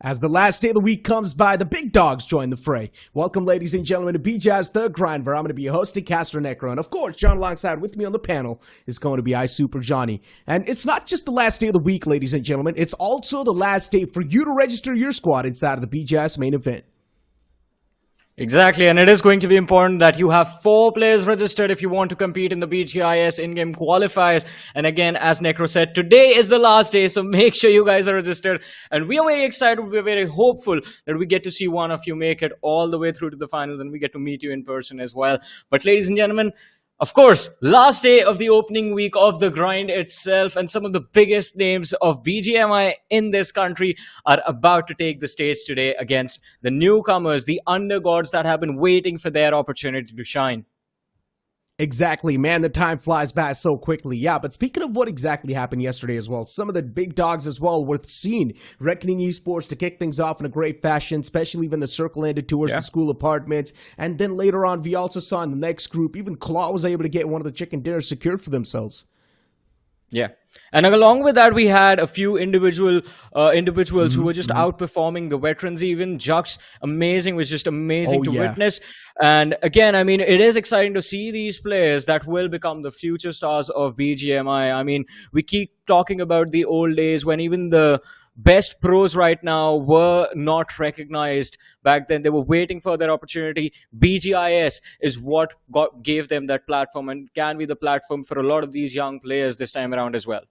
As the last day of the week comes by, the big dogs join the fray. Welcome, ladies and gentlemen, to BGIS The Grind, where I'm going to be your host, Castro Necro. And of course, John alongside with me on the panel is going to be Super Johnny. And it's not just the last day of the week, ladies and gentlemen. It's also the last day for you to register your squad inside of the BGIS main event. Exactly, and it is going to be important that you have 4 players registered if you want to compete in the BGIS in-game qualifiers. And again, as Necro said, today is the last day, so make sure you guys are registered. And we are very excited, we are very hopeful that we get to see one of you make it all the way through to the finals and we get to meet you in person as well. But ladies and gentlemen, of course, last day of the opening week of the grind itself, and some of the biggest names of BGMI in this country are about to take the stage today against the newcomers, the undergods that have been waiting for their opportunity to shine. Exactly, man, the time flies by so quickly. Yeah, but speaking of what exactly happened yesterday as well, some of the big dogs as well were seen reckoning esports to kick things off in a great fashion, especially when the circle ended towards the school apartments. And then later on, we also saw in the next group, even Claw was able to get one of the chicken dinners secured for themselves. Yeah. And along with that, we had a few individuals who were just outperforming the veterans even. Jux, amazing, was just amazing to witness. And again, I mean, it is exciting to see these players that will become the future stars of BGMI. I mean, we keep talking about the old days when even the best pros right now were not recognized back then. They were waiting for their opportunity. BGIS is what gave them that platform and can be the platform for a lot of these young players this time around as well.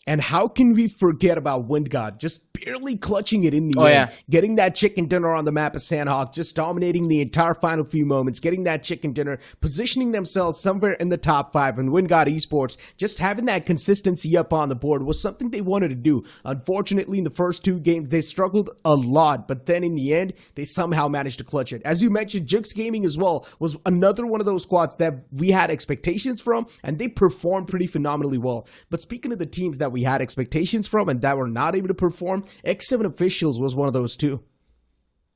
And how can we forget about WindGod just barely clutching it in the end, getting that chicken dinner on the map of Sanhok, just dominating the entire final few moments, getting that chicken dinner, positioning themselves somewhere in the top 5, and WindGod Esports just having that consistency up on the board was something they wanted to do. Unfortunately, in the first 2 games, they struggled a lot, but then in the end, they somehow managed to clutch it. As you mentioned, Jux Gaming as well was another one of those squads that we had expectations from, and they performed pretty phenomenally well. But speaking of the teams that we had expectations from and that were not able to perform, X7 Officials was one of those too.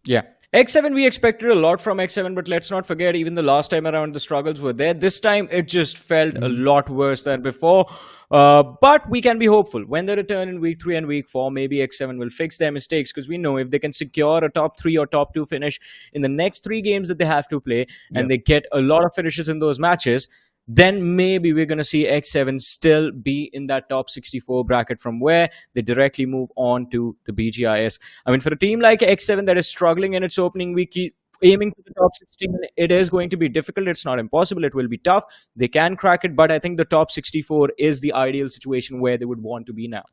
Yeah. X7, we expected a lot from X7, but let's not forget, even the last time around, the struggles were there. This time, it just felt a lot worse than before. But we can be hopeful. When they return in week 3 and week 4, maybe X7 will fix their mistakes, because we know if they can secure a top 3 or top 2 finish in the next 3 games that they have to play, and they get a lot of finishes in those matches, then maybe we're going to see X7 still be in that top 64 bracket from where they directly move on to the BGIS. I mean, for a team like X7 that is struggling in its opening week, aiming for the top 16, it is going to be difficult. It's not impossible. It will be tough. They can crack it, but I think the top 64 is the ideal situation where they would want to be now.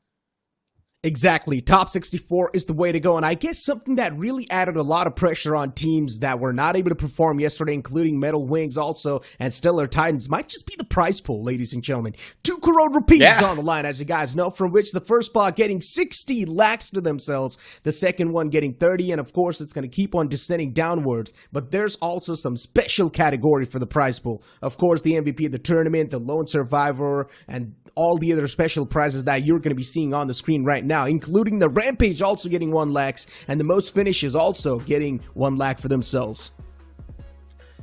Exactly. Top 64 is the way to go. And I guess something that really added a lot of pressure on teams that were not able to perform yesterday, including Metal Wings also and Stellar Titans, might just be the prize pool, ladies and gentlemen. 2 crore rupees on the line, as you guys know, from which the first spot getting 60 lakhs to themselves, the second one getting 30, and of course it's going to keep on descending downwards. But there's also some special category for the prize pool. Of course, the MVP of the tournament, the lone survivor, and all the other special prizes that you're going to be seeing on the screen right now, including the Rampage also getting 1 lakh, and the most finishes also getting 1 lakh for themselves.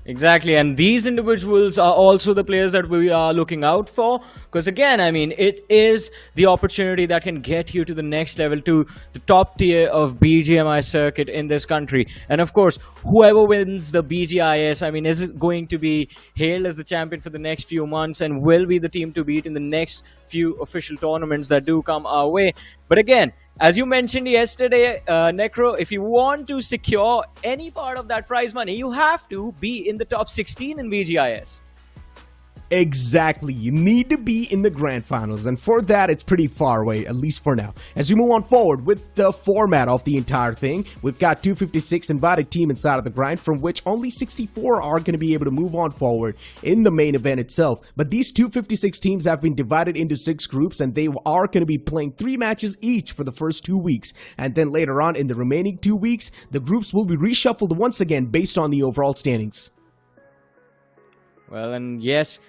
Exactly, and these individuals are also the players that we are looking out for, because again, I mean, it is the opportunity that can get you to the next level, to the top tier of BGMI circuit in this country. And of course, whoever wins the BGIS, I mean, is going to be hailed as the champion for the next few months and will be the team to beat in the next few official tournaments that do come our way. But again, as you mentioned yesterday, Necro, if you want to secure any part of that prize money, you have to be in the top 16 in BGIS. Exactly. You need to be in the grand finals, and for that, it's pretty far away, at least for now. As we move on forward with the format of the entire thing, we've got 256 invited team inside of the grind, from which only 64 are going to be able to move on forward in the main event itself. But these 256 teams have been divided into 6 groups, and they are going to be playing 3 matches each for the first 2 weeks. And then later on in the remaining 2 weeks, the groups will be reshuffled once again based on the overall standings. Well, and yes,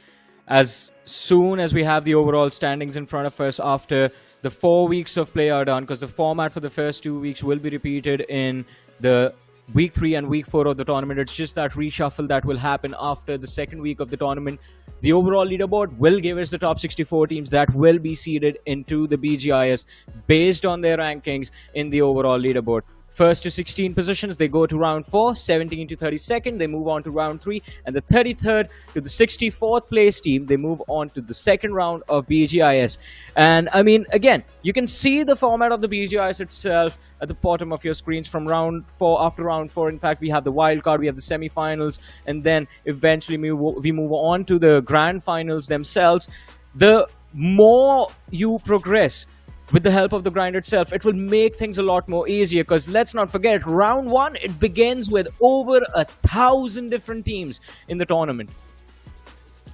as soon as we have the overall standings in front of us after the 4 weeks of play are done, because the format for the first 2 weeks will be repeated in the week 3 and week 4 of the tournament. It's just that reshuffle that will happen after the second week of the tournament. The overall leaderboard will give us the top 64 teams that will be seeded into the BGIS based on their rankings in the overall leaderboard. First to 16 positions, they go to round 4, 17 to 32nd, they move on to round 3, and the 33rd to the 64th place team, they move on to the second round of BGIS. And I mean, again, you can see the format of the BGIS itself at the bottom of your screens from round 4. After round 4, in fact, we have the wild card, we have the semi-finals, and then eventually we move on to the grand finals themselves. The more you progress with the help of the grind itself, it will make things a lot more easier, because let's not forget, round 1, it begins with over 1,000 different teams in the tournament.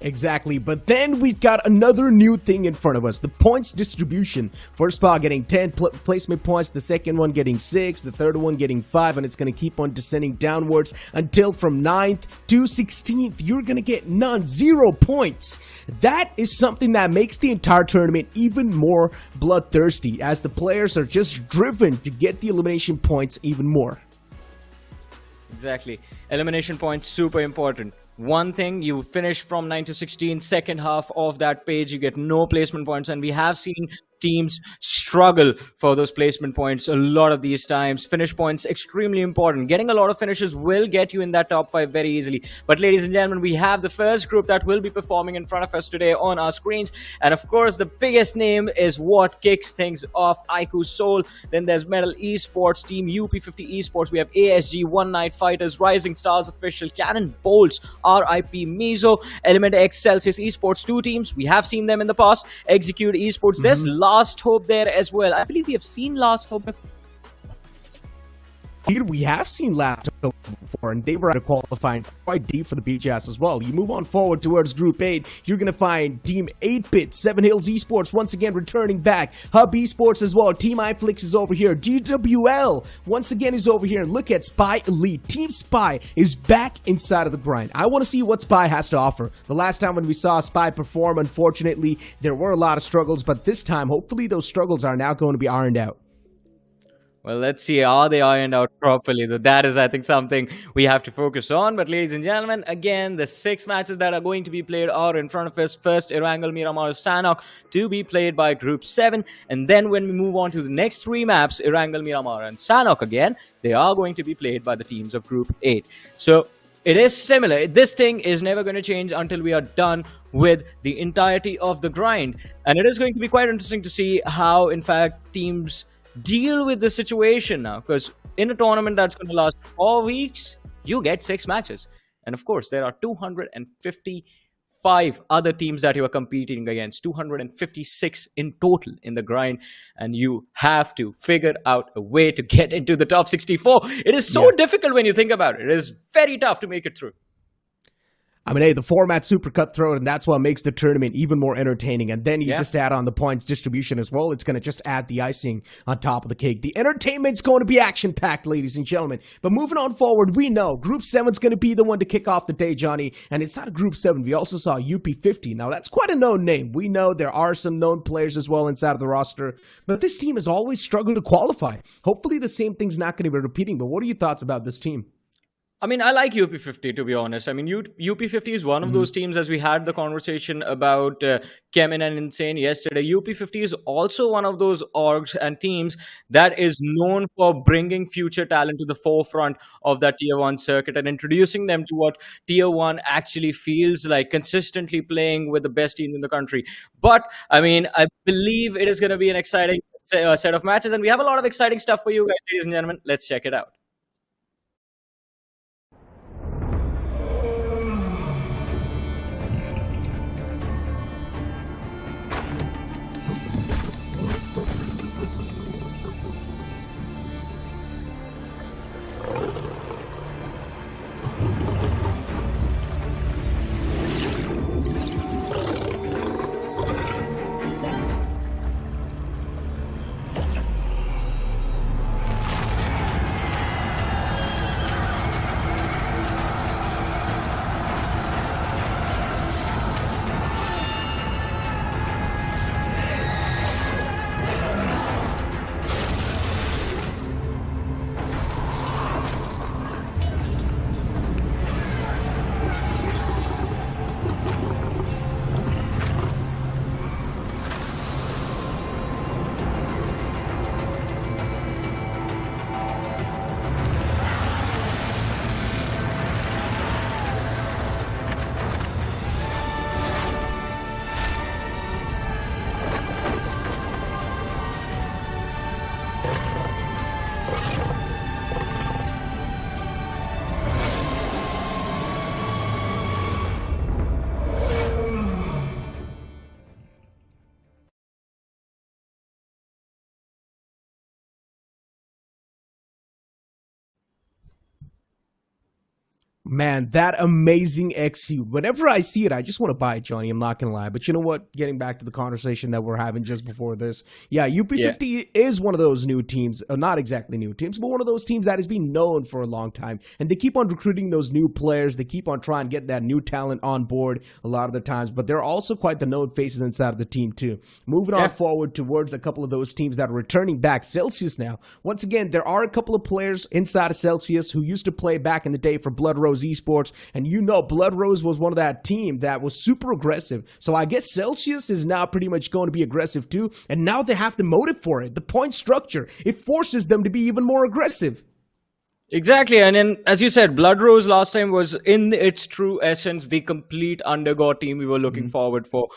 Exactly, but then we've got another new thing in front of us, the points distribution. First spot getting 10 placement points, the second one getting 6, the third one getting 5, and it's going to keep on descending downwards until from 9th to 16th, you're going to get none, 0 points. That is something that makes the entire tournament even more bloodthirsty, as the players are just driven to get the elimination points even more. Exactly. Elimination points, super important. One thing, you finish from 9 to 16, second half of that page, you get no placement points, and we have seen teams struggle for those placement points a lot of these times. Finish points, extremely important. Getting a lot of finishes will get you in that top 5 very easily. But ladies and gentlemen, we have the first group that will be performing in front of us today on our screens. And of course, the biggest name is what kicks things off, IQOO Seoul. Then there's Metal Esports, Team UP50 Esports. We have ASG, One Night Fighters, Rising Stars Official, CANNONBOLTZ, RIP Mizo, Element X, Celsius Esports, 2 teams. We have seen them in the past. Execute Esports. There's Last Hope there as well. I believe we have seen Last Hope before. Here we have seen Last Hope before, and they were out of qualifying quite deep for the BGS as well. You move on forward towards Group 8, you're going to find Team 8-Bit, Seven Hills Esports once again returning back, Hub Esports as well, Team IFLICKS is over here, GWL once again is over here, and look at Spy Elite. Team Spy is back inside of the grind. I want to see what Spy has to offer. The last time when we saw Spy perform, unfortunately, there were a lot of struggles, but this time, hopefully those struggles are now going to be ironed out. Well, let's see, are they ironed out properly? That is, I think, something we have to focus on. But ladies and gentlemen, again, the 6 matches that are going to be played are in front of us. First, Erangel, Miramar, Sanhok to be played by Group 7. And then when we move on to the next 3 maps, Erangel, Miramar, and Sanhok again, they are going to be played by the teams of Group 8. So it is similar. This thing is never going to change until we are done with the entirety of the grind. And it is going to be quite interesting to see how, in fact, teams deal with the situation now, because in a tournament that's going to last 4 weeks, you get 6 matches, and of course there are 255 other teams that you are competing against, 256 in total in the grind, and you have to figure out a way to get into the top 64. It is so difficult when you think about it. It is very tough to make it through. I mean, hey, the format's super cutthroat, and that's what makes the tournament even more entertaining. And then you just add on the points distribution as well. It's going to just add the icing on top of the cake. The entertainment's going to be action-packed, ladies and gentlemen. But moving on forward, we know Group 7's going to be the one to kick off the day, Johnny. And it's not a Group 7. We also saw UP50. Now, that's quite a known name. We know there are some known players as well inside of the roster. But this team has always struggled to qualify. Hopefully, the same thing's not going to be repeating. But what are your thoughts about this team? I mean, I like UP50, to be honest. I mean, UP50 is one of those teams, as we had the conversation about Kemin and Insane yesterday. UP50 is also one of those orgs and teams that is known for bringing future talent to the forefront of that Tier 1 circuit and introducing them to what Tier 1 actually feels like, consistently playing with the best team in the country. But, I mean, I believe it is going to be an exciting set of matches, and we have a lot of exciting stuff for you guys, ladies and gentlemen. Let's check it out. Man, that amazing XU. Whenever I see it, I just want to buy it, Johnny. I'm not going to lie. But you know what? Getting back to the conversation that we're having just before this. Yeah, UP50 is one of those new teams. Not exactly new teams, but one of those teams that has been known for a long time. And they keep on recruiting those new players. They keep on trying to get that new talent on board a lot of the times. But they're also quite the known faces inside of the team, too. Moving on forward towards a couple of those teams that are returning back. Celsius now. Once again, there are a couple of players inside of Celsius who used to play back in the day for Blood Rose Esports, and you know Blood Rose was one of that team that was super aggressive. So I guess Celsius is now pretty much going to be aggressive too, and now they have the motive for it. The point structure, it forces them to be even more aggressive. Exactly, and then, as you said, Blood Rose last time was, in its true essence, the complete underdog team we were looking forward for.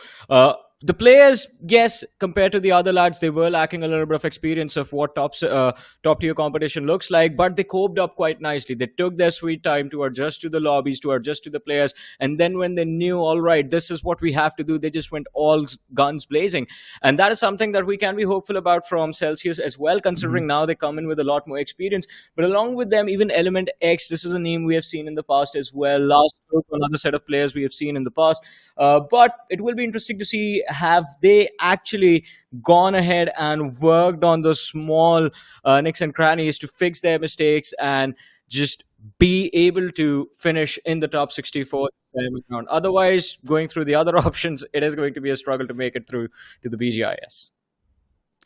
The players, yes, compared to the other lads, they were lacking a little bit of experience of what top-tier competition looks like, but they coped up quite nicely. They took their sweet time to adjust to the lobbies, to adjust to the players, and then when they knew, all right, this is what we have to do, they just went all guns blazing. And that is something that we can be hopeful about from Celsius as well, considering now they come in with a lot more experience. But along with them, even Element X, this is a name we have seen in the past as well. Last group, another set of players we have seen in the past. But it will be interesting to see, have they actually gone ahead and worked on those small nicks and crannies to fix their mistakes and just be able to finish in the top 64 round. Otherwise, going through the other options, it is going to be a struggle to make it through to the BGIS.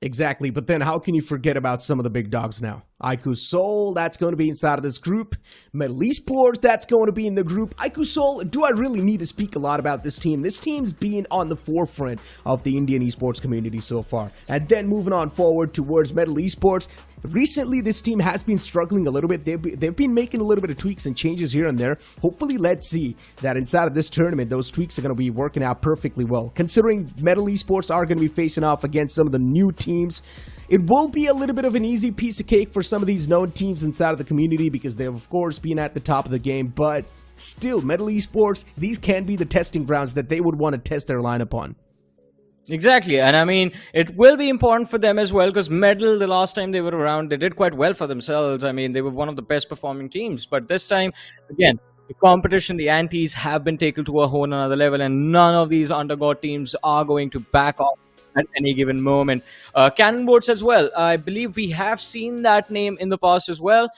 Exactly, but then how can you forget about some of the big dogs now? IQOO Seoul, that's going to be inside of this group. Metal Esports, that's going to be in the group. IQOO Seoul, do I really need to speak a lot about this team? This team's been on the forefront of the Indian esports community so far. And then moving on forward towards Metal Esports, recently this team has been struggling a little bit. They've been making a little bit of tweaks and changes here and there. Hopefully, let's see that inside of this tournament, those tweaks are going to be working out perfectly well. Considering Metal Esports are going to be facing off against some of the new teams, it will be a little bit of an easy piece of cake for some of these known teams inside of the community because they've, of course, been at the top of the game. But still, Metal Esports, these can be the testing grounds that they would want to test their lineup on. Exactly, and I mean, it will be important for them as well because Medal, the last time they were around, they did quite well for themselves. I mean, they were one of the best performing teams, but this time, again, the competition, the antes have been taken to a whole another level, and none of these underdog teams are going to back off at any given moment. CANNONBOLTZ as well. I believe we have seen that name in the past as well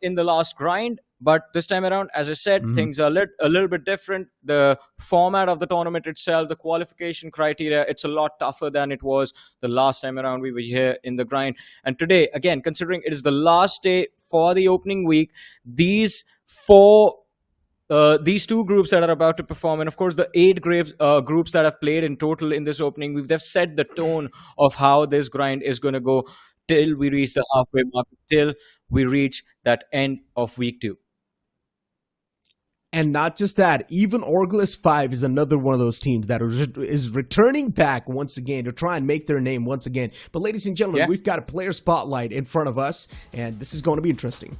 in the last grind. But this time around, as I said, things are a little bit different. The format of the tournament itself, the qualification criteria, it's a lot tougher than it was the last time around we were here in the grind. And today, again, considering it is the last day for the opening week, these two groups that are about to perform, and of course the 8 groups that have played in total in this opening, they've set the tone of how this grind is going to go till we reach the halfway mark, till we reach that end of week 2. And not just that, even ORGLESS 5 is another one of those teams that is returning back once again to try and make their name once again. But ladies and gentlemen, we've got a player spotlight in front of us, and this is going to be interesting.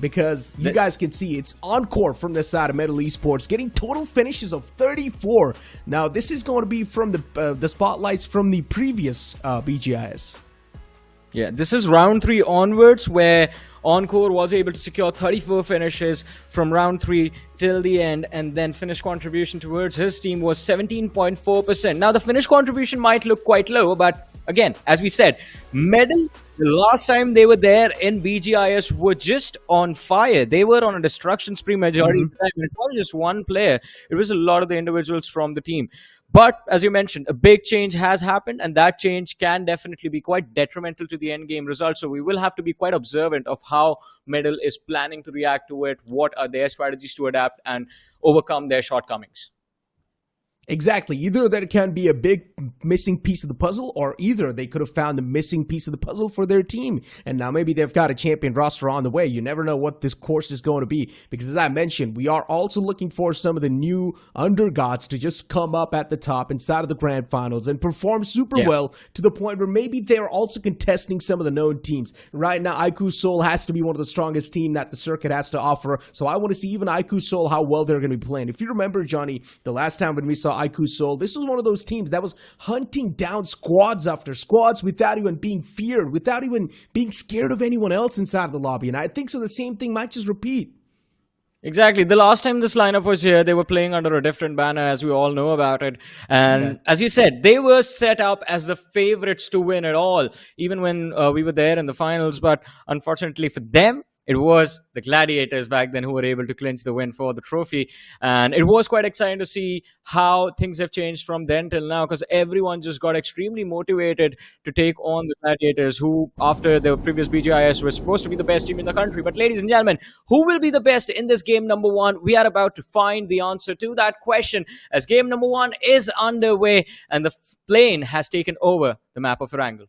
Because you guys can see it's Encore from this side of Metal Esports, getting total finishes of 34. Now, this is going to be from the spotlights from the previous BGIS. Yeah, this is round 3 onwards, where Encore was able to secure 34 finishes from round 3 till the end, and then finish contribution towards his team was 17.4%. Now, the finish contribution might look quite low, but again, as we said, Medal, the last time they were there in BGIS, were just on fire. They were on a destruction spree majority of the time. It wasn't just one player. It was a lot of the individuals from the team. But, as you mentioned, a big change has happened, and that change can definitely be quite detrimental to the endgame result. So we will have to be quite observant of how Medal is planning to react to it, what are their strategies to adapt and overcome their shortcomings. Exactly. Either that it can be a big missing piece of the puzzle, or either they could have found the missing piece of the puzzle for their team. And now maybe they've got a champion roster on the way. You never know what this course is going to be. Because as I mentioned, we are also looking for some of the new undergods to just come up at the top inside of the grand finals and perform super well to the point where maybe they're also contesting some of the known teams. Right now, IQOO Seoul has to be one of the strongest teams that the circuit has to offer. So I want to see even IQOO Seoul how well they're going to be playing. If you remember, Johnny, the last time when we saw IQOO Seoul, this was one of those teams that was hunting down squads after squads without even being feared, without even being scared of anyone else inside of the lobby. And I think so the same thing might just repeat. Exactly. The last time this lineup was here, they were playing under a different banner, as we all know about it. And as you said, they were set up as the favorites to win it all, even when we were there in the finals. But unfortunately for them, it was the Gladiators back then who were able to clinch the win for the trophy. And it was quite exciting to see how things have changed from then till now, because everyone just got extremely motivated to take on the Gladiators, who, after the previous BGIS, were supposed to be the best team in the country. But ladies and gentlemen, who will be the best in this game number one? We are about to find the answer to that question, as game number one is underway and the plane has taken over the map of Erangel.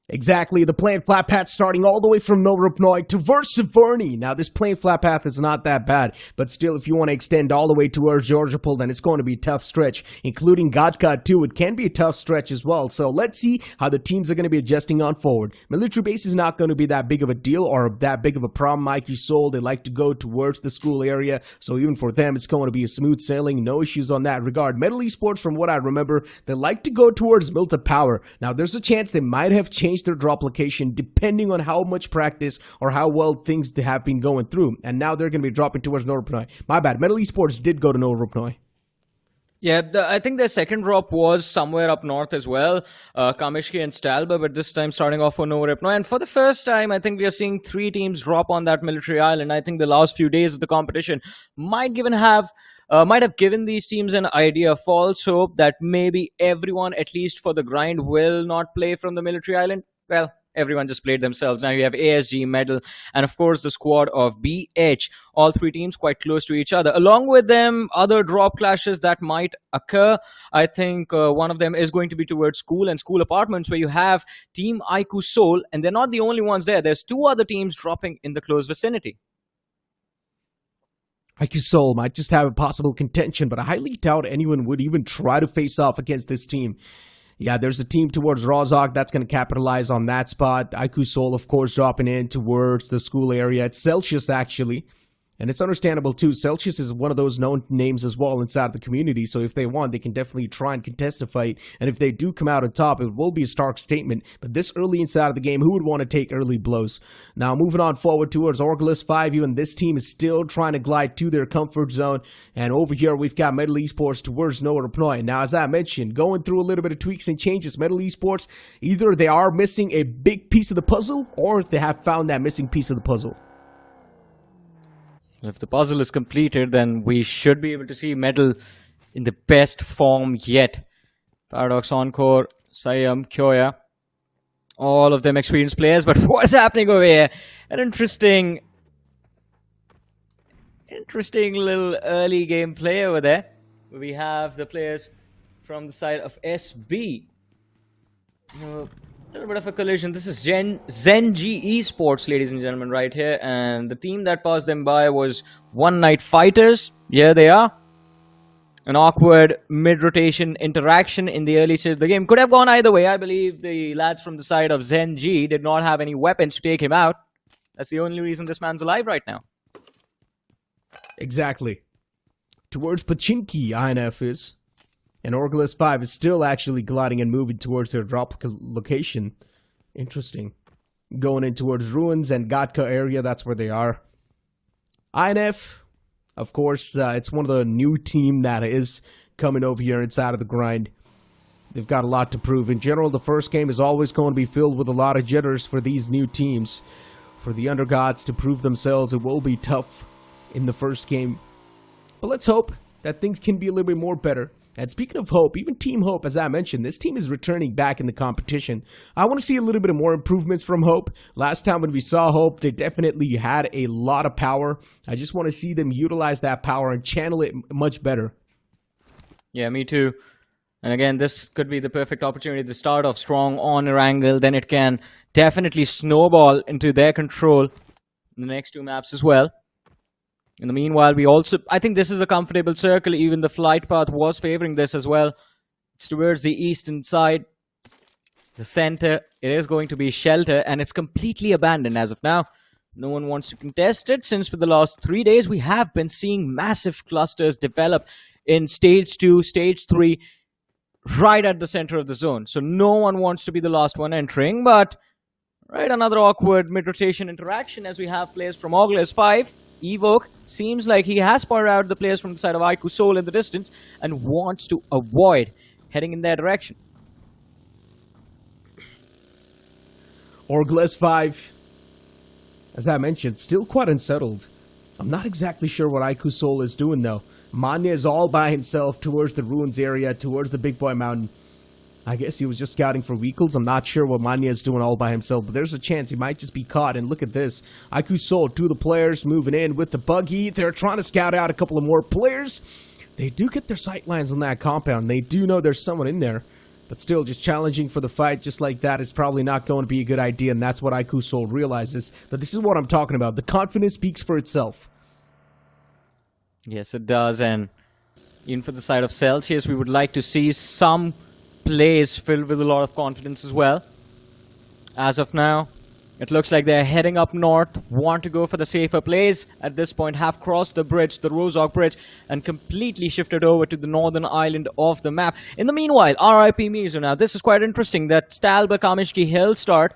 Exactly, the planned flat path starting all the way from Novorupnoy to Versiverny. Now, this planned flat path is not that bad, but still, if you want to extend all the way towards Georgiapol, then it's going to be a tough stretch, including Gatka too. It can be a tough stretch as well, so let's see how the teams are going to be adjusting on forward. Military base is not going to be that big of a deal or that big of a problem. IQOO, they like to go towards the school area, so even for them, it's going to be a smooth sailing, no issues on that regard. Metal Esports, from what I remember, they like to go towards Milta Power. Now, there's a chance they might have changed their drop location depending on how much practice or how well things they have been going through, and now they're going to be dropping towards Novorupnoy. My bad, Metal Esports did go to Novorupnoy. Yeah, I think their second drop was somewhere up north as well, Kamishki and Stalba, but this time starting off for Novorupnoy. And for the first time, I think we are seeing 3 teams drop on that military island. I think the last few days of the competition might have given these teams an idea, false hope, that maybe everyone, at least for the grind, will not play from the military island. Well, everyone just played themselves. Now you have ASG, Medal, and of course the squad of BH. All 3 teams quite close to each other. Along with them, other drop clashes that might occur. I think one of them is going to be towards school and school apartments, where you have Team IQOO, and they're not the only ones there. There's 2 other teams dropping in the close vicinity. IQOO might just have a possible contention, but I highly doubt anyone would even try to face off against this team. Yeah, there's a team towards Rozhok that's going to capitalize on that spot. IQOO, of course, dropping in towards the school area. It's Celsius, actually. And it's understandable, too. Celsius is one of those known names as well inside the community. So if they want, they can definitely try and contest a fight. And if they do come out on top, it will be a stark statement. But this early inside of the game, who would want to take early blows? Now, moving on forward towards ORGLESS 5, even this team is still trying to glide to their comfort zone. And over here, we've got Metal Esports towards Novorupnoy. Now, as I mentioned, going through a little bit of tweaks and changes, Metal Esports, either they are missing a big piece of the puzzle, or they have found that missing piece of the puzzle. If the puzzle is completed, then we should be able to see Metal in the best form yet. Paradox, Encore, Siam, Kyoya, all of them experienced players. But what's happening over here? An interesting little early game play over there. We have the players from the side of SB. A little bit of a collision. This is ZenG ESPORTS, ladies and gentlemen, right here. And the team that passed them by was One Night Fighters. Here they are. An awkward mid-rotation interaction in the early stage of the game. Could have gone either way. I believe the lads from the side of ZenG did not have any weapons to take him out. That's the only reason this man's alive right now. Exactly. Towards Pachinki, INF is. And ORGLESS 5 is still actually gliding and moving towards their drop location. Interesting. Going in towards Ruins and Gatka area, that's where they are. INF, of course, it's one of the new team that is coming over here inside of the grind. They've got a lot to prove. In general, the first game is always going to be filled with a lot of jitters for these new teams. For the Undergods to prove themselves, it will be tough in the first game. But let's hope that things can be a little bit more better. And speaking of hope, even Team Hope, as I mentioned, this team is returning back in the competition. I want to see a little bit of more improvements from Hope. Last time when we saw Hope, they definitely had a lot of power. I just want to see them utilize that power and channel it much better. Yeah, me too. And again, this could be the perfect opportunity to start off strong on Erangel. Then it can definitely snowball into their control in the next 2 maps as well. In the meanwhile, I think this is a comfortable circle. Even the flight path was favoring this as well. It's towards the eastern side. The center, it is going to be shelter, and it's completely abandoned as of now. No one wants to contest it, since for the last 3 days, we have been seeing massive clusters develop in stage 2, stage 3, right at the center of the zone. So no one wants to be the last one entering, but Right, another awkward mid-rotation interaction as we have players from ORGLESS 5. Evoke seems like he has spotted out the players from the side of IQOO in the distance and wants to avoid heading in their direction. ORGLESS 5, as I mentioned, still quite unsettled. I'm not exactly sure what IQOO is doing though. Manya is all by himself towards the ruins area, towards the Big Boy Mountain. I guess he was just scouting for vehicles. I'm not sure what Manya is doing all by himself, but there's a chance he might just be caught. And look at this. IQOO, 2 of the players moving in with the buggy. They're trying to scout out a couple of more players. They do get their sight lines on that compound. They do know there's someone in there. But still, just challenging for the fight just like that is probably not going to be a good idea, and that's what IQOO realizes. But this is what I'm talking about. The confidence speaks for itself. Yes, it does. And even for the side of Celsius, we would like to see some plays filled with a lot of confidence as well. As of now, it looks like they're heading up north, want to go for the safer plays. At this point, have crossed the bridge, the Rozhok Bridge, and completely shifted over to the northern island of the map. In the meanwhile, RIP MIZO. Now, this is quite interesting. That Stalber Kamishki Hill start,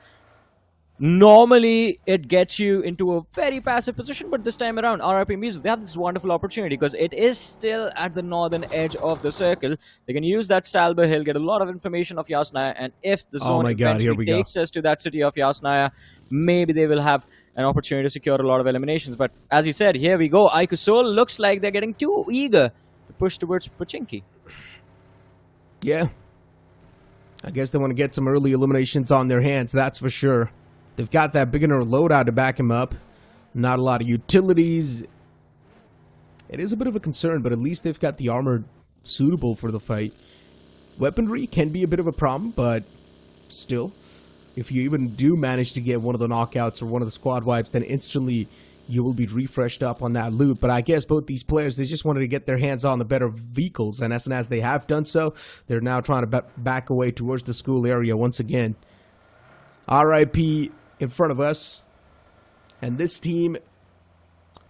normally it gets you into a very passive position, but this time around, RIP MIZO, they have this wonderful opportunity because it is still at the northern edge of the circle. They can use that Stalber Hill, get a lot of information of Yasnaya, and if the zone eventually takes us to that city of Yasnaya, maybe they will have an opportunity to secure a lot of eliminations. But as you said, here we go. IQOO looks like they're getting too eager to push towards Pochinki. Yeah. I guess they want to get some early eliminations on their hands, that's for sure. They've got that beginner loadout to back him up. Not a lot of utilities. It is a bit of a concern, but at least they've got the armor suitable for the fight. Weaponry can be a bit of a problem, but still, if you even do manage to get one of the knockouts or one of the squad wipes, then instantly you will be refreshed up on that loot. But I guess both these players, they just wanted to get their hands on the better vehicles, and as they have done so, they're now trying to back away towards the school area once again. RIP in front of us, and this team,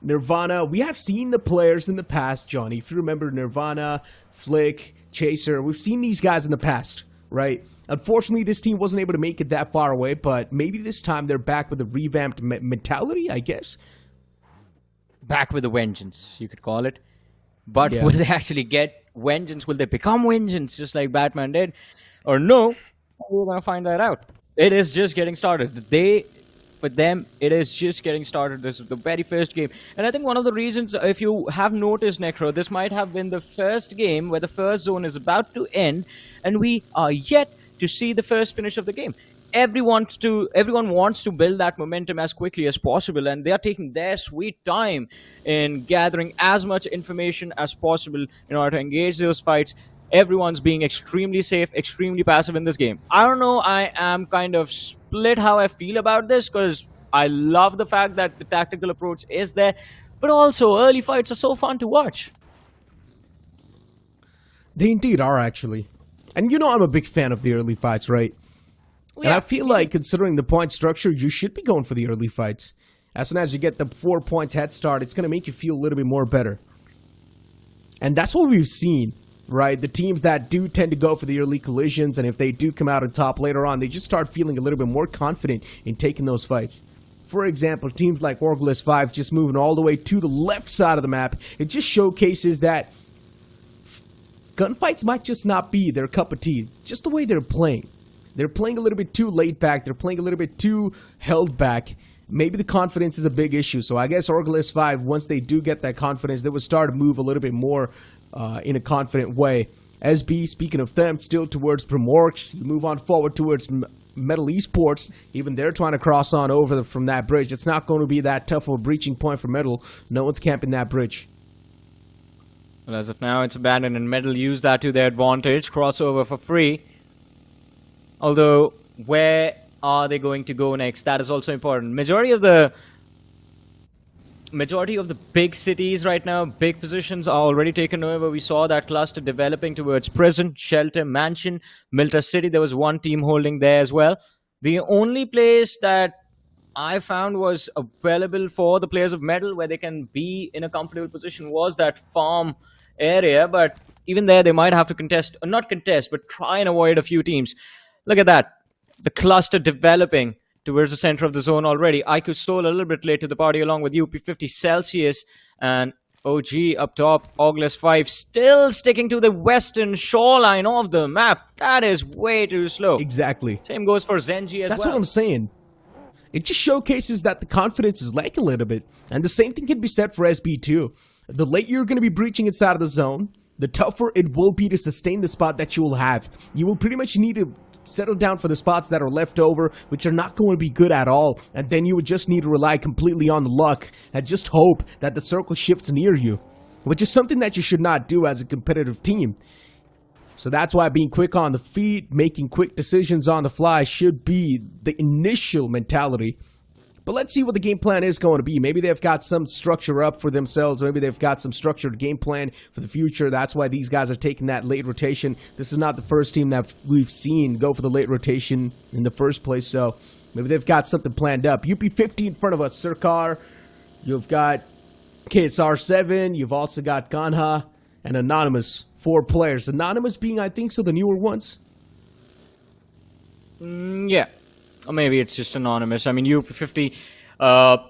Nirvana, we have seen the players in the past, Johnny. If you remember Nirvana, Flick, Chaser, we've seen these guys in the past, right? Unfortunately, this team wasn't able to make it that far away, but maybe this time they're back with a revamped mentality, I guess. Back with a vengeance, you could call it. But will they actually get vengeance? Will they become vengeance just like Batman did? Or no? We're going to find that out. It is just getting started. For them, it is just getting started. This is the very first game. And I think one of the reasons, if you have noticed, Necro, this might have been the first game where the first zone is about to end, and we are yet to see the first finish of the game. Everyone wants to build that momentum as quickly as possible, and they are taking their sweet time in gathering as much information as possible in order to engage those fights. Everyone's being extremely safe, extremely passive in this game. I don't know, I am kind of split how I feel about this, because I love the fact that the tactical approach is there, but also early fights are so fun to watch. They indeed are, actually. And you know I'm a big fan of the early fights, right? Yeah. And I feel like, considering the point structure, you should be going for the early fights. As soon as you get the 4 points head start, it's going to make you feel a little bit more better. And that's what we've seen. Right, the teams that do tend to go for the early collisions, and if they do come out on top later on, they just start feeling a little bit more confident in taking those fights. For example, teams like ORGLESS 5 just moving all the way to the left side of the map, it just showcases that gunfights might just not be their cup of tea, just the way they're playing. They're playing a little bit too laid back, they're playing a little bit too held back. Maybe the confidence is a big issue, so I guess ORGLESS 5, once they do get that confidence, they would start to move a little bit more in a confident way. SB, speaking of them, still towards Primorx. You move on forward towards Metal Esports. Even they're trying to cross on over from that bridge. It's not going to be that tough of a breaching point for Metal. No one's camping that bridge. Well, as of now, it's abandoned, and Metal use that to their advantage. Crossover for free. Although, where are they going to go next? That is also important. Majority of the big cities right now, big positions are already taken over. We saw that cluster developing towards Prison, Shelter, Mansion, Milta City. There was one team holding there as well. The only place that I found was available for the players of Metal where they can be in a comfortable position was that farm area. But even there, they might have to contest, or not contest, but try and avoid a few teams. Look at that. The cluster developing towards the center of the zone already. IQOO stole a little bit late to the party along with UP50, Celsius, and OG up top. ORGLESS 5 still sticking to the western shoreline of the map. That is way too slow. Exactly. Same goes for ZenG as That's well. what I'm saying. It just showcases that the confidence is lacking a little bit. And the same thing can be said for SB too. The later you're going to be breaching inside of the zone, the tougher it will be to sustain the spot that you will have. You will pretty much need to settle down for the spots that are left over, which are not going to be good at all. And then you would just need to rely completely on the luck and just hope that the circle shifts near you, which is something that you should not do as a competitive team. So that's why being quick on the feet, making quick decisions on the fly should be the initial mentality. But let's see what the game plan is going to be. Maybe they've got some structure up for themselves. Maybe they've got some structured game plan for the future. That's why these guys are taking that late rotation. This is not the first team that we've seen go for the late rotation in the first place. So maybe they've got something planned up. UP50 in front of us, Sirkar. You've got KSR7. You've also got Ganha and Anonymous. 4 players. Anonymous being, I think, so the newer ones. Yeah. Or maybe it's just anonymous. I mean, UP50,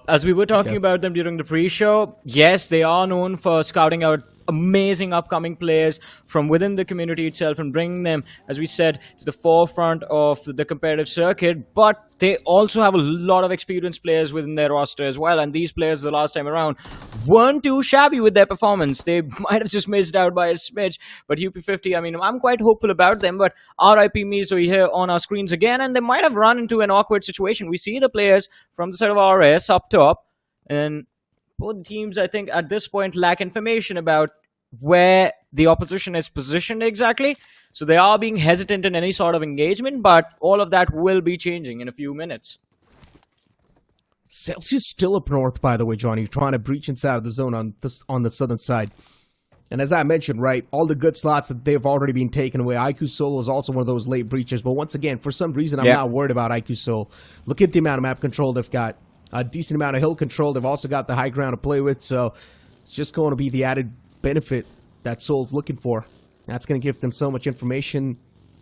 as we were talking about them during the pre-show, yes, they are known for scouting out amazing upcoming players from within the community itself and bringing them, as we said, to the forefront of the competitive circuit. But they also have a lot of experienced players within their roster as well. And these players, the last time around, weren't too shabby with their performance. They might have just missed out by a smidge. But UP50, I mean, I'm quite hopeful about them. But RIP MIZO here on our screens again. And they might have run into an awkward situation. We see the players from the side of RS up top. And both teams, I think, at this point lack information about where the opposition is positioned exactly. So they are being hesitant in any sort of engagement, but all of that will be changing in a few minutes. Celsius still up north, by the way, Johnny, trying to breach inside of the zone on the southern side. And as I mentioned, right, all the good slots that they've already been taken away. IQOO Solo is also one of those late breachers. But once again, for some reason, I'm not worried about IQOO Solo. Look at the amount of map control they've got. A decent amount of hill control. They've also got the high ground to play with. So it's just going to be the added benefit that Soul's looking for. That's going to give them so much information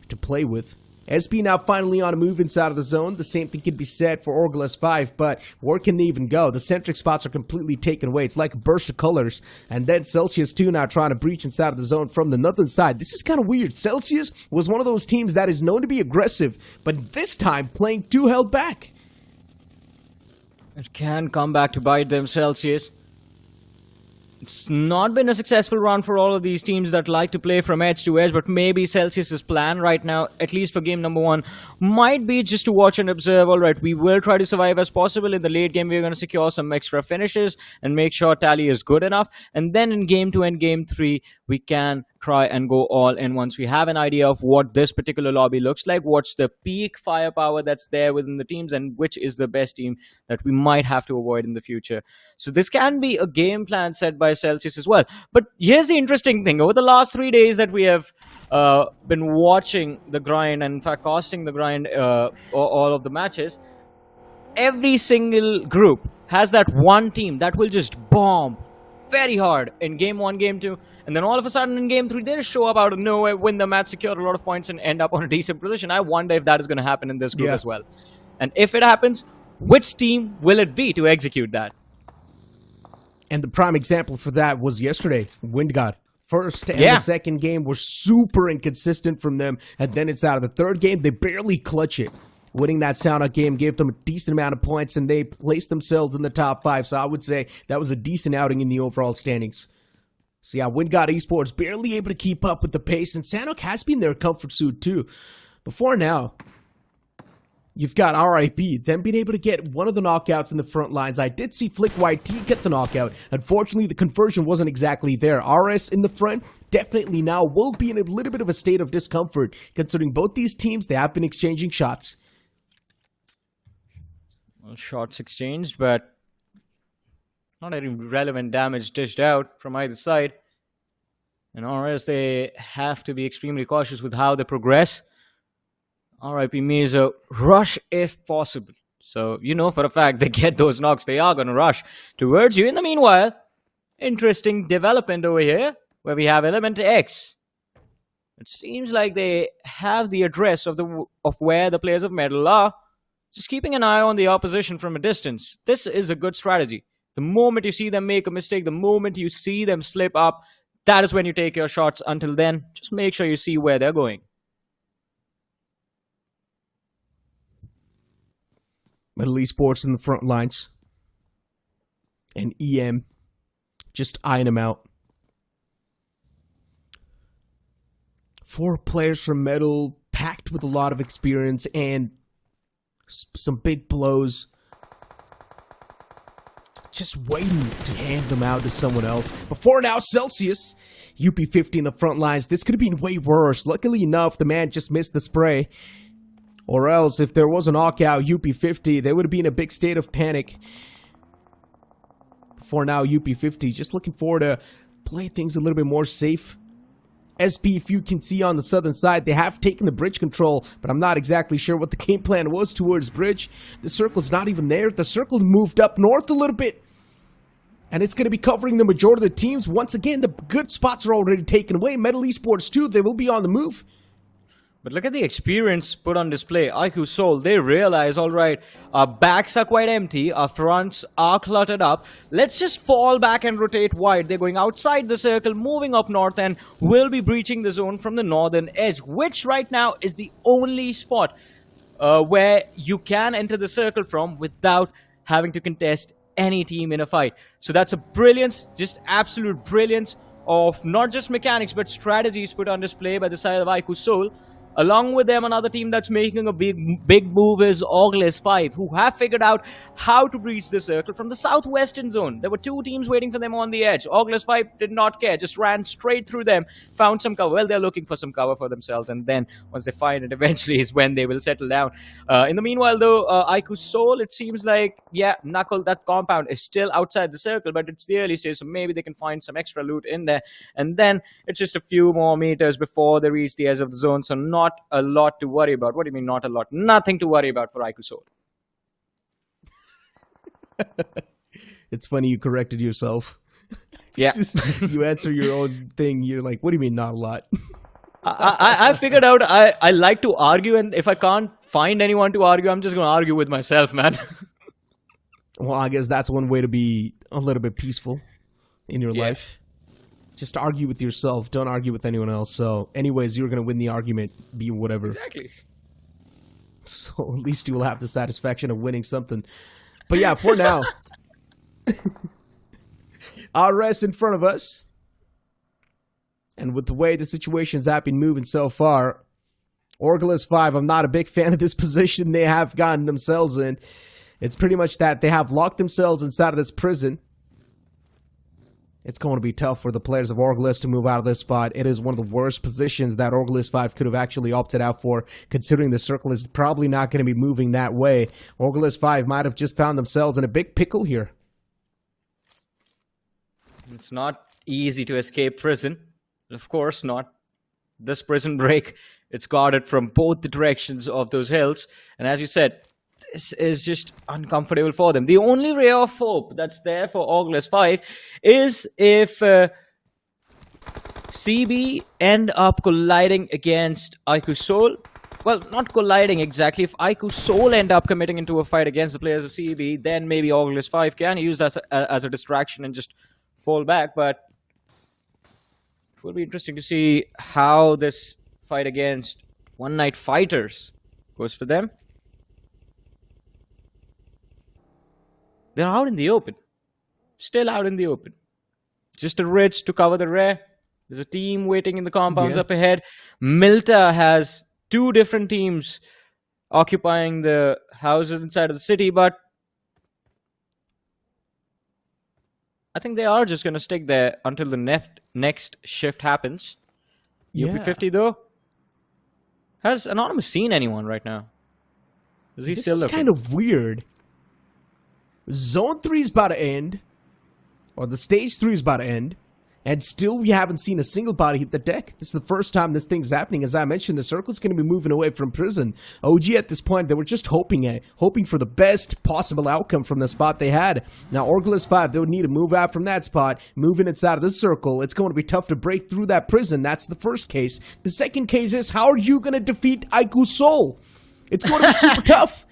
to play with. SB now finally on a move inside of the zone. The same thing can be said for ORGLESS 5, but where can they even go? The centric spots are completely taken away. It's like a burst of colors. And then Celsius 2 now trying to breach inside of the zone from the northern side. This is kind of weird. Celsius was one of those teams that is known to be aggressive, but this time playing too held back. It can come back to bite them, Celsius. It's not been a successful run for all of these teams that like to play from edge to edge, but maybe Celsius's plan right now, at least for game number 1, might be just to watch and observe. All right, we will try to survive as possible. In the late game, we're going to secure some extra finishes and make sure tally is good enough. And then in game 2 and game 3, we can try and go all in once we have an idea of what this particular lobby looks like, what's the peak firepower that's there within the teams, and which is the best team that we might have to avoid in the future. So this can be a game plan set by Celsius as well. But here's the interesting thing. Over the last 3 days that we have been watching the grind, and in fact casting the grind all of the matches, every single group has that one team that will just bomb very hard in game 1, game 2, and then all of a sudden in game 3 they just show up out of nowhere, win the match, secure a lot of points, and end up on a decent position. I wonder if that is going to happen in this group as well. And if it happens, which team will it be to execute that? And the prime example for that was yesterday, WindGod. First and the second game were super inconsistent from them, and then it's out of the third game, they barely clutch it. Winning that Sanhok game gave them a decent amount of points, and they placed themselves in the top 5. So I would say that was a decent outing in the overall standings. So yeah, WindGod Esports barely able to keep up with the pace, and Sanhok has been their comfort suit too. Before now, you've got RIP, them being able to get one of the knockouts in the front lines. I did see FlickYT get the knockout. Unfortunately, the conversion wasn't exactly there. RS in the front definitely now will be in a little bit of a state of discomfort, considering both these teams, they have been exchanging shots. Well, shots exchanged, but not any relevant damage dished out from either side. And RS, they have to be extremely cautious with how they progress. RIP MIZO, rush if possible. So, you know for a fact they get those knocks, they are going to rush towards you. In the meanwhile, interesting development over here, where we have Element X. It seems like they have the address of where the players of Metal are. just keeping an eye on the opposition from a distance. This is a good strategy. The moment you see them make a mistake, the moment you see them slip up, that is when you take your shots. Until then, just make sure you see where they're going. Middle Esports in the front lines. And EM just eyeing them out. 4 players from Metal, packed with a lot of experience and some big blows. Just waiting to hand them out to someone else. Before now, Celsius, UP50 in the front lines. This could have been way worse. Luckily enough, the man just missed the spray. Or else, if there was a knockout, UP50, they would have been in a big state of panic. For now, UP50 just looking forward to play things a little bit more safe. SP, if you can see on the southern side, they have taken the bridge control, but I'm not exactly sure what the game plan was towards bridge. The circle's not even there. The circle moved up north a little bit, and it's going to be covering the majority of the teams. Once again, the good spots are already taken away. Metal Esports too, they will be on the move. But look at the experience put on display. IQOO Seoul, they realize, all right, our backs are quite empty, our fronts are cluttered up. Let's just fall back and rotate wide. They're going outside the circle, moving up north, and will be breaching the zone from the northern edge, which right now is the only spot where you can enter the circle from without having to contest any team in a fight. So that's a brilliance, just absolute brilliance of not just mechanics, but strategies put on display by the side of IQOO Seoul. Along with them, another team that's making a big move is ORGLESS 5, who have figured out how to breach the circle from the southwestern zone. There were 2 teams waiting for them on the edge. ORGLESS 5 did not care, just ran straight through them, found some cover. Well, they're looking for some cover for themselves, and then once they find it, eventually is when they will settle down. In the meanwhile, though, IQOO Seoul, it seems like, yeah, Knuckle, that compound is still outside the circle, but it's the early stage, so maybe they can find some extra loot in there. And then it's just a few more meters before they reach the edge of the zone, so not a lot to worry about. What do you mean not a lot? Nothing to worry about for IQOO Seoul. It's funny you corrected yourself. Yeah. You answer your own thing. You're like, what do you mean not a lot? I figured out I like to argue, and if I can't find anyone to argue, I'm just going to argue with myself, man. Well, I guess that's one way to be a little bit peaceful in your life. Just argue with yourself. Don't argue with anyone else. So, anyways, you're going to win the argument, be whatever. Exactly. So, at least you will have the satisfaction of winning something. But yeah, for now, our rest in front of us. And with the way the situations have been moving so far, ORGLESS 5, I'm not a big fan of this position they have gotten themselves in. It's pretty much that they have locked themselves inside of this prison. It's going to be tough for the players of ORGLESS to move out of this spot. It is one of the worst positions that ORGLESS 5 could have actually opted out for, considering the circle is probably not going to be moving that way. ORGLESS 5 might have just found themselves in a big pickle here. It's not easy to escape prison. Of course not. This prison break, it's guarded from both the directions of those hills. And as you said, this is just uncomfortable for them. The only ray of hope that's there for ORGLESS 5 is if CB end up colliding against IQOO Seoul. Well, not colliding exactly. If IQOO Seoul end up committing into a fight against the players of CB, then maybe ORGLESS 5 can use that as a distraction and just fall back. But it will be interesting to see how this fight against One Night Fighters goes for them. They're out in the open. Still out in the open. Just a ridge to cover the rear. There's a team waiting in the compounds up ahead. Milta has 2 different teams occupying the houses inside of the city, but I think they are just going to stick there until the next shift happens. UP50, though, has Anonymous seen anyone right now? Is he still looking? This is kind of weird. Zone 3 is about to end, or the stage 3 is about to end, and still we haven't seen a single body hit the deck. This is the first time this thing's happening. As I mentioned, the circle's going to be moving away from prison. OG at this point, they were just hoping for the best possible outcome from the spot they had. Now, ORGLESS 5, they would need to move out from that spot, moving inside of the circle. It's going to be tough to break through that prison. That's the first case. The second case is, how are you going to defeat IQOO Seoul? It's going to be super tough.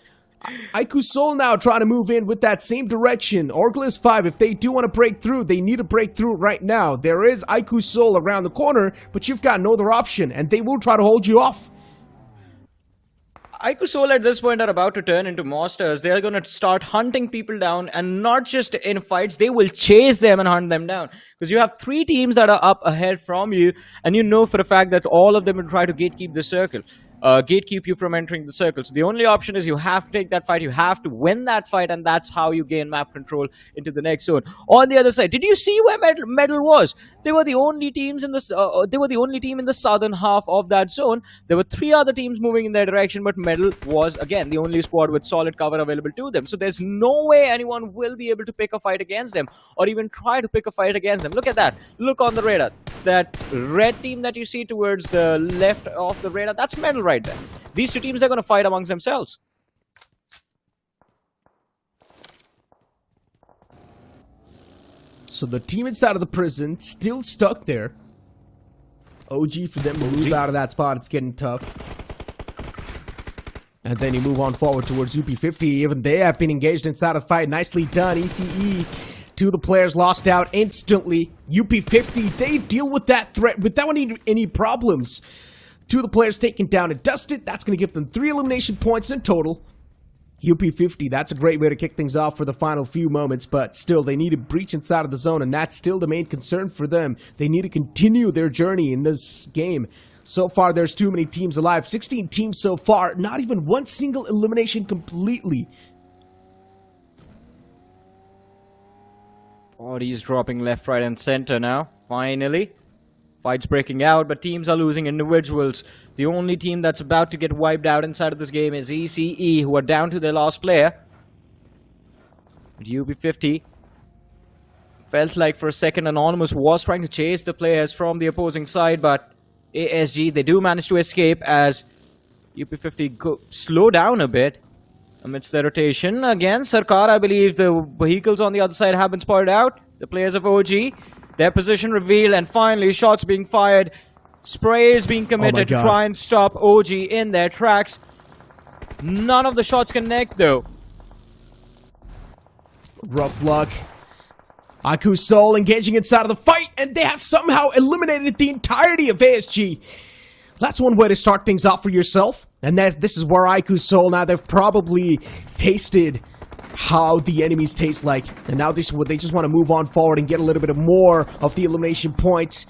IQOO Seoul now trying to move in with that same direction. ORGLESS 5, if they do want to break through, they need to break through right now. There is IQOO Seoul around the corner, but you've got no other option, and they will try to hold you off. IQOO Seoul at this point are about to turn into monsters. They are going to start hunting people down, and not just in fights, they will chase them and hunt them down. Because you have 3 teams that are up ahead from you, and you know for a fact that all of them will try to gatekeep the circle. Gatekeep you from entering the circle. So the only option is you have to take that fight, you have to win that fight, and that's how you gain map control into the next zone. On the other side, did you see where Medal was? They were the only teams in the they were the only team in the southern half of that zone. There were 3 other teams moving in their direction, but Medal was again the only squad with solid cover available to them. So there's no way anyone will be able to pick a fight against them, or even try to pick a fight against them. Look at that. Look on the radar. That red team that you see towards the left of the radar, that's Medal right there. These 2 teams are going to fight amongst themselves. So the team inside of the prison still stuck there. OG for them to move out of that spot. It's getting tough. And then you move on forward towards UP50. Even they have been engaged inside of the fight. Nicely done. ECE. 2 of the players lost out instantly. UP50, they deal with that threat without any problems. 2 of the players taken down and dusted. That's going to give them 3 elimination points in total. UP50, that's a great way to kick things off for the final few moments, but still, they need to breach inside of the zone, and that's still the main concern for them. They need to continue their journey in this game. So far, there's too many teams alive. 16 teams so far, not even one single elimination completely. Bodies dropping left, right, and center now. Finally. Fights breaking out, but teams are losing individuals. The only team that's about to get wiped out inside of this game is ECE, who are down to their last player. But UP50 felt like for a second Anonymous was trying to chase the players from the opposing side, but ASG, they do manage to escape as UP50 slow down a bit amidst their rotation. Again, Sarkar, I believe the vehicles on the other side have been spotted out. The players of OG, their position revealed, and finally shots being fired. Spray is being committed to try and stop OG in their tracks. None of the shots connect though. Rough luck. IQOO Seoul engaging inside of the fight, and they have somehow eliminated the entirety of ASG. That's one way to start things off for yourself. And this is where IQOO Seoul, now they've probably tasted how the enemies taste like. And now they just want to move on forward and get a little bit more of the elimination points.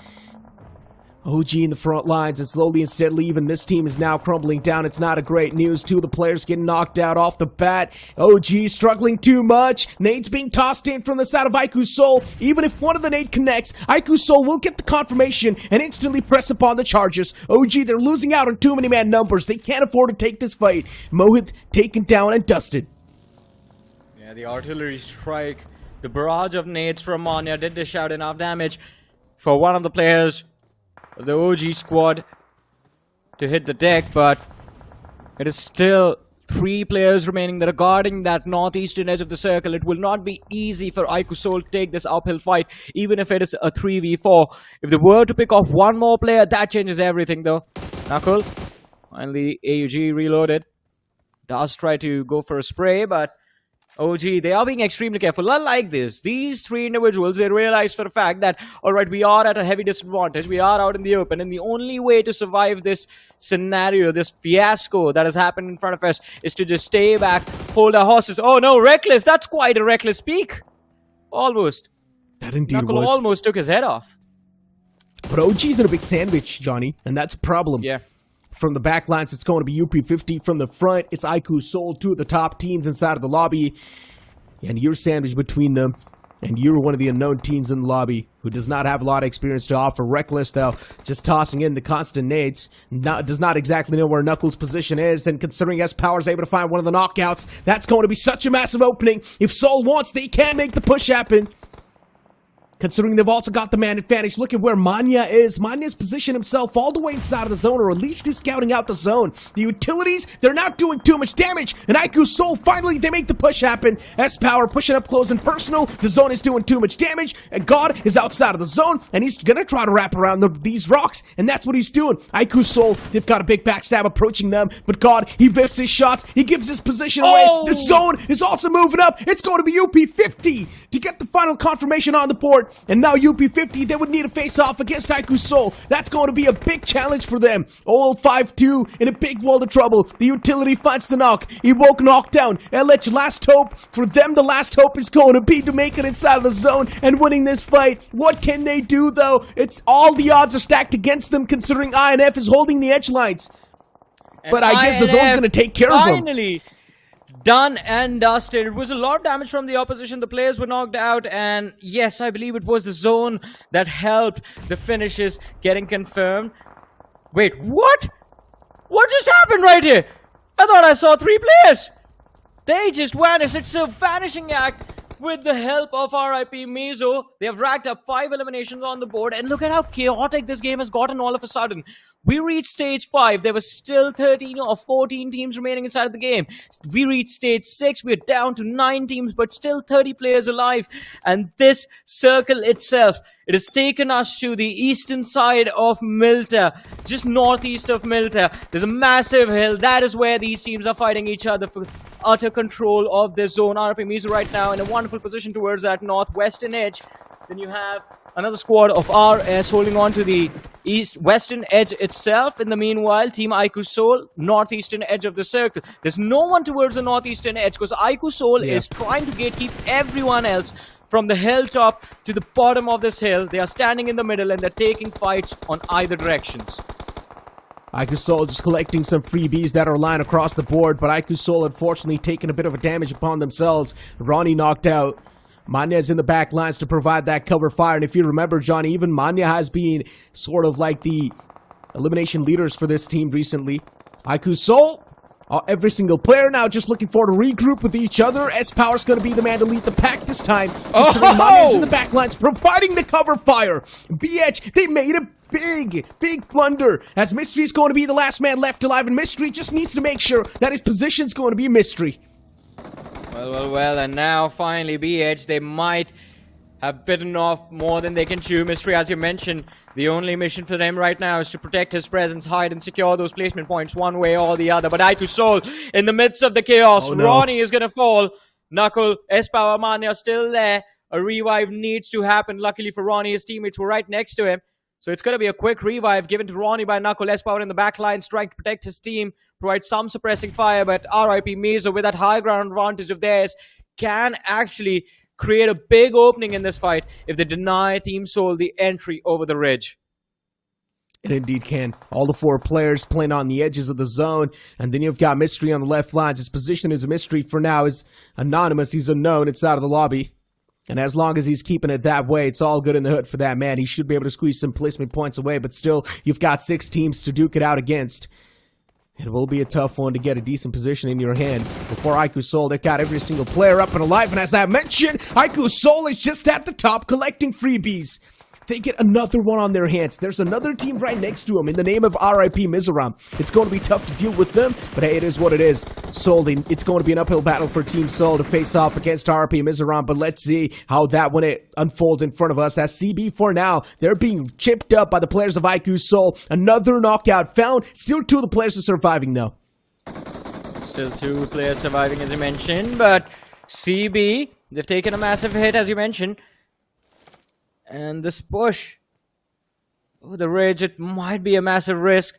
OG in the front lines, and slowly and steadily even this team is now crumbling down. It's not a great news. 2 of the players getting knocked out off the bat. OG struggling too much. Nades being tossed in from the side of IQOO Seoul. Even if one of the nade connects, IQOO Seoul will get the confirmation and instantly press upon the charges. OG, they're losing out on too many man numbers. They can't afford to take this fight. Mohit taken down and dusted. Yeah, the artillery strike, the barrage of nades from Manya did dish out enough damage for one of the players of the OG squad to hit the deck, but it is still 3 players remaining that are guarding that northeastern edge of the circle. It will not be easy for IQOO Seoul to take this uphill fight, even if it is a 3v4. If they were to pick off one more player, that changes everything though. Knuckle, finally AUG reloaded, does try to go for a spray, but OG, they are being extremely careful. Unlike this, these 3 individuals, they realize for a fact that, alright, we are at a heavy disadvantage. We are out in the open, and the only way to survive this scenario, this fiasco that has happened in front of us, is to just stay back, hold our horses. Oh no, reckless! That's quite a reckless peak! Almost. That indeed Knuckle was. almost took his head off. But OG's in a big sandwich, Johnny, and that's a problem. Yeah. From the back lines, it's going to be UP50. From the front, it's IQOO Seoul, 2 of the top teams inside of the lobby. And you're sandwiched between them. And you're one of the unknown teams in the lobby who does not have a lot of experience to offer. Reckless, though, just tossing in the constant nades. Does not exactly know where Knuckles' position is. And considering S-Power is able to find one of the knockouts, that's going to be such a massive opening. If Seoul wants, they can make the push happen. Considering they've also got the man advantage, look at where Manya is. Manya's positioned himself all the way inside of the zone, or at least he's scouting out the zone. The utilities, they're not doing too much damage. And IQOO, finally, they make the push happen. S-Power pushing up close and personal. The zone is doing too much damage. And God is outside of the zone, and he's gonna try to wrap around these rocks. And that's what he's doing. IQOO, they've got a big backstab approaching them. But God, he whiffs his shots. He gives his position away. The zone is also moving up. It's going to be UP50 to get the final confirmation on the board. And now UP50, they would need a face-off against IQOO. That's going to be a big challenge for them. OL 5-2 in a big world of trouble. The utility finds the knock. He woke knockdown. LH last hope. For them, the last hope is going to be to make it inside of the zone and winning this fight. What can they do, though? It's all the odds are stacked against them, considering INF is holding the edge lines. But I guess the zone's going to take care of them. Finally done and dusted. It was a lot of damage from the opposition. The players were knocked out, and yes, I believe it was the zone that helped the finishes getting confirmed. Wait, what? What just happened right here? I thought I saw 3 players. They just vanished. It's a vanishing act. With the help of RIP MIZO, they have racked up 5 eliminations on the board, and look at how chaotic this game has gotten all of a sudden. We reached stage 5, there were still 13 or 14 teams remaining inside of the game. We reached stage 6, we're down to 9 teams, but still 30 players alive. And this circle itself, it has taken us to the eastern side of Milta, just northeast of Milta. There's a massive hill, that is where these teams are fighting each other for utter control of this zone. RIP MIZO right now in a wonderful position towards that northwestern edge. Then you have another squad of RS holding on to the western edge itself. In the meanwhile, Team IQOO, northeastern edge of the circle. There's no one towards the northeastern edge because IQOO is trying to gatekeep everyone else from the hilltop to the bottom of this hill. They are standing in the middle and they're taking fights on either directions. IQOO just collecting some freebies that are lying across the board, but IQOO unfortunately taking a bit of a damage upon themselves. Ronnie knocked out. Manya's in the back lines to provide that cover fire, and if you remember, Johnny, even Manya has been sort of like the elimination leaders for this team recently. IQOO, every single player now just looking forward to regroup with each other. S-Power's going to be the man to lead the pack this time. Manya's in the back lines providing the cover fire. BH, they made a big blunder, as Mystery's going to be the last man left alive, and Mystery just needs to make sure that his position's going to be Mystery. Well, and now finally BH, they might have bitten off more than they can chew. Mystery, as you mentioned, the only mission for them right now is to protect his presence, hide and secure those placement points one way or the other. But IQOO, in the midst of the chaos, Ronnie is going to fall. Knuckle, S-Power, Manya still there. A revive needs to happen. Luckily for Ronnie, his teammates were right next to him. So it's going to be a quick revive given to Ronnie by Knuckle. S-Power in the back line, trying to protect his team, provide some suppressing fire, but RIP MIZO, with that high ground advantage of theirs, can actually create a big opening in this fight if they deny Team Soul the entry over the ridge. It indeed can. All the 4 players playing on the edges of the zone, and then you've got Mystery on the left lines. His position is a mystery for now, is anonymous, he's unknown inside of the lobby. And as long as he's keeping it that way, it's all good in the hood for that man. He should be able to squeeze some placement points away, but still, you've got 6 teams to duke it out against. It will be a tough one to get a decent position in your hand. Before IQOO, they've got every single player up and alive, and as I mentioned, IQOO is just at the top collecting freebies. They get another one on their hands. There's another team right next to them in the name of RIP MIZORAM. It's going to be tough to deal with them, but hey, it is what it is. Soul, it's going to be an uphill battle for Team Soul to face off against RIP MIZORAM, but let's see how that one unfolds in front of us. As CB for now, they're being chipped up by the players of IQOO. Another knockout found. Still 2 of the players are surviving, though. Still 2 players surviving, as you mentioned, but CB, they've taken a massive hit, as you mentioned. And this push over the ridge, it might be a massive risk.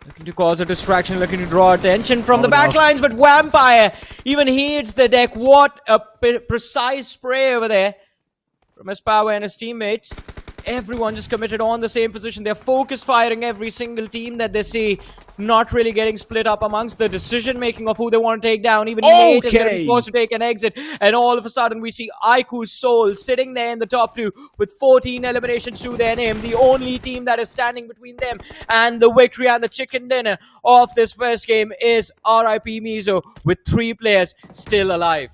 Looking to cause a distraction, looking to draw attention from the backlines, but Vampire, even he hits the deck. What a precise spray over there from his power and his teammates. Everyone just committed on the same position. They're focus firing every single team that they see, not really getting split up amongst the decision making of who they want to take down. Even Nate is going to be forced to take an exit, and all of a sudden we see IQOO sitting there in the top 2 with 14 eliminations to their name. The only team that is standing between them and the victory and the chicken dinner of this first game is RIP MIZO, with 3 players still alive.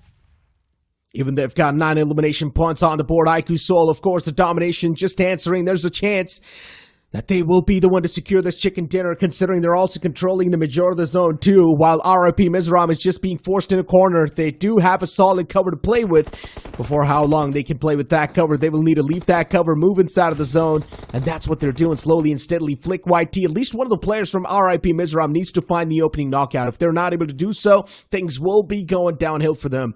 Even they've got 9 elimination points on the board. IQOO, of course, the domination just answering. There's a chance that they will be the one to secure this chicken dinner, considering they're also controlling the majority of the zone too, while RIP MIZORAM is just being forced in a corner. They do have a solid cover to play with. Before how long they can play with that cover, they will need to leave that cover, move inside of the zone, and that's what they're doing slowly and steadily. Flick YT, at least one of the players from RIP MIZORAM needs to find the opening knockout. If they're not able to do so, things will be going downhill for them.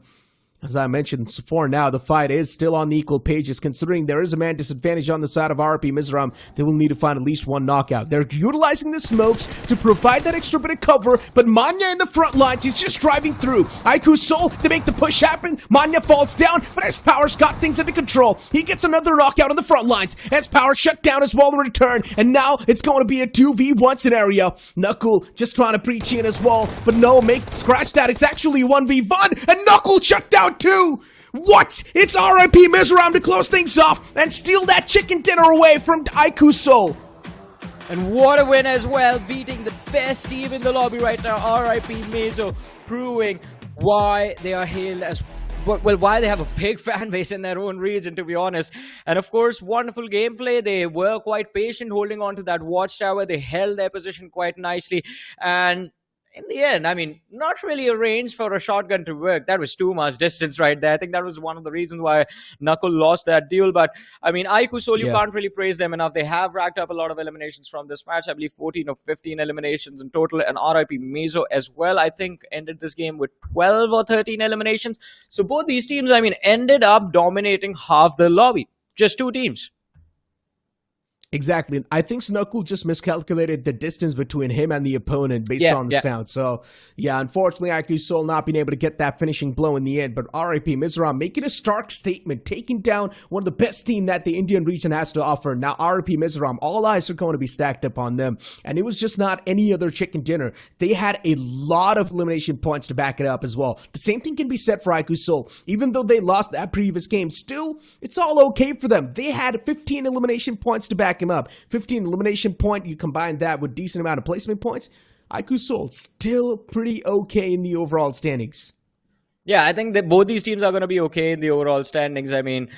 As I mentioned before, now the fight is still on the equal pages. Considering there is a man disadvantage on the side of RP MIZORAM, they will need to find at least one knockout. They're utilizing the smokes to provide that extra bit of cover, but Manya in the front lines, he's just driving through. IQOO to make the push happen. Manya falls down, but S-Power's got things under control. He gets another knockout on the front lines. S-Power shut down as well in return, and now it's going to be a 2v1 scenario. Knuckle just trying to preach in as well, but no, scratch that. It's actually 1v1, and Knuckle shut down too. What? It's RIP MIZORAM to close things off and steal that chicken dinner away from IQOO. And what a win as well, beating the best team in the lobby right now, RIP MIZO, proving why they are hailed as well, why they have a big fan base in their own region, to be honest. And of course, wonderful gameplay. They were quite patient holding on to that watchtower. They held their position quite nicely, and in the end, I mean, not really a range for a shotgun to work. That was too much distance right there. I think that was one of the reasons why Knuckle lost that duel. But, I mean, IQOO, you can't really praise them enough. They have racked up a lot of eliminations from this match. I believe 14 of 15 eliminations in total. And RIP MIZO as well, I think, ended this game with 12 or 13 eliminations. So both these teams, I mean, ended up dominating half the lobby. Just two teams. Exactly. I think Snuckle just miscalculated the distance between him and the opponent based on the sound. So, yeah, unfortunately, IQOO not being able to get that finishing blow in the end. But RIP MIZORAM making a stark statement, taking down one of the best team that the Indian region has to offer. Now, RIP MIZORAM, all eyes are going to be stacked up on them. And it was just not any other chicken dinner. They had a lot of elimination points to back it up as well. The same thing can be said for IQOO. Even though they lost that previous game, still, it's all okay for them. They had 15 elimination points to back him up. 15 elimination point, you combine that with decent amount of placement points, IQOO still pretty okay in the overall standings. Yeah, I think that both these teams are going to be okay in the overall standings. I mean,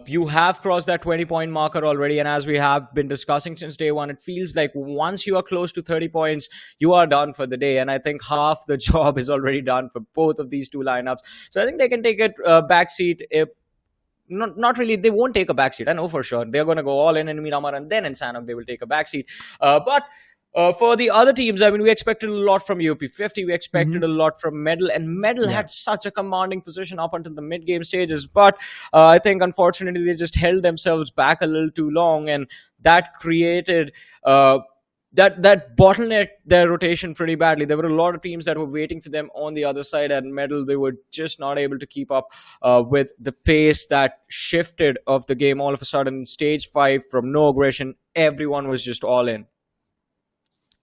you have crossed that 20-point marker already, and as we have been discussing since day one, it feels like once you are close to 30 points, you are done for the day, and I think half the job is already done for both of these two lineups. So I think they can take a backseat. Not really, they won't take a backseat, I know for sure. They're going to go all in Miramar, and then in Sanhok they will take a backseat. But for the other teams, I mean, we expected a lot from UP50, we expected a lot from Medal, and Medal had such a commanding position up until the mid-game stages. But I think, unfortunately, they just held themselves back a little too long, and that created that bottlenecked their rotation pretty badly. There were a lot of teams that were waiting for them on the other side, and Medal, they were just not able to keep up with the pace that shifted of the game. All of a sudden, stage 5, from no aggression, everyone was just all in.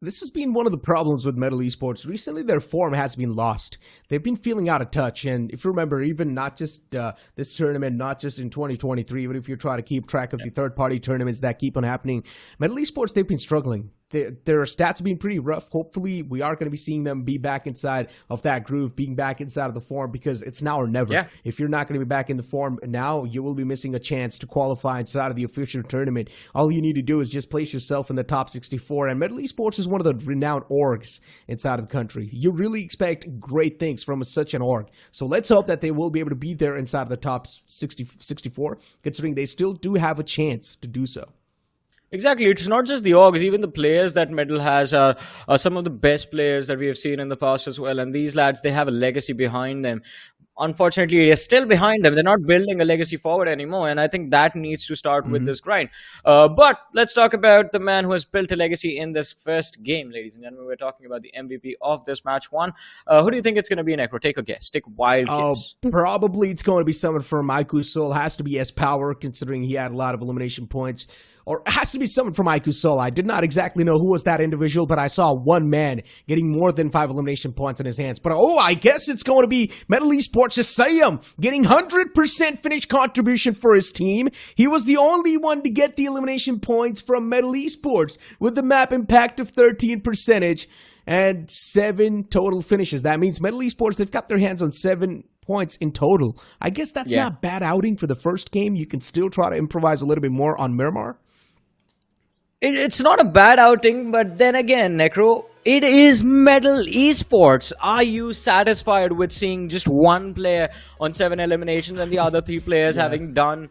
This has been one of the problems with Medal Esports. Recently, their form has been lost. They've been feeling out of touch. And if you remember, even not just this tournament, not just in 2023, even if you try to keep track of the third-party tournaments that keep on happening, Medal Esports, they've been struggling. Their stats have been pretty rough. Hopefully, we are going to be seeing them be back inside of that groove, being back inside of the form, because it's now or never. If you're not going to be back in the form now, you will be missing a chance to qualify inside of the official tournament. All you need to do is just place yourself in the top 64, and Medal Esports is one of the renowned orgs inside of the country. You really expect great things from such an org. So let's hope that they will be able to be there inside of the top 64, considering they still do have a chance to do so. Exactly. It's not just the orgs, even the players that Medal has are some of the best players that we have seen in the past as well. And these lads, they have a legacy behind them. Unfortunately, they're still behind them. They're not building a legacy forward anymore. And I think that needs to start with this grind. But let's talk about the man who has built a legacy in this first game, ladies and gentlemen. We're talking about the MVP of this match one. Who do you think it's going to be, Necro? Take a guess. Take a wild guess. Probably it's going to be someone from IQOO. Has to be S-Power, considering he had a lot of elimination points. Or it has to be someone from IQOO. I did not exactly know who was that individual, but I saw one man getting more than 5 elimination points in his hands. But I guess it's going to be Medal Esports' Sayam getting 100% finish contribution for his team. He was the only one to get the elimination points from Medal Esports with the map impact of 13% and 7 total finishes. That means Medal Esports, they've got their hands on 7 points in total. I guess that's not bad outing for the first game. You can still try to improvise a little bit more on Miramar. It's not a bad outing, but then again, Necro, it is Metal Esports. Are you satisfied with seeing just one player on 7 eliminations and the other 3 players having done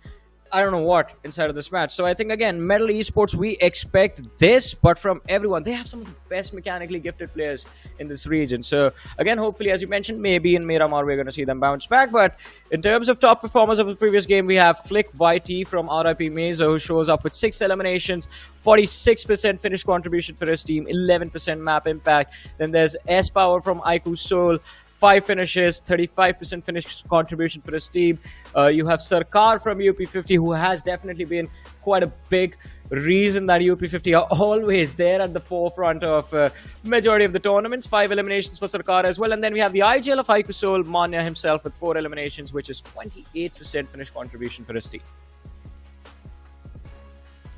I don't know what inside of this match? So I think, again, Metal Esports, we expect this, but from everyone. They have some of the best mechanically gifted players in this region. So again, hopefully, as you mentioned, maybe in Miramar we're going to see them bounce back. But in terms of top performers of the previous game, we have Flick YT from RIP MIZO, who shows up with 6 eliminations, 46% finish contribution for his team, 11% map impact. Then there's S Power from IQOO Soul, 5 finishes, 35% finish contribution for his team. You have Sarkar from UP50, who has definitely been quite a big reason that UP50 are always there at the forefront of majority of the tournaments. 5 eliminations for Sarkar as well. And then we have the IGL of IQOO Soul, Manya himself, with 4 eliminations, which is 28% finish contribution for his team.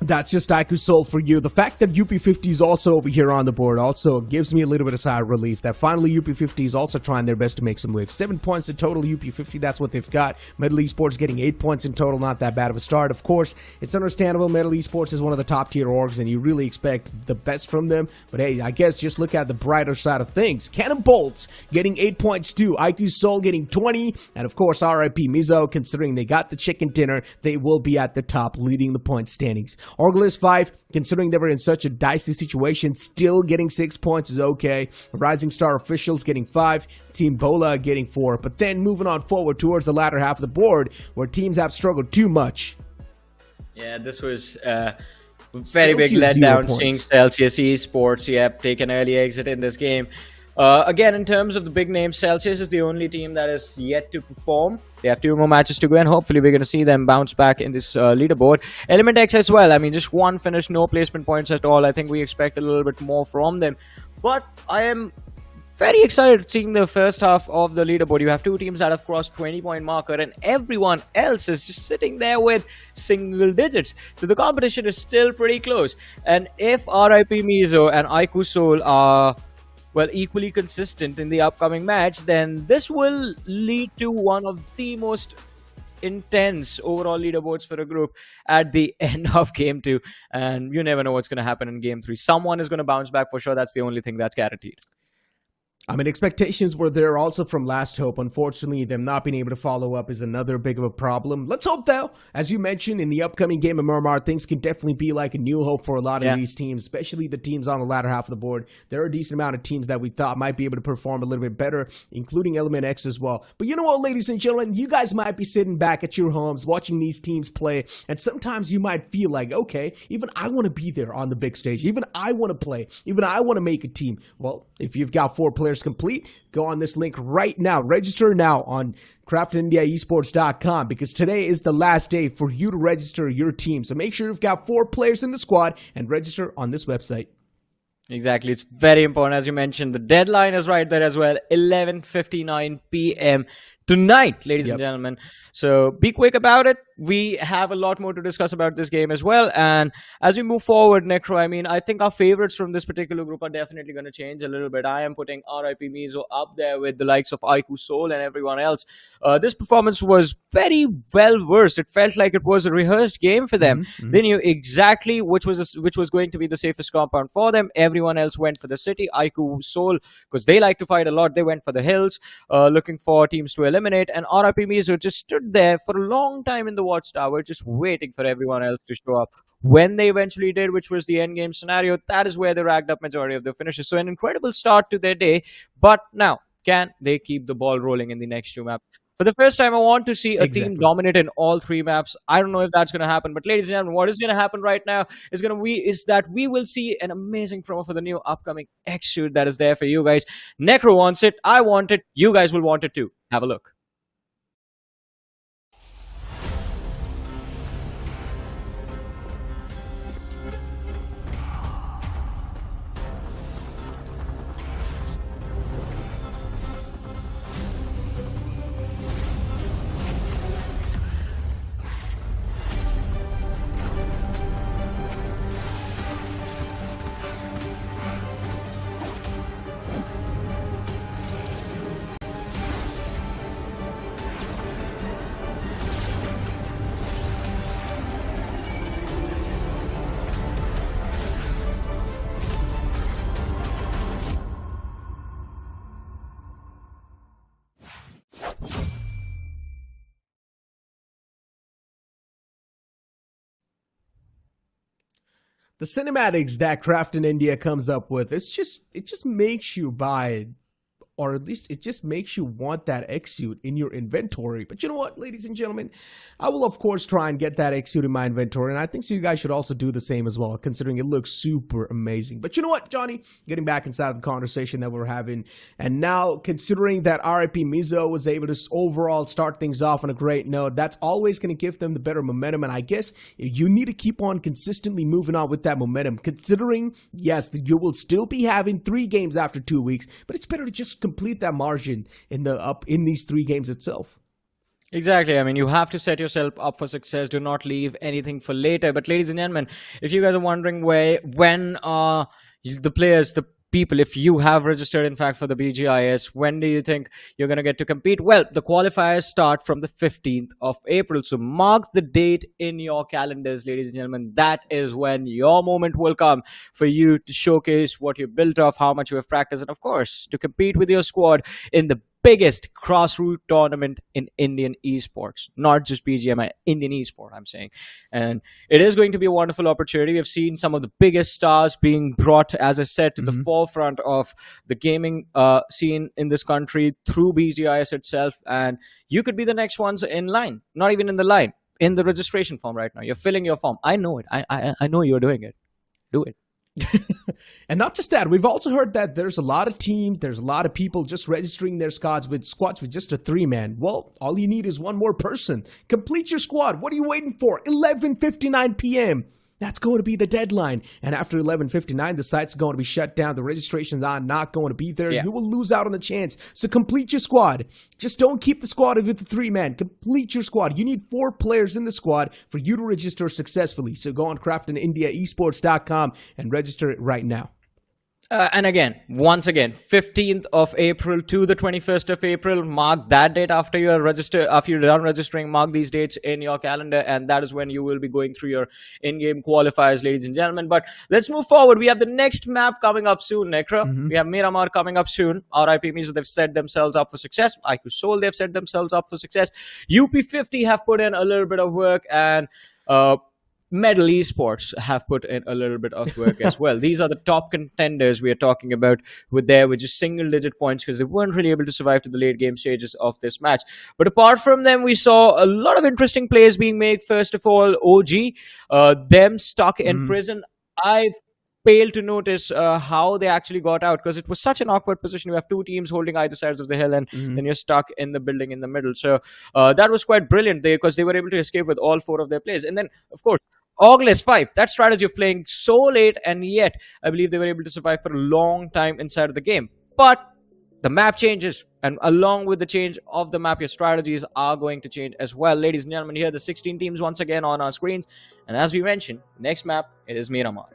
That's just IQOO Soul for you. The fact that UP50 is also over here on the board also gives me a little bit of sigh of relief that finally UP50 is also trying their best to make some waves. 7 points in total, UP50, that's what they've got. Metal Esports getting 8 points in total, not that bad of a start. Of course, it's understandable. Metal Esports is one of the top tier orgs and you really expect the best from them. But hey, I guess just look at the brighter side of things. CANNONBOLTZ getting 8 points too. IQOO Soul getting 20. And of course, RIP MIZO, considering they got the chicken dinner, they will be at the top leading the point standings. ORGLESS 5, considering they were in such a dicey situation, still getting 6 points is okay. Rising Star Officials getting 5, Team BHOLA getting 4. But then moving on forward towards the latter half of the board, where teams have struggled too much. Yeah, this was very big letdown seeing Celsius Esports, take an early exit in this game. Again, in terms of the big names, Celsius is the only team that is yet to perform. They have 2 more matches to go, and hopefully we're going to see them bounce back in this leaderboard. ElementX as well. I mean, just 1 finish, no placement points at all. I think we expect a little bit more from them. But I am very excited seeing the first half of the leaderboard. You have 2 teams that have crossed 20-point marker, and everyone else is just sitting there with single digits. So the competition is still pretty close. And if RIP MIZO and IQOO Soul are equally consistent in the upcoming match, then this will lead to one of the most intense overall leaderboards for a group at the end of game 2. And you never know what's going to happen in game 3. Someone is going to bounce back for sure. That's the only thing that's guaranteed. I mean, expectations were there also from Last Hope. Unfortunately, them not being able to follow up is another big of a problem. Let's hope, though, as you mentioned, in the upcoming game of Miramar, things can definitely be like a new hope for a lot of these teams, especially the teams on the latter half of the board. There are a decent amount of teams that we thought might be able to perform a little bit better, including ElementX as well. But you know what, ladies and gentlemen, you guys might be sitting back at your homes watching these teams play, and sometimes you might feel like, okay, even I want to be there on the big stage. Even I want to play. Even I want to make a team. Well, if you've got 4 players complete, go on this link right now. Register now on CraftIndiaEsports.com because today is the last day for you to register your team. So make sure you've got 4 players in the squad and register on this website. Exactly. It's very important. As you mentioned, the deadline is right there as well. 11:59 p.m. tonight, ladies and gentlemen. So be quick about it. We have a lot more to discuss about this game as well. And as we move forward, Necro, I mean, I think our favorites from this particular group are definitely going to change a little bit. I am putting RIP MIZO up there with the likes of IQOO Soul and everyone else. This performance was very well versed. It felt like it was a rehearsed game for them. They knew exactly which was going to be the safest compound for them. Everyone else went for the city. IQOO Soul, because they like to fight a lot, they went for the hills, looking for teams to eliminate. And RIP MIZO just stood there for a long time in the watchtower, just waiting for everyone else to show up. When they eventually did, which was the end game scenario, that is where they racked up majority of their finishes. So an incredible start to their day. But now, can they keep the ball rolling in the next 2 maps? For the first time, I want to see a team dominate in all 3 maps. I don't know if that's going to happen. But ladies and gentlemen, what is going to happen right now is that we will see an amazing promo for the new upcoming X shoot that is there for you guys. Necro wants it. I want it. You guys will want it too. Have a look. The cinematics that Craft in India comes up with, it just makes you buy, or at least it just makes you want that X-Suit in your inventory. But you know what, ladies and gentlemen, I will of course try and get that X-Suit in my inventory, and I think so you guys should also do the same as well, considering it looks super amazing. But you know what, Johnny, getting back inside the conversation that we're having, and now considering that RIP MIZO was able to overall start things off on a great note, that's always going to give them the better momentum, and I guess you need to keep on consistently moving on with that momentum, considering, yes, you will still be having 3 games after 2 weeks, but it's better to just complete that margin in these 3 games itself. Exactly. I mean, you have to set yourself up for success. Do not leave anything for later. But ladies and gentlemen, if you guys are wondering when the players, the people, if you have registered in fact for the BGIS, when do you think you're going to get to compete? Well, the qualifiers start from the 15th of April. So mark the date in your calendars, ladies and gentlemen. That is when your moment will come for you to showcase what you've built off, how much you have practiced, and of course, to compete with your squad in the biggest grassroots tournament in Indian esports, not just BGMI, Indian esport, I'm saying. And it is going to be a wonderful opportunity. We've seen some of the biggest stars being brought, as I said, to the forefront of the gaming scene in this country through BGIS itself. And you could be the next ones in line, not even in the line, in the registration form right now. You're filling your form. I know it. I know you're doing it. Do it. And not just that, we've also heard that there's a lot of teams, there's a lot of people just registering their squads with just a 3-man. Well, all you need is one more person. Complete your squad. What are you waiting for? 11:59 p.m. That's going to be the deadline. And after 11:59, the site's going to be shut down. The registrations are not going to be there. Yeah. You will lose out on the chance. So complete your squad. Just don't keep the squad with the 3-man. Complete your squad. You need 4 players in the squad for you to register successfully. So go on craftinindiaesports.com and register it right now. And again, once again, 15th of April to the 21st of April, mark that date after you're done registering, mark these dates in your calendar, and that is when you will be going through your in-game qualifiers, ladies and gentlemen. But let's move forward. We have the next map coming up soon, Nekra. We have Miramar coming up soon. RIP MIZO, they've set themselves up for success. IQOO, they've set themselves up for success. UP50 have put in a little bit of work, and Medal Esports have put in a little bit of work as well. These are the top contenders we are talking about with just single-digit points because they weren't really able to survive to the late game stages of this match. But apart from them, we saw a lot of interesting plays being made. First of all, OG, them stuck in prison. I failed to notice how they actually got out because it was such an awkward position. You have 2 teams holding either sides of the hill, and then you're stuck in the building in the middle. So that was quite brilliant because they were able to escape with all 4 of their plays. And then, of course, ORGLESS 5, that strategy of playing so late, and yet I believe they were able to survive for a long time inside of the game. But the map changes, and along with the change of the map, your strategies are going to change as well. Ladies and gentlemen, here are the 16 teams once again on our screens. And as we mentioned, next map, it is Miramar.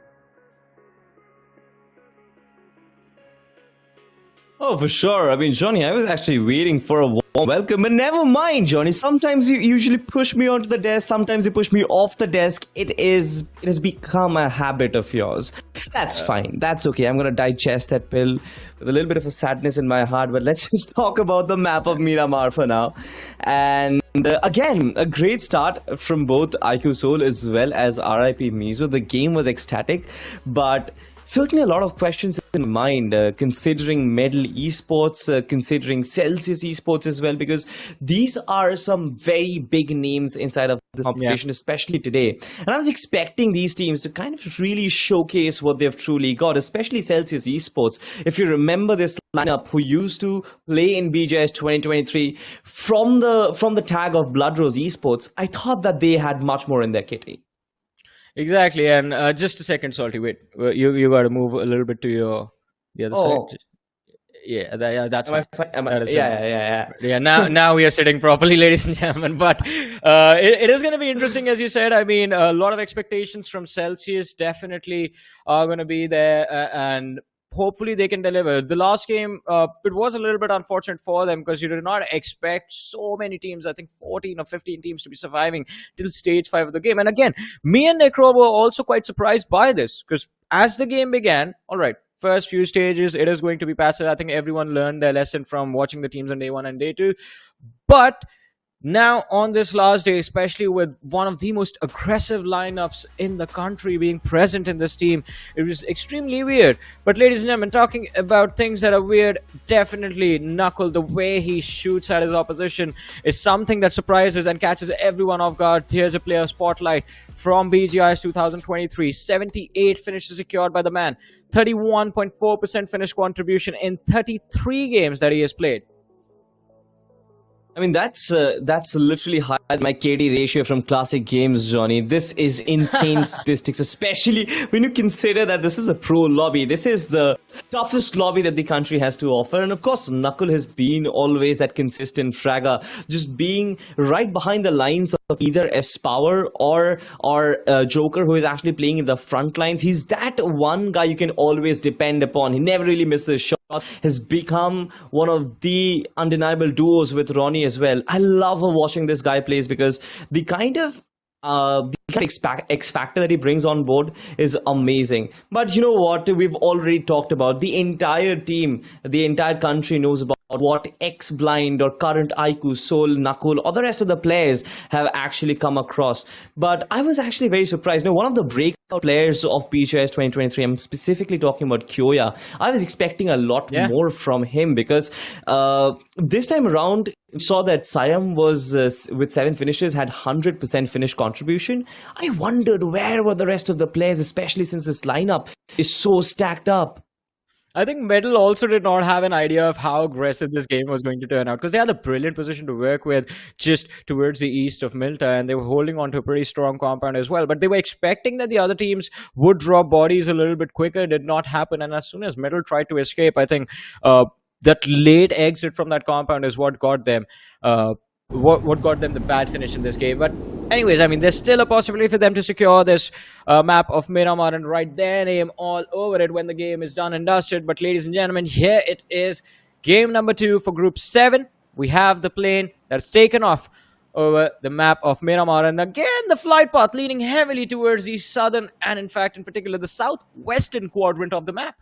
Oh, for sure. I mean, Johnny, I was actually waiting for a warm welcome, but never mind, Johnny. Sometimes you usually push me onto the desk. Sometimes you push me off the desk. It has become a habit of yours. That's fine. That's okay. I'm going to digest that pill with a little bit of a sadness in my heart, but let's just talk about the map of Miramar for now. And again, a great start from both IQOO as well as RIP MIZO. The game was ecstatic, but certainly a lot of questions in mind, considering Medal Esports, considering Celsius Esports as well, because these are some very big names inside of this competition, especially today. And I was expecting these teams to kind of really showcase what they've truly got, especially Celsius Esports. If you remember this lineup who used to play in BGIS 2023 from the tag of Blood Rose Esports, I thought that they had much more in their kitty. Exactly, and just a second, Salty. Wait, you got to move a little bit to the other side. That's fine. Yeah. Now we are sitting properly, ladies and gentlemen. But it is going to be interesting, as you said. I mean, a lot of expectations from Celsius definitely are going to be there, and hopefully they can deliver. The last game, it was a little bit unfortunate for them because you did not expect so many teams, I think 14 or 15 teams to be surviving till stage 5 of the game. And again, me and Necro were also quite surprised by this because as the game began, all right, first few stages, it is going to be passive. I think everyone learned their lesson from watching the teams on day 1 and day 2. But Now, on this last day, especially with one of the most aggressive lineups in the country being present in this team, it was extremely weird. But ladies and gentlemen, talking about things that are weird, definitely Knuckle, the way he shoots at his opposition is something that surprises and catches everyone off guard. Here's a player spotlight from BGIS 2023. 78 finishes secured by the man. 31.4% finish contribution in 33 games that he has played. I mean, that's literally higher than my KD ratio from classic games, Johnny. This is insane statistics, especially when you consider that this is a pro lobby. This is the toughest lobby that the country has to offer. And of course, Knuckle has been always that consistent fragger, just being right behind the lines of either S-Power or Joker, who is actually playing in the front lines. He's that one guy you can always depend upon. He never really misses a shot. Has become one of the undeniable duos with Ronnie as well. I love watching this guy plays because the kind of X factor that he brings on board is amazing. But you know what? We've already talked about the entire team, the entire country knows about what X-Blind or current IQOO, Soul, Knuckle, or the rest of the players have actually come across. But I was actually very surprised. You know, one of the breakout players of BGIS 2023, I'm specifically talking about Kyoya. I was expecting a lot more from him because this time around, we saw that Siam was, with 7 finishes, had 100% finish contribution. I wondered where were the rest of the players, especially since this lineup is so stacked up. I think Metal also did not have an idea of how aggressive this game was going to turn out because they had a brilliant position to work with just towards the east of Milta, and they were holding on to a pretty strong compound as well. But they were expecting that the other teams would drop bodies a little bit quicker. It did not happen, and as soon as Metal tried to escape, I think that late exit from that compound is what got them what got them the bad finish in this game. But anyways, I mean, there's still a possibility for them to secure this map of Miramar and write their name all over it when the game is done and dusted. But ladies and gentlemen, here it is, game number 2 for Group 7. We have the plane that's taken off over the map of Miramar, and again the flight path leaning heavily towards the southern and in fact in particular the southwestern quadrant of the map.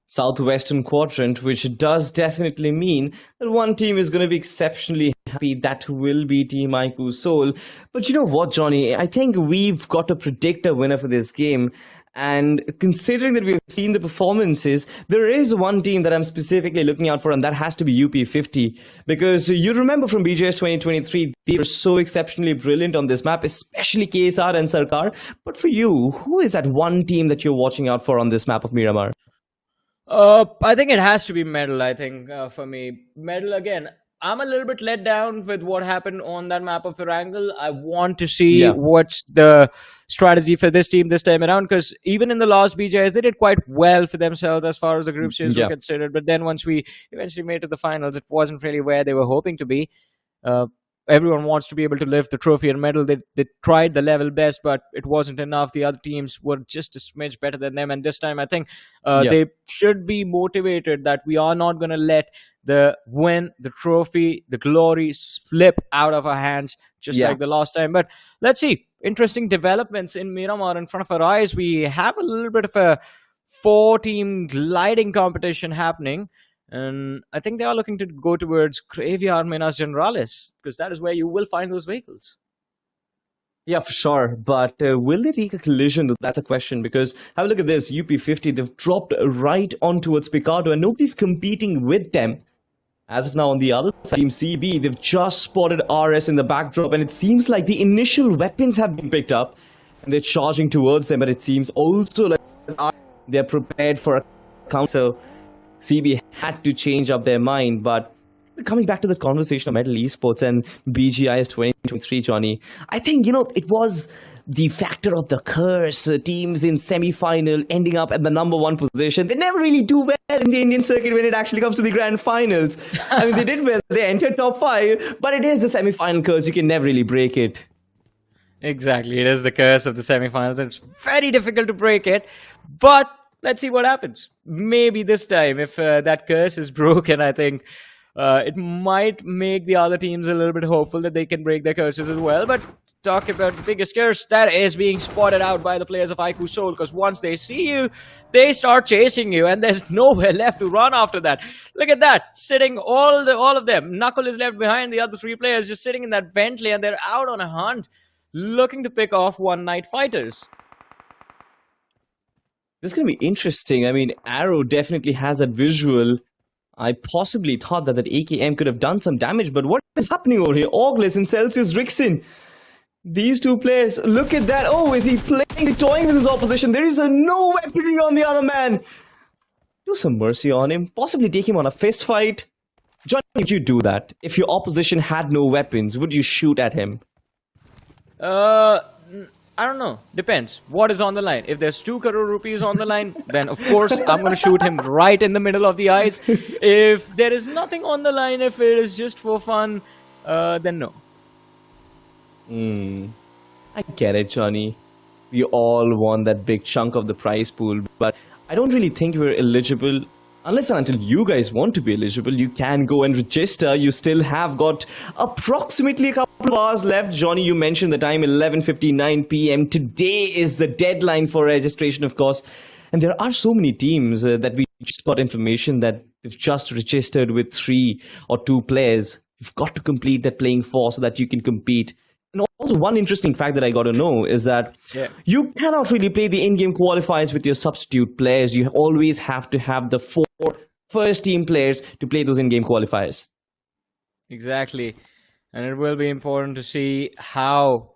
Southwestern quadrant, which does definitely mean that one team is going to be exceptionally happy. That will be Team IQOO Soul. But you know what, Johnny? I think we've got to predict a winner for this game. And considering that we've seen the performances, there is one team that I'm specifically looking out for, and that has to be UP50. Because you remember from BGS 2023, they were so exceptionally brilliant on this map, especially KSR and Sarkar. But for you, who is that one team that you're watching out for on this map of Miramar? I think it has to be Metal. I think for me, Metal again. I'm a little bit let down with what happened on that map of Erangel. I want to see what's the strategy for this team this time around, because even in the last BGIS, they did quite well for themselves as far as the group stages were considered. But then once we eventually made it to the finals, it wasn't really where they were hoping to be. Everyone wants to be able to lift the trophy and medal. They tried the level best, but it wasn't enough. The other teams were just a smidge better than them. And this time, I think they should be motivated that we are not going to let the win, the trophy, the glory slip out of our hands just like the last time. But let's see. Interesting developments in Miramar in front of our eyes. We have a little bit of a 4-team gliding competition happening. And I think they are looking to go towards Graveyard Minas Generalis, because that is where you will find those vehicles. Yeah, for sure. But will they take a collision? That's a question, because have a look at this. UP50, they've dropped right on towards Picardo, and nobody's competing with them. As of now, on the other side, Team CB, they've just spotted RS in the backdrop, and it seems like the initial weapons have been picked up, and they're charging towards them, but it seems also like they're prepared for a counter. CB had to change up their mind. But coming back to the conversation of Metal Esports and BGIS 2023, Johnny, I think, it was the factor of the curse. Teams in semi-final ending up at the number 1 position. They never really do well in the Indian circuit when it actually comes to the grand finals. I mean, they did well. They entered top 5, but it is the semi-final curse. You can never really break it. Exactly. It is the curse of the semi-finals. It's very difficult to break it, but let's see what happens. Maybe this time, if that curse is broken, I think it might make the other teams a little bit hopeful that they can break their curses as well. But talk about the biggest curse that is being spotted out by the players of IQOO Seoul, because once they see you, they start chasing you, and there's nowhere left to run after that. Look at that, sitting all of them. Knuckle is left behind, the other 3 players just sitting in that Bentley, and they're out on a hunt, looking to pick off one-night fighters. This is going to be interesting. I mean, Arrow definitely has that visual. I possibly thought that AKM could have done some damage, but what is happening over here? ORGLESS and Celsius Rixin. These 2 players, look at that. Oh, is he playing, toying with his opposition? There is no weaponry on the other man. Do some mercy on him. Possibly take him on a fist fight. John, would you do that? If your opposition had no weapons, would you shoot at him? I don't know. Depends. What is on the line? If there's 2 crore rupees on the line, then of course I'm going to shoot him right in the middle of the eyes. If there is nothing on the line, if it is just for fun, then no. I get it, Johnny. We all want that big chunk of the prize pool, but I don't really think we're eligible. Unless and until you guys want to be eligible, you can go and register. You still have got approximately a couple of hours left. Johnny, you mentioned the time, 11:59 p.m. Today is the deadline for registration, of course. And there are so many teams that we just got information that they've just registered with 3 or 2 players. You've got to complete that playing 4 so that you can compete. And also, one interesting fact that I got to know is that you cannot really play the in-game qualifiers with your substitute players. You always have to have the 4 first-team players to play those in-game qualifiers. Exactly. And it will be important to see how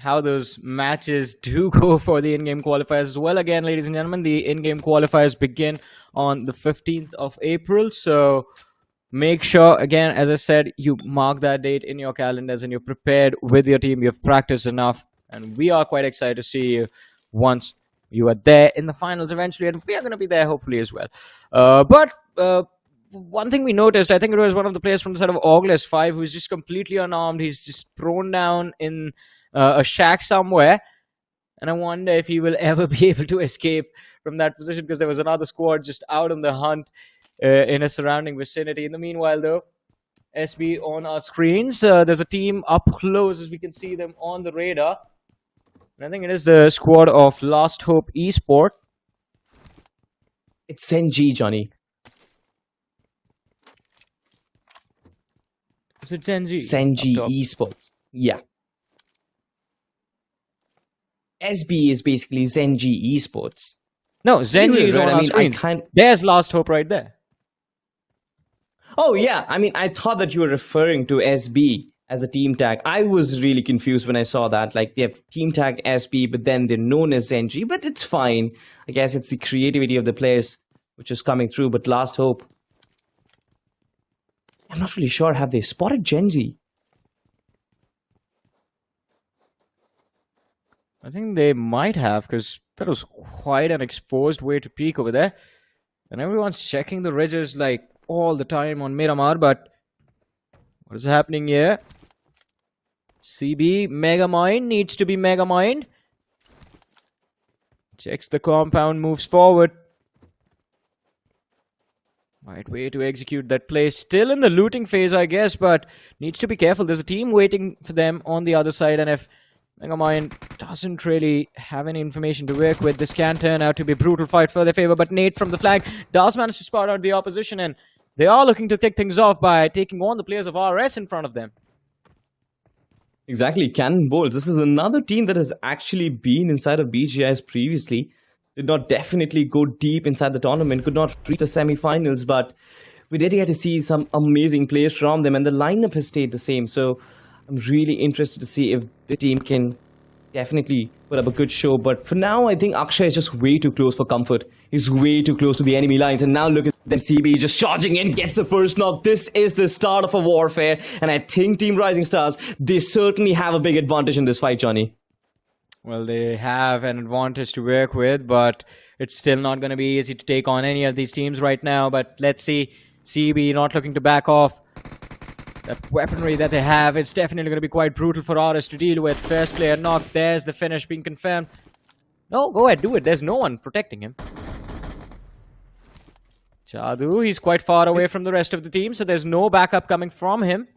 those matches do go for the in-game qualifiers as well. Again, ladies and gentlemen, the in-game qualifiers begin on the 15th of April. So make sure, again, as I said, you mark that date in your calendars and you're prepared with your team. You've practiced enough. And we are quite excited to see you once you are there in the finals eventually. And we are going to be there hopefully as well. But one thing we noticed, I think it was one of the players from the side of ORGLESS 5 who's just completely unarmed. He's just thrown down in a shack somewhere. And I wonder if he will ever be able to escape from that position, because there was another squad just out on the hunt in a surrounding vicinity. In the meanwhile, though, SB on our screens, there's a team up close as we can see them on the radar. And I think it is the squad of Last Hope Esports. It's ZenG, Johnny. Is it ZenG? ZenG Esports. Yeah. SB is basically ZenG Esports. No, ZenG is on our screens. There's Last Hope right there. Oh, yeah. I mean, I thought that you were referring to SB as a team tag. I was really confused when I saw that. Like, they have team tag SB, but then they're known as ZenG. But it's fine. I guess it's the creativity of the players which is coming through. But Last Hope, I'm not really sure. Have they spotted ZenG? I think they might have, because that was quite an exposed way to peek over there. And everyone's checking the ridges like all the time on Miramar, but what is happening here? CB, Mega Mine, needs to be Mega Mined. Checks the compound, moves forward. Right way to execute that play. Still in the looting phase, I guess, but needs to be careful. There's a team waiting for them on the other side, and if Mega Mine doesn't really have any information to work with, this can turn out to be a brutal fight for their favor. But Nate from the flag does manage to spot out the opposition, and they are looking to take things off by taking on the players of RS in front of them. Exactly, CANNONBOLTZ. This is another team that has actually been inside of BGIS previously. Did not definitely go deep inside the tournament, could not reach the semi-finals, but we did get to see some amazing plays from them, and the lineup has stayed the same. So I'm really interested to see if the team can definitely put up a good show. But for now, I think Akshay is just way too close for comfort. He's way too close to the enemy lines. And now look at them, CB just charging in, gets the first knock. This is the start of a warfare. And I think Team Rising Stars, they certainly have a big advantage in this fight, Johnny. Well, they have an advantage to work with, but it's still not going to be easy to take on any of these teams right now. But let's see, CB not looking to back off. That weaponry that they have, it's definitely going to be quite brutal for RS to deal with. First player knocked, there's the finish being confirmed. No, go ahead, do it. There's no one protecting him. Jadu, he's quite far away from the rest of the team, so there's no backup coming from him.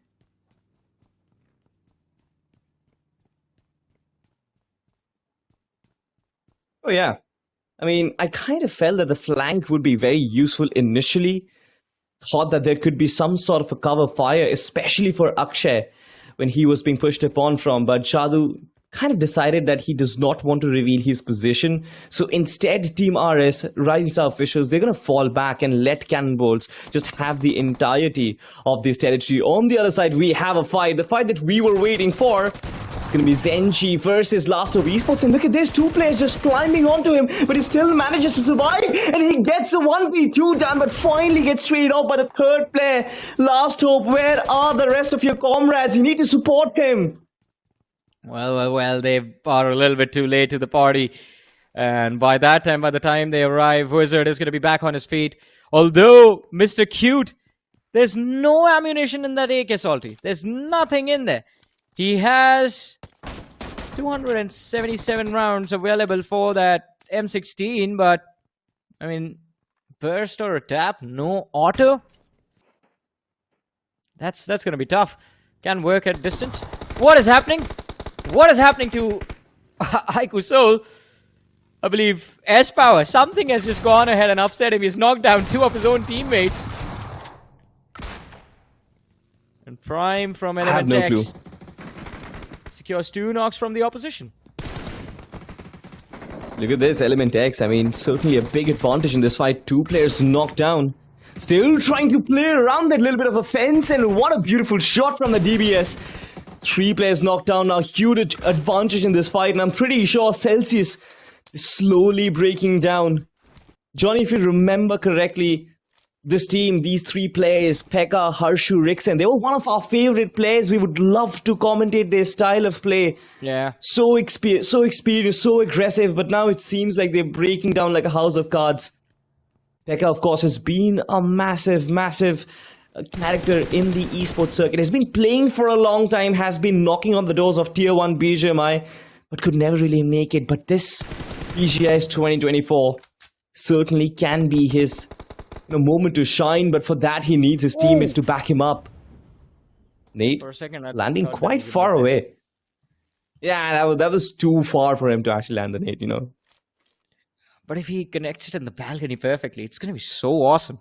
Oh, yeah. I mean, I kind of felt that the flank would be very useful initially. Thought that there could be some sort of a cover fire, especially for Akshay when he was being pushed upon from. But Shadu kind of decided that he does not want to reveal his position. So instead, Team RS, Rising Star officials, they're going to fall back and let Cannonbolts just have the entirety of this territory. On the other side, we have a fight. The fight that we were waiting for. It's going to be ZenG versus Last Hope Esports. And look at this, two players just climbing onto him. But he still manages to survive. And he gets a 1v2 done. But finally gets straight off by the third player. Last Hope, where are the rest of your comrades? You need to support him. Well, they are a little bit too late to the party. And by the time they arrive, Wizard is going to be back on his feet. Although, Mr. Cute, there's no ammunition in that AK Salty. There's nothing in there. He has 277 rounds available for that M16, but, I mean, burst or a tap, no auto. That's going to be tough. Can work at distance. What is happening? What is happening to IQOO Soul? I believe S-Power. Something has just gone ahead and upset him. He's knocked down two of his own teammates. And Prime from Element I have no X clue. secures 2 knocks from the opposition. Look at this, Element X. I mean, certainly a big advantage in this fight. 2 players knocked down. Still trying to play around that little bit of a fence. And what a beautiful shot from the DBS. 3 players knocked down now. Huge advantage in this fight. And I'm pretty sure Celsius is slowly breaking down. Johnny, if you remember correctly, this team, these 3 players, Pekka, Harshu, Rixen, they were one of our favorite players. We would love to commentate their style of play. Yeah. So experienced, so aggressive. But now it seems like they're breaking down like a house of cards. Pekka, of course, has been a massive character in the esports circuit. Has been playing for a long time, has been knocking on the doors of Tier 1 BGMI, but could never really make it. But this BGIS 2024 certainly can be his moment to shine, but for that he needs his teammates to back him up. Nate, For a second, I landing thought that quite he would far get away. Yeah, that was too far for him to actually land the nade, But if he connects it in the balcony perfectly, it's going to be so awesome.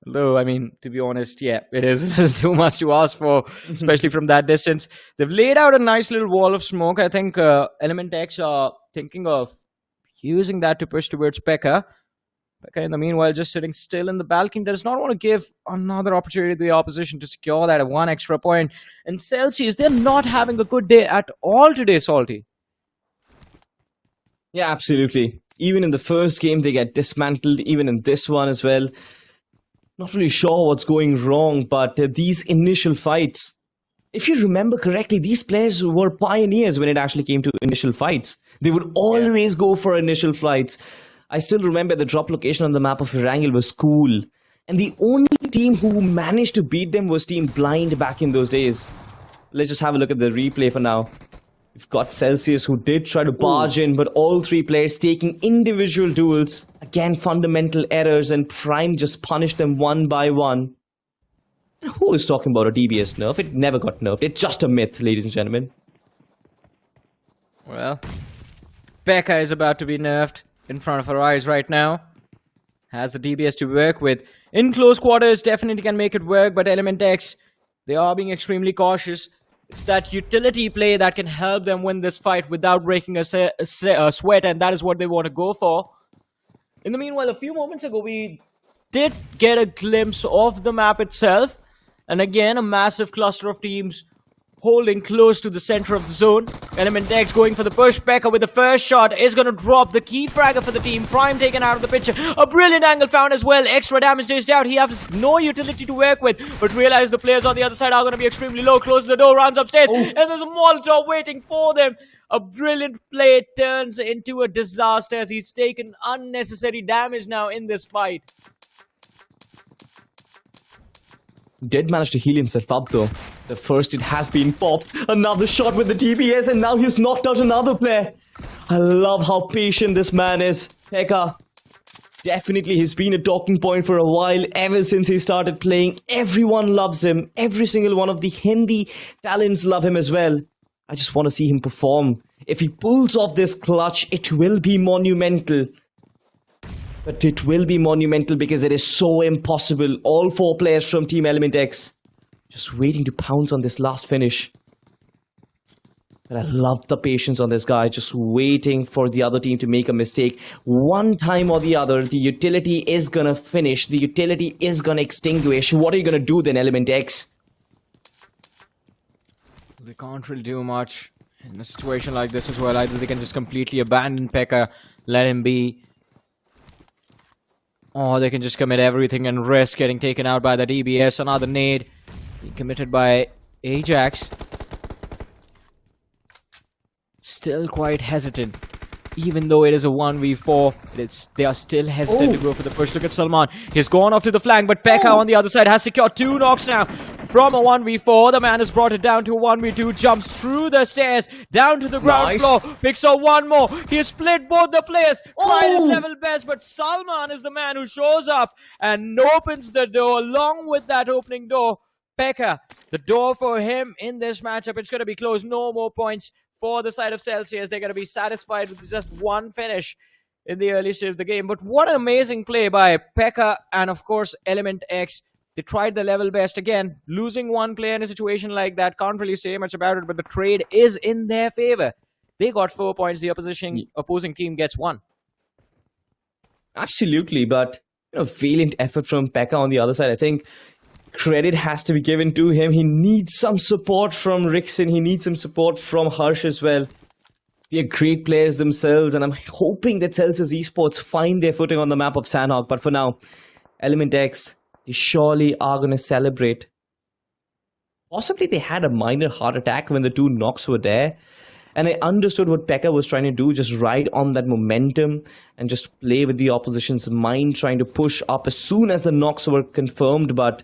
Although, I mean, to be honest, yeah, it is a little too much to ask for, especially from that distance. They've laid out a nice little wall of smoke. I think Element X are thinking of using that to push towards Pekka. Pekka, in the meanwhile, just sitting still in the balcony, does not want to give another opportunity to the opposition to secure that 1 extra point. And Celsius, they're not having a good day at all today, Salty. Yeah, absolutely. Even in the first game, they get dismantled. Even in this one as well. Not really sure what's going wrong, but these initial fights, if you remember correctly, these players were pioneers when it actually came to initial fights. They would always go for initial fights. I still remember the drop location on the map of Erangel was cool. And the only team who managed to beat them was Team Blind back in those days. Let's just have a look at the replay for now. We've got Celsius who did try to barge in, but all 3 players taking individual duels. Again, fundamental errors, and Prime just punished them one by one. Who is talking about a DBS nerf? It never got nerfed. It's just a myth, ladies and gentlemen. Well, Pekka is about to be nerfed in front of our eyes right now. Has the DBS to work with. In close quarters, definitely can make it work, but Element X, they are being extremely cautious. It's that utility play that can help them win this fight without breaking a sweat, and that is what they want to go for. In the meanwhile, a few moments ago, we did get a glimpse of the map itself. And again, a massive cluster of teams holding close to the center of the zone. Element X going for the push. Pekka with the first shot is going to drop the key fragger for the team. Prime taken out of the picture. A brilliant angle found as well. Extra damage dished out. He has no utility to work with, but realize the players on the other side are going to be extremely low. Closes the door, runs upstairs, and there's a Molotov waiting for them. A brilliant play turns into a disaster as he's taken unnecessary damage now in this fight. Did manage to heal himself up though. The first it has been popped. Another shot with the DBS, and now he's knocked out another player. I love how patient this man is. Pekka. Definitely he's been a talking point for a while, ever since he started playing. Everyone loves him. Every single one of the Hindi talents love him as well. I just want to see him perform If he pulls off this clutch, it will be monumental. But it will be monumental because it is so impossible. All 4 players from Team Element X just waiting to pounce on this last finish. But I love the patience on this guy, just waiting for the other team to make a mistake. One time or the other, the utility is gonna finish. The utility is gonna extinguish. What are you gonna do then, Element X? They can't really do much in a situation like this as well. Either they can just completely abandon Pekka, let him be, or they can just commit everything and risk getting taken out by the DBS. Another nade being committed by Ajax. Still quite hesitant. Even though it is a 1v4, they are still hesitant to go for the push. Look at Salman. He's gone off to the flank, but Pekka on the other side has secured 2 knocks now. From a 1v4, the man has brought it down to a 1v2, jumps through the stairs, down to the ground floor, picks up one more. He has split both the players, tried his level best, but Salman is the man who shows up and opens the door. Along with that opening door, Pekka, the door for him in this matchup, it's going to be closed. No more points for the side of Celsius. They're going to be satisfied with just one finish in the early stage of the game. But what an amazing play by Pekka and, of course, Element X. They tried the level best again. Losing one player in a situation like that, can't really say much about it, but the trade is in their favor. They got 4 points. The opposing team gets 1. Absolutely, but valiant effort from Pekka on the other side. I think credit has to be given to him. He needs some support from Rickson. He needs some support from Harsh as well. They're great players themselves, and I'm hoping that Celsius Esports find their footing on the map of Sanhok. But for now, Element X, they surely are going to celebrate. Possibly they had a minor heart attack when the 2 knocks were there. And I understood what Pekka was trying to do, just ride on that momentum and just play with the opposition's mind, trying to push up as soon as the knocks were confirmed. But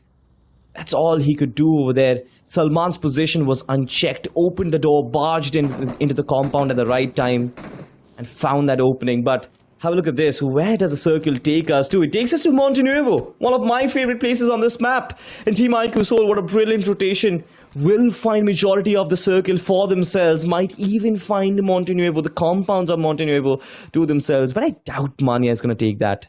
that's all he could do over there. Salman's position was unchecked, opened the door, barged into the compound at the right time, and found that opening. But have a look at this. Where does the circle take us to? It takes us to Montenuevo, one of my favorite places on this map. And Team IQOO, what a brilliant rotation. Will find majority of the circle for themselves. Might even find Montenuevo, the compounds of Montenuevo, to themselves. But I doubt Mania is going to take that.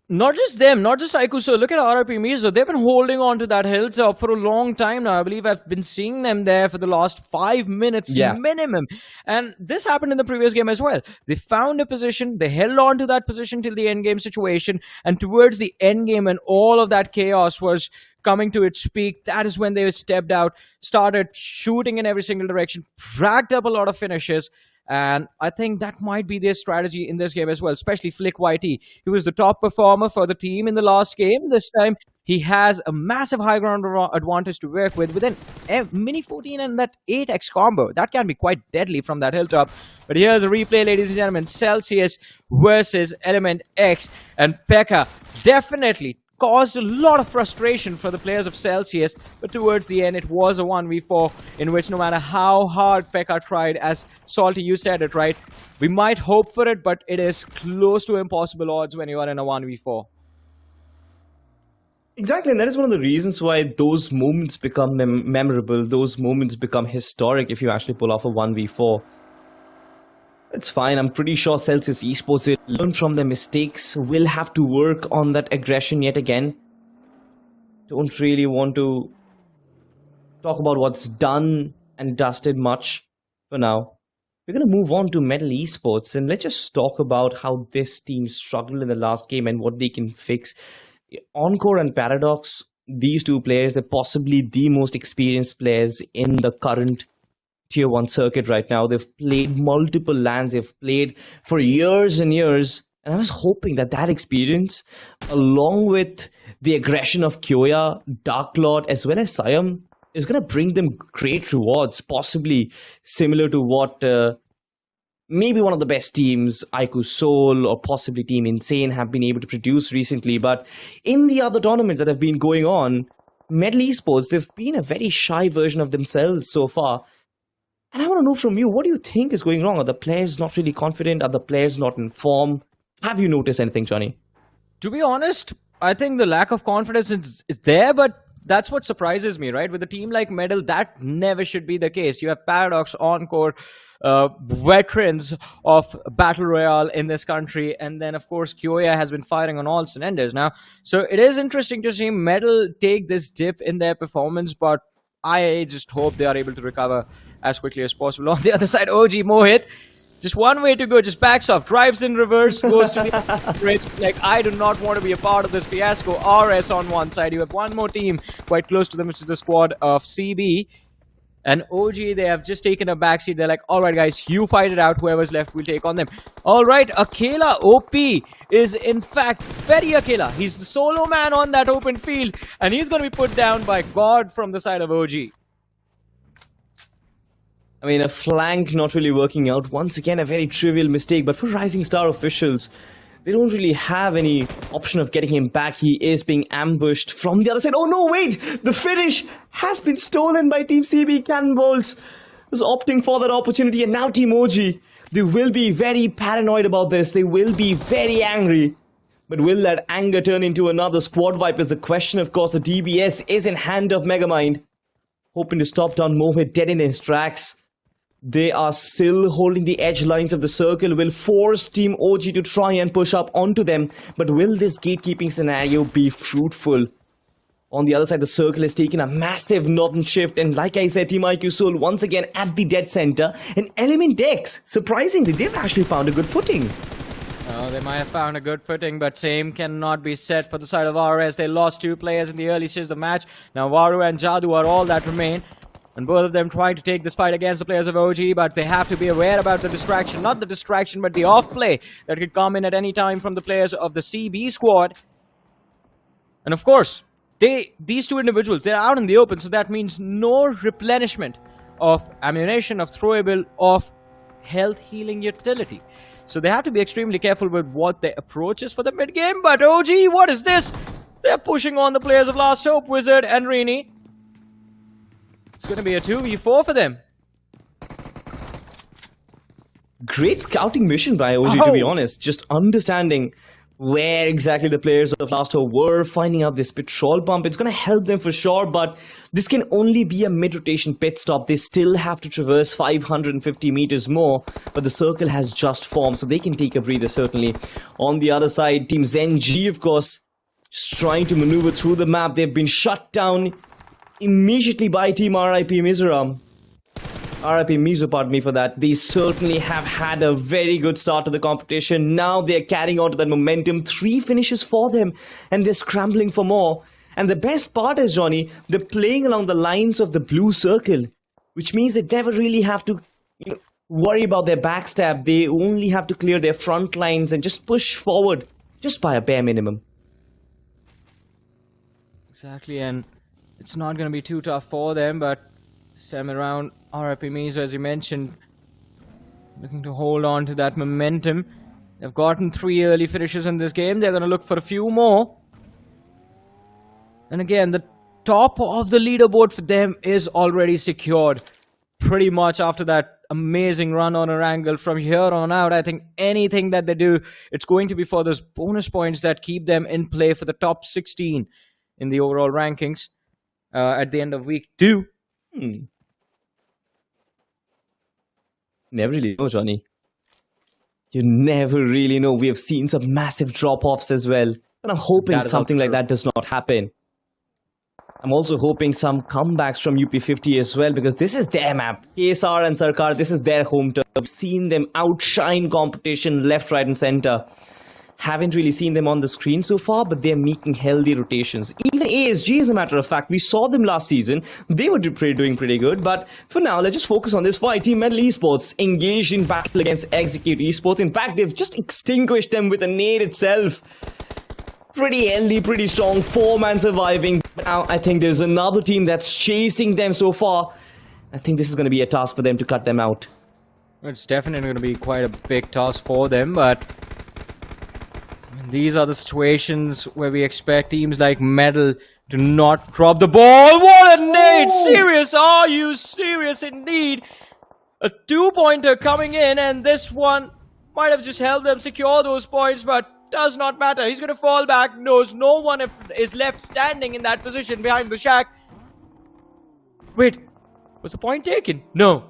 Not just them, not just IQOO. Look at RRP MIZO. They've been holding on to that hilltop for a long time now. I believe I've been seeing them there for the last 5 minutes minimum. And this happened in the previous game as well. They found a position, they held on to that position till the end game situation. And towards the end game, when all of that chaos was coming to its peak, that is when they stepped out, started shooting in every single direction, racked up a lot of finishes. And I think that might be their strategy in this game as well, especially Flick YT. He was the top performer for the team in the last game. This time, he has a massive high ground advantage to work with an mini 14 and that 8x combo. That can be quite deadly from that hilltop. But here's a replay, ladies and gentlemen. Celsius versus Element X. And Pekka definitely caused a lot of frustration for the players of Celsius, but towards the end it was a 1v4 in which no matter how hard Pekka tried, as Salty, you said it right, we might hope for it, but it is close to impossible odds when you are in a 1v4. Exactly, and that is one of the reasons why those moments become memorable, those moments become historic if you actually pull off a 1v4. It's fine. I'm pretty sure Celsius Esports will learn from their mistakes, will have to work on that aggression yet again. Don't really want to talk about what's done and dusted much for now. We're going to move on to Metal Esports, and let's just talk about how this team struggled in the last game and what they can fix. Encore and Paradox, these 2 players are possibly the most experienced players in the current Tier 1 circuit right now. They've played multiple LANs, they've played for years and years, and I was hoping that that experience, along with the aggression of Kyoya, Dark Lord, as well as Siam, is going to bring them great rewards, possibly similar to what maybe one of the best teams, IQOO Seoul or possibly Team Insane, have been able to produce recently. But in the other tournaments that have been going on, Metal Esports, they've been a very shy version of themselves so far. And I want to know from you, what do you think is going wrong? Are the players not really confident? Are the players not in form? Have you noticed anything, Johnny? To be honest, I think the lack of confidence is there, but that's what surprises me, right? With a team like Medal, that never should be the case. You have Paradox, Encore, veterans of Battle Royale in this country, and then of course Kyoya has been firing on all cylinders now. So it is interesting to see Medal take this dip in their performance, but I just hope they are able to recover as quickly as possible. On the other side, OG Mohit, just one way to go, just backs off, drives in reverse, goes to the bridge. Like, I do not want to be a part of this fiasco. RS on one side, you have one more team quite close to them, which is the squad of CB. And OG, they have just taken a backseat. They're like, alright guys, you fight it out. Whoever's left, we'll take on them. Alright, Akela OP is in fact very Akela. He's the solo man on that open field. And he's going to be put down by God from the side of OG. I mean, a flank not really working out. Once again, a very trivial mistake. But for Rising Star officials, they don't really have any option of getting him back. He is being ambushed from the other side. Oh no, wait! The finish has been stolen by Team CB. CANNONBOLTZ was opting for that opportunity. And now Team OG, they will be very paranoid about this. They will be very angry. But will that anger turn into another squad wipe is the question. Of course, the DBS is in hand of Megamind, hoping to stop down Mohit dead in his tracks. They are still holding the edge lines of the circle, will force Team OG to try and push up onto them. But will this gatekeeping scenario be fruitful? On the other side, the circle has taken a massive northern shift. And like I said, Team IQOO once again at the dead center. And Element Dex, surprisingly, they've actually found a good footing. Oh, they might have found a good footing, but same cannot be said for the side of RS. They lost 2 players in the early stages of the match. Now Varu and Jadu are all that remain. And both of them trying to take this fight against the players of OG, but they have to be aware about the distraction. Not the distraction, but the off-play that could come in at any time from the players of the CB squad. And of course, these 2 individuals, they're out in the open, so that means no replenishment of ammunition, of throwable, of health healing utility. So they have to be extremely careful with what their approach is for the mid-game. But OG, what is this? They're pushing on the players of Last Hope, Wizard and Rini. It's going to be a 2v4 for them. Great scouting mission by OG, to be honest. Just understanding where exactly the players of Last Hope were, finding out this petrol pump. It's going to help them for sure, but this can only be a mid-rotation pit stop. They still have to traverse 550 meters more, but the circle has just formed, so they can take a breather, certainly. On the other side, Team ZenG, of course, just trying to maneuver through the map. They've been shut down immediately by Team RIP Mizoram. RIP Mizo, pardon me for that. They certainly have had a very good start to the competition. Now they're carrying on to that momentum. 3 finishes for them, and they're scrambling for more. And the best part is, Johnny, they're playing along the lines of the blue circle, which means they never really have to worry about their backstab. They only have to clear their front lines and just push forward, just by a bare minimum. Exactly, and it's not going to be too tough for them, but this time around, RIP Mizo, as you mentioned, looking to hold on to that momentum. They've gotten 3 early finishes in this game. They're going to look for a few more. And again, the top of the leaderboard for them is already secured. Pretty much after that amazing run on Erangel. From here on out, I think anything that they do, it's going to be for those bonus points that keep them in play for the top 16 in the overall rankings at the end of week 2. Never really know, Johnny. You never really know. We have seen some massive drop-offs as well. And I'm hoping something like that does not happen. I'm also hoping some comebacks from UP50 as well, because this is their map. KSR and Sarkar, this is their home turf. I've seen them outshine competition left, right and center. Haven't really seen them on the screen so far, but they're making healthy rotations. Even ASG, as a matter of fact, we saw them last season. They were doing pretty good, but for now, let's just focus on this fight. Team Metal Esports engaged in battle against Execute Esports. In fact, they've just extinguished them with a nade itself. Pretty healthy, pretty strong, 4-man surviving. Now, I think there's another team that's chasing them so far. I think this is going to be a task for them to cut them out. It's definitely going to be quite a big task for them, but these are the situations where we expect teams like Metal to not drop the ball. What a nade! Serious? Are you serious indeed? A 2-pointer coming in, and this one might have just helped them secure those points, but Does not matter. He's going to fall back. Knows no one is left standing in that position behind the shack. Wait, was the point taken? No.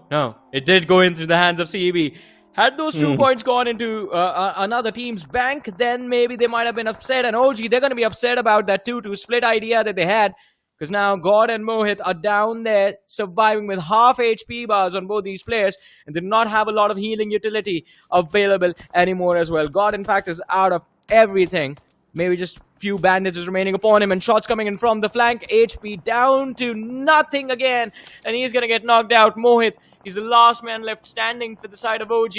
It did go in through the hands of CEB. Had those 2 points gone into another team's bank, then maybe they might have been upset. And OG, they're going to be upset about that 2-2 split idea that they had. Because now God and Mohit are down there surviving with half HP bars on both these players. And they do not have a lot of healing utility available anymore as well. God, in fact, is out of everything. Maybe just few bandages remaining upon him. And shots coming in from the flank. HP down to nothing again. And he's going to get knocked out. Mohit, he's the last man left standing for the side of OG.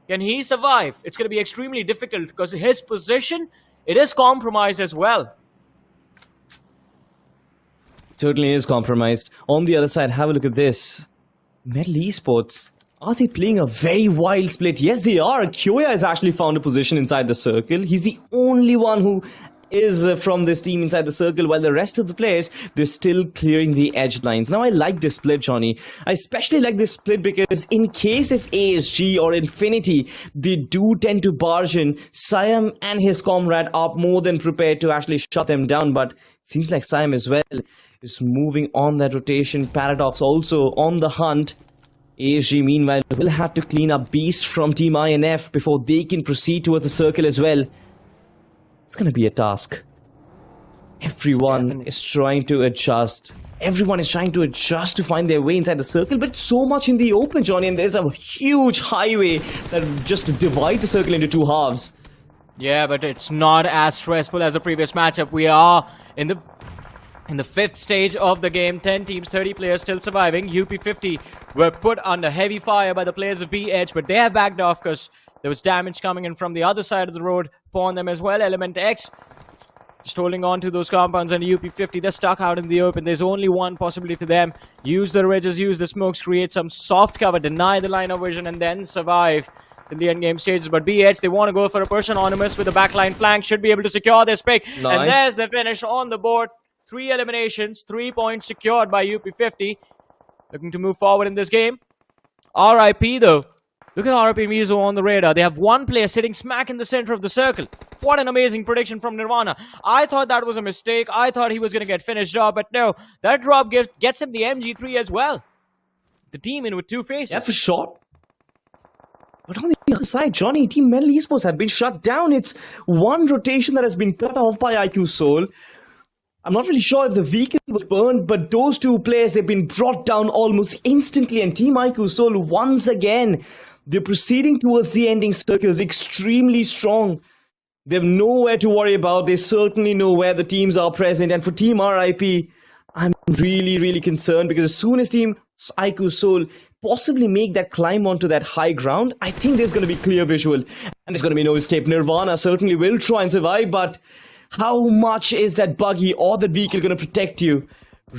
Can he survive? It's going to be extremely difficult because his position, it is compromised as well. Certainly is compromised. On the other side, have a look at this. Metal Esports. Are they playing a very wild split? Yes, they are. Kyoya has actually found a position inside the circle. He's the only one who is from this team inside the circle, while the rest of the players, they're still clearing the edge lines. Now, I like this split, Johnny. I especially like this split because in case if ASG or Infinity, they do tend to barge in, Siam and his comrade are more than prepared to actually shut them down. But it seems like Siam as well is moving on that rotation. Paradox also on the hunt. ASG, meanwhile, will have to clean up Beast from Team INF before they can proceed towards the circle as well. It's going to be a task. Everyone is trying to adjust. Everyone is trying to adjust to find their way inside the circle, but so much in the open, Johnny, and there's a huge highway that just divides the circle into two halves. Yeah, but it's not as stressful as the previous matchup. We are in the fifth stage of the game. 10 teams, 30 players still surviving. UP50 were put under heavy fire by the players of BH, but they have backed off because there was damage coming in from the other side of the road upon them as well. Element X just holding on to those compounds, and UP50, they're stuck out in the open. There's only one possibility for them. Use the ridges, use the smokes, create some soft cover, deny the line of vision, and then survive in the endgame stages. But BH, they want to go for a push. Anonymous with a backline flank should be able to secure this pick. Nice. And there's the finish on the board. 3 eliminations, 3 points secured by UP50. Looking to move forward in this game. RIP though. Look at RIP MIZO on the radar. They have one player sitting smack in the center of the circle. What an amazing prediction from Nirvana. I thought that was a mistake. I thought he was going to get finished off, but no. That drop gets him the MG3 as well. The team in with 2 faces. Yeah, for sure. But on the other side, Johnny, Team Metal Esports have been shut down. It's one rotation that has been cut off by IQOO Soul. I'm not really sure if the vehicle was burned, but those 2 players have been brought down almost instantly. And Team IQOO Soul, once again, they're proceeding towards the ending circles extremely strong. They have nowhere to worry about. They certainly know where the teams are present. And for Team RIP, I'm really, really concerned because as soon as Team IQOO Soul possibly make that climb onto that high ground, I think there's going to be clear visual. And there's going to be no escape. Nirvana certainly will try and survive, but how much is that buggy or that vehicle going to protect you?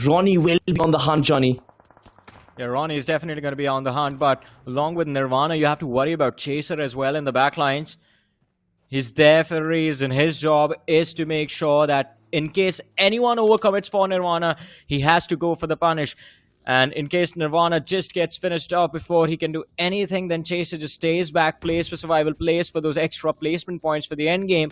Ronnie will be on the hunt, Johnny. Yeah, Ronnie is definitely going to be on the hunt, but along with Nirvana, you have to worry about Chaser as well in the backlines. He's there for a reason. His job is to make sure that in case anyone overcommits for Nirvana, he has to go for the punish. And in case Nirvana just gets finished off before he can do anything, then Chaser just stays back, plays for survival, plays for those extra placement points for the end game.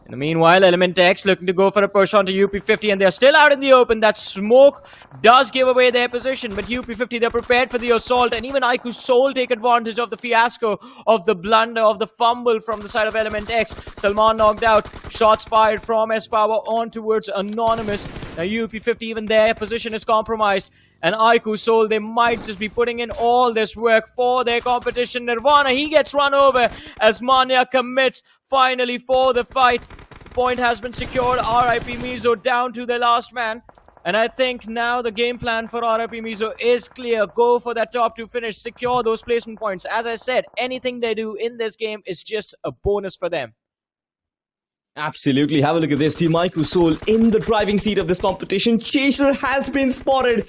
In the meanwhile, Element X looking to go for a push onto UP50, and they're still out in the open. That smoke does give away their position, but UP50, they're prepared for the assault, and even IQOO Soul take advantage of the fiasco, of the blunder, of the fumble from the side of Element X. Salman knocked out, shots fired from S-Power on towards Anonymous. Now UP50, even their position is compromised, and IQOO Soul, they might just be putting in all this work for their competition. Nirvana, he gets run over as Manya commits finally for the fight. The point has been secured. RIP MIZO down to the last man. And I think now the game plan for RIP MIZO is clear. Go for that top 2 finish. Secure those placement points. As I said, anything they do in this game is just a bonus for them. Absolutely. Have a look at this. Team IQOO Soul in the driving seat of this competition. Chaser has been spotted.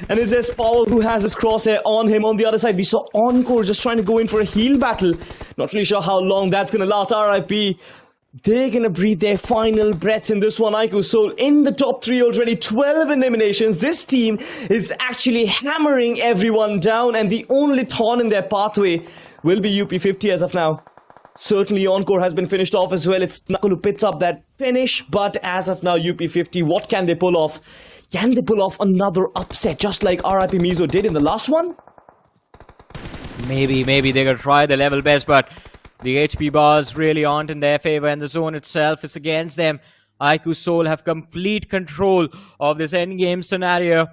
And it's S-Power who has his crosshair on him. On the other side, we saw Encore just trying to go in for a heal battle. Not really sure how long that's going to last. RIP. They're going to breathe their final breaths in this one. IQOO Soul in the top 3 already. 12 eliminations. This team is actually hammering everyone down. And the only thorn in their pathway will be UP50 as of now. Certainly, Encore has been finished off as well. It's Knuckle who picks up that finish, but as of now, UP50, what can they pull off? Can they pull off another upset, just like RIP MIZO did in the last one? Maybe they're gonna try their level best, but the HP bars really aren't in their favor, and the zone itself is against them. IQOO Soul have complete control of this endgame scenario.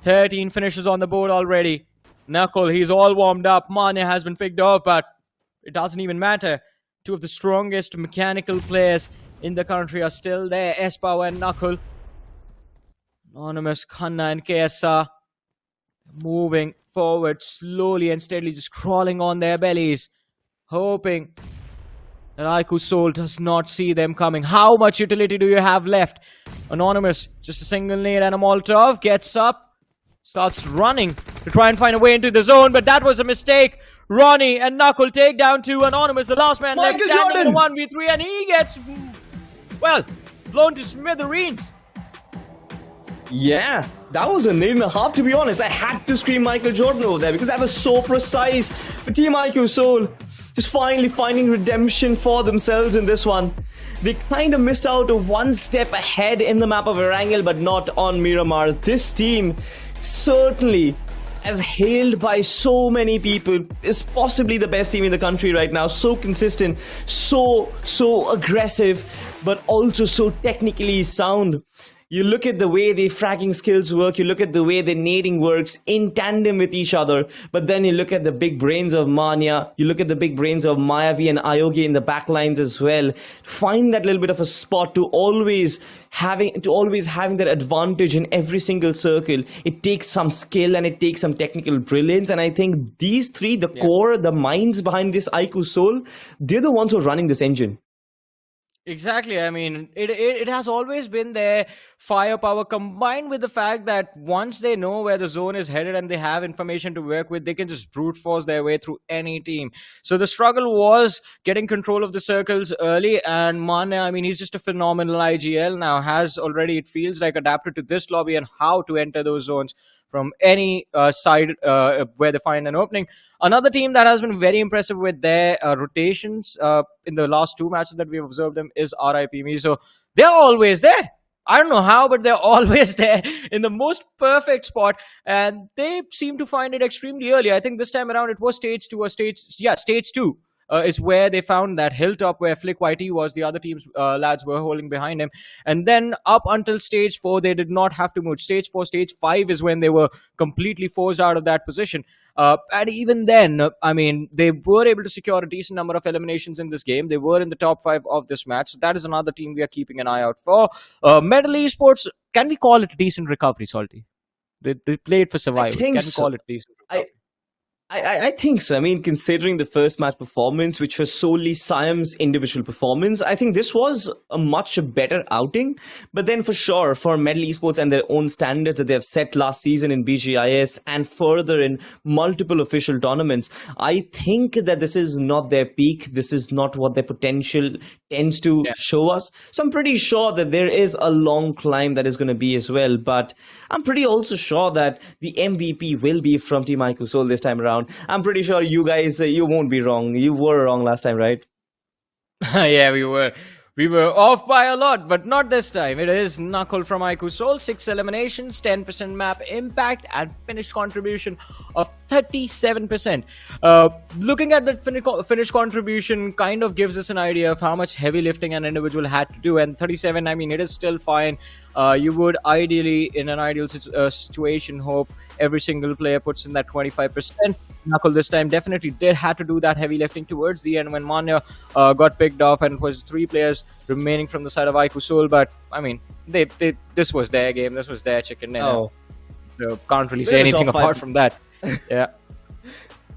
13 finishes on the board already. Knuckle, he's all warmed up. Manya has been picked off, but it doesn't even matter. Two of the strongest mechanical players in the country are still there. S-Power and Knuckle. Anonymous, Khanna and KSR moving forward slowly and steadily, just crawling on their bellies, hoping that IQOO Soul does not see them coming. How much utility do you have left? Anonymous, just a single nade and a Molotov, gets up, starts running to try and find a way into the zone, but that was a mistake. Ronnie and Knuckle take down to Anonymous, the last man left standing in a 1v3, and he gets, well, blown to smithereens. Yeah, that was a nade and a half, to be honest. I had to scream Michael Jordan over there because that was so precise. But Team IQOO Soul just finally finding redemption for themselves in this one. They kind of missed out one step ahead in the map of Erangel, but not on Miramar. This team certainly, as hailed by so many people, is possibly the best team in the country right now. So consistent, so aggressive, but also so technically sound. You look at the way their fragging skills work, you look at the way their nading works in tandem with each other, but then you look at the big brains of Manya, you look at the big brains of Mayavi and Ayogi in the backlines as well. Find that little bit of a spot to always having that advantage in every single circle. It takes some skill and it takes some technical brilliance, and I think these three, the core, the minds behind this IQOO Soul, they're the ones who are running this engine. Exactly. I mean, it has always been their firepower, combined with the fact that once they know where the zone is headed and they have information to work with, they can just brute force their way through any team. So the struggle was getting control of the circles early, and Mane, I mean, he's just a phenomenal IGL now, has already, it feels like, adapted to this lobby and how to enter those zones from any side where they find an opening. Another team that has been very impressive with their rotations in the last two matches that we've observed them is RIP MIZO. They're always there. I don't know how, but they're always there in the most perfect spot, and they seem to find it extremely early. I think this time around it was stage 2 stage 2. Is where they found that hilltop where Flick YT was. The other team's lads were holding behind him. And then up until stage 4, they did not have to move. Stage 4, stage 5 is when they were completely forced out of that position. And even then, I mean, they were able to secure a decent number of eliminations in this game. They were in the top 5 of this match. So that is another team we are keeping an eye out for. Metal Esports, can we call it a decent recovery, Salty? They played for survival. Can we call it decent recovery? I think so. I mean, considering the first match performance, which was solely Siam's individual performance, I think this was a much better outing. But then for sure, for Metal Esports and their own standards that they have set last season in BGIS and further in multiple official tournaments, I think that this is not their peak. This is not what their potential tends to show us. So I'm pretty sure that there is a long climb that is going to be as well. But I'm pretty also sure that the MVP will be from Team IQOO Soul this time around. I'm pretty sure you guys, you won't be wrong. You were wrong last time, right? Yeah, we were. We were off by a lot, but not this time. It is Knuckle from IQOO Soul. 6 eliminations, 10% map impact, and finish contribution of 37%. Looking at the finish contribution kind of gives us an idea of how much heavy lifting an individual had to do. And 37, I mean, it is still fine. You would ideally, in an ideal situation, hope every single player puts in that 25%. Knuckle this time definitely did have to do that heavy lifting towards the end when Manya got picked off, and it was 3 players remaining from the side of IQOO Soul. But I mean, this was their game, this was their chicken dinner. So can't really say anything apart from that. Yeah.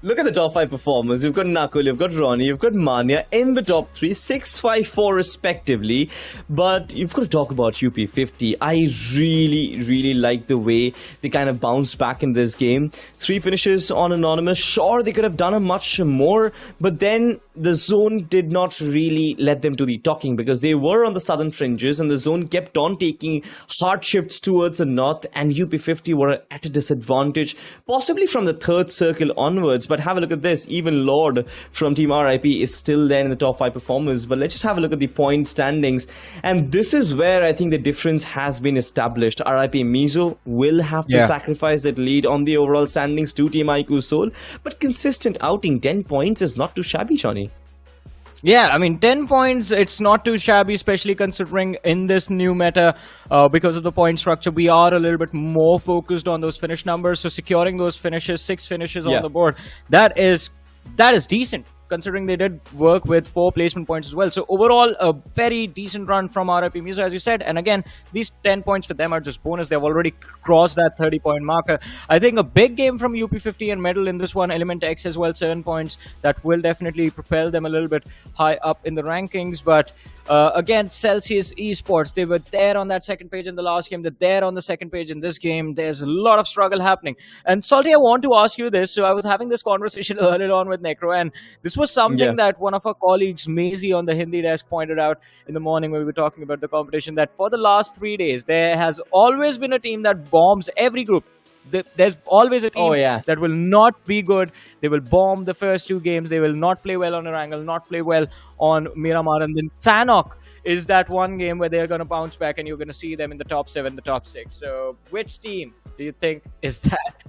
Look at the top 5 performers. You've got Knuckle, you've got Ronnie, you've got Manya in the top 3, 6, 5, 4 respectively. But you've got to talk about UP50. I really like the way they kind of bounced back in this game. 3 finishes on Anonymous. Sure, they could have done a much more, but then the zone did not really let them do the talking because they were on the southern fringes and the zone kept on taking hard shifts towards the north, and UP50 were at a disadvantage, possibly from the third circle onwards. But have a look at this. Even Lord from Team RIP is still there in the top 5 performers. But let's just have a look at the point standings. And this is where I think the difference has been established. RIP MIZO will have to sacrifice that lead on the overall standings to Team IQOO Seoul. But consistent outing, 10 points is not too shabby, Johnny. Yeah, I mean, 10 points, it's not too shabby, especially considering in this new meta, because of the point structure, we are a little bit more focused on those finish numbers. So securing those finishes, 6 finishes on the board, that is decent, considering they did work with 4 placement points as well. So overall, a very decent run from RIP MIZO, as you said. And again, these 10 points for them are just bonus. They've already crossed that 30-point marker. I think a big game from UP50 and Medal in this one. Element X as well, 7 points. That will definitely propel them a little bit high up in the rankings. But again, Celsius Esports, they were there on that second page in the last game. They're there on the second page in this game. There's a lot of struggle happening. And Salty, I want to ask you this. So I was having this conversation earlier on with Necro, and this was something that one of our colleagues, Maisie, on the Hindi desk pointed out in the morning when we were talking about the competition, that for the last 3 days, there has always been a team that bombs every group. There's always a team that will not be good. They will bomb the first 2 games. They will not play well on Erangel, not play well on Miramar. And then Sanhok is that one game where they're going to bounce back and you're going to see them in the top 7, the top 6. So which team do you think is that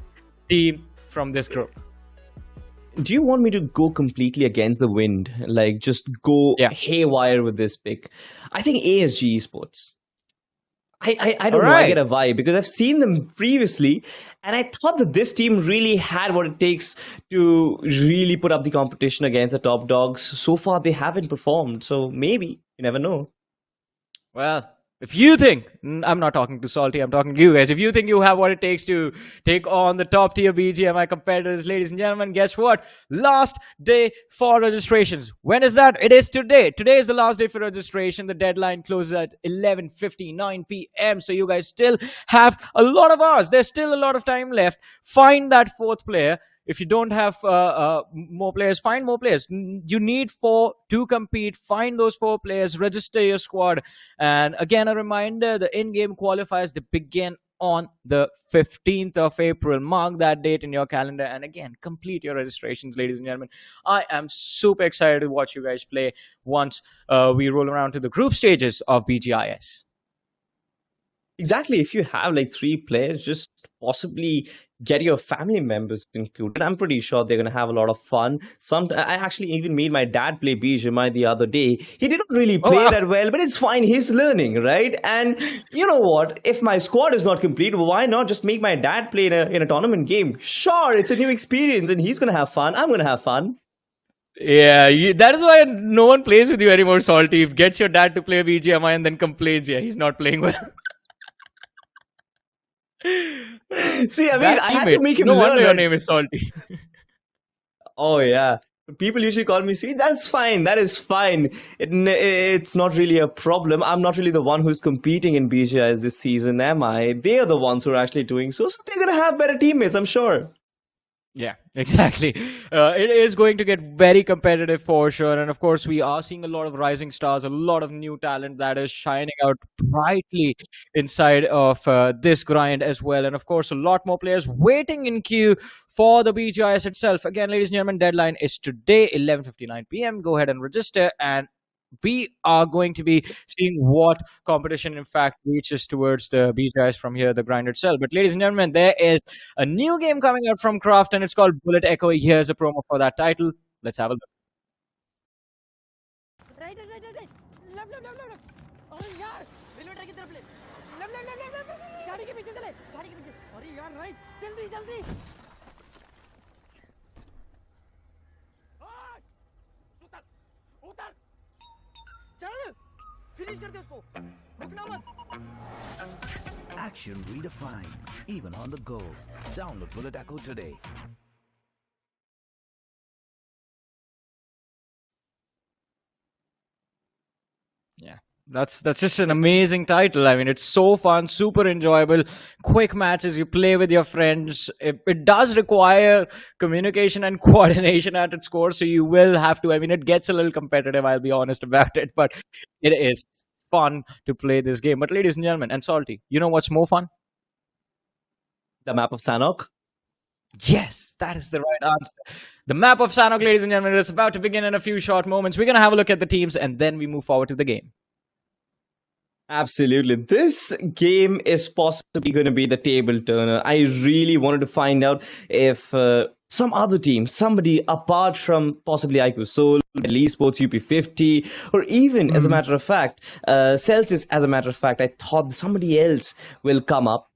team from this group? Do you want me to go completely against the wind? Like, just go haywire with this pick? I think ASG Esports. I don't know, I get a vibe because I've seen them previously and I thought that this team really had what it takes to really put up the competition against the top dogs. So far, they haven't performed. So maybe, you never know. Well, if you think, I'm not talking to Salty, I'm talking to you guys. If you think you have what it takes to take on the top tier BGMI competitors, ladies and gentlemen, guess what? Last day for registrations. When is that? It is today. Today is the last day for registration. The deadline closes at 11:59 p.m. So you guys still have a lot of hours. There's still a lot of time left. Find that 4th player. If you don't have more players, find more players. You need 4 to compete. Find those 4 players, register your squad. And again, a reminder, the in-game qualifiers, they begin on the 15th of April. Mark that date in your calendar. And again, complete your registrations, ladies and gentlemen. I am super excited to watch you guys play once we roll around to the group stages of BGIS. Exactly. If you have like 3 players, just possibly get your family members included. I'm pretty sure they're going to have a lot of fun. I actually even made my dad play BGMI the other day. He didn't really play that well, but it's fine. He's learning, right? And you know what? If my squad is not complete, why not just make my dad play in a tournament game? Sure, it's a new experience and he's going to have fun. I'm going to have fun. Yeah, that is why no one plays with you anymore, Salty. Gets your dad to play BGMI and then complains, he's not playing well. See, I mean, I had to make him learn. No wonder your name is Salty. Oh, yeah. People usually call me sweet. That's fine. That is fine. It's not really a problem. I'm not really the one who's competing in BGIS this season, am I? They are the ones who are actually doing so. So they're going to have better teammates, I'm sure. Yeah, exactly. It is going to get very competitive for sure. And of course, we are seeing a lot of rising stars, a lot of new talent that is shining out brightly inside of this grind as well. And of course, a lot more players waiting in queue for the BGIS itself. Again, ladies and gentlemen, deadline is today, 11:59 p.m. Go ahead and register, and we are going to be seeing what competition in fact reaches towards the BGIS from here, the grind itself. But ladies and gentlemen, there is a new game coming out from Craft and it's called Bullet Echo. Here's a promo for that title. Let's have a look. Right. Left. अरे यार, railway track की तरफ ले. Left. गाड़ी के पीछे चले. गाड़ी के पीछे. अरे यार, right. जल्दी. उतर. चल. Finish कर दे उसको. रुकना मत. Action redefined, even on the go. Download Bullet Echo today. Yeah. That's just an amazing title. I mean, it's so fun, super enjoyable, quick matches. You play with your friends. It does require communication and coordination at its core, so you will have to. I mean, it gets a little competitive. I'll be honest about it, but it is fun to play this game. But ladies and gentlemen, and Salty, you know what's more fun? The map of Sanhok. Yes, that is the right answer. The map of Sanhok, ladies and gentlemen, is about to begin in a few short moments. We're going to have a look at the teams and then we move forward to the game. Absolutely. This game is possibly going to be the table turner. I really wanted to find out if some other team, somebody apart from possibly IQOO, Seoul, ESPORTS, UP50, or even, as a matter of fact, Celsius, as a matter of fact, I thought somebody else will come up.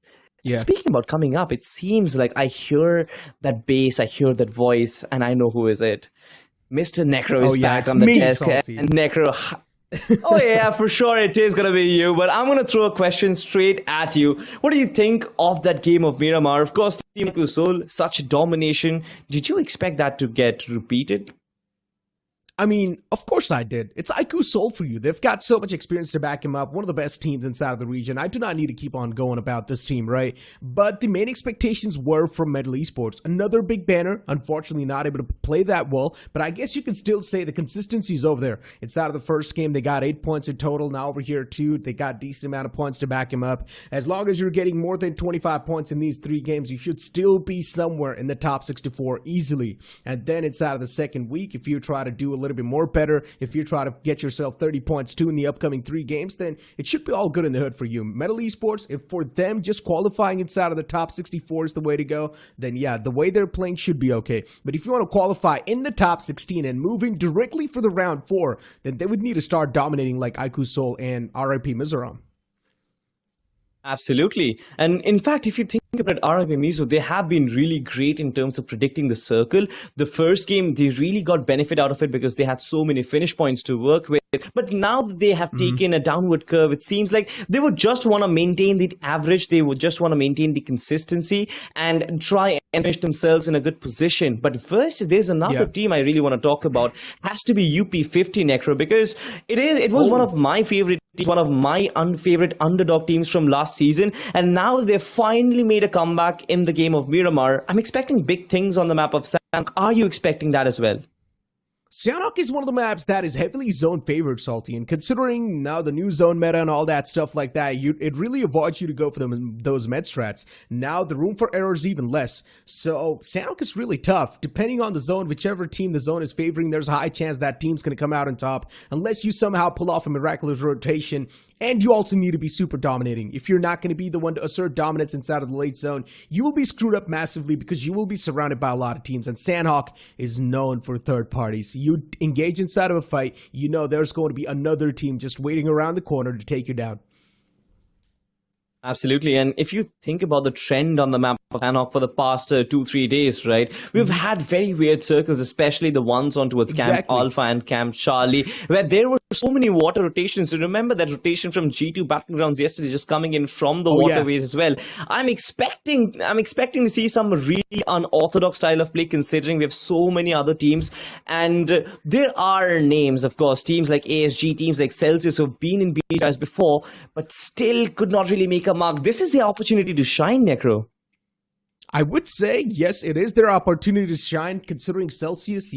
Yeah. Speaking about coming up, it seems like I hear that bass, I hear that voice, and I know who is it. Mr. Necro is back it's on the me, desk. Salty. And Necro... Oh yeah, for sure it is gonna be you, but I'm gonna throw a question straight at you. What do you think of that game of Miramar? Of course, Team Seoul, such domination. Did you expect that to get repeated? I mean, of course I did. It's IQOO Seoul for you. They've got so much experience to back him up. One of the best teams inside of the region. I do not need to keep on going about this team, right? But the main expectations were from Metal Esports. Another big banner. Unfortunately, not able to play that well. But I guess you can still say the consistency is over there. Inside of the first game, they got 8 points in total. Now over here, too, they got a decent amount of points to back him up. As long as you're getting more than 25 points in these 3 games, you should still be somewhere in the top 64 easily. And then inside of the second week, if you try to do a little bit more better, if you try to get yourself 30 points too in the upcoming 3 games, then it should be all good in the hood for you. Metal Esports, if for them just qualifying inside of the top 64 is the way to go, then yeah, the way they're playing should be okay. But if you want to qualify in the top 16 and moving directly for the round 4, then they would need to start dominating like IQOO Seoul and RIP MIZORAM. Absolutely. And in fact, if you think about RIP MIZO, they have been really great in terms of predicting the circle. The first game, they really got benefit out of it because they had so many finish points to work with. But now that they have taken a downward curve, it seems like they would just want to maintain the average. They would just want to maintain the consistency and try and finish themselves in a good position. But first, there's another team I really want to talk about. Has to be UP50, Necro, because it was one of my favorite, one of my unfavorite underdog teams from last season, and now they've finally made a comeback in the game of Miramar. I'm expecting big things on the map of Sanhok. Are you expecting that as well? Sanhok is one of the maps that is heavily zone favored, Salty, and considering now the new zone meta and all that stuff like that, it really avoids you to go for those med strats. Now the room for error is even less, so Sanhok is really tough. Depending on the zone, whichever team the zone is favoring, there's a high chance that team's going to come out on top, unless you somehow pull off a miraculous rotation. And you also need to be super dominating. If you're not going to be the one to assert dominance inside of the late zone, you will be screwed up massively because you will be surrounded by a lot of teams. And Sanhok is known for third parties. You engage inside of a fight, you know there's going to be another team just waiting around the corner to take you down. Absolutely. And if you think about the trend on the map of Sanhok for the past 2-3 days, right, we've had very weird circles, especially the ones on towards Camp Alpha and Camp Charlie, where there were so many water rotations. You remember that rotation from G2 Battlegrounds yesterday just coming in from the waterways as well. I'm expecting to see some really unorthodox style of play, considering we have so many other teams. And there are names, of course, teams like ASG, teams like Celsius who have been in BGIS before, but still could not really make a mark. This is the opportunity to shine, Necro. I would say, yes, it is their opportunity to shine, considering Celsius,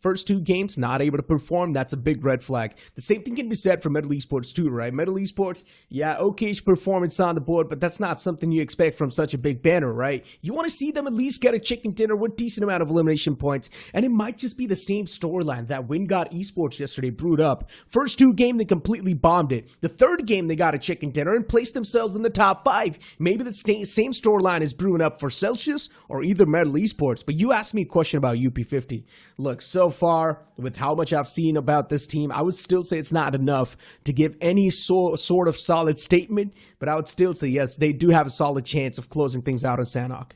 first 2 games, not able to perform, that's a big red flag. The same thing can be said for Metal Esports too, right? Metal Esports, okayish performance on the board, but that's not something you expect from such a big banner, right? You want to see them at least get a chicken dinner with decent amount of elimination points, and it might just be the same storyline that WinGod Esports yesterday brewed up. First 2 games, they completely bombed it. The third game, they got a chicken dinner and placed themselves in the top 5. Maybe the same storyline is brewing up for Celsius or either Metal Esports, but you asked me a question about UP50. Look, so far, with how much I've seen about this team, I would still say it's not enough to give any sort of solid statement, but I would still say yes, they do have a solid chance of closing things out on Sanhok.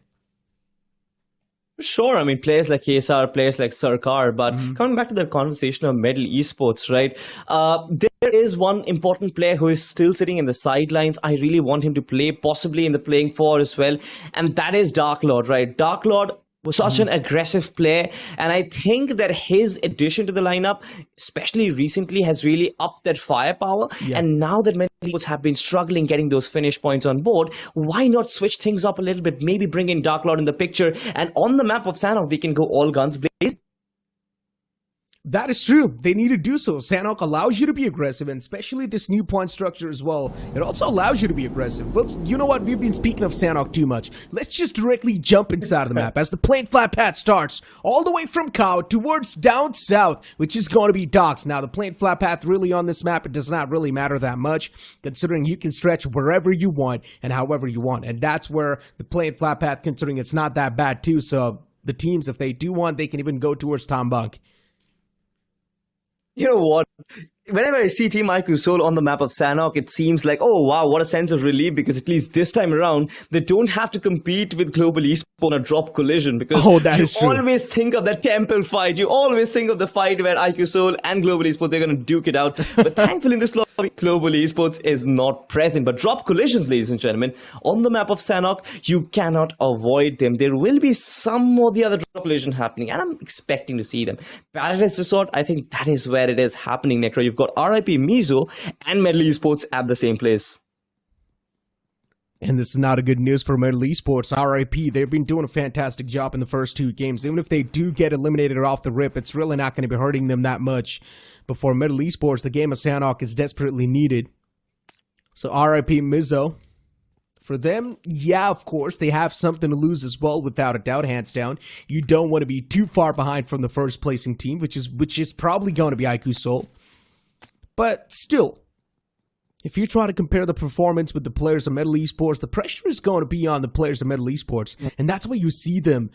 Sure, I mean, players like KSR, players like Sarkar, but coming back to the conversation of Metal Esports, right? There is one important player who is still sitting in the sidelines. I really want him to play, possibly in the playing 4 as well, and that is Dark Lord, right? Dark Lord, was such an aggressive player, and I think that his addition to the lineup, especially recently, has really upped that firepower. And now that many people have been struggling getting those finish points on board, why not switch things up a little bit? Maybe bring in Dark Lord in the picture, and on the map of Sanhok, they can go all guns blazing. That is true. They need to do so. Sanhok allows you to be aggressive, and especially this new point structure as well. It also allows you to be aggressive. Well, you know what? We've been speaking of Sanhok too much. Let's just directly jump inside of the map as the plane flat path starts all the way from Cow towards down south, which is going to be docks. Now, the plane flat path really on this map, it does not really matter that much, considering you can stretch wherever you want and however you want. And that's where the plane flat path, considering it's not that bad too. So the teams, if they do want, they can even go towards Tombunk. You know what? Whenever I see Team IQOO on the map of Sanhok, it seems like, oh wow, what a sense of relief, because at least this time around, they don't have to compete with Global Esports on a drop collision, because you always think of that temple fight. You always think of the fight where IQOO and Global Esports, they're going to duke it out. But thankfully in this lobby, Global Esports is not present. But drop collisions, ladies and gentlemen, on the map of Sanhok, you cannot avoid them. There will be some or the other drop collision happening, and I'm expecting to see them. Paradise Resort, I think that is where it is happening, Necro. You've got RIP MIZO and Metal Esports at the same place. And this is not a good news for Metal Esports. RIP, they've been doing a fantastic job in the first two games. Even if they do get eliminated off the rip, it's really not going to be hurting them that much. But for Metal Esports, the game of Sanhok is desperately needed. So RIP MIZO. For them, yeah, of course, they have something to lose as well, without a doubt, hands down. You don't want to be too far behind from the first placing team, which is probably going to be IQOO. But still, if you try to compare the performance with the players of Metal Esports, the pressure is going to be on the players of Metal Esports. And that's why you see them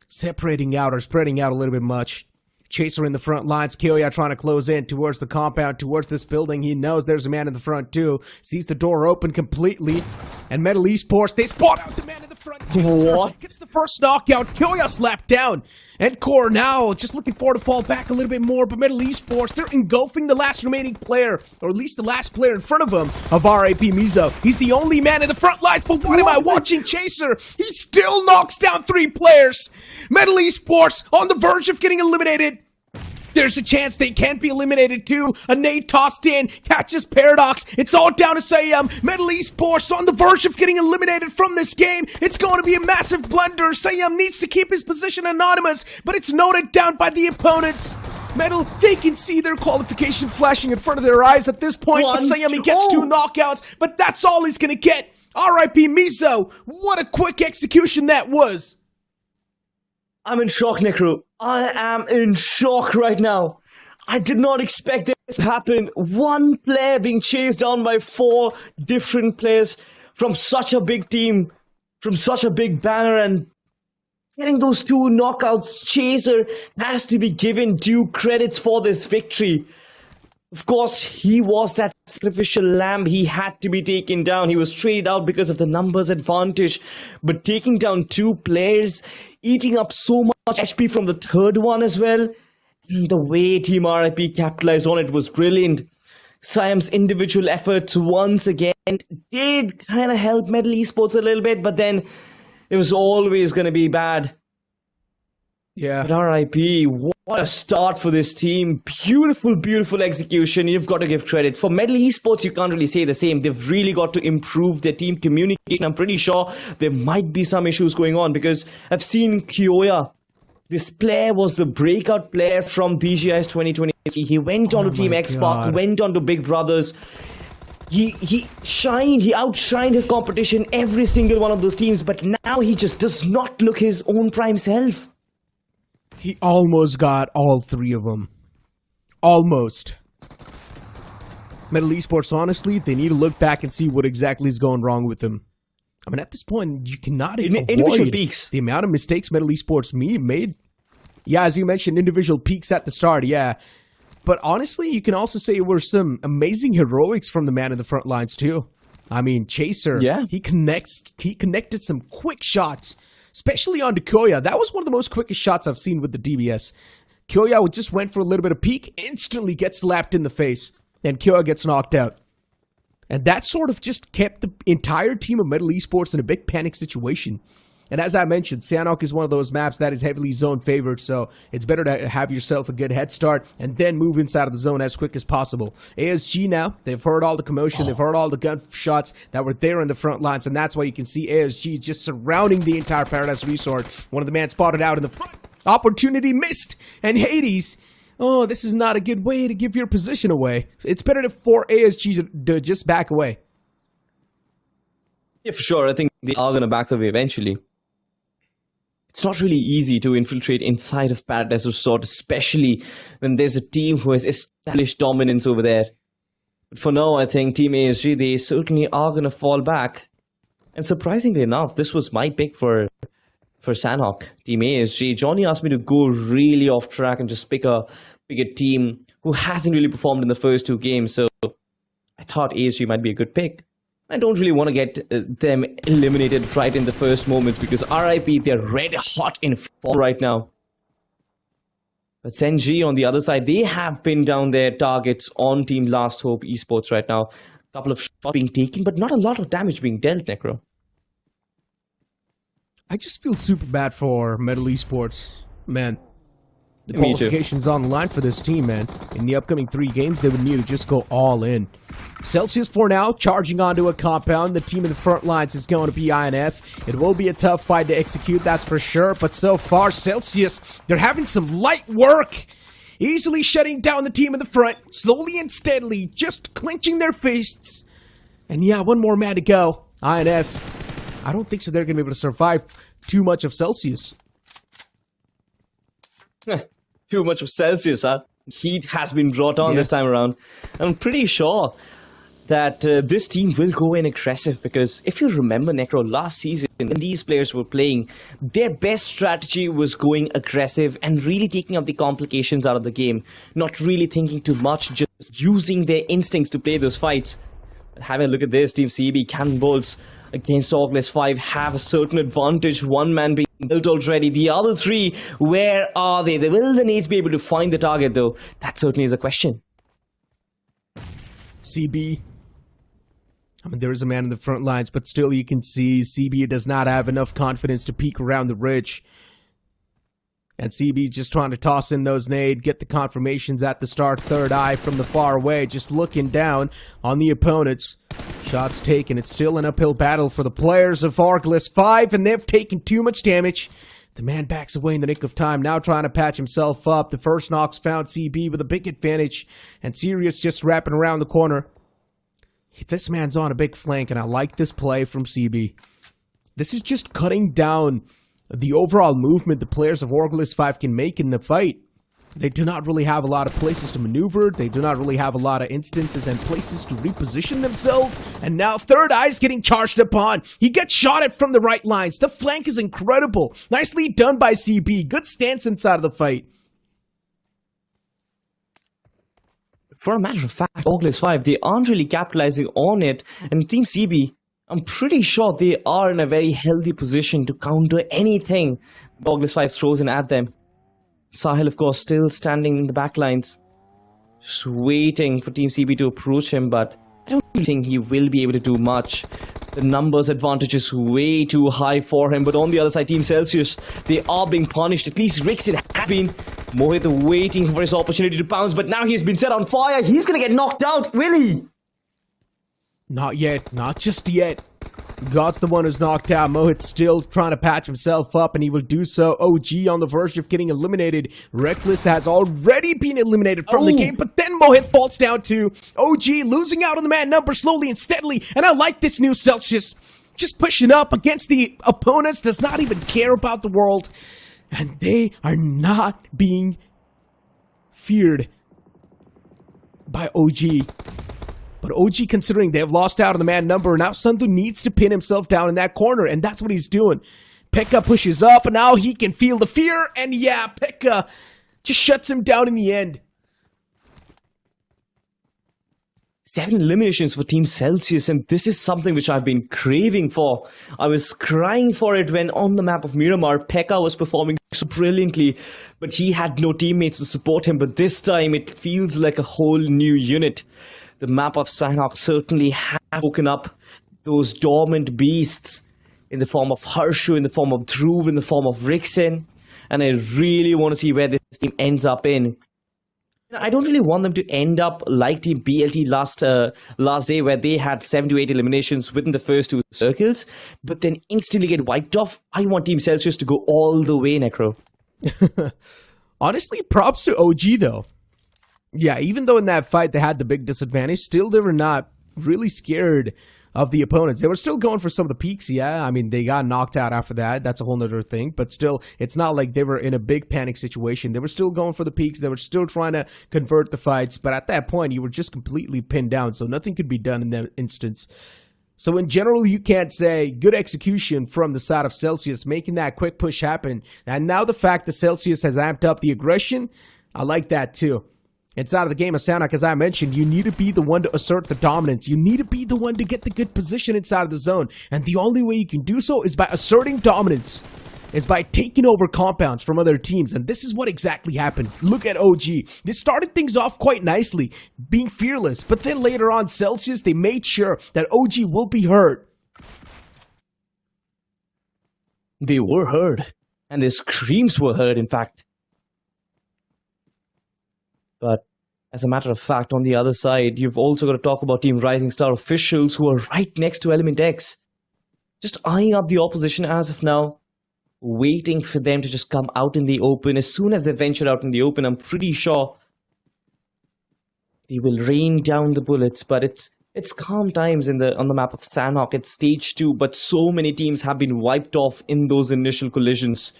separating out or spreading out a little bit much. Chaser in the front lines, KAOYA trying to close in towards the compound, towards this building. He knows there's a man in the front too. Sees the door open completely. And Metal Esports, they spot out the man in the front. What? Gets the first knockout. KAOYA slapped down. And Core now just looking forward to fall back a little bit more. But Metal Esports, they're engulfing the last remaining player, or at least the last player in front of him, of RIP MIZO. He's the only man in the front lines. But what am I watching? Chaser, he still knocks down 3 players. Metal Esports on the verge of getting eliminated. There's a chance they can't be eliminated too. A nade tossed in, catches Paradox. It's all down to Sayam. Metal Esports on the verge of getting eliminated from this game. It's going to be a massive blunder. Sayam needs to keep his position anonymous, but it's noted down by the opponents. Metal, they can see their qualification flashing in front of their eyes at this point. But Sayam, he gets 2 knockouts, but that's all he's gonna get. RIP MIZO. What a quick execution that was. I'm in shock, Necro. I am in shock right now. I did not expect this to happen. One player being chased down by 4 different players from such a big team, from such a big banner, and getting those 2 knockouts. Chaser has to be given due credits for this victory. Of course, he was that sacrificial lamb. He had to be taken down. He was traded out because of the numbers advantage. But taking down 2 players, eating up so much HP from the third one as well. The way Team RIP capitalized on it was brilliant. Siam's individual efforts once again did kind of help Metal Esports a little bit, but then it was always going to be bad. Yeah. But RIP, what a start for this team. Beautiful, beautiful execution. You've got to give credit. For Metal Esports, you can't really say the same. They've really got to improve their team communication. I'm pretty sure there might be some issues going on, because I've seen KAOYA. This player was the breakout player from BGIS 2023. He went on to Team Xbox, went on to Big Brothers. He shined, he outshined his competition, every single one of those teams, but now he just does not look his own prime self. He almost got all 3 of them. Almost. Metal Esports, honestly, they need to look back and see what exactly is going wrong with them. I mean, at this point, you cannot avoid peaks. The amount of mistakes Metal Esports made. Yeah, as you mentioned, individual peaks at the start, yeah. But honestly, you can also say there were some amazing heroics from the man in the front lines, too. I mean, Chaser, he connected some quick shots. Especially on to KAOYA. That was one of the most quickest shots I've seen with the DBS. KAOYA just went for a little bit of peek, instantly gets slapped in the face, and KAOYA gets knocked out. And that sort of just kept the entire team of Metal Esports in a big panic situation. And as I mentioned, Sanhok is one of those maps that is heavily zone favored, so it's better to have yourself a good head start and then move inside of the zone as quick as possible. ASG now, they've heard all the commotion, they've heard all the gunshots that were there in the front lines, and that's why you can see ASG just surrounding the entire Paradise Resort. One of the men spotted out in the front. Opportunity missed, and Hades, oh, this is not a good way to give your position away. It's better for ASG to just back away. Yeah, for sure. I think they are going to back away eventually. It's not really easy to infiltrate inside of Paradise Resort, especially when there's a team who has established dominance over there. But for now, I think Team ASG, they certainly are going to fall back. And surprisingly enough, this was my pick for Sanhok, Team ASG. Johnny asked me to go really off track and just pick a team who hasn't really performed in the first 2 games. So I thought ASG might be a good pick. I don't really want to get them eliminated right in the first moments because RIP, they're red hot in form right now. But ZenG on the other side, they have pinned down their targets on Team Last Hope Esports right now. A couple of shots being taken, but not a lot of damage being dealt, Necro. I just feel super bad for Metal Esports, man. The Me too. qualification's on the line for this team, man. In the upcoming 3 games, they would need to just go all in. Celsius for now, charging onto a compound. The team in the front lines is going to be INF. It will be a tough fight to execute, that's for sure. But so far, Celsius, they're having some light work. Easily shutting down the team in the front, slowly and steadily, just clenching their fists. And yeah, one more man to go. INF, I don't think so they're going to be able to survive too much of Celsius. Too much of Celsius, huh? Heat has been brought on this time around. I'm pretty sure that this team will go in aggressive because if you remember, Necro, last season when these players were playing, their best strategy was going aggressive and really taking up the complications out of the game. Not really thinking too much, just using their instincts to play those fights. But having a look at this, Team CB, CANNONBOLTZ against ORGLESS 5 have a certain advantage. One man being built already. The other 3, where are they? They will need to be able to find the target though. That certainly is a question. CB, I mean, there is a man in the front lines, but still you can see CB does not have enough confidence to peek around the ridge. And CB just trying to toss in those nades, get the confirmations at the start. Third eye from the far away, just looking down on the opponents. Shots taken. It's still an uphill battle for the players of ORGLESS 5, and they've taken too much damage. The man backs away in the nick of time, now trying to patch himself up. The first knocks found CB with a big advantage, and Sirius just wrapping around the corner. This man's on a big flank, and I like this play from CB. This is just cutting down the overall movement the players of ORGLESS 5 can make in the fight. They do not really have a lot of places to maneuver. They do not really have a lot of instances and places to reposition themselves. And now Third Eye's getting charged upon. He gets shot at from the right lines. The flank is incredible. Nicely done by CB. Good stance inside of the fight. For a matter of fact, ORGLESS 5, they aren't really capitalizing on it. And Team CB, I'm pretty sure they are in a very healthy position to counter anything ORGLESS 5 throws in at them. Sahil, of course, still standing in the back lines, just waiting for Team CB to approach him, but I don't really think he will be able to do much. The numbers advantage is way too high for him, but on the other side, Team Celsius, they are being punished. At least Rixit has been. Mohit waiting for his opportunity to pounce, but now he's been set on fire. He's gonna get knocked out, will he? Not yet. Not just yet. God's the one who's knocked out. Mohit's still trying to patch himself up, and he will do so. OG on the verge of getting eliminated. Reckless has already been eliminated from the game, but then Mohit falls down too. OG losing out on the man number slowly and steadily, and I like this new Celsius. Just pushing up against the opponents, does not even care about the world, and they are not being feared by OG. But OG, considering they've lost out on the man number, now Sandhu needs to pin himself down in that corner, and that's what he's doing. Pekka pushes up, and now he can feel the fear, and yeah, Pekka just shuts him down in the end. 7 eliminations for Team Celsius, and this is something which I've been craving for. I was crying for it when on the map of Miramar, Pekka was performing so brilliantly, but he had no teammates to support him. But this time, it feels like a whole new unit. The map of Sanhok certainly have woken up those dormant beasts. in the form of Harshu, in the form of Dhruv, in the form of Rixen. And I really want to see where this team ends up in. I don't really want them to end up like Team BLT last day, where they had 7 to 8 eliminations within the first 2 circles, but then instantly get wiped off. I want Team Celsius to go all the way, Necro. Honestly, props to OG though. Yeah, even though in that fight they had the big disadvantage, still they were not really scared of the opponents. They were still going for some of the peaks, yeah. I mean, they got knocked out after that. That's a whole nother thing. But still, it's not like they were in a big panic situation. They were still going for the peaks. They were still trying to convert the fights. But at that point, you were just completely pinned down. So nothing could be done in that instance. So in general, you can't say good execution from the side of Celsius, making that quick push happen. And now the fact that Celsius has amped up the aggression, I like that too. Inside of the game of Sanhok, as I mentioned, you need to be the one to assert the dominance. You need to be the one to get the good position inside of the zone. And the only way you can do so is by asserting dominance. Is by taking over compounds from other teams. And this is what exactly happened. Look at OG. They started things off quite nicely, being fearless. But then later on, Celsius, they made sure that OG will be heard. They were heard. And their screams were heard, in fact. But as a matter of fact, on the other side, you've also got to talk about Team Rising Star officials who are right next to Element X. Just eyeing up the opposition as of now, waiting for them to just come out in the open. As soon as they venture out in the open, I'm pretty sure they will rain down the bullets. But it's calm times on the map of Sanhok. It's stage 2, but so many teams have been wiped off in those initial collisions.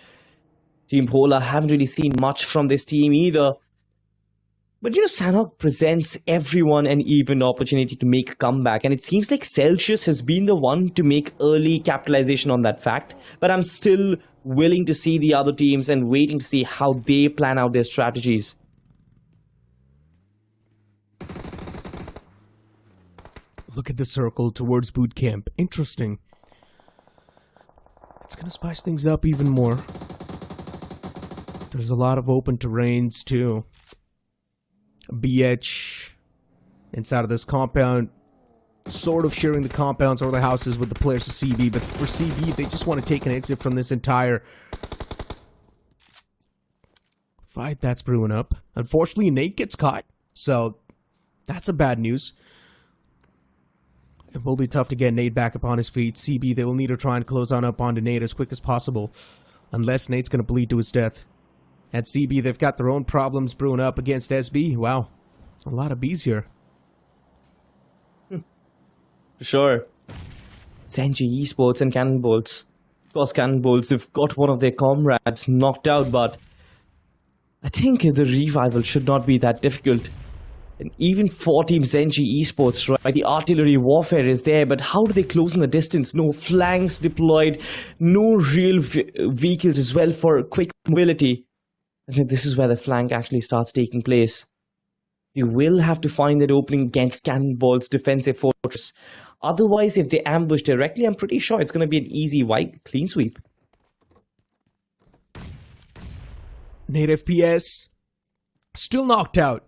Team BHOLA haven't really seen much from this team either. But you know, Sanhok presents everyone an even opportunity to make a comeback. And it seems like Celsius has been the one to make early capitalization on that fact. But I'm still willing to see the other teams and waiting to see how they plan out their strategies. Look at the circle towards boot camp. Interesting. It's going to spice things up even more. There's a lot of open terrains too. BH inside of this compound, sort of sharing the compounds or the houses with the players of CB, but for CB, they just want to take an exit from this entire fight that's brewing up. Unfortunately, Nate gets caught, so that's a bad news. It will be tough to get Nate back up on his feet. CB, they will need to try and close on up onto Nate as quick as possible, unless Nate's going to bleed to his death. At CB, they've got their own problems brewing up against SB. Wow. A lot of Bs here. For sure. ZenG ESPORTS and CANNONBOLTZ. Of course, CANNONBOLTZ have got one of their comrades knocked out, but I think the revival should not be that difficult. And even for Team ZenG ESPORTS, right, the artillery warfare is there, but how do they close in the distance? No flanks deployed, no real vehicles as well for quick mobility. I think this is where the flank actually starts taking place. They will have to find that opening against CANNONBOLTZ's defensive fortress. Otherwise, if they ambush directly, I'm pretty sure it's going to be an easy wipe, clean sweep. Nate FPS still knocked out.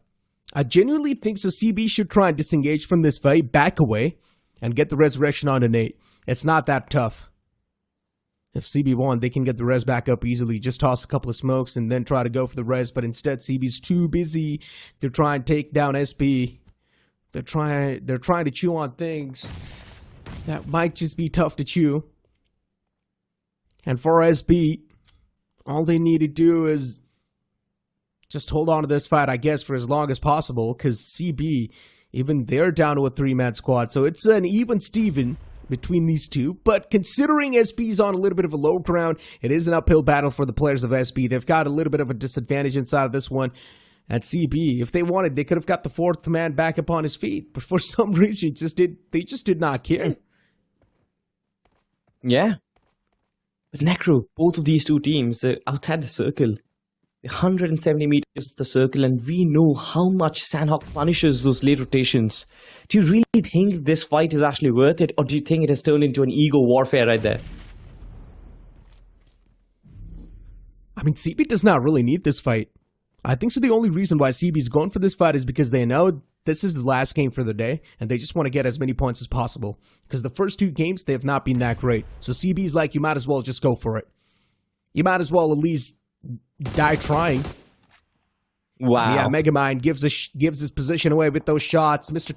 I genuinely think so CB should try and disengage from this fight, back away, and get the resurrection onto Nate. It's not that tough. If CB won, they can get the res back up easily. Just toss a couple of smokes and then try to go for the res. But instead, CB's too busy to try and take down SP. They're trying to chew on things that might just be tough to chew. And for SB, all they need to do is just hold on to this fight, I guess, for as long as possible. Because CB, even they're down to a 3-man squad. So it's an even Steven between these two, but considering SB's on a little bit of a low ground, it is an uphill battle for the players of SB. They've got a little bit of a disadvantage inside of this one. At CB, if they wanted, they could have got the 4th man back up on his feet, but for some reason, they just did not care. Yeah, but Necro, both of these two teams are outside the circle. 170 meters of the circle, and we know how much Sanhok punishes those late rotations. Do you really think this fight is actually worth it, or do you think it has turned into an ego warfare right there? I mean, CB does not really need this fight. I think so the only reason why CB's going for this fight is because they know this is the last game for the day, and they just want to get as many points as possible. Because the first 2 games, they have not been that great. So CB's like, you might as well just go for it. You might as well at least die trying. Wow. Yeah, Megamind gives his position away with those shots. Mr.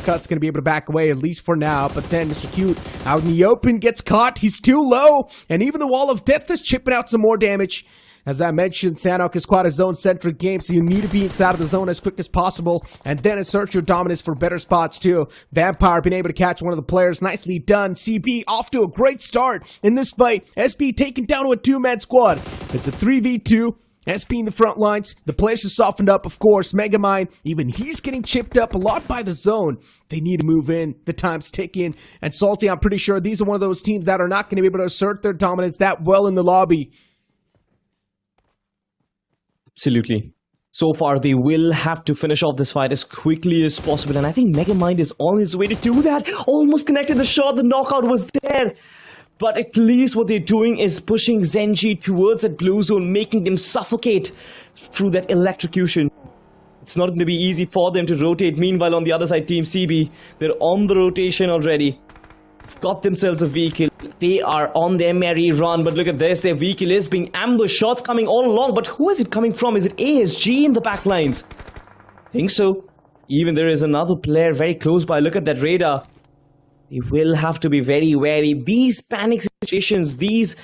Cut's going to be able to back away, at least for now. But then Mr. Cute out in the open gets caught. He's too low. And even the Wall of Death is chipping out some more damage. As I mentioned, Sanhok is quite a zone-centric game, so you need to be inside of the zone as quick as possible. And then assert your dominance for better spots, too. Vampire being able to catch one of the players. Nicely done. CB off to a great start in this fight. SP taken down to a 2-man squad. It's a 3v2. SP in the front lines. The players are softened up, of course. Megamind, even he's getting chipped up a lot by the zone. They need to move in. The time's ticking. And Salty, I'm pretty sure these are one of those teams that are not going to be able to assert their dominance that well in the lobby. Absolutely. So far, they will have to finish off this fight as quickly as possible. And I think Megamind is on his way to do that. Almost connected the shot. The knockout was there. But at least what they're doing is pushing ZenG towards that blue zone, making them suffocate through that electrocution. It's not going to be easy for them to rotate. Meanwhile, on the other side, Team CB, they're on the rotation already. They've got themselves a vehicle. They are on their merry run. But look at this. Their vehicle is being ambushed. Shots coming all along. But who is it coming from? Is it ASG in the back lines? I think so. Even there is another player very close by. Look at that radar. They will have to be very wary. These panic situations, these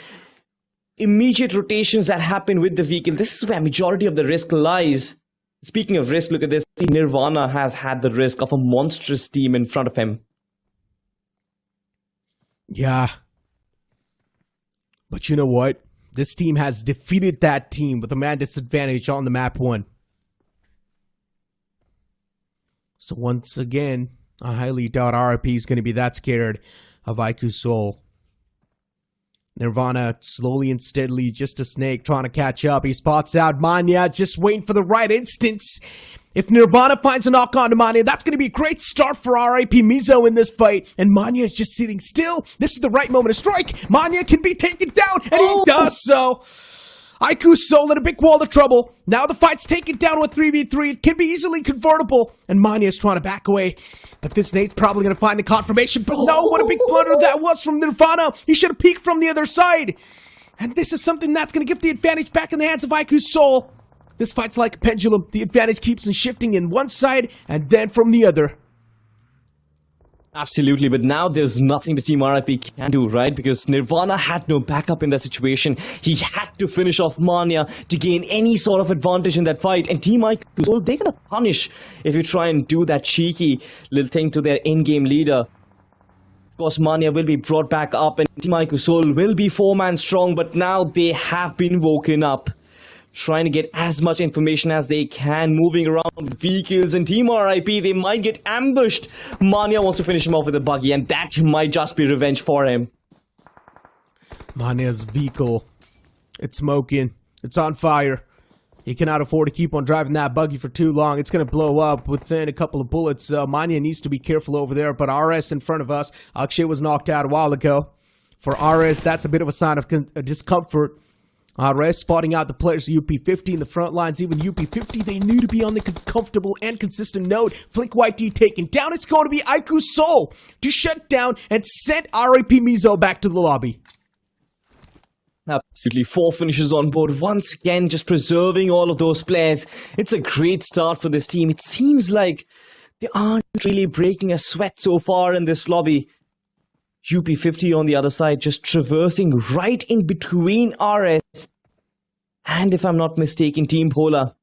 immediate rotations that happen with the vehicle, this is where majority of the risk lies. Speaking of risk, look at this. Nirvana has had the risk of a monstrous team in front of him. Yeah. But you know what? This team has defeated that team with a man disadvantage on the map 1. So once again, I highly doubt RIP is going to be that scared of IQOO Soul. Nirvana slowly and steadily, just a snake trying to catch up. He spots out Manya, just waiting for the right instance. If Nirvana finds a knock on to Manya, that's going to be a great start for RIP MIZO in this fight. And Manya is just sitting still. This is the right moment to strike. Manya can be taken down, and he does so. IQOO Soul in a big wall of trouble. Now the fight's taken down to a 3v3. It can be easily convertible. And Manya is trying to back away. But this Nate's probably going to find the confirmation. But no, what a big blunder that was from Nirvana. He should have peeked from the other side. And this is something that's going to give the advantage back in the hands of IQOO Soul. This fight's like a pendulum. The advantage keeps on shifting in one side and then from the other. Absolutely, but now there's nothing the Team RIP can do, right? Because Nirvana had no backup in that situation. He had to finish off Manya to gain any sort of advantage in that fight. And Team IQOO, well, they're gonna punish if you try and do that cheeky little thing to their in-game leader. Of course, Manya will be brought back up and Team IQOO Soul will be 4-man strong, but now they have been woken up. Trying to get as much information as they can, moving around with vehicles, and Team RIP, they might get ambushed. Manya wants to finish him off with a buggy, and that might just be revenge for him. Manya's vehicle, it's smoking, it's on fire. He cannot afford to keep on driving that buggy for too long. It's going to blow up within a couple of bullets. Manya needs to be careful over there, but RS in front of us. Akshay was knocked out a while ago. For RS, that's a bit of a sign of discomfort. RS spotting out the players of UP50 in the front lines. Even UP50, they need to be on the comfortable and consistent note. Flick YT taken down. It's going to be IQOO Soul to shut down and send RIP MIZO back to the lobby. Absolutely, 4 finishes on board. Once again, just preserving all of those players. It's a great start for this team. It seems like they aren't really breaking a sweat so far in this lobby. UP50 on the other side, just traversing right in between RS and, if I'm not mistaken, Team BHOLA.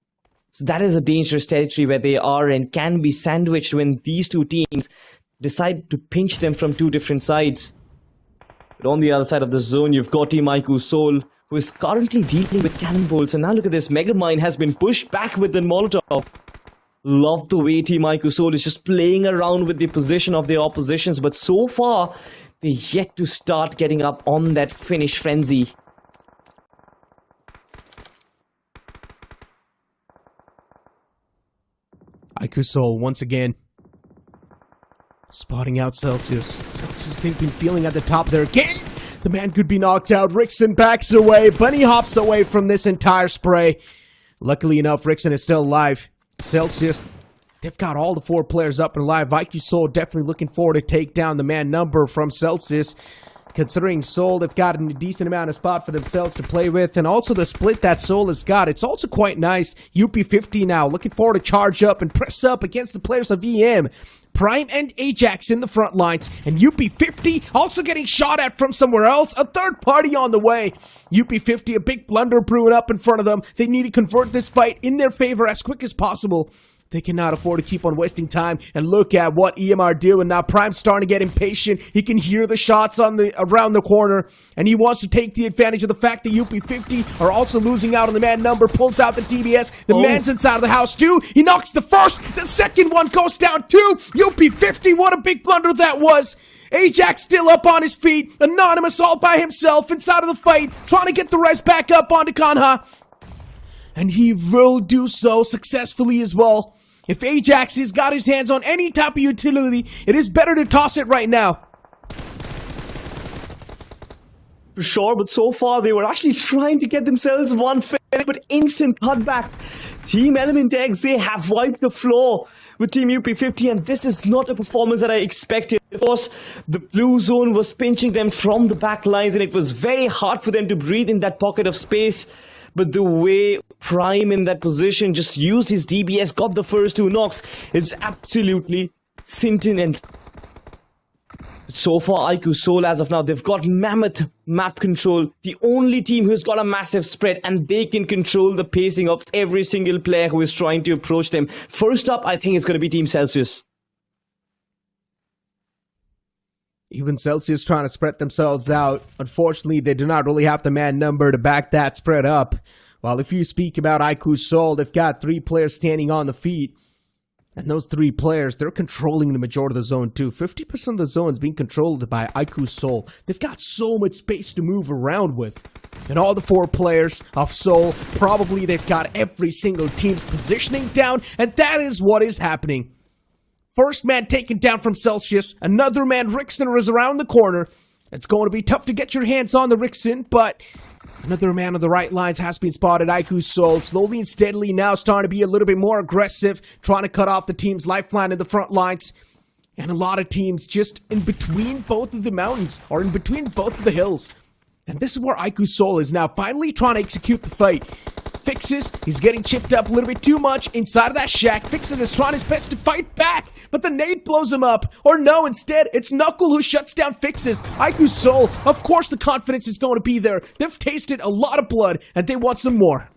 So that is a dangerous territory where they are and can be sandwiched when these two teams decide to pinch them from 2 different sides. But on the other side of the zone, you've got Team IQOO Soul, who is currently dealing with cannonballs. And now look at this, Megamind has been pushed back with the Molotov. Love the way Team IQOO Soul is just playing around with the position of their oppositions, but so far, they're yet to start getting up on that finish frenzy. IQOO Soul once again spotting out Celsius. Celsius, they've been feeling at the top of their game. The man could be knocked out. Rickson backs away. Bunny hops away from this entire spray. Luckily enough, Rickson is still alive. Celsius, They've got all the 4 players up and alive. IQOO Seoul definitely looking forward to take down the man number from Celsius. Considering Seoul, they've got a decent amount of spot for themselves to play with. And also the split that Seoul has got, it's also quite nice. UP50 now looking forward to charge up and press up against the players of EM. Prime and Ajax in the front lines. And UP50 also getting shot at from somewhere else. A third party on the way. UP50, a big blunder brewing up in front of them. They need to convert this fight in their favor as quick as possible. They cannot afford to keep on wasting time, and look at what EM are doing now. Prime's starting to get impatient. He can hear the shots around the corner, and he wants to take the advantage of the fact that UP50 are also losing out on the man number. Pulls out the DBS. The man's inside of the house too. He knocks the first. The second one goes down too. UP50, what a big blunder that was. Ajax still up on his feet. Anonymous all by himself inside of the fight, trying to get the res back up onto Kanha. And he will do so successfully as well. If Ajax has got his hands on any type of utility, it is better to toss it right now. For sure, but so far they were actually trying to get themselves one fit, but instant cutbacks. Team Element X, they have wiped the floor with Team UP50, and this is not a performance that I expected. Of course, the blue zone was pinching them from the back lines, and it was very hard for them to breathe in that pocket of space. But the way Prime in that position just used his DBS, got the first 2 knocks, is absolutely scintillating. And so far, IQOO Seoul, as of now, they've got mammoth map control. The only team who's got a massive spread, and they can control the pacing of every single player who is trying to approach them. First up, I think it's going to be Team Celsius. Even Celsius trying to spread themselves out. Unfortunately, they do not really have the man number to back that spread up. While if you speak about IQOO Seoul, they've got 3 players standing on the feet. And those 3 players, they're controlling the majority of the zone too. 50% of the zone is being controlled by IQOO Seoul. They've got so much space to move around with. And all the 4 players of Seoul, probably they've got every single team's positioning down. And that is what is happening. First man taken down from Celsius. Another man, Rickson, is around the corner. It's going to be tough to get your hands on the Rickson, but another man on the right lines has been spotted. IQOO Seoul slowly and steadily now starting to be a little bit more aggressive, trying to cut off the team's lifeline in the front lines. And a lot of teams just in between both of the mountains, or in between both of the hills. And this is where IQOO Seoul is now finally trying to execute the fight. Fixes, he's getting chipped up a little bit too much inside of that shack. Fixes is trying his best to fight back, but the nade blows him up. Or no, instead, it's Knuckle who shuts down Fixes. IQOO Seoul, of course the confidence is going to be there. They've tasted a lot of blood, and they want some more.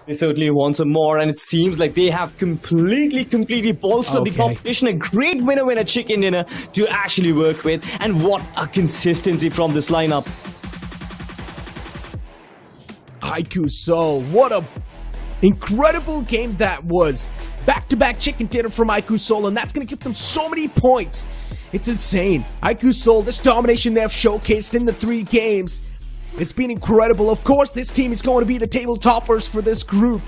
They certainly want some more, and it seems like they have completely bolstered the competition. A great winner chicken dinner to actually work with, and what a consistency from this lineup. IQOO Seoul, what a incredible game that was. Back-to-back chicken dinner from IQOO Seoul, and that's going to give them so many points. It's insane. IQOO Seoul, this domination they have showcased in the 3 games, it's been incredible. Of course, this team is going to be the table toppers for this group.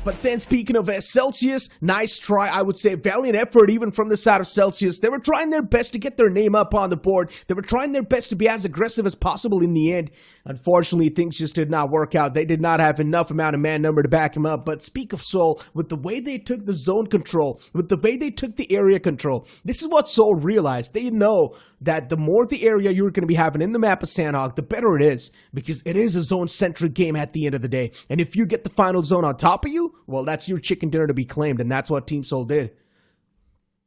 But then speaking of Celsius, nice try, I would say, valiant effort even from the side of Celsius. They were trying their best to get their name up on the board. They were trying their best to be as aggressive as possible in the end. Unfortunately, things just did not work out. They did not have enough amount of man number to back him up. But speak of Seoul, with the way they took the zone control, with the way they took the area control, this is what Seoul realized. They know that the more the area you're going to be having in the map of Sanhok, the better it is. Because it is a zone-centric game at the end of the day. And if you get the final zone on top of you, well, that's your chicken dinner to be claimed, and that's what Team Seoul did.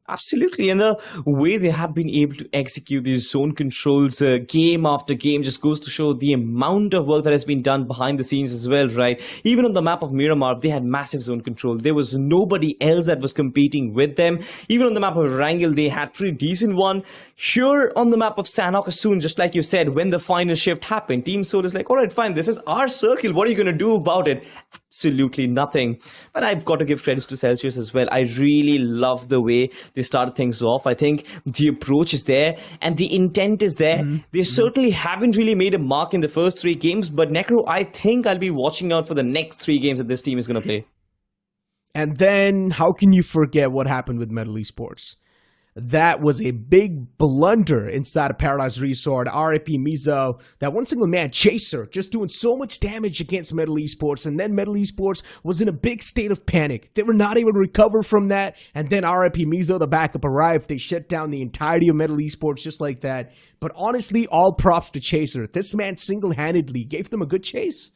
Absolutely, and the way they have been able to execute these zone controls game after game just goes to show the amount of work that has been done behind the scenes as well, right? Even on the map of Miramar, they had massive zone control. There was nobody else that was competing with them. Even on the map of Erangel, they had pretty decent one. Here on the map of Sanhok, soon, just like you said, when the final shift happened, Team Seoul is like, all right, fine, this is our circle. What are you going to do about it? Absolutely nothing. But I've got to give credits to Celsius as well. I really love the way they started things off. I think the approach is there and the intent is there. They certainly haven't really made a mark in the first 3 games, but Necro, I think I'll be watching out for the next 3 games that this team is going to play. And then, how can you forget what happened with Metal Esports? that was a big blunder inside of Paradise Resort. RIP MIZO, that one single man chaser, just doing so much damage against Metal Esports, and then Metal Esports was in a big state of panic. They were not able to recover from that, and then RIP MIZO, the backup, arrived. They shut down the entirety of Metal Esports just like that. But honestly, all props to Chaser. This man single-handedly gave them a good chase.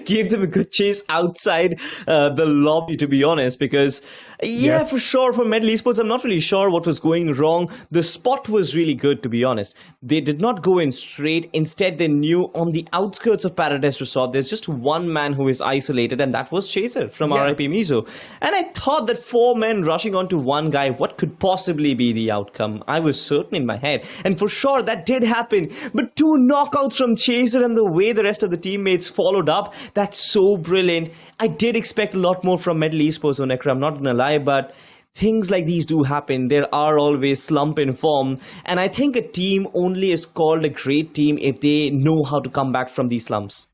Gave them a good chase outside the lobby, to be honest, because yeah, for sure, for Metal Esports, I'm not really sure what was going wrong. The spot was really good, to be honest. They did not go in straight. Instead, they knew on the outskirts of Paradise Resort, there's just one man who is isolated, and that was Chaser from RIP MIZO. And I thought that 4 men rushing onto one guy, what could possibly be the outcome? I was certain in my head. And for sure, that did happen. But 2 knockouts from Chaser and the way the rest of the teammates followed up, that's so brilliant. I did expect a lot more from Metal Esports on Necro, I'm not gonna lie, but things like these do happen. There are always slump in form, and I think a team only is called a great team if they know how to come back from these slumps.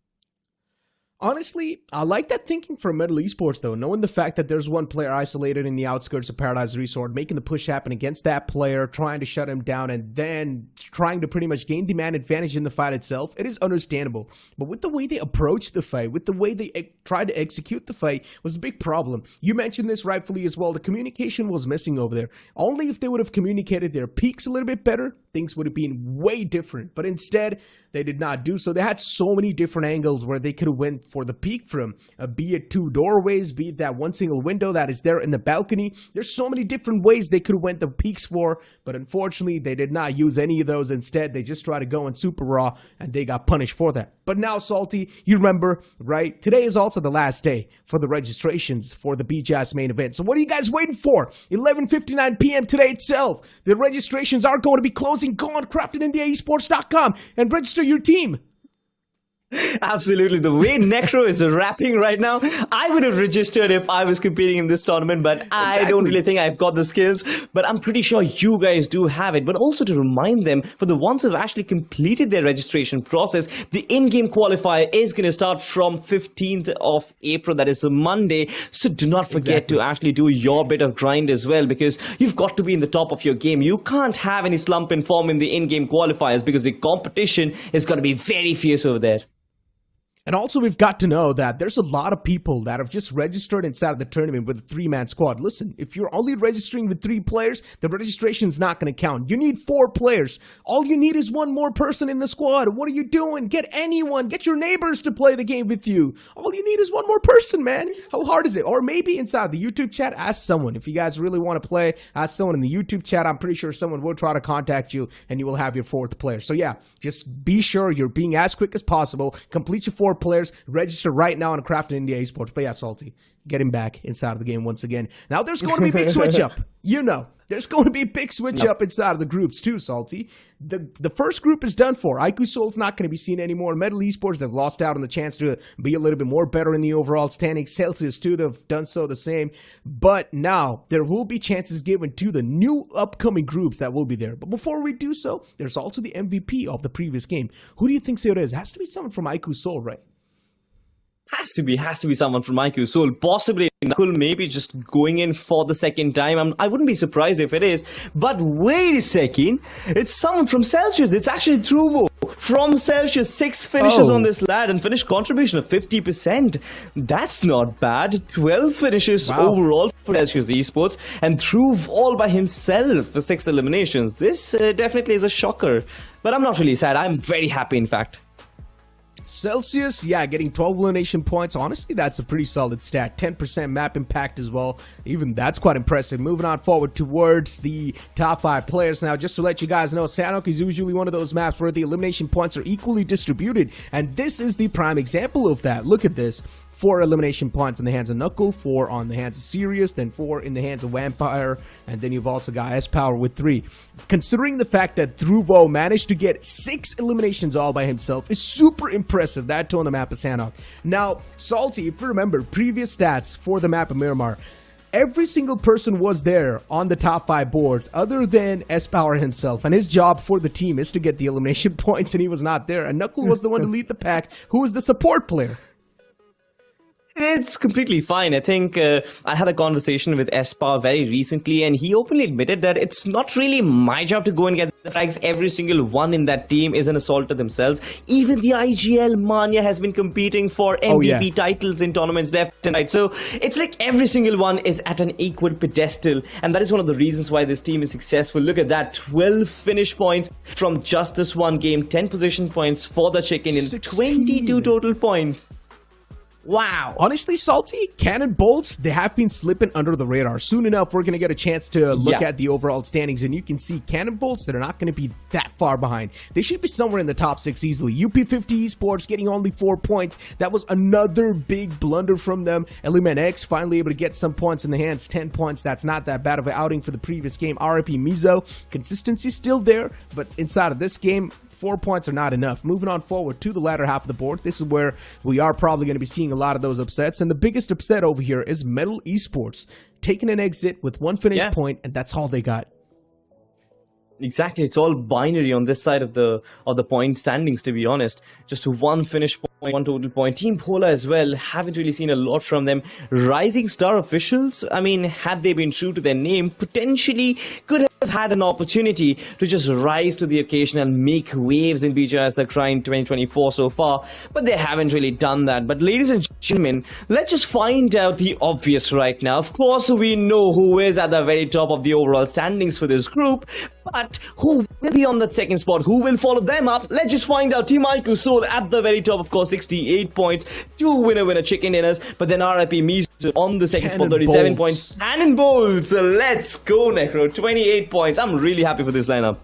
Honestly, I like that thinking from Metal Esports, though, knowing the fact that there's one player isolated in the outskirts of Paradise Resort, making the push happen against that player, trying to shut him down, and then trying to pretty much gain the man advantage in the fight itself. It is understandable. But with the way they approached the fight, with the way they tried to execute the fight, was a big problem. You mentioned this rightfully as well. The communication was missing over there. Only if they would have communicated their peaks a little bit better, things would have been way different. But instead, they did not do so. They had so many different angles where they could have went for the peak from, be it 2 doorways, be it that one single window that is there in the balcony. There's so many different ways they could have went the peaks for, but unfortunately, they did not use any of those. Instead, they just tried to go in super raw, and they got punished for that. But now, Salty, you remember, right? Today is also the last day for the registrations for the BGIS main event. So what are you guys waiting for? 11:59 p.m. today itself. The registrations are going to be closing. Go on CraftedIndiaEsports.com and register your team. Absolutely. The way Necro is rapping right now, I would have registered if I was competing in this tournament, but I don't really think I've got the skills. But I'm pretty sure you guys do have it. But also to remind them, for the ones who have actually completed their registration process, the in-game qualifier is going to start from 15th of April. That is a Monday. So do not forget to actually do your bit of grind as well, because you've got to be in the top of your game. You can't have any slump in form in the in-game qualifiers, because the competition is going to be very fierce over there. And also, we've got to know that there's a lot of people that have just registered inside of the tournament with a 3-man squad. Listen, if you're only registering with 3 players, the registration's not going to count. You need 4 players. All you need is 1 more person in the squad. What are you doing? Get anyone. Get your neighbors to play the game with you. All you need is 1 more person, man. How hard is it? Or maybe inside the YouTube chat, ask someone. If you guys really want to play, ask someone in the YouTube chat. I'm pretty sure someone will try to contact you, and you will have your 4th player. So yeah, just be sure you're being as quick as possible. Complete your 4 players, register right now on Crafted India Esports. But yeah, Salty, get him back inside of the game once again. Now there's going to be a big switch up. You know, there's going to be a big switch up inside of the groups too, Salty. The first group is done for. IQOO's not going to be seen anymore. Metal Esports, they've lost out on the chance to be a little bit more better in the overall standings. Celsius too, they've done so the same. But now there will be chances given to the new upcoming groups that will be there. But before we do so, there's also the MVP of the previous game. Who do you think it is? It has to be someone from IQOO, right? Has to be someone from IQOO. Possibly Nakul, maybe just going in for the second time. I wouldn't be surprised if it is. But wait a second, it's someone from Celsius. It's actually Truvo from Celsius. 6 finishes on this lad and finish contribution of 50%. That's not bad. 12 finishes overall for Celsius Esports, and Truv all by himself for 6 eliminations. This definitely is a shocker. But I'm not really sad. I'm very happy, in fact. Celsius, yeah, getting 12 elimination points. Honestly, that's a pretty solid stat. 10% map impact as well. Even that's quite impressive. Moving on forward towards the top 5 players now. Just to let you guys know, Sanhok is usually one of those maps where the elimination points are equally distributed. And this is the prime example of that. Look at this. 4 elimination points in the hands of Knuckle, 4 on the hands of Sirius, then 4 in the hands of Vampire, and then you've also got S-Power with 3. Considering the fact that Dhruvo managed to get 6 eliminations all by himself is super impressive. That too on the map of Sanhok. Now, Salty, if you remember previous stats for the map of Miramar, every single person was there on the top 5 boards other than S-Power himself, and his job for the team is to get the elimination points, and he was not there. And Knuckle was the one to lead the pack, who was the support player. It's completely fine. I think I had a conversation with Espa very recently, and he openly admitted that it's not really my job to go and get the frags. Every single one in that team is an assault to themselves. Even the IGL Mania has been competing for MVP titles in tournaments left and right. So it's like every single one is at an equal pedestal, and that is one of the reasons why this team is successful. Look at that, 12 finish points from just this one game, 10 position points for the chicken, and 22 total points. Wow. Honestly, Salty, CANNONBOLTZ, they have been slipping under the radar. Soon enough, we're going to get a chance to look at the overall standings, and you can see CANNONBOLTZ, they're not going to be that far behind. They should be somewhere in the top 6 easily. UP50 Esports getting only 4 points. That was another big blunder from them. Element X finally able to get some points in the hands, 10 points. That's not that bad of an outing for the previous game. RIP MIZO, consistency still there, but inside of this game, 4 points are not enough. Moving on forward to the latter half of the board, this is where we are probably going to be seeing a lot of those upsets, and the biggest upset over here is Metal Esports taking an exit with 1 finish point, and that's all they got. Exactly, it's all binary on this side of the point standings, to be honest. Just 1 finish point, 1 total point. Team BHOLA as well, haven't really seen a lot from them. Rising Star officials, I mean, had they been true to their name, potentially could have had an opportunity to just rise to the occasion and make waves in BGIS The Grind 2024 so far, but they haven't really done that. But ladies and gentlemen, let's just find out the obvious right now. Of course, we know who is at the very top of the overall standings for this group, but who will be on that second spot? Who will follow them up? Let's just find out. Team IQOO at the very top, of course, 68 points. 2 winner chicken dinners. But then RIP MIZO on the second spot, 37 points. CANNONBOLTZ, let's go, Necro. 28 points. I'm really happy for this lineup.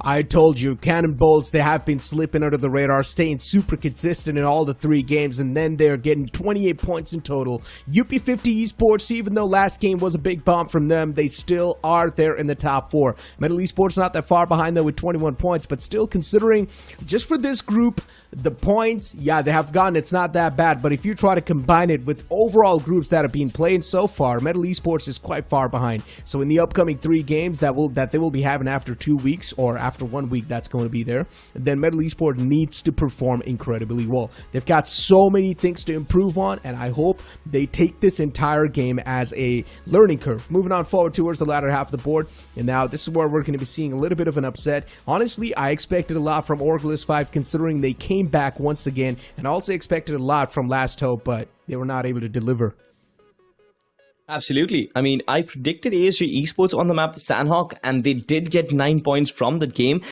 I told you, CANNONBOLTZ, they have been slipping under the radar, staying super consistent in all the 3 games, and then they're getting 28 points in total. UP50 Esports, even though last game was a big bomb from them, they still are there in the top 4. Metal Esports not that far behind though with 21 points, but still considering, just for this group, the points, yeah, they have gotten, it's not that bad, but if you try to combine it with overall groups that have been playing so far, Metal Esports is quite far behind. So in the upcoming 3 games that they will be having after 2 weeks, or after 1 week that's going to be there, then Metal Esports needs to perform incredibly well. They've got so many things to improve on, and I hope they take this entire game as a learning curve. Moving on forward towards the latter half of the board, and now this is where we're going to be seeing a little bit of an upset. Honestly, I expected a lot from ORGLESS 5 considering they came back once again, and also expected a lot from Last Hope, but they were not able to deliver. Absolutely. I mean, I predicted ASG Esports on the map Sanhok, and they did get 9 points from that game.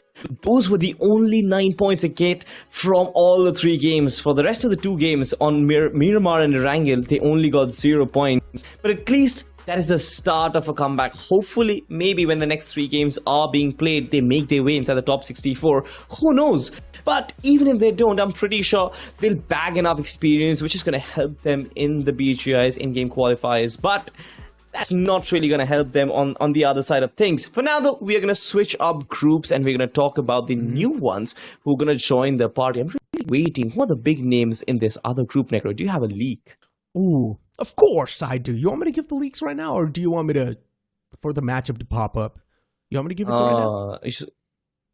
Those were the only 9 points they get from all the 3 games. For the rest of the 2 games on Miramar and Erangel, they only got 0 points. But at least that is the start of a comeback. Hopefully, maybe when the next 3 games are being played, they make their way inside the top 64. Who knows? But even if they don't, I'm pretty sure they'll bag enough experience, which is going to help them in the BGIS in-game qualifiers. But that's not really going to help them on the other side of things. For now, though, we are going to switch up groups, and we're going to talk about the new ones who are going to join the party. I'm really waiting. Who are the big names in this other group, Necro? Do you have a leak? Ooh, of course I do. You want me to give the leaks right now, or do you want me to, for the matchup to pop up? You want me to give it to right now?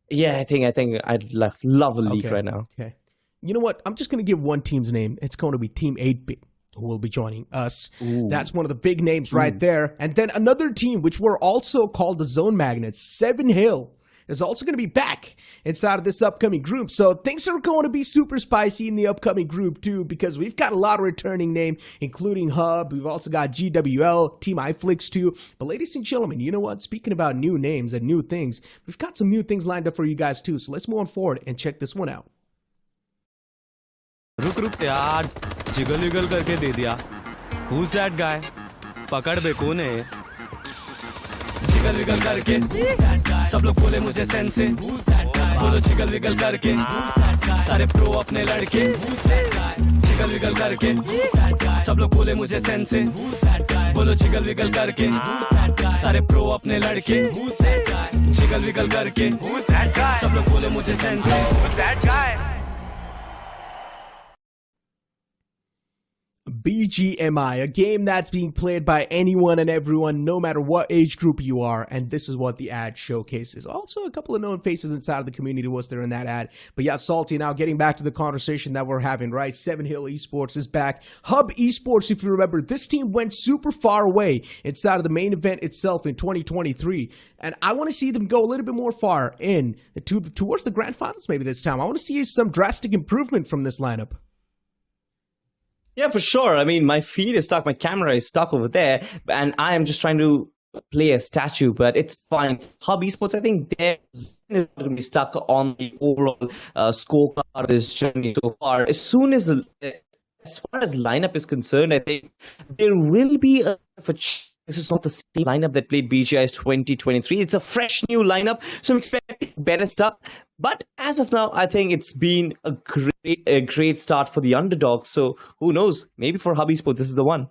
Yeah, I think I'd love a leak right now. Okay. You know what? I'm just going to give one team's name. It's going to be Team 8-Bit, who will be joining us. Ooh. That's one of the big names right there. And then another team, which were also called the Zone Magnets, 7 Hill, is also going to be back inside of this upcoming group. So things are going to be super spicy in the upcoming group too, because we've got a lot of returning names, including Hub. We've also got GWL, Team IFLICKS too. But ladies and gentlemen, you know what? Speaking about new names and new things, we've got some new things lined up for you guys too. So let's move on forward and check this one out. रुक यार jiggle wiggle करके दे दिया Who's that guy? पकड़ बे कौन है jiggle wiggle करके सब लोग बोले मुझे सेंस से बोलो जिगल विगल करके सारे प्रो अपने लड़के जिगल विगल करके सब लोग बोले मुझे सेंस से बोलो जिगल विगल करके सारे प्रो अपने लड़के जिगल विगल करके सब लोग बोले मुझे सेंस से BGMI, a game that's being played by anyone and everyone, no matter what age group you are, and this is what the ad showcases. Also, a couple of known faces inside of the community was there in that ad. But yeah, Salty, now getting back to the conversation that we're having, right? Seven Hill Esports is back. Hub Esports, if you remember, this team went super far away inside of the main event itself in 2023, and I want to see them go a little bit more far in towards the grand finals maybe this time. I want to see some drastic improvement from this lineup. Yeah, for sure. I mean, my feed is stuck, my camera is stuck over there, and I am just trying to play a statue, but it's fine. Hub Esports, I think they're going to be stuck on the overall scorecard of this journey so far. As far as lineup is concerned, I think there will be this is not the same lineup that played BGIS 2023. It's a fresh new lineup, so I'm expecting better stuff. But as of now, I think it's been a great start for the underdog. So who knows? Maybe for Hub Esports, this is the one.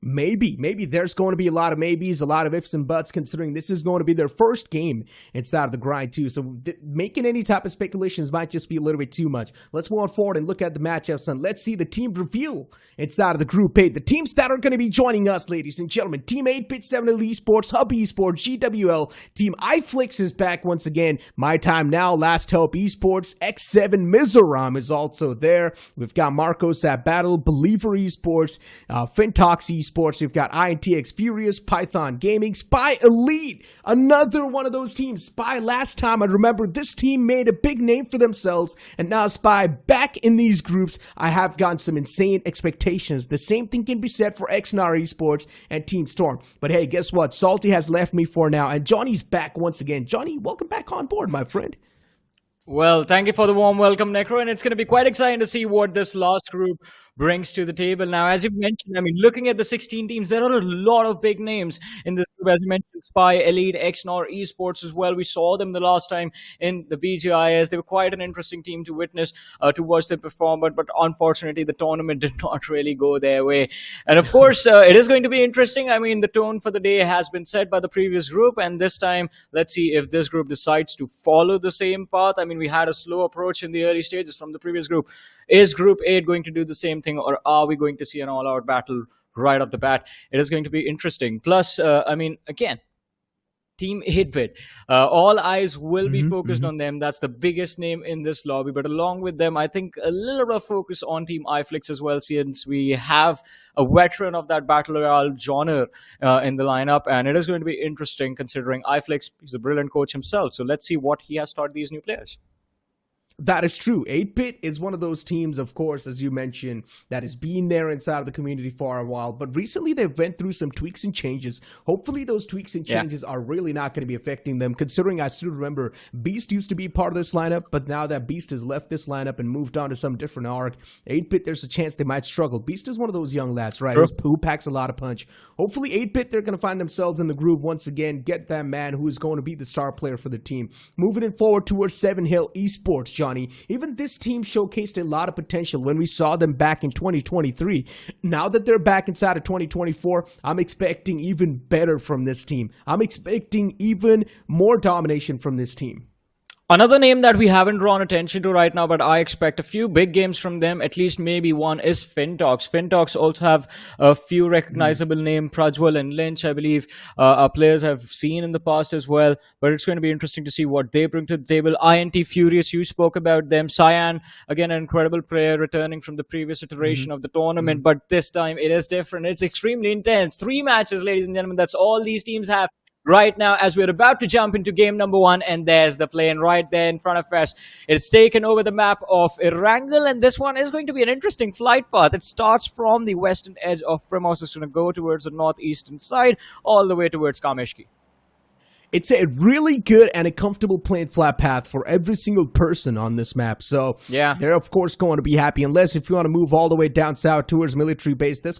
Maybe there's going to be a lot of maybes, a lot of ifs and buts, considering this is going to be their first game inside of the grind too. So making any type of speculations might just be a little bit too much. Let's move on forward and look at the matchups, and let's see the team reveal inside of the Group 8. The teams that are going to be joining us, ladies and gentlemen. Team 8-Bit, 7 Hill Esports, Hub Esports, GWL. Team IFLICKS is back once again. My Time Now, Last Help Esports. X7 MIZORAM is also there. We've got Marcos at Battle, Believer Esports, FINTOX Esports. We've got INTxFURIOUS, Python Gaming, Spy Elite, another one of those teams. Spy, last time I remember this team made a big name for themselves, and now Spy back in these groups. I have gotten some insane expectations. The same thing can be said for XNAR Esports and Team Storm. But hey, guess what? Salty has left me for now, and Johnny's back once again. Johnny, welcome back on board, my friend. Well, thank you for the warm welcome, Necro, and it's going to be quite exciting to see what this last group brings to the table. Now, as you mentioned, I mean, looking at the 16 teams, there are a lot of big names in this group. As you mentioned, Spy, Elite, XNOR, Esports as well. We saw them the last time in the BGIS. They were quite an interesting team to witness, to watch them perform, but unfortunately, the tournament did not really go their way. And of course, it is going to be interesting. I mean, the tone for the day has been set by the previous group, and this time, let's see if this group decides to follow the same path. I mean, we had a slow approach in the early stages from the previous group. Is Group 8 going to do the same thing, or are we going to see an all-out battle right off the bat? It is going to be interesting. Plus, I mean, again, Team 8-Bit, all eyes will be focused on them. That's the biggest name in this lobby. But along with them, I think a little bit of focus on Team IFLICKS as well, since we have a veteran of that Battle Royale genre in the lineup. And it is going to be interesting considering IFLICKS is a brilliant coach himself. So let's see what he has taught these new players. That is true. 8-Bit is one of those teams, of course, as you mentioned, that has been there inside of the community for a while. But recently, they've went through some tweaks and changes. Hopefully, those tweaks and changes are really not going to be affecting them, considering I still remember Beast used to be part of this lineup, but now that Beast has left this lineup and moved on to some different arc, 8-Bit, there's a chance they might struggle. Beast is one of those young lads, right, who packs a lot of punch. Hopefully, 8-Bit, they're going to find themselves in the groove once again, get that man who is going to be the star player for the team. Moving it forward towards 7 Hill Esports, Johnny. Even this team showcased a lot of potential when we saw them back in 2023. Now that they're back inside of 2024, I'm expecting even better from this team. I'm expecting even more domination from this team. Another name that we haven't drawn attention to right now, but I expect a few big games from them, at least maybe one, is FINTOX. FINTOX also have a few recognizable names, Prajwal and Lynch, I believe, our players have seen in the past as well, but it's going to be interesting to see what they bring to the table. INTxFURIOUS, you spoke about them. Cyan, again, an incredible player returning from the previous iteration of the tournament, but this time it is different. It's extremely intense. 3 matches, ladies and gentlemen, that's all these teams have right now as we're about to jump into game number 1, and there's the plane right there in front of us. It's taken over the map of Erangel, and this one is going to be an interesting flight path. It starts from the western edge of Primos. It's going to go towards the northeastern side all the way towards Kameshki. It's a really good and a comfortable plain flat path for every single person on this map. So yeah, they're of course going to be happy, unless if you want to move all the way down south towards military base, then it's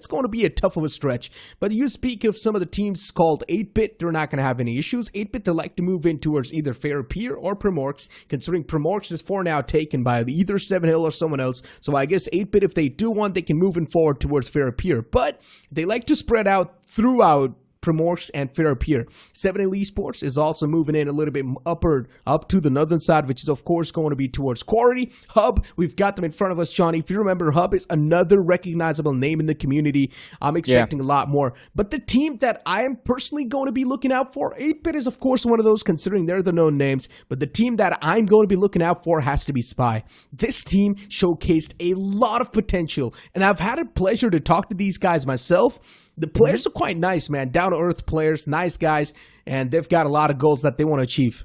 going to be a tough of a stretch. But you speak of some of the teams called 8-Bit, they're not going to have any issues. 8-Bit, they like to move in towards either Fairapir or Primorx, considering Primorx is for now taken by either 7 Hill or someone else. So I guess 8-Bit, if they do want, they can move in forward towards Fairapir. But they like to spread out throughout Primorsk, and Fairappear. 7L Esports is also moving in a little bit up to the northern side, which is of course going to be towards Quarry. Hub, we've got them in front of us, Johnny. If you remember, Hub is another recognizable name in the community. I'm expecting a lot more. But the team that I am personally going to be looking out for, 8-Bit is of course one of those considering they're the known names, but the team that I'm going to be looking out for has to be SPY. This team showcased a lot of potential, and I've had a pleasure to talk to these guys myself. The players are quite nice, man. Down-to-earth players, nice guys, and they've got a lot of goals that they want to achieve.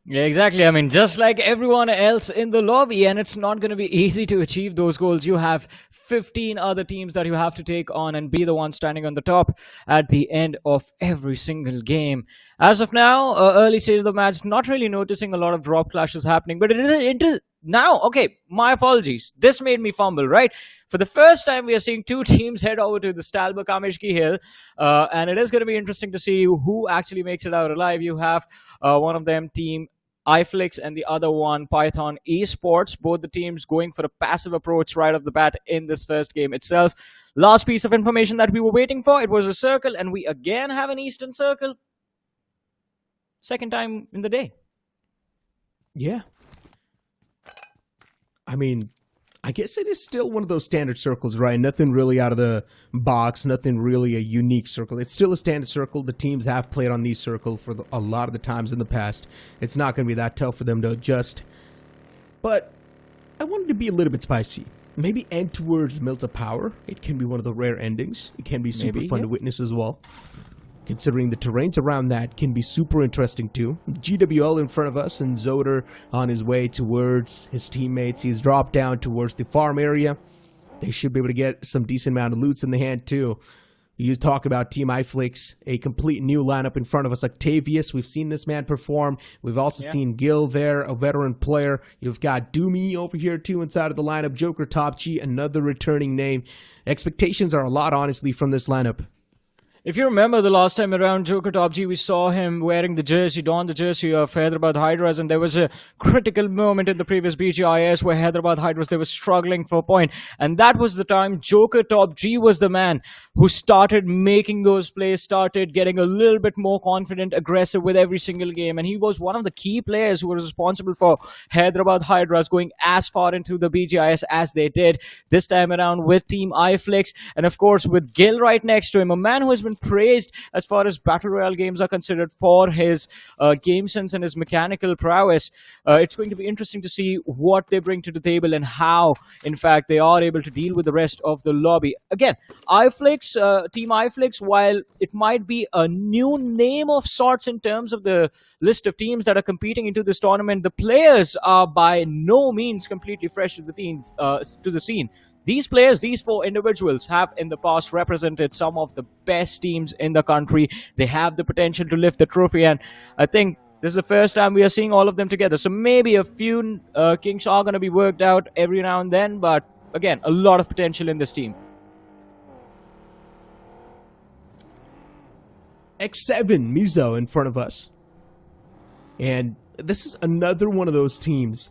Yeah, exactly. I mean, just like everyone else in the lobby, and it's not going to be easy to achieve those goals. You have 15 other teams that you have to take on and be the one standing on the top at the end of every single game. As of now, early stage of the match, not really noticing a lot of drop clashes happening, but it is now, okay, my apologies. This made me fumble, right? For the first time, we are seeing two teams head over to the Stalber Kamishki Hill, and it is going to be interesting to see who actually makes it out alive. You have one of them, Team IFLICKS, and the other one, Python Esports. Both the teams going for a passive approach right off the bat in this first game itself. Last piece of information that we were waiting for, it was a circle, and we again have an Eastern Circle. Second time in the day. Yeah. I mean, I guess it is still one of those standard circles, right? Nothing really out of the box, nothing really a unique circle. It's still a standard circle. The teams have played on these circles for a lot of the times in the past. It's not going to be that tough for them to adjust. But I wanted to be a little bit spicy. Maybe end towards Mills of Power. It can be one of the rare endings. It can be super fun to witness as well. Considering the terrains around that can be super interesting too. GWL in front of us and Zoder on his way towards his teammates. He's dropped down towards the farm area. They should be able to get some decent amount of loots in the hand too. You talk about Team IFLICKS, a complete new lineup in front of us. Octavius, we've seen this man perform. We've also seen Gil there, a veteran player. You've got Doomy over here too inside of the lineup. Joker Top G, another returning name. Expectations are a lot, honestly, from this lineup. If you remember the last time around, Joker Top G, we saw him wearing the jersey, don the jersey of Hyderabad Hydras, and there was a critical moment in the previous BGIS where Hyderabad Hydras, they were struggling for a point, and that was the time Joker Top G was the man who started making those plays, started getting a little bit more confident, aggressive with every single game, and he was one of the key players who was responsible for Hyderabad Hydras going as far into the BGIS as they did this time around with Team IFLICKS, and of course with Gil right next to him, a man who has been praised as far as Battle Royale games are considered for his game sense and his mechanical prowess. It's going to be interesting to see what they bring to the table and how, in fact, they are able to deal with the rest of the lobby. Again, IFLICKS, Team IFLICKS, while it might be a new name of sorts in terms of the list of teams that are competing into this tournament, the players are by no means completely fresh to the scene. These players, these four individuals, have in the past represented some of the best teams in the country. They have the potential to lift the trophy, and I think this is the first time we are seeing all of them together. So maybe a few kinks are going to be worked out every now and then, but again, a lot of potential in this team. X7 MIZO in front of us. And this is another one of those teams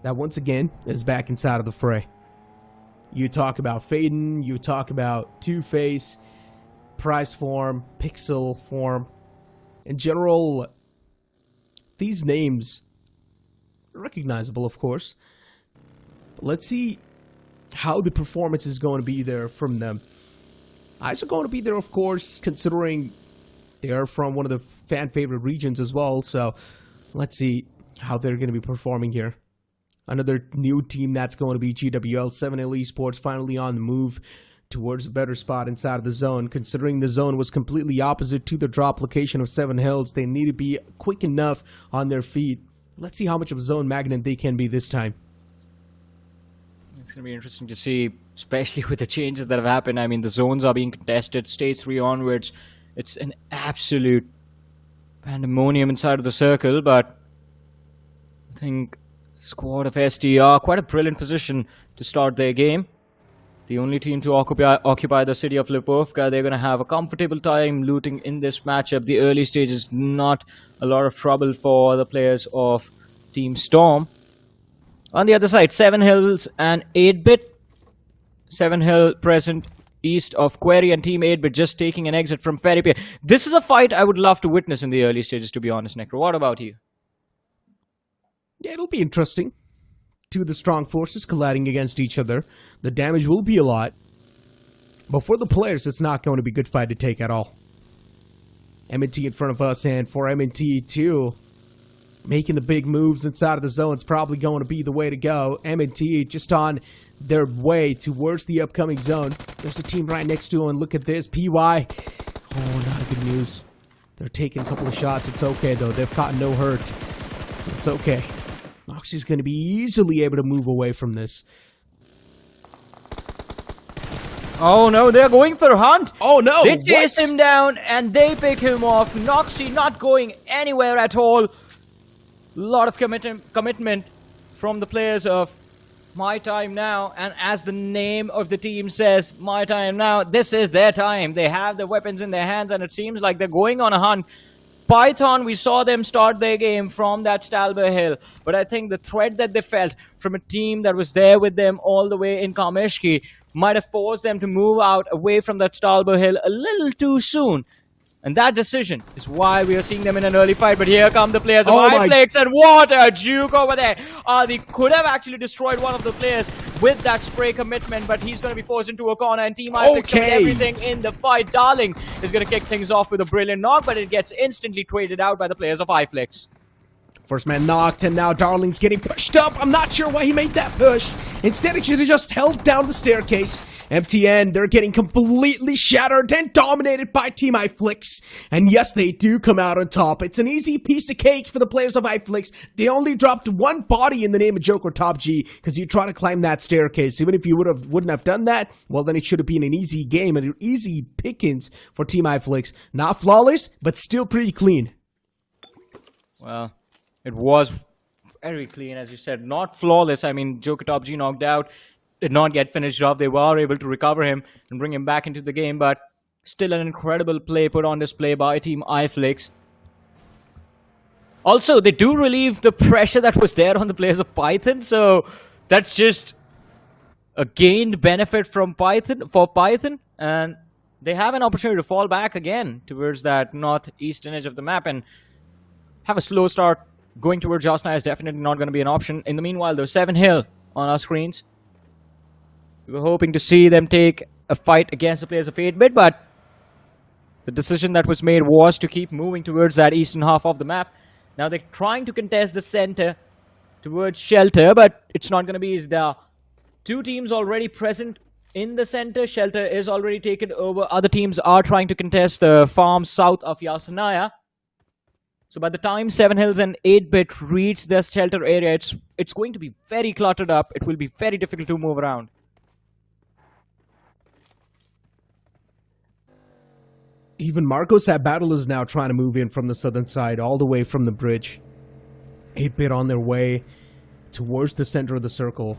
that once again is back inside of the fray. You talk about Faden, you talk about Two-Face, Price Form, Pixel Form. In general, these names are recognizable, of course. But let's see how the performance is going to be there from them. Eyes are going to be there, of course, considering they are from one of the fan-favorite regions as well. So let's see how they're going to be performing here. Another new team that's going to be GWL. 7L Esports finally on the move towards a better spot inside of the zone. Considering the zone was completely opposite to the drop location of 7 Hills, they need to be quick enough on their feet. Let's see how much of a zone magnet they can be this time. It's going to be interesting to see, especially with the changes that have happened. I mean, the zones are being contested, stage 3 onwards. It's an absolute pandemonium inside of the circle, but I think squad of SD are quite a brilliant position to start their game. The only team to occupy the city of Lipovka. They're going to have a comfortable time looting in this matchup. The early stage is not a lot of trouble for the players of Team Storm. On the other side, 7 Hills and 8-Bit. 7 Hill present east of Query, and Team 8 but just taking an exit from Ferripier. This is a fight I would love to witness in the early stages, to be honest, Necro. What about you? Yeah, it'll be interesting. Two of the strong forces colliding against each other. The damage will be a lot. But for the players, it's not going to be a good fight to take at all. M&T in front of us, and for M&T too, making the big moves inside of the zone is probably going to be the way to go. M&T just on their way towards the upcoming zone. There's a team right next to them. Look at this. PY. Oh, not good news. They're taking a couple of shots. It's okay, though. They've gotten no hurt. So it's okay. Noxie's going to be easily able to move away from this. Oh no, they're going for a hunt. Oh no! They chase him down and they pick him off. Noxie not going anywhere at all. Lot of commitment from the players of My Time Now. And as the name of the team says, My Time Now, this is their time. They have the weapons in their hands and it seems like they're going on a hunt. Python, we saw them start their game from that Stalber Hill, but I think the threat that they felt from a team that was there with them all the way in Kameshki might have forced them to move out away from that Stalber Hill a little too soon. And that decision is why we are seeing them in an early fight. But here come the players of IFLICKS, and what a juke over there. They could have actually destroyed one of the players with that spray commitment, but he's going to be forced into a corner, and Team IFLICKS doing everything in the fight. Darling is going to kick things off with a brilliant knock, but it gets instantly traded out by the players of IFLICKS. First man knocked, and now Darling's getting pushed up. I'm not sure why he made that push. Instead, he should have just held down the staircase. MTN, they're getting completely shattered and dominated by Team IFLICKS. And yes, they do come out on top. It's an easy piece of cake for the players of IFLICKS. They only dropped one body in the name of Joker Top G because you try to climb that staircase. Even if you wouldn't have done that, well, then it should have been an easy game and an easy pickings for Team IFLICKS. Not flawless, but still pretty clean. Well, it was very clean, as you said. Not flawless. I mean, Joker Top G knocked out. Did not get finished off. They were able to recover him and bring him back into the game, but still an incredible play put on display by Team IFLICKS. Also, they do relieve the pressure that was there on the players of Python, so that's just a gained benefit from Python, and they have an opportunity to fall back again towards that northeastern edge of the map and have a slow start. Going towards Jasna is definitely not going to be an option. In the meanwhile, though, 7 Hill on our screens. We were hoping to see them take a fight against the players of 8-bit, but the decision that was made was to keep moving towards that eastern half of the map. Now they're trying to contest the center towards Shelter, but it's not going to be easy. There are 2 teams already present in the center. Shelter is already taken over. Other teams are trying to contest the farm south of Yasanaya. So by the time 7 Hills and 8-bit reach the Shelter area, it's going to be very cluttered up. It will be very difficult to move around. Even Marcos at Battle is now trying to move in from the southern side, all the way from the bridge. 8-bit on their way towards the center of the circle.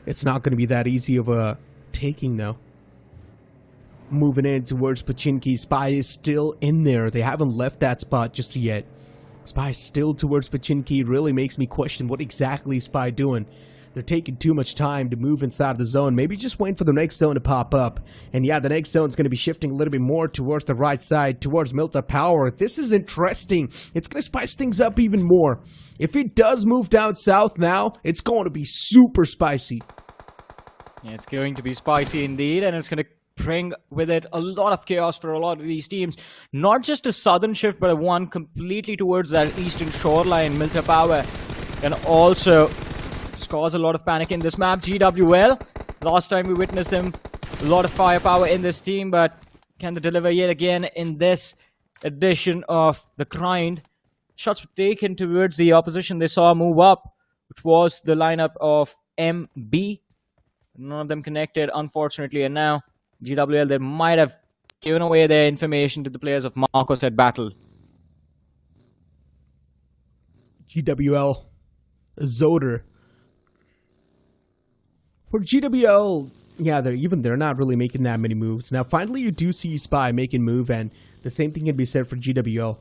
It's not going to be that easy of a taking, though. Moving in towards Pachinki. Spy is still in there. They haven't left that spot just yet. Spy still towards Pachinki. Really makes me question what exactly is Spy doing. They're taking too much time to move inside the zone. Maybe just waiting for the next zone to pop up. And yeah, the next zone is going to be shifting a little bit more towards the right side, towards Milta Power. This is interesting. It's going to spice things up even more. If it does move down south now, it's going to be super spicy. Yeah, it's going to be spicy indeed, and it's going to bring with it a lot of chaos for a lot of these teams. Not just a southern shift, but one completely towards that eastern shoreline, Milta Power, and also cause a lot of panic in this map. GWL, last time we witnessed them, a lot of firepower in this team, but can they deliver yet again in this edition of the grind? Shots were taken towards the opposition. They saw move up, which was the lineup of MB. None of them connected, unfortunately, and now GWL, they might have given away their information to the players of Marcos at Battle. GWL, Zoder. For GWL, yeah, they're not really making that many moves. Now, finally, you do see Spy making move, and the same thing can be said for GWL.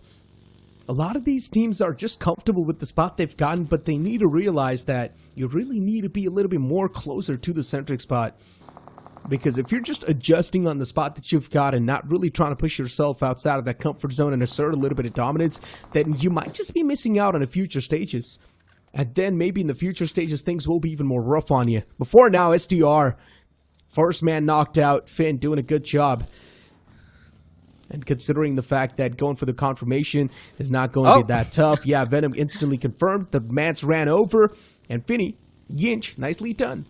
A lot of these teams are just comfortable with the spot they've gotten, but they need to realize that you really need to be a little bit more closer to the centric spot. Because if you're just adjusting on the spot that you've got and not really trying to push yourself outside of that comfort zone and assert a little bit of dominance, then you might just be missing out on the future stages. And then maybe in the future stages, things will be even more rough on you. Before now, SDR, first man knocked out, Finn doing a good job. And considering the fact that going for the confirmation is not going to be that tough. Yeah, Venom instantly confirmed. The Mance ran over. And Finny, Yinch, nicely done.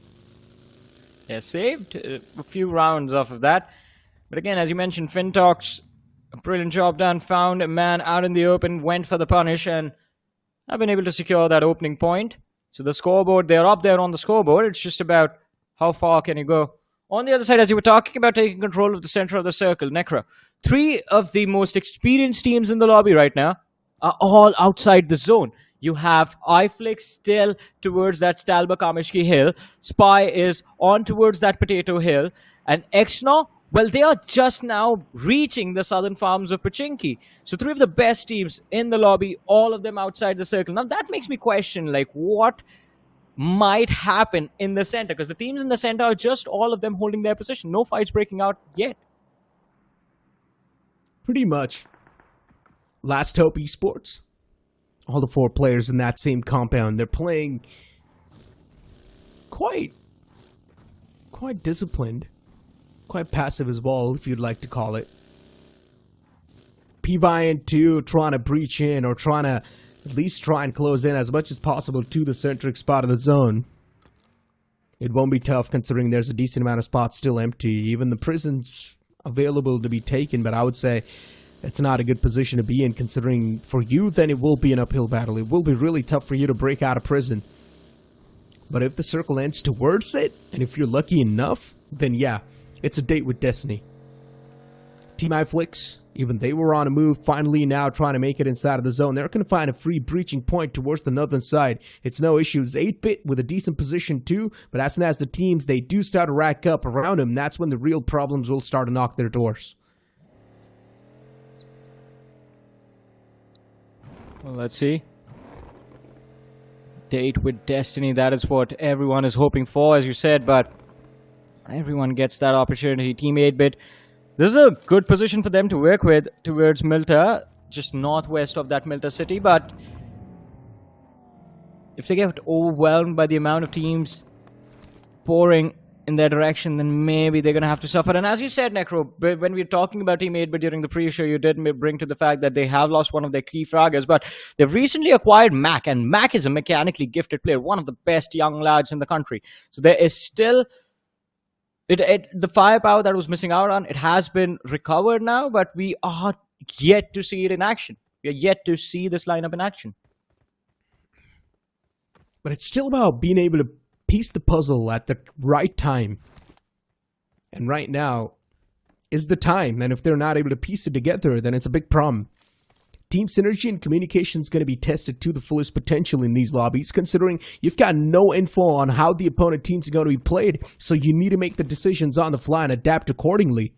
Yeah, saved a few rounds off of that. But again, as you mentioned, FINTOX, a brilliant job done. Found a man out in the open, went for the punish, and I've been able to secure that opening point. So the scoreboard, they're up there on the scoreboard. It's just about how far can you go. On the other side, as you were talking about taking control of the center of the circle, Necro, 3 of the most experienced teams in the lobby right now are all outside the zone. You have IFLICKS still towards that Stalba Kamishki hill. Spy is on towards that Potato Hill. And Exno, well, they are just now reaching the southern farms of Pachinki. So 3 of the best teams in the lobby, all of them outside the circle. Now that makes me question, like, what might happen in the center? Because the teams in the center are just all of them holding their position. No fights breaking out yet. Pretty much. Last Hope Esports. All the 4 players in that same compound. They're playing quite disciplined. Quite passive as well, if you'd like to call it. P-Viant 2 trying to breach in or trying to at least try and close in as much as possible to the centric spot of the zone. It won't be tough considering there's a decent amount of spots still empty. Even the prison's available to be taken, but I would say it's not a good position to be in considering for you, then it will be an uphill battle. It will be really tough for you to break out of prison. But if the circle ends towards it, and if you're lucky enough, then yeah, it's a date with destiny. Team IFLICKS, even they were on a move, finally now trying to make it inside of the zone. They're going to find a free breaching point towards the northern side. It's no issue. It's 8-bit with a decent position too, but as soon as the teams, they do start to rack up around him, that's when the real problems will start to knock their doors. Well, let's see. Date with destiny, that is what everyone is hoping for, as you said, but everyone gets that opportunity. Team 8-bit, this is a good position for them to work with towards Milta, just northwest of that Milta city, but if they get overwhelmed by the amount of teams pouring in their direction, then maybe they're going to have to suffer. And as you said, Necro, when we were talking about Team 8-bit during the pre-show, you did bring to the fact that they have lost one of their key fraggers, but they've recently acquired Mac, and Mac is a mechanically gifted player, one of the best young lads in the country. So there is still the firepower that was missing out on, it has been recovered now, but we are yet to see it in action. We are yet to see this lineup in action. But it's still about being able to piece the puzzle at the right time. And right now is the time. And if they're not able to piece it together, then it's a big problem. Team synergy and communication is going to be tested to the fullest potential in these lobbies, considering you've got no info on how the opponent teams are going to be played, so you need to make the decisions on the fly and adapt accordingly.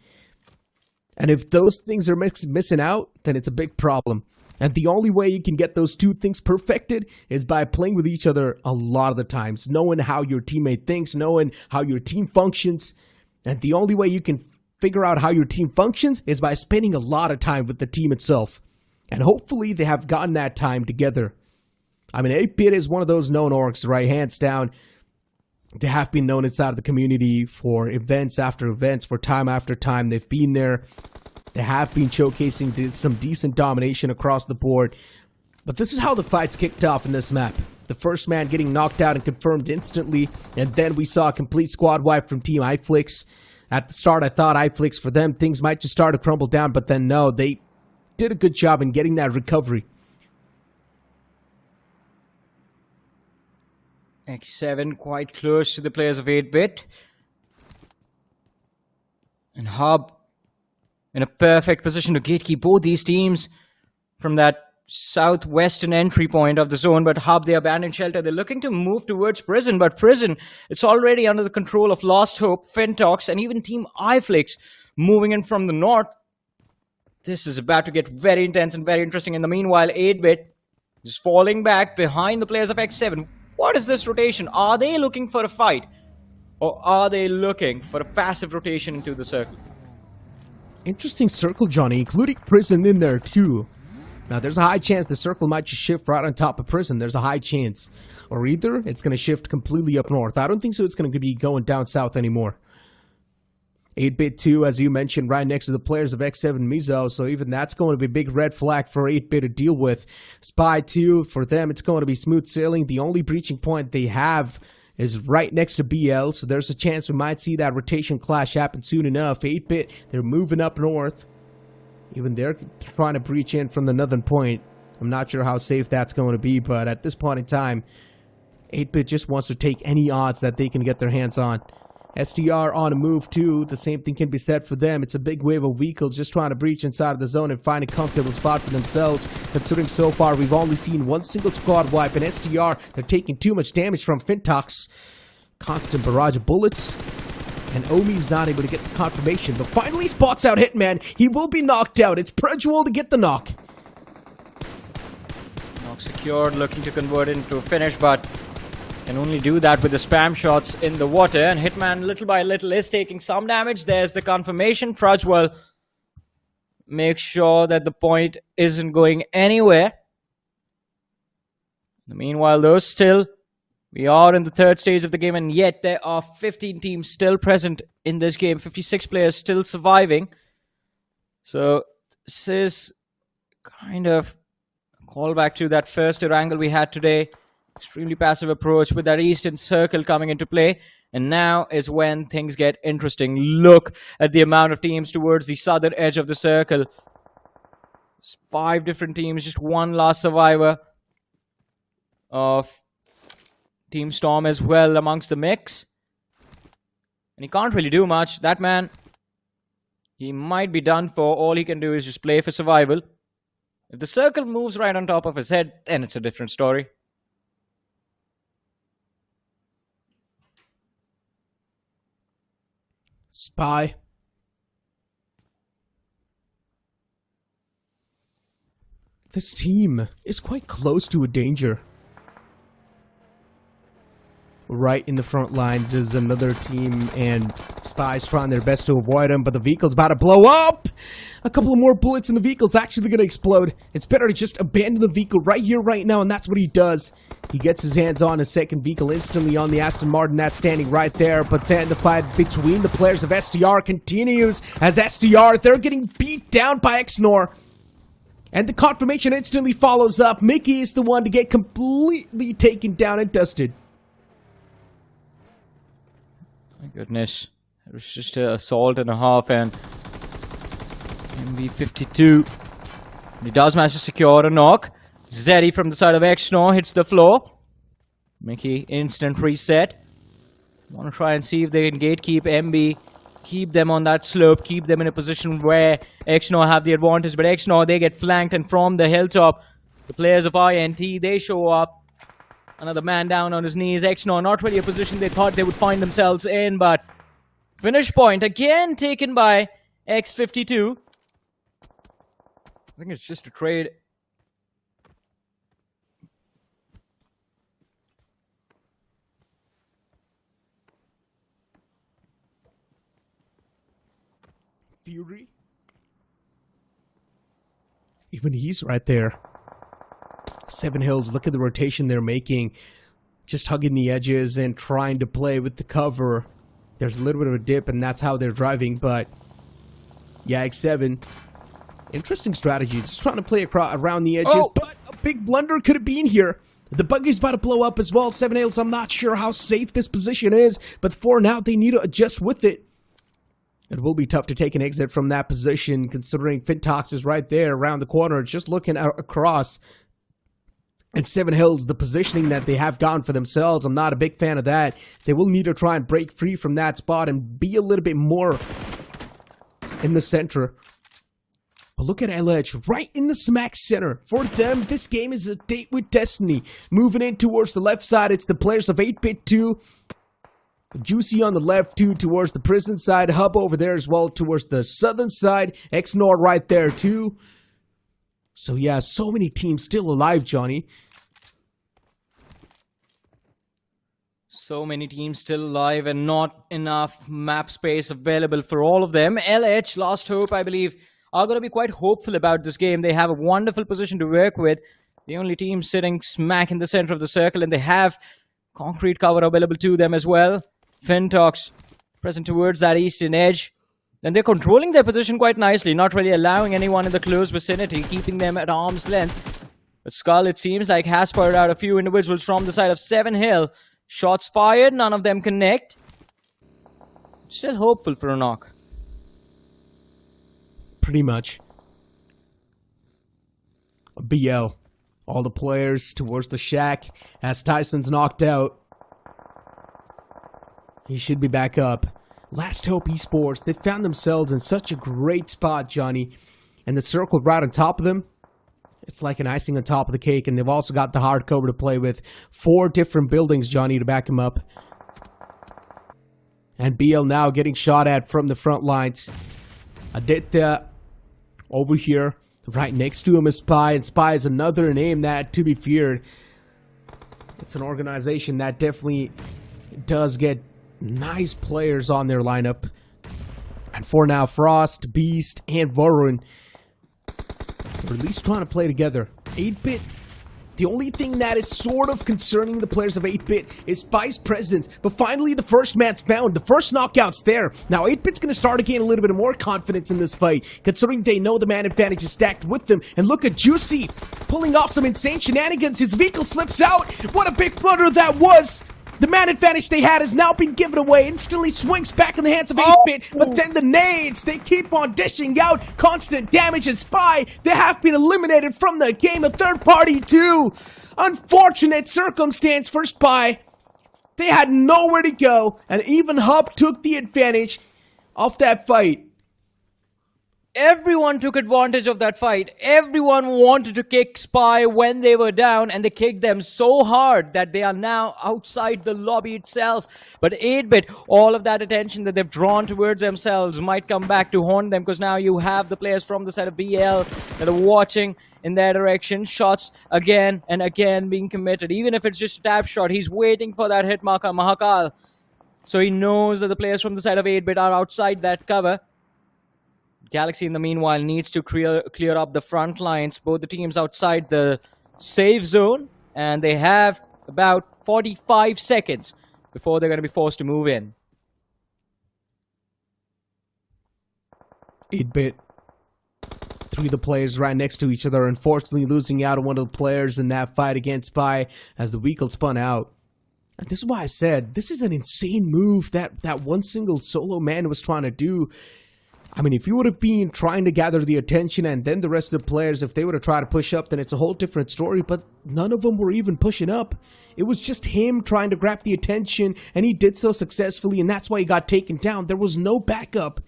And if those things are missing out, then it's a big problem. And the only way you can get those 2 things perfected is by playing with each other a lot of the times, knowing how your teammate thinks, knowing how your team functions. And the only way you can figure out how your team functions is by spending a lot of time with the team itself. And hopefully they have gotten that time together. I mean, 8-bit is one of those known orgs, right? Hands down. They have been known inside of the community for events after events, for time after time. They've been there. They have been showcasing some decent domination across the board. But this is how the fights kicked off in this map. The first man getting knocked out and confirmed instantly. And then we saw a complete squad wipe from Team IFLICKS. At the start, I thought IFLICKS, for them, things might just start to crumble down. But then no, they did a good job in getting that recovery. X7 quite close to the players of 8-bit. And Hub in a perfect position to gatekeep both these teams from that southwestern entry point of the zone. But Hub, the abandoned shelter, they're looking to move towards Prison. But Prison, it's already under the control of Lost Hope, FINTOX, and even Team IFLICKS moving in from the north. This is about to get very intense and very interesting. In the meanwhile, 8-bit is falling back behind the players of X7. What is this rotation? Are they looking for a fight? Or are they looking for a passive rotation into the circle? Interesting circle, Johnny, including Prison in there too. Now, there's a high chance the circle might just shift right on top of Prison. There's a high chance. Or either it's going to shift completely up north. I don't think so it's going to be going down south anymore. 8-bit 2, as you mentioned, right next to the players of X7 MIZO, so even that's going to be a big red flag for 8-bit to deal with. Spy 2, for them, it's going to be smooth sailing. The only breaching point they have is right next to BL, so there's a chance we might see that rotation clash happen soon enough. 8-bit, they're moving up north. Even they're trying to breach in from the northern point. I'm not sure how safe that's going to be, but at this point in time, 8-bit just wants to take any odds that they can get their hands on. STR on a move too. The same thing can be said for them. It's a big wave of vehicles just trying to breach inside of the zone and find a comfortable spot for themselves. Considering so far we've only seen one single squad wipe, and STR, they're taking too much damage from FINTOX. Constant barrage of bullets. And Omi's not able to get the confirmation, but finally spots out Hitman. He will be knocked out. It's Prejwal to get the knock. Knock secured, looking to convert it into a finish, but can only do that with the spam shots in the water. And Hitman, little by little, is taking some damage. There's the confirmation. Prejwal makes sure that the point isn't going anywhere. Meanwhile, though, still, we are in the third stage of the game, and yet there are 15 teams still present in this game. 56 players still surviving. So this is kind of a callback to that first Erangel we had today. Extremely passive approach with that eastern circle coming into play. And now is when things get interesting. Look at the amount of teams towards the southern edge of the circle. It's 5 different teams, just one last survivor of Team Storm as well amongst the mix. And he can't really do much. That man, he might be done for. All he can do is just play for survival. If the circle moves right on top of his head, then it's a different story. Spy. This team is quite close to a danger. Right in the front lines is another team, and Spy's trying their best to avoid him, but the vehicle's about to blow up! A couple of more bullets and the vehicle's actually gonna explode. It's better to just abandon the vehicle right here, right now, and that's what he does. He gets his hands on a second vehicle instantly on the Aston Martin that's standing right there, but then the fight between the players of STR continues as STR, they're getting beat down by XNOR. And the confirmation instantly follows up. Mickey is the one to get completely taken down and dusted. My goodness. It was just an assault and a half, and MB52. He does manage to secure a knock. Zeddy from the side of XNOR hits the floor. Mickey, instant reset. Want to try and see if they can gatekeep MB. Keep them on that slope. Keep them in a position where XNOR have the advantage. But XNOR, they get flanked, and from the hilltop, the players of INT, they show up. Another man down on his knees. XNOR, not really a position they thought they would find themselves in, but finish point again taken by X52. I think it's just a trade. Fury. Even he's right there. Seven Hills, look at the rotation they're making. Just hugging the edges and trying to play with the cover. There's a little bit of a dip, and that's how they're driving, but yeah, X7. Interesting strategy. Just trying to play around the edges, but a big blunder could have been here. The buggy's about to blow up as well. Seven Hills, I'm not sure how safe this position is, but for now, they need to adjust with it. It will be tough to take an exit from that position, considering FINTOX is right there around the corner, just looking across. And Seven Hills, the positioning that they have gone for themselves, I'm not a big fan of that. They will need to try and break free from that spot and be a little bit more in the center. But look at LH, right in the smack center. For them, this game is a date with destiny. Moving in towards the left side, it's the players of 8-bit 2. Juicy on the left, too, towards the prison side. Hub over there as well, towards the southern side. XNOR right there, too. So, yeah, so many teams still alive, Johnny. So many teams still alive and not enough map space available for all of them. LH, Last Hope, I believe, are going to be quite hopeful about this game. They have a wonderful position to work with. The only team sitting smack in the center of the circle, and they have concrete cover available to them as well. FINTOX present towards that eastern edge. And they're controlling their position quite nicely, not really allowing anyone in the close vicinity, keeping them at arm's length. But Skull, it seems like, has spotted out a few individuals from the side of Seven Hill. Shots fired, none of them connect. Still hopeful for a knock. Pretty much. BL. All the players towards the shack as Tyson's knocked out. He should be back up. Last Hope Esports, they found themselves in such a great spot, Johnny. And the circle right on top of them, it's like an icing on top of the cake. And they've also got the hardcover to play with. 4 different buildings, Johnny, to back him up. And BL now getting shot at from the front lines. Aditya over here. Right next to him is Spy. And Spy is another name that, to be feared. It's an organization that definitely does get nice players on their lineup. And for now, Frost, Beast, and Varun are at least trying to play together. 8-Bit, the only thing that is sort of concerning the players of 8-Bit is Spy's presence. But finally, the first man's found. The first knockout's there. Now, 8-Bit's going to start to gain a little bit more confidence in this fight, considering they know the man advantage is stacked with them. And look at Juicy pulling off some insane shenanigans. His vehicle slips out. What a big blunder that was. The man advantage they had has now been given away. Instantly swings back in the hands of 8-Bit. But then the nades, they keep on dishing out constant damage. And Spy, they have been eliminated from the game. A third party too. Unfortunate circumstance for Spy. They had nowhere to go. And even Hub took the advantage of that fight. Everyone took advantage of that fight. Everyone wanted to kick Spy when they were down, and they kicked them so hard that they are now outside the lobby itself. But 8-Bit, all of that attention that they've drawn towards themselves might come back to haunt them, because now you have the players from the side of BL that are watching in their direction. Shots again and again being committed. Even if it's just a tap shot, he's waiting for that hit marker, Mahakal. So he knows that the players from the side of 8-Bit are outside that cover. Galaxy, in the meanwhile, needs to clear up the front lines. Both the teams outside the safe zone. And they have about 45 seconds before they're going to be forced to move in. 8-Bit. 3 of the players right next to each other. Unfortunately, losing out on one of the players in that fight against Spy as the vehicle spun out. And this is why I said, this is an insane move that one single solo man was trying to do. I mean, if you would have been trying to gather the attention and then the rest of the players, if they would have tried to push up, then it's a whole different story. But none of them were even pushing up. It was just him trying to grab the attention, and he did so successfully, and that's why he got taken down. There was no backup.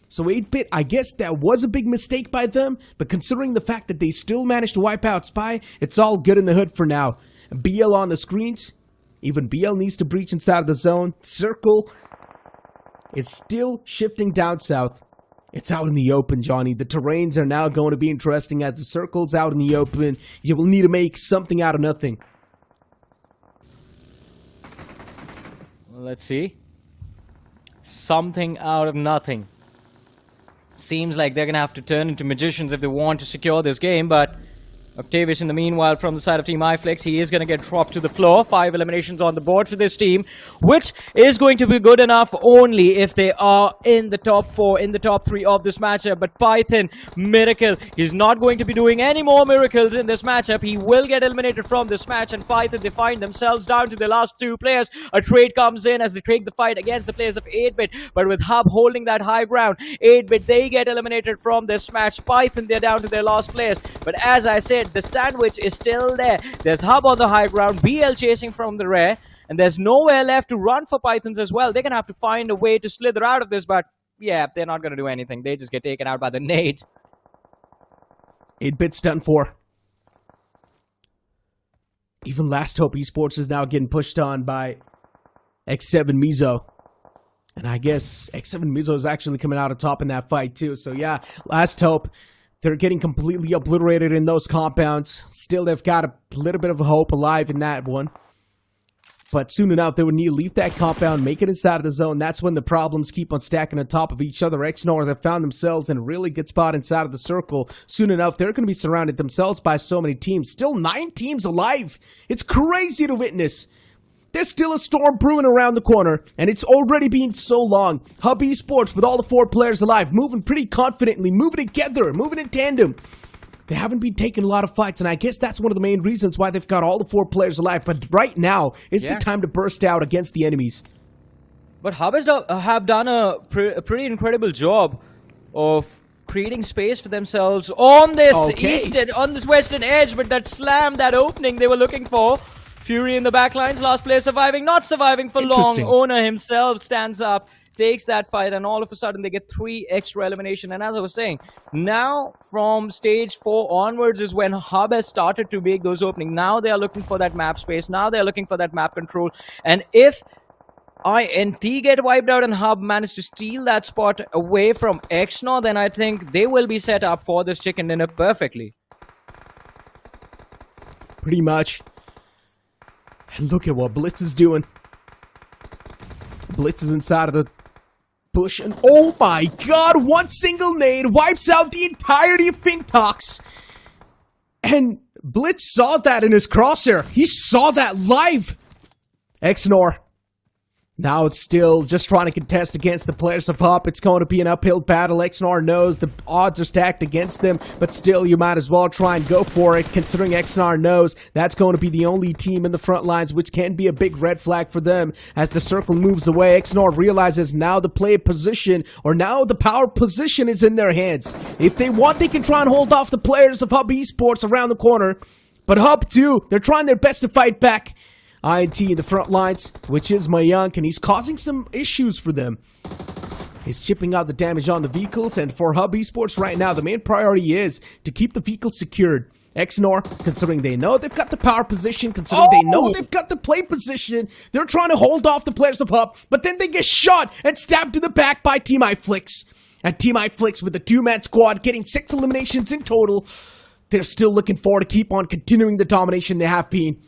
So 8-Bit, I guess that was a big mistake by them, but considering the fact that they still managed to wipe out Spy, it's all good in the hood for now. BL on the screens. Even BL needs to breach inside of the zone. Circle is still shifting down south. It's out in the open, Johnny. The terrains are now going to be interesting as the circle's out in the open. You will need to make something out of nothing. Well, let's see. Something out of nothing. Seems like they're going to have to turn into magicians if they want to secure this game, but Octavius, in the meanwhile, from the side of Team IFLICKS, he is going to get dropped to the floor. 5 eliminations on the board for this team, which is going to be good enough only if they are in the top 4, in the top 3 of this matchup. But Python, Miracle, he's not going to be doing any more miracles in this matchup. He will get eliminated from this match, and Python, they find themselves down to their last 2 players. A trade comes in as they take the fight against the players of 8-Bit, but with Hub holding that high ground, 8-Bit, they get eliminated from this match. Python, they're down to their last players. But as I said, the sandwich is still there. There's Hub on the high ground, BL chasing from the rear, and there's nowhere left to run for Pythons as well. They're going to have to find a way to slither out of this, but yeah, they're not going to do anything. They just get taken out by the nades. 8-Bit's done for. Even Last Hope Esports is now getting pushed on by X7 MIZO. And I guess X7 MIZO is actually coming out on top in that fight too. So yeah, Last Hope, they're getting completely obliterated in those compounds. Still, they've got a little bit of hope alive in that one. But soon enough, they would need to leave that compound, make it inside of the zone. That's when the problems keep on stacking on top of each other. XNOR have found themselves in a really good spot inside of the circle. Soon enough, they're going to be surrounded themselves by so many teams. Still 9 teams alive. It's crazy to witness. There's still a storm brewing around the corner, and it's already been so long. Hub Esports, with all the 4 players alive, moving pretty confidently, moving together, moving in tandem. They haven't been taking a lot of fights, and I guess that's one of the main reasons why they've got all the 4 players alive. But right now is the time to burst out against the enemies. But Hub have done a pretty incredible job of creating space for themselves on this western edge. But that slam, that opening they were looking for. Fury in the backlines, last player surviving, not surviving for long. Owner himself stands up, takes that fight, and all of a sudden they get 3 extra elimination. And as I was saying, now from stage 4 onwards is when Hub has started to make those openings. Now they are looking for that map space. Now they are looking for that map control. And if INT get wiped out and Hub manage to steal that spot away from XNOR, then I think they will be set up for this chicken dinner perfectly. Pretty much. And look at what Blitz is doing. Blitz is inside of the bush, and oh my god, one single nade wipes out the entirety of FINTOX. And Blitz saw that in his crosshair. He saw that live. XNOR. Now it's still just trying to contest against the players of Hub. It's going to be an uphill battle. XNOR knows the odds are stacked against them, but still you might as well try and go for it, considering XNOR knows that's going to be the only team in the front lines, which can be a big red flag for them. As the circle moves away, XNOR realizes now the play position, or now the power position is in their hands. If they want, they can try and hold off the players of Hub Esports around the corner, but Hub too, they're trying their best to fight back. INT in the front lines, which is Mayank, and he's causing some issues for them. He's chipping out the damage on the vehicles, and for Hub Esports right now, the main priority is to keep the vehicles secured. XNOR, considering they know they've got the power position, considering they know they've got the play position, they're trying to hold off the players of Hub, but then they get shot and stabbed to the back by Team IFLICKS. And Team IFLICKS with the 2-man squad getting 6 eliminations in total, they're still looking forward to keep on continuing the domination they have been.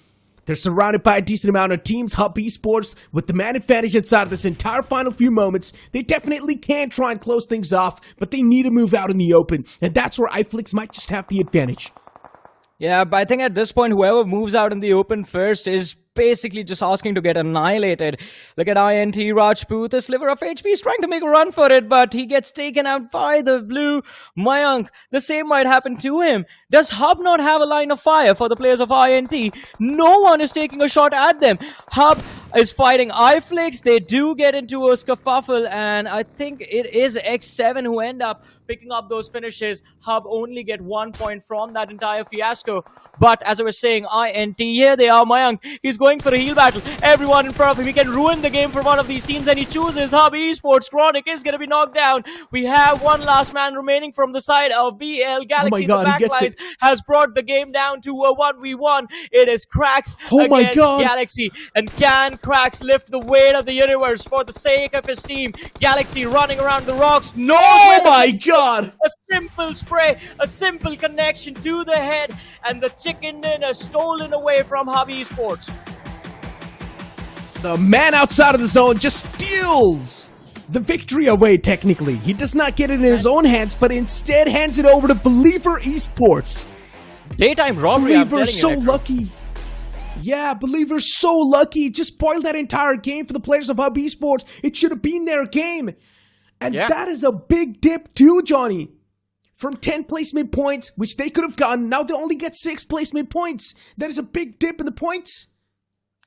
They're surrounded by a decent amount of teams. Hub Esports, with the man advantage inside of this entire final few moments, they definitely can try and close things off, but they need to move out in the open, and that's where IFLICKS might just have the advantage. Yeah, but I think at this point, whoever moves out in the open first is basically just asking to get annihilated. Look at INT Rajput, a sliver of HP, is trying to make a run for it, but he gets taken out by the blue Mayank. The same might happen to him. Does Hub not have a line of fire for the players of INT? No one is taking a shot at them. Hub is fighting IFLICKS. They do get into a scuffle, and I think it is X7 who end up picking up those finishes. Hub only get 1 point from that entire fiasco. But as I was saying, INT, here they are, Mayank. He's going for a heal battle. Everyone in front of him. He can ruin the game for one of these teams, and he chooses Hub Esports. Chronic is going to be knocked down. We have one last man remaining from the side of BL. Galaxy in the backlines has brought the game down to a 1v1. It is Cracks against Galaxy. And can Cracks lift the weight of the universe for the sake of his team? Galaxy running around the rocks. No! Oh my god! A simple spray, a simple connection to the head, and the chicken dinner stolen away from Hub Esports. The man outside of the zone just steals the victory away, technically. He does not get it in his own hands, but instead hands it over to Believer Esports. Daytime robbery, Believer's so lucky. Yeah, Believer's so lucky. Just spoiled that entire game for the players of Hub Esports. It should have been their game. And that is a big dip too, Johnny. From 10 placement points, which they could have gotten, now they only get 6 placement points. That is a big dip in the points.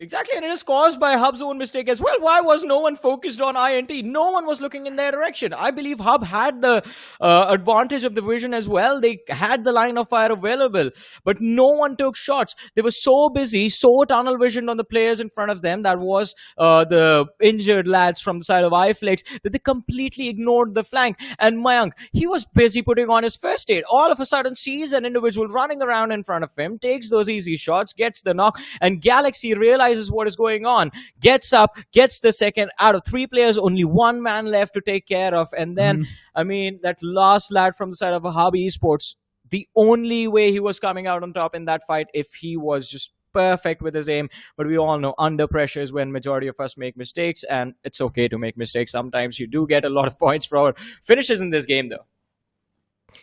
Exactly, and it is caused by Hub's own mistake as well. Why was no one focused on INT? No one was looking in their direction. I believe Hub had the advantage of the vision as well. They had the line of fire available, but no one took shots. They were so busy, so tunnel visioned on the players in front of them, that was the injured lads from the side of IFLICKS, that they completely ignored the flank. And Mayank, he was busy putting on his first aid. All of a sudden sees an individual running around in front of him, takes those easy shots, gets the knock, and Galaxy realizes what is going on, gets up, gets the second. Out of 3 players, only 1 man left to take care of. And then, I mean, that last lad from the side of Hub Esports, the only way he was coming out on top in that fight, if he was just perfect with his aim, but we all know under pressure is when majority of us make mistakes, and it's okay to make mistakes. Sometimes you do get a lot of points for finishes in this game, though.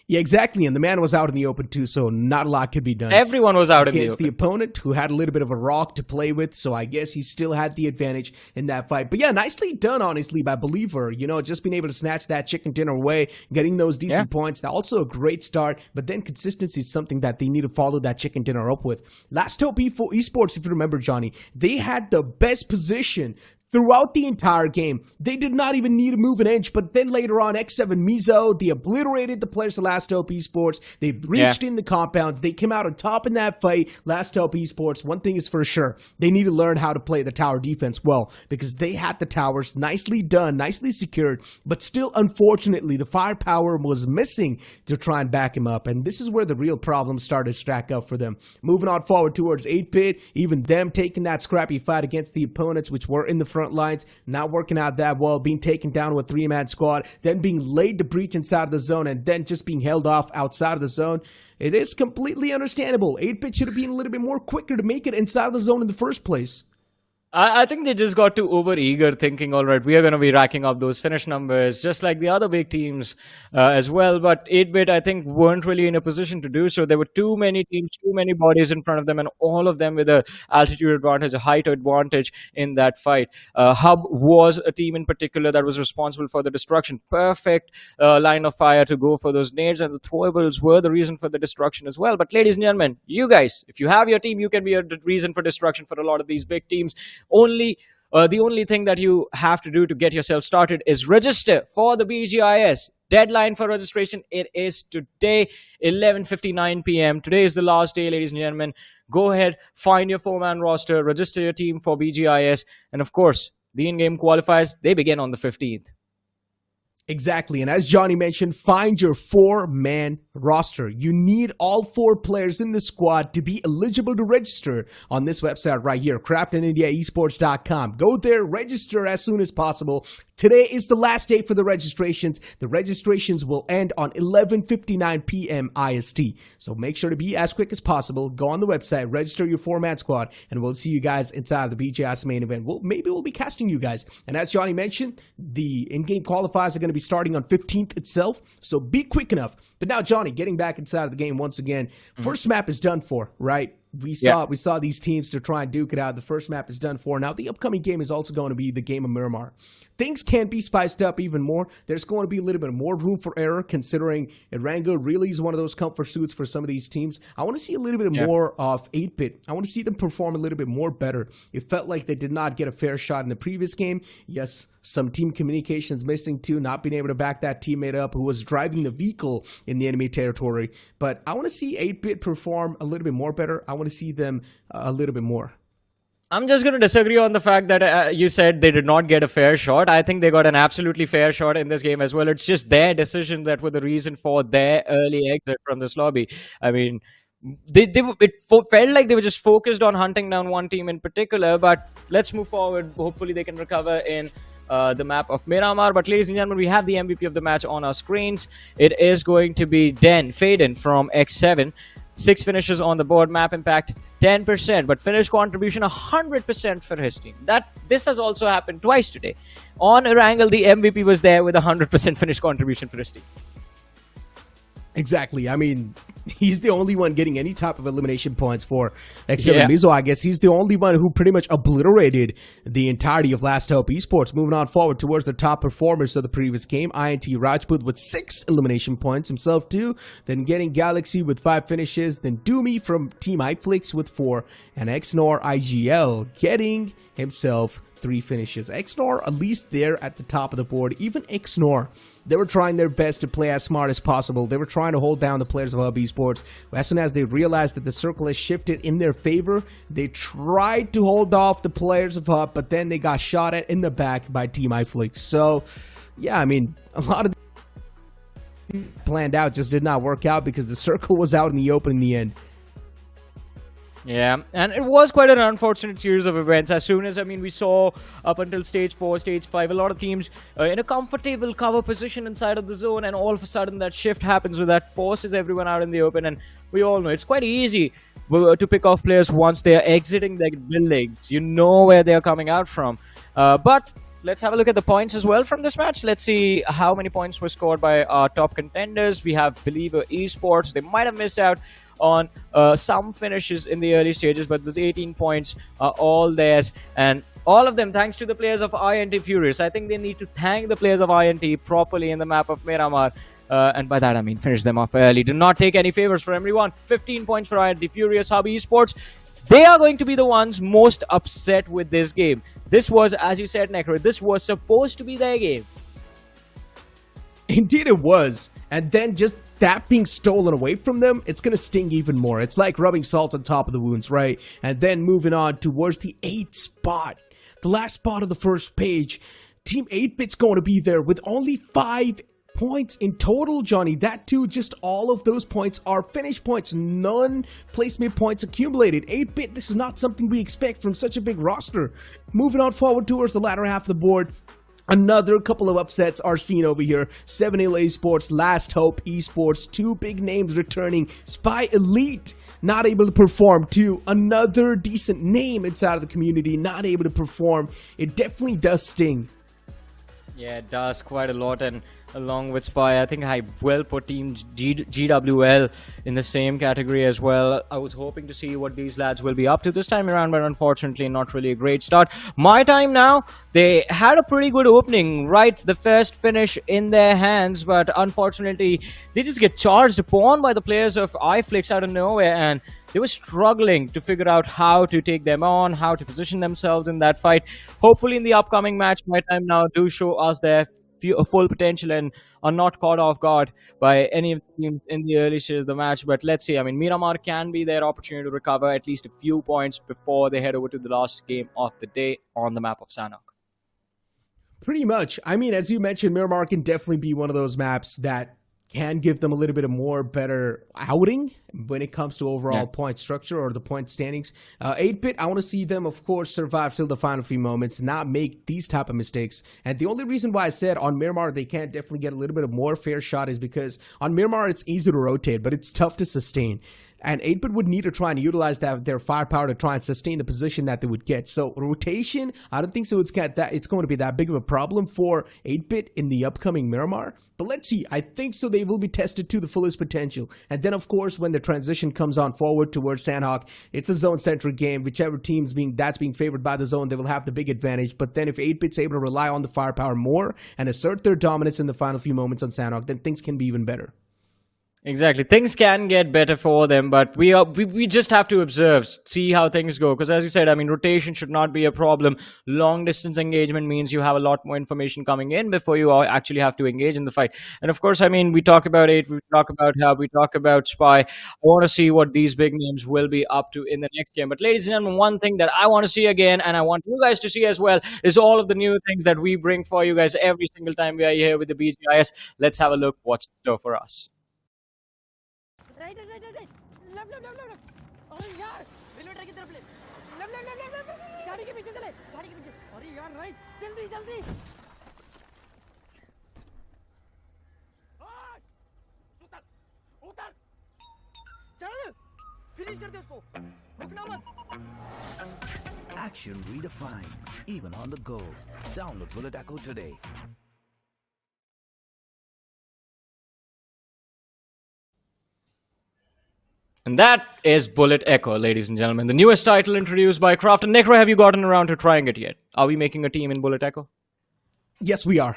Yeah, exactly. And the man was out in the open too, so not a lot could be done. Everyone was out in the against open. the opponent, who had a little bit of a rock to play with, so I guess he still had the advantage in that fight. But yeah, nicely done, honestly, by Believer. You know, just being able to snatch that chicken dinner away, getting those decent points. That also a great start, but then consistency is something that they need to follow that chicken dinner up with. Last Hope Esports, if you remember, Johnny, they had the best position throughout the entire game. They did not even need to move an inch, but then later on, X7 MIZO, they obliterated the players of Last Hope Esports. They reached in the compounds. They came out on top in that fight. Last Hope Esports, one thing is for sure, they need to learn how to play the tower defense well, because they had the towers nicely done, nicely secured, but still, unfortunately, the firepower was missing to try and back him up, and this is where the real problems started to stack up for them. Moving on forward towards 8-Bit, even them taking that scrappy fight against the opponents, which were in the front lines, not working out that well, being taken down to a 3-man squad, then being laid to breach inside of the zone, and then just being held off outside of the zone. It is completely understandable. 8-Bit should have been a little bit more quicker to make it inside of the zone in the first place. I think they just got too over-eager, thinking, all right, we are going to be racking up those finish numbers, just like the other big teams as well. But 8-Bit, I think, weren't really in a position to do so. There were too many teams, too many bodies in front of them, and all of them with a altitude advantage, a height advantage in that fight. Hub was a team in particular that was responsible for the destruction. Perfect line of fire to go for those nades, and the throwables were the reason for the destruction as well. But ladies and gentlemen, you guys, if you have your team, you can be a reason for destruction for a lot of these big teams. The only thing that you have to do to get yourself started is register for the BGIS. Deadline for registration, it is today, 11:59 p.m. Today is the last day, ladies and gentlemen. Go ahead, find your 4-man roster, register your team for BGIS, and of course, the in-game qualifiers, they begin on the 15th. Exactly, and as Johnny mentioned, find your 4-man roster. You need all 4 players in the squad to be eligible to register on this website right here, craftindiaesports.com. Go there, register as soon as possible. Today is the last day for the registrations. The registrations will end on 11:59 p.m. IST. So make sure to be as quick as possible. Go on the website, register your 4-man squad, and we'll see you guys inside the BGIS main event. Maybe we'll be casting you guys. And as Johnny mentioned, the in-game qualifiers are going to be starting on 15th itself. So be quick enough. But now, Johnny, getting back inside of the game once again, first map is done for, right? We saw these teams to try and duke it out. The first map is done for. Now, the upcoming game is also going to be the game of Miramar. Things can be spiced up even more. There's going to be a little bit more room for error, considering Erangel really is one of those comfort suits for some of these teams. I want to see a little bit more of 8-Bit. I want to see them perform a little bit more better. It felt like they did not get a fair shot in the previous game. Yes, some team communications missing too, not being able to back that teammate up who was driving the vehicle in the enemy territory. But I want to see 8-Bit perform a little bit more better. I want to see them a little bit more. I'm just going to disagree on the fact that you said they did not get a fair shot. I think they got an absolutely fair shot in this game as well. It's just their decision that were the reason for their early exit from this lobby. I mean, it felt like they were just focused on hunting down one team in particular, but let's move forward. Hopefully they can recover in the map of Miramar. But ladies and gentlemen, we have the MVP of the match on our screens. It is going to be Faden from X7. 6 finishes on the board, map impact 10%, but finish contribution 100% for his team. This has also happened twice today. On Erangel, the MVP was there with 100% finish contribution for his team. Exactly. I mean, he's the only one getting any type of elimination points for X7 MIZO. I guess he's the only one who pretty much obliterated the entirety of Last Hope Esports. Moving on forward towards the top performers of the previous game, INT Rajput with 6 elimination points himself too. Then getting Galaxy with 5 finishes. Then Doomy from Team IFLICKS with 4. And Xnor IGL getting himself 3 finishes. Xnor at least there at the top of the board. Even Xnor, they were trying their best to play as smart as possible. They were trying to hold down the players of Hub Esports. As soon as they realized that the circle has shifted in their favor, they tried to hold off the players of Hub, but then they got shot at in the back by Team IFLICKS. So, yeah, I mean, a lot of planned out just did not work out because the circle was out in the open in the end. Yeah, and it was quite an unfortunate series of events. As soon as, we saw up until stage 4, stage 5, a lot of teams in a comfortable cover position inside of the zone, and all of a sudden that shift happens where that forces everyone out in the open, and we all know it's quite easy to pick off players once they are exiting their buildings. You know where they are coming out from. But let's have a look at the points as well from this match. Let's see how many points were scored by our top contenders. We have Believer Esports. They might have missed out on some finishes in the early stages, but those 18 points are all theirs, and all of them thanks to the players of INTxFURIOUS. I think they need to thank the players of INT properly in the map of Miramar. And by that I mean finish them off early. Do not take any favors from everyone. 15 points for INTxFURIOUS. Hub Esports, they are going to be the ones most upset with this game. This was, as you said, Necro, this was supposed to be their game. Indeed it was. And then just that being stolen away from them, it's going to sting even more. It's like rubbing salt on top of the wounds, right? And then moving on towards the 8th spot. The last spot of the first page. Team 8-Bit's going to be there with only 5 points in total, Johnny. That too, just all of those points are finish points, none placement points accumulated. 8-Bit, this is not something we expect from such a big roster. Moving on forward towards the latter half of the board, another couple of upsets are seen over here. 7-Hill Esports, Last Hope Esports, 2 big names returning. Spy Elite not able to perform too. Another decent name inside of the community not able to perform. It definitely does sting. Yeah, it does quite a lot, and along with Spy, I think I will put Team GWL in the same category as well. I was hoping to see what these lads will be up to this time around, but unfortunately not really a great start. My time now, they had a pretty good opening, right? The first finish in their hands, but unfortunately they just get charged upon by the players of IFLICKS out of nowhere, and they were struggling to figure out how to take them on, how to position themselves in that fight. Hopefully in the upcoming match, My Time now do show us their full potential and are not caught off guard by any of the teams in the early stages of the match. But let's see. I mean, Miramar can be their opportunity to recover at least a few points before they head over to the last game of the day on the map of Sanhok. Pretty much. I mean, as you mentioned, Miramar can definitely be one of those maps that can give them a little bit of more better outing when it comes to overall point structure or the point standings. 8-Bit, I want to see them, of course, survive till the final few moments, not make these type of mistakes. And the only reason why I said on Miramar they can definitely get a little bit of more fair shot is because on Miramar it's easy to rotate, but it's tough to sustain. And 8-Bit would need to try and utilize their firepower to try and sustain the position that they would get. So rotation, I don't think so. It's going to be that big of a problem for 8-Bit in the upcoming Miramar. But let's see. I think so. They will be tested to the fullest potential. And then, of course, when the transition comes on forward towards Sanhok, it's a zone-centric game. Whichever team's being favored by the zone, they will have the big advantage. But then if 8-Bit's able to rely on the firepower more and assert their dominance in the final few moments on Sanhok, then things can be even better. Exactly. Things can get better for them, but we just have to observe, see how things go. Because as you said, I mean, rotation should not be a problem. Long distance engagement means you have a lot more information coming in before you actually have to engage in the fight. And of course, I mean, we talk about 8, we talk about Hub, we talk about Spy. I want to see what these big names will be up to in the next game. But ladies and gentlemen, one thing that I want to see again, and I want you guys to see as well, is all of the new things that we bring for you guys every single time we are here with the BGIS. Let's have a look what's in store for us. Right. Left. अरे यार railway track की तरफ ले left झाड़ी के पीछे चले झाड़ी के पीछे अरे यार राइट जल्दी उतर चल फिनिश कर दे उसको रुकना मत Action redefined, even on the go. Download Bullet Echo today. And that is Bullet Echo, ladies and gentlemen. The newest title introduced by Kraft. And Necro, have you gotten around to trying it yet? Are we making a team in Bullet Echo? Yes, we are.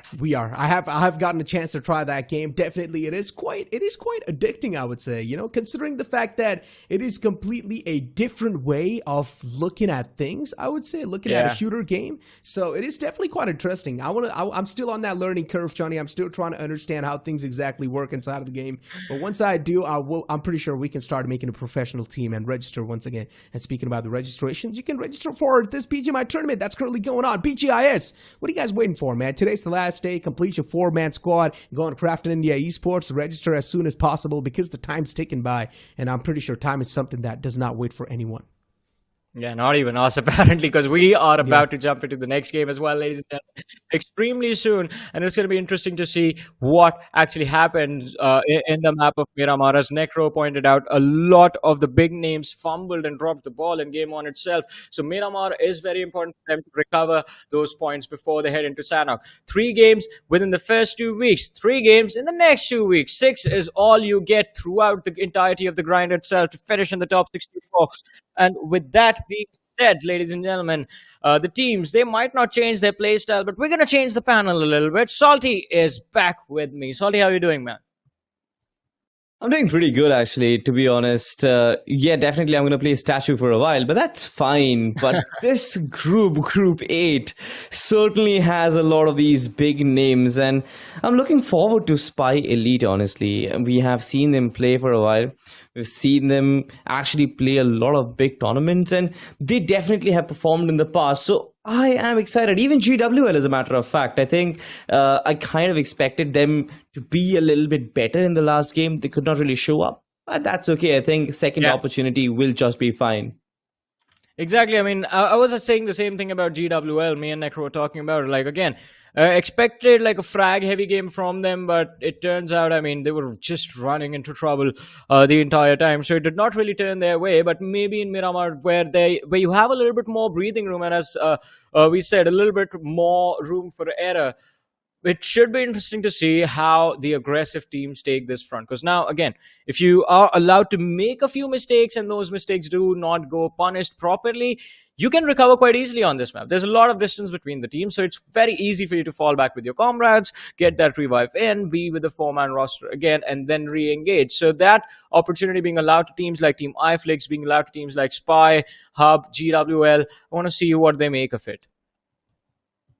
I have gotten a chance to try that game. Definitely, it is quite addicting, I would say. You know, considering the fact that it is completely a different way of looking at things. I would say looking at a shooter game. So it is definitely quite interesting. I'm still on that learning curve, Johnny. I'm still trying to understand how things exactly work inside of the game. But once I do, I'm pretty sure we can start making a professional team and register once again. And speaking about the registrations, you can register for this BGMI tournament that's currently going on. BGIS. What are you guys waiting for, man? Today's the last day. Complete your 4-man squad. Go on Crafton India Esports. Register as soon as possible because the time's ticking by. And I'm pretty sure time is something that does not wait for anyone. Yeah, not even us apparently, because we are about to jump into the next game as well, ladies and gentlemen, extremely soon, and it's going to be interesting to see what actually happens in the map of Miramar. As Necro pointed out, a lot of the big names fumbled and dropped the ball in game on itself, so Miramar is very important for them to recover those points before they head into Sanhok. 3 games within the first 2 weeks, 3 games in the next 2 weeks. 6 is all you get throughout the entirety of the grind itself to finish in the top 64. And with that being said, ladies and gentlemen, the teams, they might not change their play style, but we're going to change the panel a little bit. Salty is back with me. Salty, how are you doing, man? I'm doing pretty good, actually, to be honest. Yeah, definitely I'm going to play Statue for a while, but that's fine. But this Group 8, certainly has a lot of these big names, and I'm looking forward to Spy Elite, honestly. We have seen them play for a while. We've seen them actually play a lot of big tournaments, and they definitely have performed in the past. So I am excited. Even GWL, as a matter of fact. I think I kind of expected them to be a little bit better in the last game. They could not really show up, but that's okay. I think second opportunity will just be fine. Exactly. I mean, I was saying the same thing about GWL. Me and Necro were talking about it. Like, again, expected like a frag heavy game from them, but it turns out, I mean, they were just running into trouble the entire time, so it did not really turn their way. But maybe in Miramar, where you have a little bit more breathing room, and as we said, a little bit more room for error, it should be interesting to see how the aggressive teams take this front. Because now, again, if you are allowed to make a few mistakes and those mistakes do not go punished properly, you can recover quite easily on this map. There's a lot of distance between the teams, so it's very easy for you to fall back with your comrades, get that revive in, be with the 4-man roster again, and then re-engage. So that opportunity being allowed to teams like Team IFLICKS, being allowed to teams like Spy, Hub, GWL, I want to see what they make of it.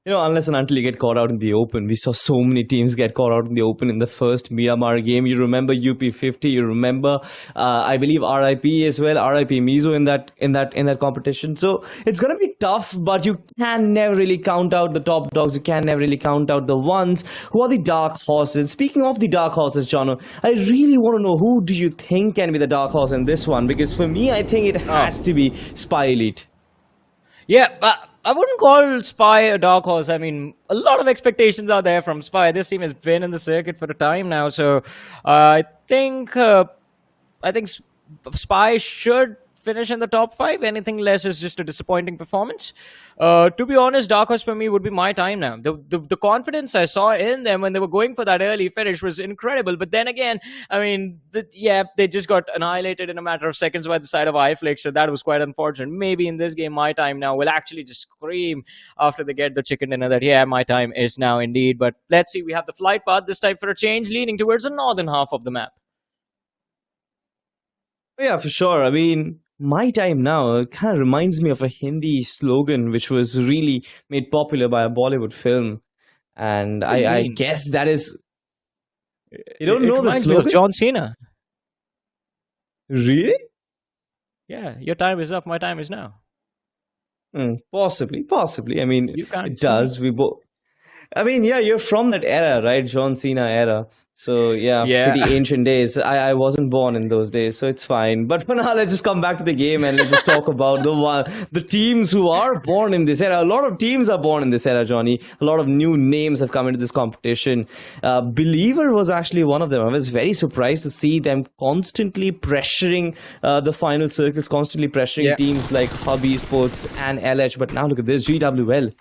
You know, unless and until you get caught out in the open. We saw so many teams get caught out in the open in the first Miramar game. You remember UP50, you remember, I believe RIP as well, RIP MIZO in that competition. So it's gonna be tough, but you can never really count out the top dogs. You can never really count out the ones who are the dark horses. Speaking of the dark horses, Jono, I really want to know, who do you think can be the dark horse in this one? Because for me, I think it has to be Spy Elite. Yeah, but I wouldn't call Spy a dark horse. I mean, a lot of expectations are there from Spy. This team has been in the circuit for a time now, so I think Spy should finish in the top 5. Anything less is just a disappointing performance. To be honest, dark horse for me would be my time now. The confidence I saw in them when they were going for that early finish was incredible. But then again, I mean, they just got annihilated in a matter of seconds by the side of IFLICKS, so that was quite unfortunate. Maybe in this game, my time now will actually just scream after they get the chicken dinner that, yeah, my time is now indeed. But let's see, we have the flight path this time for a change, leaning towards the northern half of the map. Yeah, for sure. I mean, my time now kind of reminds me of a Hindi slogan which was really made popular by a Bollywood film. And I guess that is... You don't know that slogan? John Cena. Really? Yeah, your time is up, my time is now. Possibly. I mean, it does. Me. We both... I mean, yeah, you're from that era, right? John Cena era. So, yeah, pretty ancient days. I wasn't born in those days, so it's fine. But for now, let's just come back to the game and let's just talk about the teams who are born in this era. A lot of teams are born in this era, Johnny. A lot of new names have come into this competition. Believer was actually one of them. I was very surprised to see them constantly pressuring the final circles, constantly pressuring teams like Hub Esports and LH. But now look at this, GWL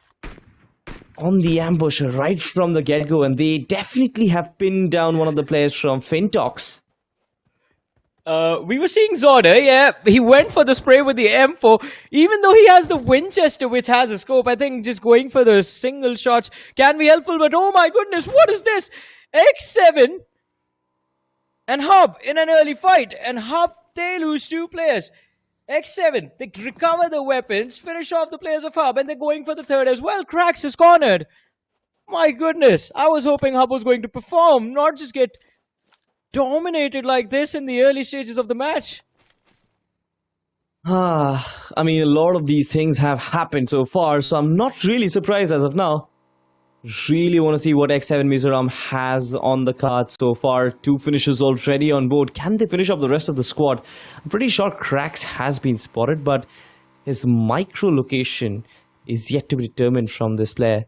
on the ambush right from the get-go, and they definitely have pinned down one of the players from FINTOX. We were seeing Zorda, yeah, he went for the spray with the M4, even though he has the Winchester, which has a scope. I think just going for the single shots can be helpful, but oh my goodness, what is this? X7 and Hub in an early fight, and Hub, they lose 2 players. X7, they recover the weapons, finish off the players of Hub, and they're going for the third as well. Cracks is cornered. My goodness, I was hoping Hub was going to perform, not just get dominated like this in the early stages of the match. I mean, a lot of these things have happened so far, so I'm not really surprised as of now. Really want to see what X7 MIZORAM has on the card so far. 2 finishes already on board. Can they finish up the rest of the squad? I'm pretty sure Cracks has been spotted, but his micro location is yet to be determined from this player.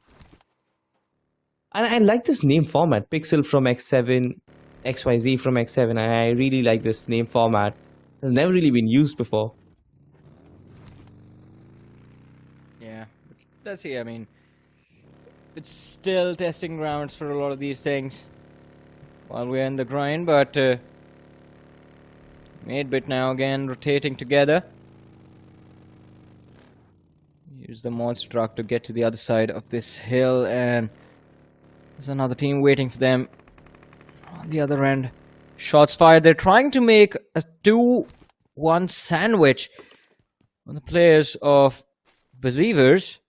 And I like this name format. Pixel from X7, XYZ from X7. I really like this name format. Has never really been used before. Yeah, let's see. I mean, it's still testing grounds for a lot of these things while we're in the grind, but 8-bit now again rotating together. Use the monster truck to get to the other side of this hill, and there's another team waiting for them on the other end. Shots fired. They're trying to make a 2-1 sandwich on the players of Believers,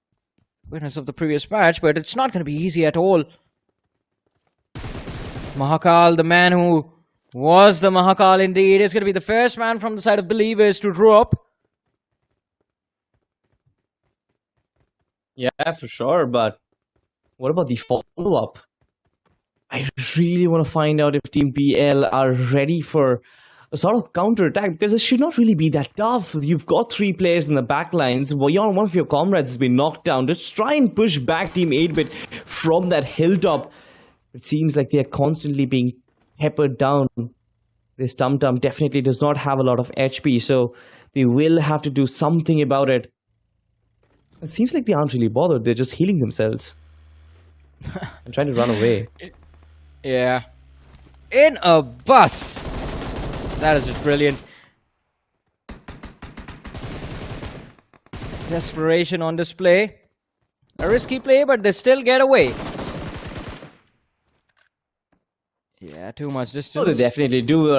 winners of the previous match, but it's not going to be easy at all. Mahakal, the man who was the Mahakal indeed, is going to be the first man from the side of Believers to drop. Yeah, for sure, but what about the follow-up? I really want to find out if Team BL are ready for a sort of counter-attack, because it should not really be that tough. You've got 3 players in the back lines. Well, one of your comrades has been knocked down. Just try and push back Team 8-bit from that hilltop. It seems like they are constantly being peppered down. This Tum-Tum definitely does not have a lot of HP, so they will have to do something about it. It seems like they aren't really bothered. They're just healing themselves and trying to run away. Yeah. In a bus. That is just brilliant. Desperation on display. A risky play, but they still get away. Yeah, too much distance. Oh, they definitely do.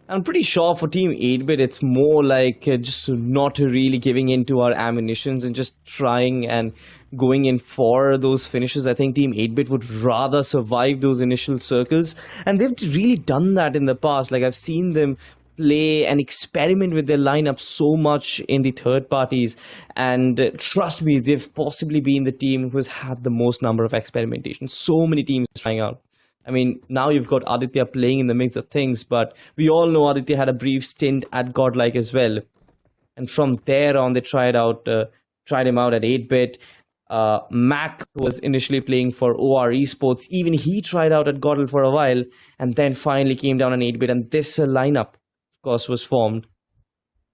I'm pretty sure for Team 8-bit, it's more like just not really giving in to our ammunitions and just trying and going in for those finishes. I think Team 8-bit would rather survive those initial circles. And they've really done that in the past. Like, I've seen them play and experiment with their lineup so much in the third parties. And trust me, they've possibly been the team who has had the most number of experimentations. So many teams trying out. I mean, now you've got Aditya playing in the mix of things, but we all know Aditya had a brief stint at Godlike as well. And from there on, they tried him out at 8-bit. Mac was initially playing for OR Esports. Even he tried out at Godl for a while, and then finally came down on 8-bit, and this lineup, of course, was formed.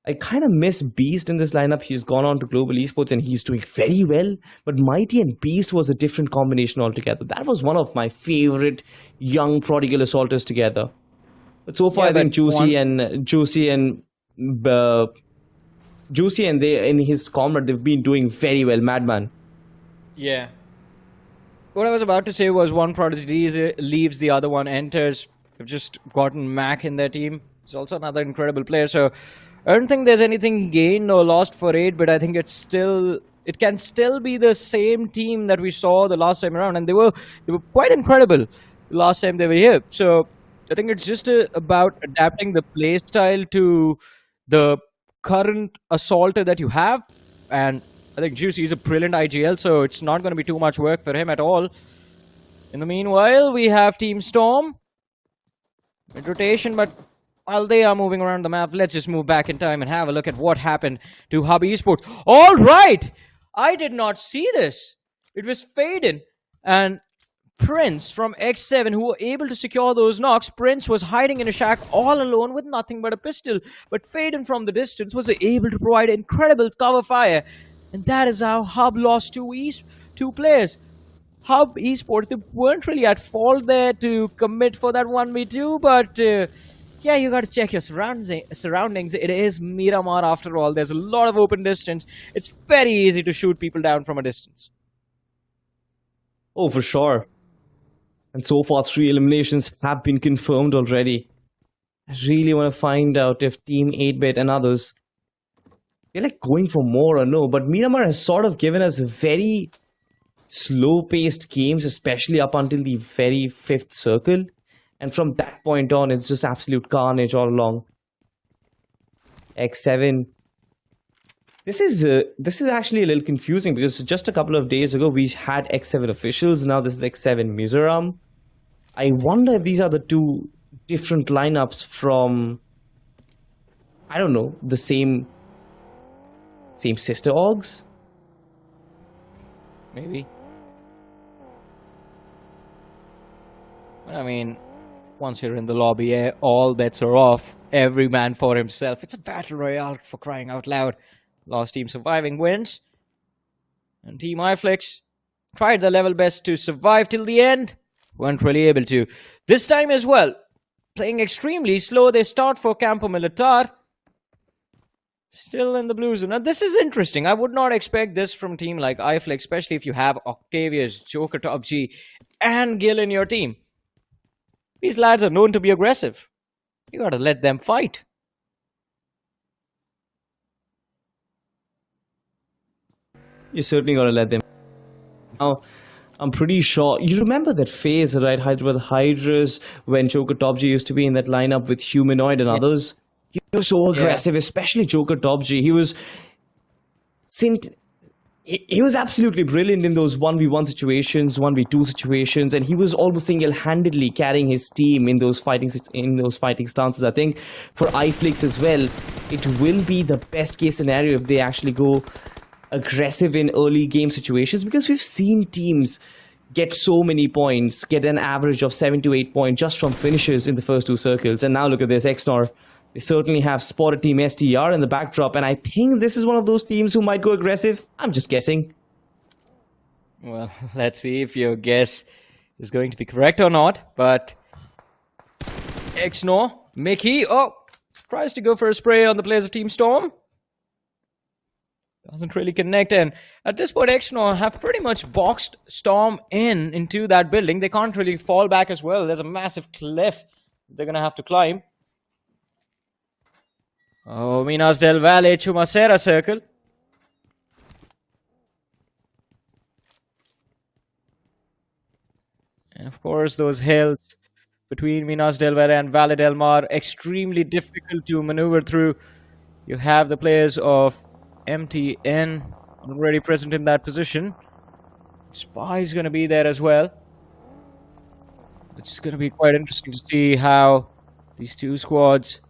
I kind of miss Beast in this lineup. He's gone on to Global Esports and he's doing very well. But Mighty and Beast was a different combination altogether. That was one of my favorite young prodigal assaulters together. But so far, I think Juicy and they in his comrade, they've been doing very well. Madman. Yeah. What I was about to say was one prodigy leaves, the other one enters. They've just gotten Mac in their team. He's also another incredible player. So I don't think there's anything gained or lost for 8, but I think it can still be the same team that we saw the last time around, and they were quite incredible the last time they were here. So I think it's just about adapting the play style to the current assaulter that you have, and I think Juicy is a brilliant IGL, so it's not going to be too much work for him at all. In the meanwhile, we have Team Storm mid rotation, but while they are moving around the map, let's just move back in time and have a look at what happened to Hub Esports. All right! I did not see this. It was Faden and Prince from X7 who were able to secure those knocks. Prince was hiding in a shack all alone with nothing but a pistol. But Faden from the distance was able to provide incredible cover fire. And that is how Hub lost two players. Hub Esports, they weren't really at fault there to commit for that 1v2, but yeah, you got to check your surroundings. It is Miramar after all. There's a lot of open distance. It's very easy to shoot people down from a distance. Oh, for sure. And so far, 3 eliminations have been confirmed already. I really want to find out if Team 8-bit and others, they're like going for more or no. But Miramar has sort of given us very slow-paced games, especially up until the very 5th circle. And from that point on, it's just absolute carnage all along. X7. This is actually a little confusing because just a couple of days ago, we had X7 officials. Now this is X7 Mizoram. I wonder if these are the 2 different lineups from, I don't know, the same Same sister orgs? Maybe. But I mean, once you're in the lobby, all bets are off. Every man for himself. It's a battle royale, for crying out loud. Last team surviving wins. And Team IFLICKS tried their level best to survive till the end. Weren't really able to. This time as well, playing extremely slow. They start for Campo Militar. Still in the blue zone. Now this is interesting. I would not expect this from a team like IFLICKS, especially if you have Octavius, Joker Top G, and Gil in your team. These lads are known to be aggressive. You gotta let them fight. You certainly gotta let them. Now, I'm pretty sure you remember that phase, right? Hyderabad Hydras, when Joker Top G used to be in that lineup with Humanoid and others. He was so aggressive, especially Joker Top G. He was absolutely brilliant in those 1v1 situations, 1v2 situations, and he was almost single-handedly carrying his team in those fighting stances. I think for IFLICKS as well, it will be the best case scenario if they actually go aggressive in early game situations, because we've seen teams get so many points, get an average of 7 to 8 points just from finishes in the first two circles. And now look at this, XNOR. They certainly have spotted Team STR in the backdrop, and I think this is one of those teams who might go aggressive. I'm just guessing. Well, let's see if your guess is going to be correct or not. But XNOR, Mickey, tries to go for a spray on the players of Team Storm. Doesn't really connect, and at this point XNOR have pretty much boxed Storm into that building. They can't really fall back as well. There's a massive cliff they're gonna have to climb. Oh, Minas del Valle, Chumacera circle. And of course, those hills between Minas del Valle and Valle del Mar, extremely difficult to maneuver through. You have the players of MTN already present in that position. Spy is going to be there as well. It's going to be quite interesting to see how these two squads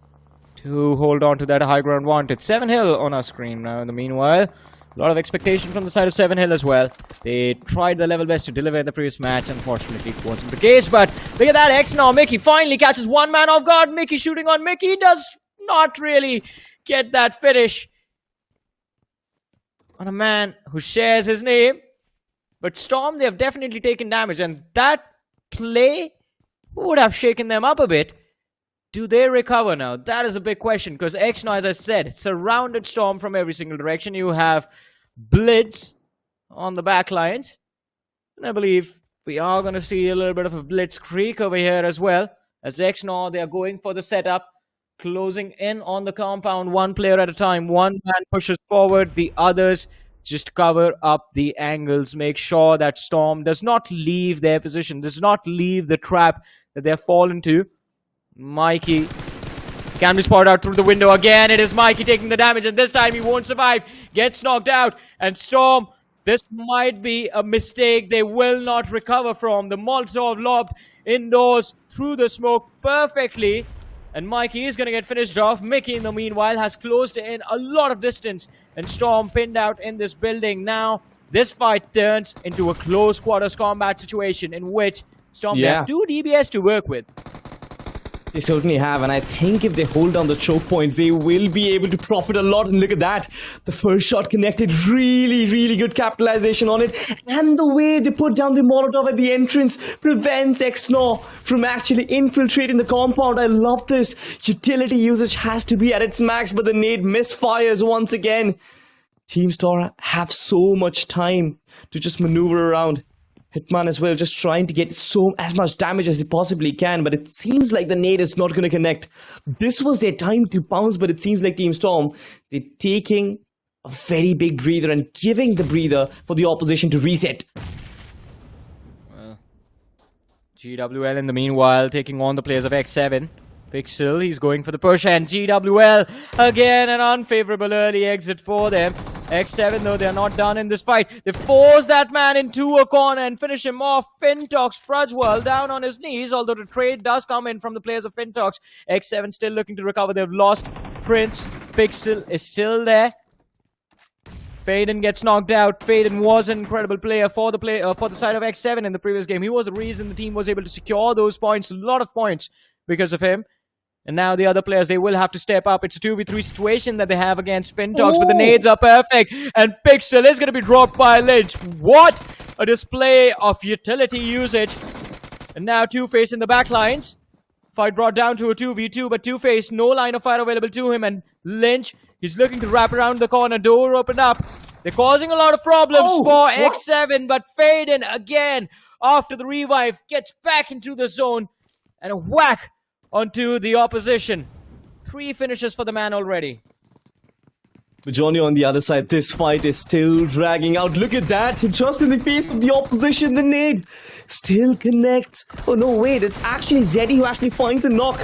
to hold on to that high ground wanted. 7 Hill on our screen now in the meanwhile. A lot of expectation from the side of 7 Hill as well. They tried their level best to deliver in the previous match. Unfortunately, it wasn't the case. But look at that, XNOR. Mickey finally catches one man off guard. Mickey shooting on Mickey. Does not really get that finish on a man who shares his name. But Storm, they have definitely taken damage. And that play would have shaken them up a bit. Do they recover now? That is a big question, because XNOR, as I said, surrounded Storm from every single direction. You have Blitz on the back lines. And I believe we are going to see a little bit of a blitzkrieg over here as well. As XNOR, they are going for the setup, closing in on the compound, one player at a time. One man pushes forward, the others just cover up the angles. Make sure that Storm does not leave their position, does not leave the trap that they're fallen to. Mikey can be spotted out through the window again. It is Mikey taking the damage, and this time he won't survive. Gets knocked out, and Storm, this might be a mistake they will not recover from. The Molotov lobbed indoors through the smoke perfectly, and Mikey is going to get finished off. Mickey, in the meanwhile, has closed in a lot of distance, and Storm pinned out in this building. Now, this fight turns into a close quarters combat situation in which Storm have 2 DBS to work with. They certainly have, and I think if they hold down the choke points, they will be able to profit a lot. And look at that. The first shot connected. Really good capitalization on it. And the way they put down the Molotov at the entrance prevents XNOR from actually infiltrating the compound. I love this. Utility usage has to be at its max, but the nade misfires once again. Team Star have so much time to just maneuver around. Hitman as well, just trying to get as much damage as he possibly can, but it seems like the nade is not going to connect. This was their time to pounce, but it seems like Team Storm, they're taking a very big breather and giving the breather for the opposition to reset. Well, GWL in the meanwhile taking on the players of X7. Pixel, he's going for the push, and GWL again an unfavorable early exit for them. X7 though, they're not done in this fight. They force that man into a corner and finish him off. FINTOX Prajwal down on his knees, although the trade does come in from the players of FINTOX. X7 still looking to recover. They've lost Prince. Pixel is still there. Faden gets knocked out. Faden was an incredible player for the side of X7 in the previous game. He was the reason the team was able to secure those points, a lot of points because of him. And now the other players, they will have to step up. It's a 2v3 situation that they have against FINTOX, but the nades are perfect. And Pixel is going to be dropped by Lynch. What a display of utility usage. And now Two-Face in the back lines. Fight brought down to a 2v2, but Two-Face, no line of fire available to him. And Lynch, he's looking to wrap around the corner. Door opened up. They're causing a lot of problems for X7, but Faden again, after the revive, gets back into the zone. And a whack onto the opposition. 3 finishes for the man already. But Johnny, on the other side, this fight is still dragging out. Look at that. Just in the face of the opposition, the nade still connects. Oh no, wait, it's actually Zeddy who actually finds the knock.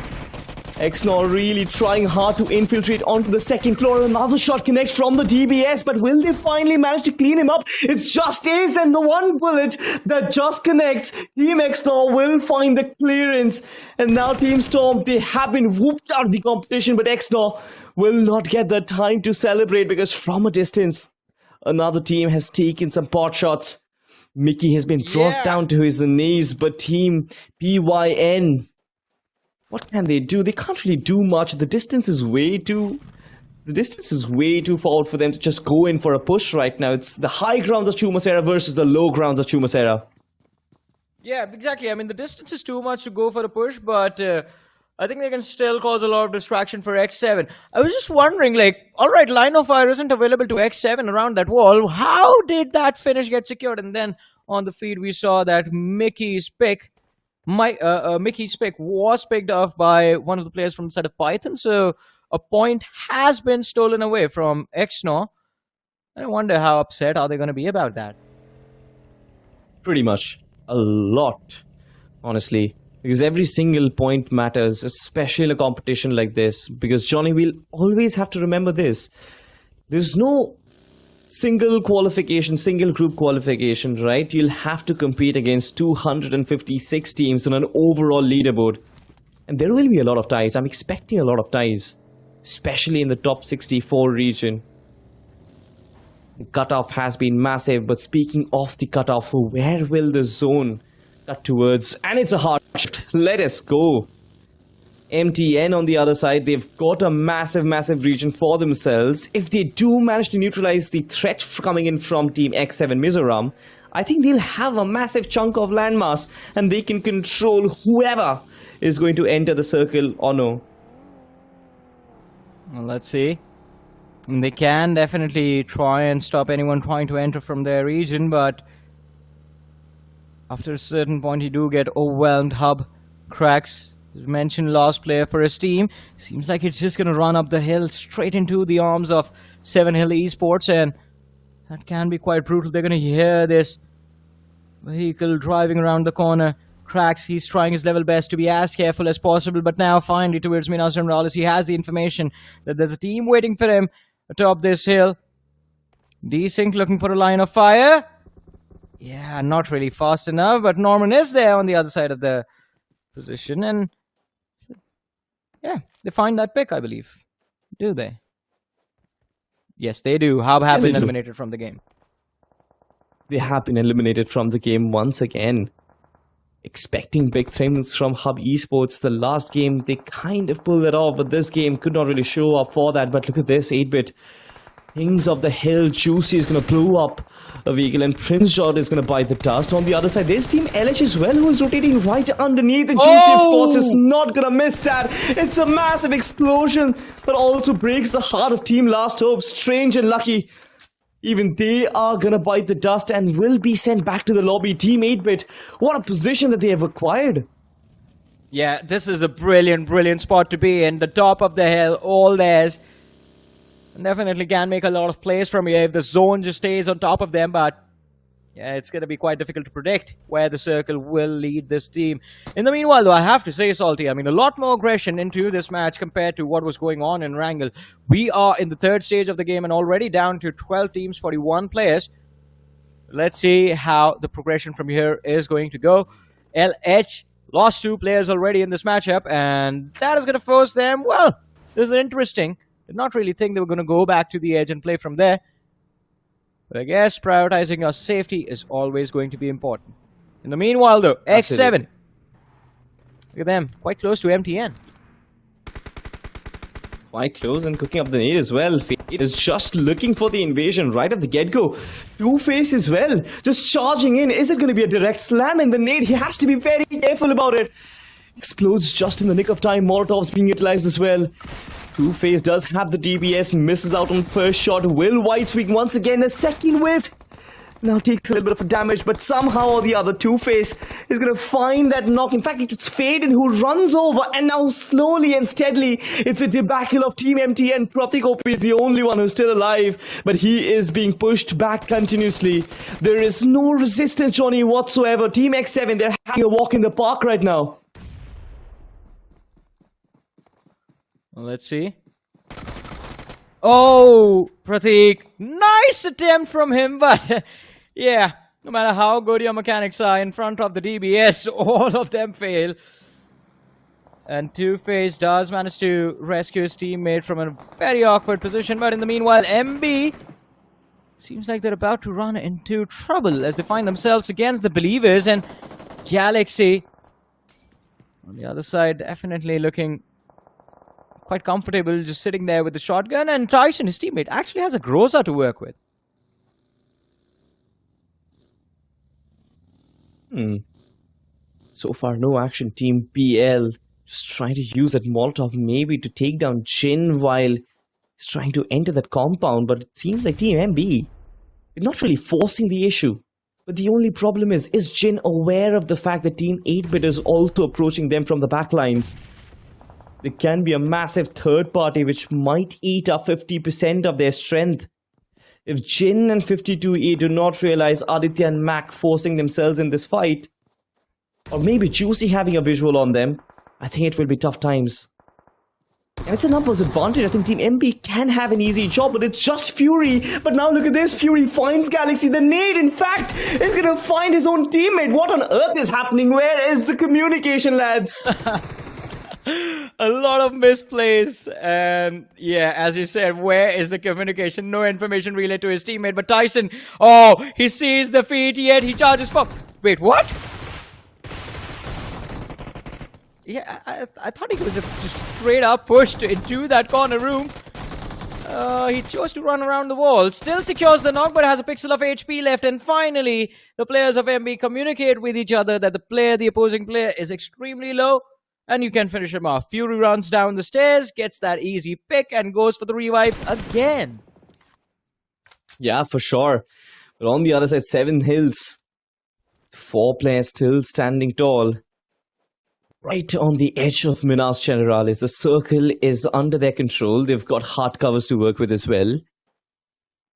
Exnor really trying hard to infiltrate onto the second floor. Another shot connects from the DBS, but will they finally manage to clean him up? It's just Ace, and the one bullet that just connects. Team Exnor will find the clearance. And now Team Storm, they have been whooped out of the competition, but Exnor will not get the time to celebrate because from a distance, another team has taken some pot shots. Mickey has been brought down to his knees, but Team PYN, what can they do? They can't really do much. The distance is way too forward for them to just go in for a push right now. It's the high grounds of Chumasera versus the low grounds of Chumasera. Yeah, exactly. I mean, the distance is too much to go for a push, but I think they can still cause a lot of distraction for X7. I was just wondering, like, alright, line of fire isn't available to X7 around that wall. How did that finish get secured? And then on the feed, we saw that Mickey's pick was picked off by one of the players from the side of Python. So a point has been stolen away from Exnor. I wonder how upset are they going to be about that. Pretty much a lot, honestly. Because every single point matters, especially in a competition like this. Because Johnny, we'll always have to remember this. There's no single qualification, single group qualification, right? You'll have to compete against 256 teams on an overall leaderboard. And there will be a lot of ties. I'm expecting a lot of ties, especially in the top 64 region. The cutoff has been massive, but speaking of the cutoff, where will the zone cut towards? And it's a hard shift. Let us go. MTN on the other side, they've got a massive region for themselves. If they do manage to neutralize the threat coming in from Team X7 Mizoram, I think they'll have a massive chunk of landmass and they can control whoever is going to enter the circle or no. Well, let's see. They can definitely try and stop anyone trying to enter from their region, but after a certain point you do get overwhelmed. Hub cracks. As mentioned, last player for his team. Seems like it's just going to run up the hill straight into the arms of 7 Hill Esports, and that can be quite brutal. They're going to hear this vehicle driving around the corner. Cracks, he's trying his level best to be as careful as possible, but now finally towards Minas Generalis, he has the information that there's a team waiting for him atop this hill. Desync looking for a line of fire. Yeah, not really fast enough, but Norman is there on the other side of the position, and yeah, they find that pick, I believe. Do they? Yes, they do. Hub have been eliminated from the game. They have been eliminated from the game once again. Expecting big things from Hub Esports. The last game, they kind of pulled it off, but this game could not really show up for that. But look at this, 8-bit. Kings of the Hill, Juicy is going to blow up a vehicle, and Prince George is going to bite the dust. On the other side, there's Team LH as well, who is rotating right underneath. And Juicy, of course, is not going to miss that. It's a massive explosion that also breaks the heart of Team Last Hope. Strange and Lucky, even they are going to bite the dust and will be sent back to the lobby. Team 8-bit, what a position that they have acquired. Yeah, this is a brilliant spot to be in. The top of the hill, all theirs. Definitely can make a lot of plays from here if the zone just stays on top of them, but yeah, it's going to be quite difficult to predict where the circle will lead this team. In the meanwhile, though, I have to say, Salty, I mean, a lot more aggression into this match compared to what was going on in Erangel. We are in the third stage of the game and already down to 12 teams, 41 players. Let's see how the progression from here is going to go. LH lost 2 players already in this matchup, and that is going to force them, well, this is interesting. Did not really think they were going to go back to the edge and play from there. But I guess prioritizing your safety is always going to be important. In the meanwhile, though, X7. Look at them, quite close to MTN. Quite close and cooking up the nade as well. Fate is just looking for the invasion right at the get-go. Two-Face as well, just charging in. Is it going to be a direct slam in the nade? He has to be very careful about it. Explodes just in the nick of time. Molotov's being utilized as well. Two-Face does have the DBS, misses out on first shot. Will White swing once again, a second whiff. Now takes a little bit of damage, but somehow or the other, Two-Face is going to find that knock. In fact, it's Faden who runs over, and now slowly and steadily, it's a debacle of Team MTN. Pratikop is the only one who's still alive, but he is being pushed back continuously. There is no resistance, Johnny, whatsoever. Team X7, they're having a walk in the park right now. Well, let's see. Oh, Pratik. Nice attempt from him, but yeah, no matter how good your mechanics are in front of the DBS, all of them fail. And Two-Face does manage to rescue his teammate from a very awkward position, but in the meanwhile, MB seems like they're about to run into trouble as they find themselves against the Believers, and Galaxy on the other side definitely looking quite comfortable just sitting there with the shotgun, and Tyson, his teammate, actually has a Groza to work with. So far, no action. Team BL just trying to use that Molotov maybe to take down Jin while he's trying to enter that compound, but it seems like Team MB, they're not really forcing the issue. But the only problem is Jin aware of the fact that Team 8-Bit is also approaching them from the backlines? There can be a massive third party which might eat up 50% of their strength. If Jin and 52E do not realize Aditya and Mac forcing themselves in this fight, or maybe Juicy having a visual on them, I think it will be tough times. And it's a numbers advantage. I think Team MB can have an easy job, but it's just Fury. But now look at this. Fury finds Galaxy. The nade, in fact, is going to find his own teammate. What on earth is happening? Where is the communication, lads? A lot of misplays, and yeah, as you said, where is the communication? No information relayed to his teammate, but Tyson, oh, he sees the feed, yet he charges for... Wait, what? Yeah, I thought he was just straight up pushed into that corner room. He chose to run around the wall. Still secures the knock, but has a pixel of HP left. And finally, the players of MB communicate with each other that the opposing player is extremely low, and you can finish him off. Fury runs down the stairs, gets that easy pick, and goes for the revive again. Yeah, for sure. But on the other side, 7 Hills. 4 players still standing tall. Right on the edge of Minas Generalis. The circle is under their control. They've got hard covers to work with as well.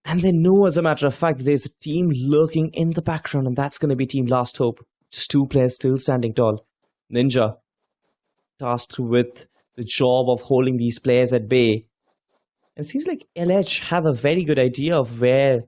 And they know, as a matter of fact, there's a team lurking in the background, and that's going to be Team Last Hope. Just 2 players still standing tall. Ninja, tasked with the job of holding these players at bay. And it seems like LH have a very good idea of where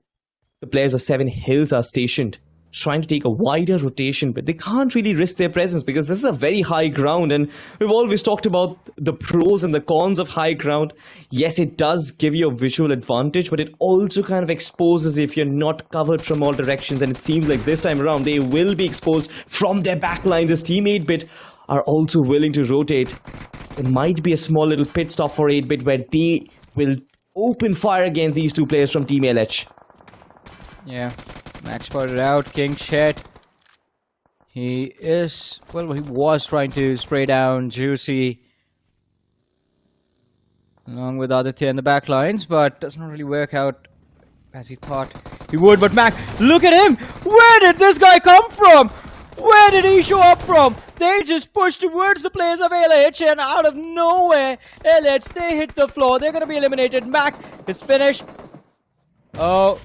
the players of 7 Hills are stationed. Trying to take a wider rotation, but they can't really risk their presence because this is a very high ground, and we've always talked about the pros and the cons of high ground. Yes, it does give you a visual advantage, but it also kind of exposes if you're not covered from all directions, and it seems like this time around they will be exposed from their backline. This Team 8-Bit are also willing to rotate. There might be a small little pit stop for 8-Bit where they will open fire against these 2 players from Team LH. Yeah. Max spotted out, King Chet. He was trying to spray down Juicy along with Aditya in the back lines, but doesn't really work out as he thought he would. But Mac, look at him! Where did this guy come from? Where did he show up from? They just pushed towards the players of LH, and out of nowhere, LH, they hit the floor. They're going to be eliminated. Mac, his finish. Oh.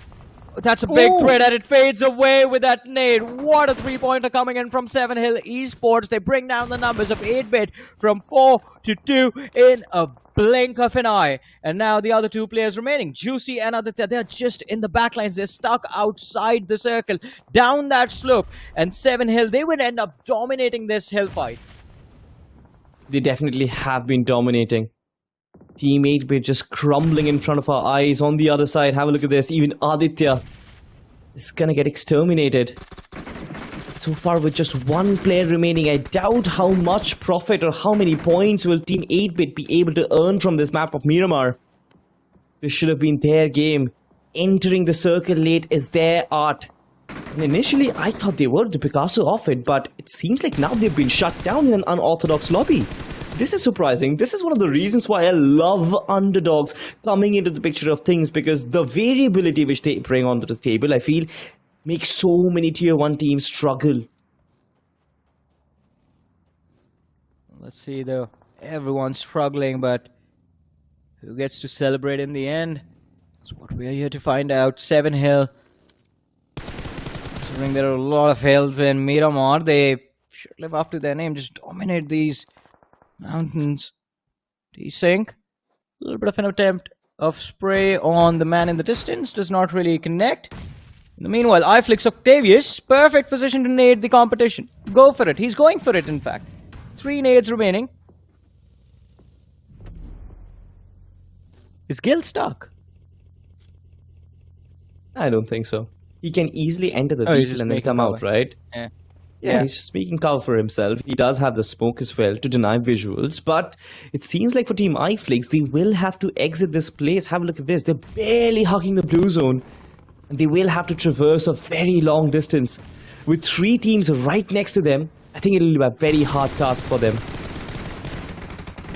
That's a big threat, and it fades away with that nade. What a 3-pointer coming in from 7 Hill Esports. They bring down the numbers of 8-Bit from 4 to 2 in a blink of an eye. And now the other 2 players remaining, Juicy and Aditya, they're just in the backlines. They're stuck outside the circle, down that slope. And 7 Hill, they would end up dominating this hill fight. They definitely have been dominating. Team 8-Bit just crumbling in front of our eyes. On the other side, have a look at this. Even Aditya is gonna get exterminated. So far, with just one player remaining, I doubt how much profit or how many points will Team 8-Bit be able to earn from this map of Miramar. This should have been their game. Entering the circle late is their art. And initially, I thought they were the Picasso of it, but it seems like now they've been shut down in an unorthodox lobby. This is surprising. This is one of the reasons why I love underdogs coming into the picture of things, because the variability which they bring onto the table, I feel, makes so many tier 1 teams struggle. Let's see though. Everyone's struggling, but who gets to celebrate in the end? That's what we are here to find out. 7 Hill. Considering there are a lot of hills in Miramar, they should live up to their name. Just dominate these mountains. Desync. A little bit of an attempt of spray on the man in the distance. Does not really connect. In the meanwhile, IFLICKS, perfect position to nade the competition. Go for it. He's going for it, in fact. 3 nades remaining. Is Gil stuck? I don't think so. He can easily enter the he's vehicle just and then making come out, cover. right? Yeah. He's just making cover for himself. He does have the smoke as well to deny visuals, but it seems like for Team IFLICKS, they will have to exit this place. Have a look at this. They're barely hugging the blue zone, and they will have to traverse a very long distance. With 3 teams right next to them, I think it'll be a very hard task for them.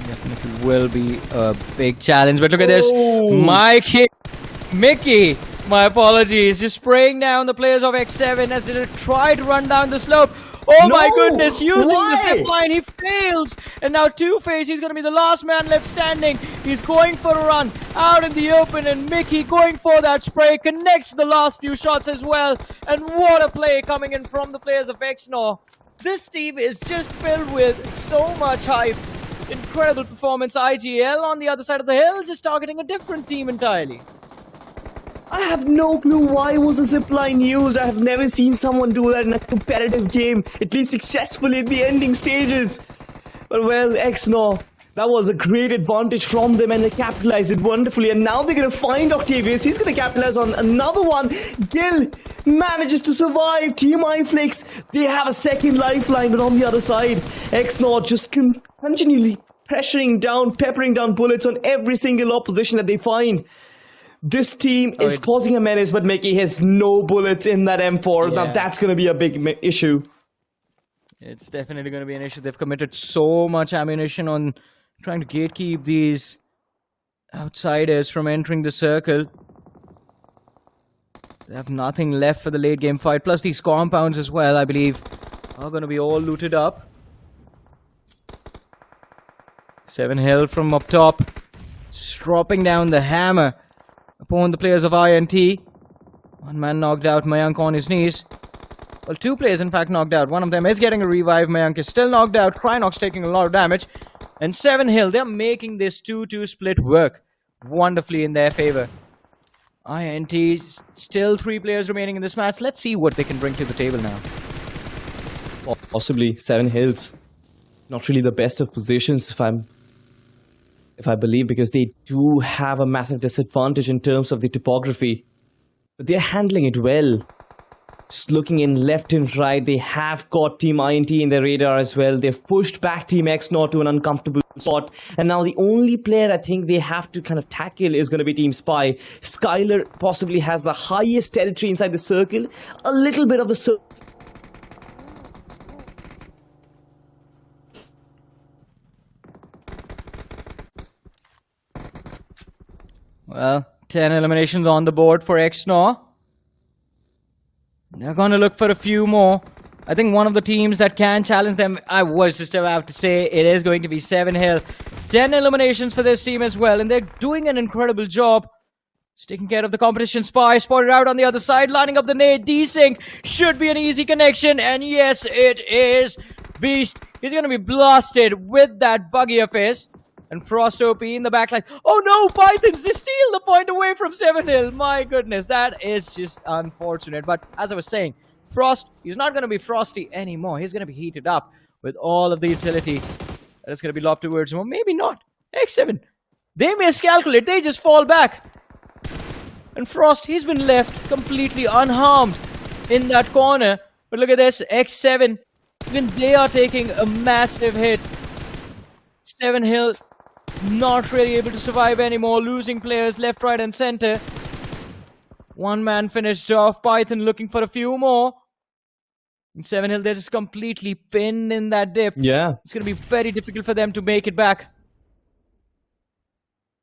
Definitely will be a big challenge. But look at this. Oh. Mickey, my apologies. Just spraying down the players of X7 as they try to run down the slope. Oh No! my goodness, using Why? the zip line, he fails. And now Two-Face, he's going to be the last man left standing. He's going for a run out in the open, and Mickey going for that spray, connects the last few shots as well. And what a play coming in from the players of XNOR. This team is just filled with so much hype. Incredible performance. IGL on the other side of the hill, just targeting a different team entirely. I have no clue why was the zipline used. I have never seen someone do that in a competitive game, at least successfully in the ending stages. But well, XNOR, that was a great advantage from them and they capitalized it wonderfully. And now they're going to find Octavius. He's going to capitalize on another one. Gil manages to survive. Team IFLICKS, they have a second lifeline, but on the other side, XNOR just continually peppering down bullets on every single opposition that they find. This team is causing a menace, but Mickey has no bullets in that M4. Yeah. Now that's going to be a big issue. It's definitely going to be an issue. They've committed so much ammunition on trying to gatekeep these outsiders from entering the circle. They have nothing left for the late game fight. Plus these compounds as well, I believe, are going to be all looted up. 7 Hill from up top. Just dropping down the hammer upon the players of INT. One man knocked out, Mayank on his knees. Well, 2 players in fact knocked out. One of them is getting a revive. Mayank is still knocked out. Crynox taking a lot of damage. And 7 Hill, they're making this 2-2 split work wonderfully in their favor. INT, still 3 players remaining in this match. Let's see what they can bring to the table now. Possibly 7 Hills. Not really the best of positions if I believe, because they do have a massive disadvantage in terms of the topography. But they're handling it well. Just looking in left and right, they have got Team INT in their radar as well. They've pushed back Team XNOR to an uncomfortable spot. And now the only player I think they have to kind of tackle is going to be Team Spy. Skylar possibly has the highest territory inside the circle. A little bit of the circle. Well, 10 eliminations on the board for XNOR. They're going to look for a few more. I think one of the teams that can challenge them, I was just about to say, it is going to be 7 Hill. 10 eliminations for this team as well, and they're doing an incredible job. Just taking care of the competition. Spy spotted out on the other side, lining up the nade. Desync should be an easy connection, and yes, it is. Beast, he's going to be blasted with that buggy of his. And Frost OP in the backline. Oh no, Pythons, they steal the point away from 7 Hill. My goodness, that is just unfortunate. But as I was saying, Frost, he's not going to be frosty anymore. He's going to be heated up with all of the utility that is going to be lobbed towards him. Or maybe not. X7, they miscalculate. They just fall back. And Frost, he's been left completely unharmed in that corner. But look at this, X7, even they are taking a massive hit. 7 Hill not really able to survive anymore, losing players left, right and center. One man finished off, Python looking for a few more. And 7 Hill, they're just completely pinned in that dip. Yeah. It's going to be very difficult for them to make it back.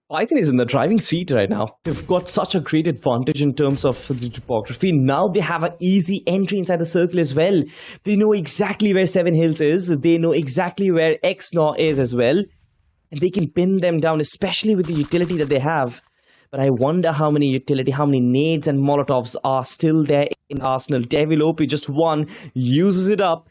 Python is in the driving seat right now. They've got such a great advantage in terms of the topography. Now they have an easy entry inside the circle as well. They know exactly where 7 Hills is. They know exactly where X0 is as well. And they can pin them down, especially with the utility that they have. But I wonder how many nades and Molotovs are still there in Arsenal. Devil OP just one, uses it up.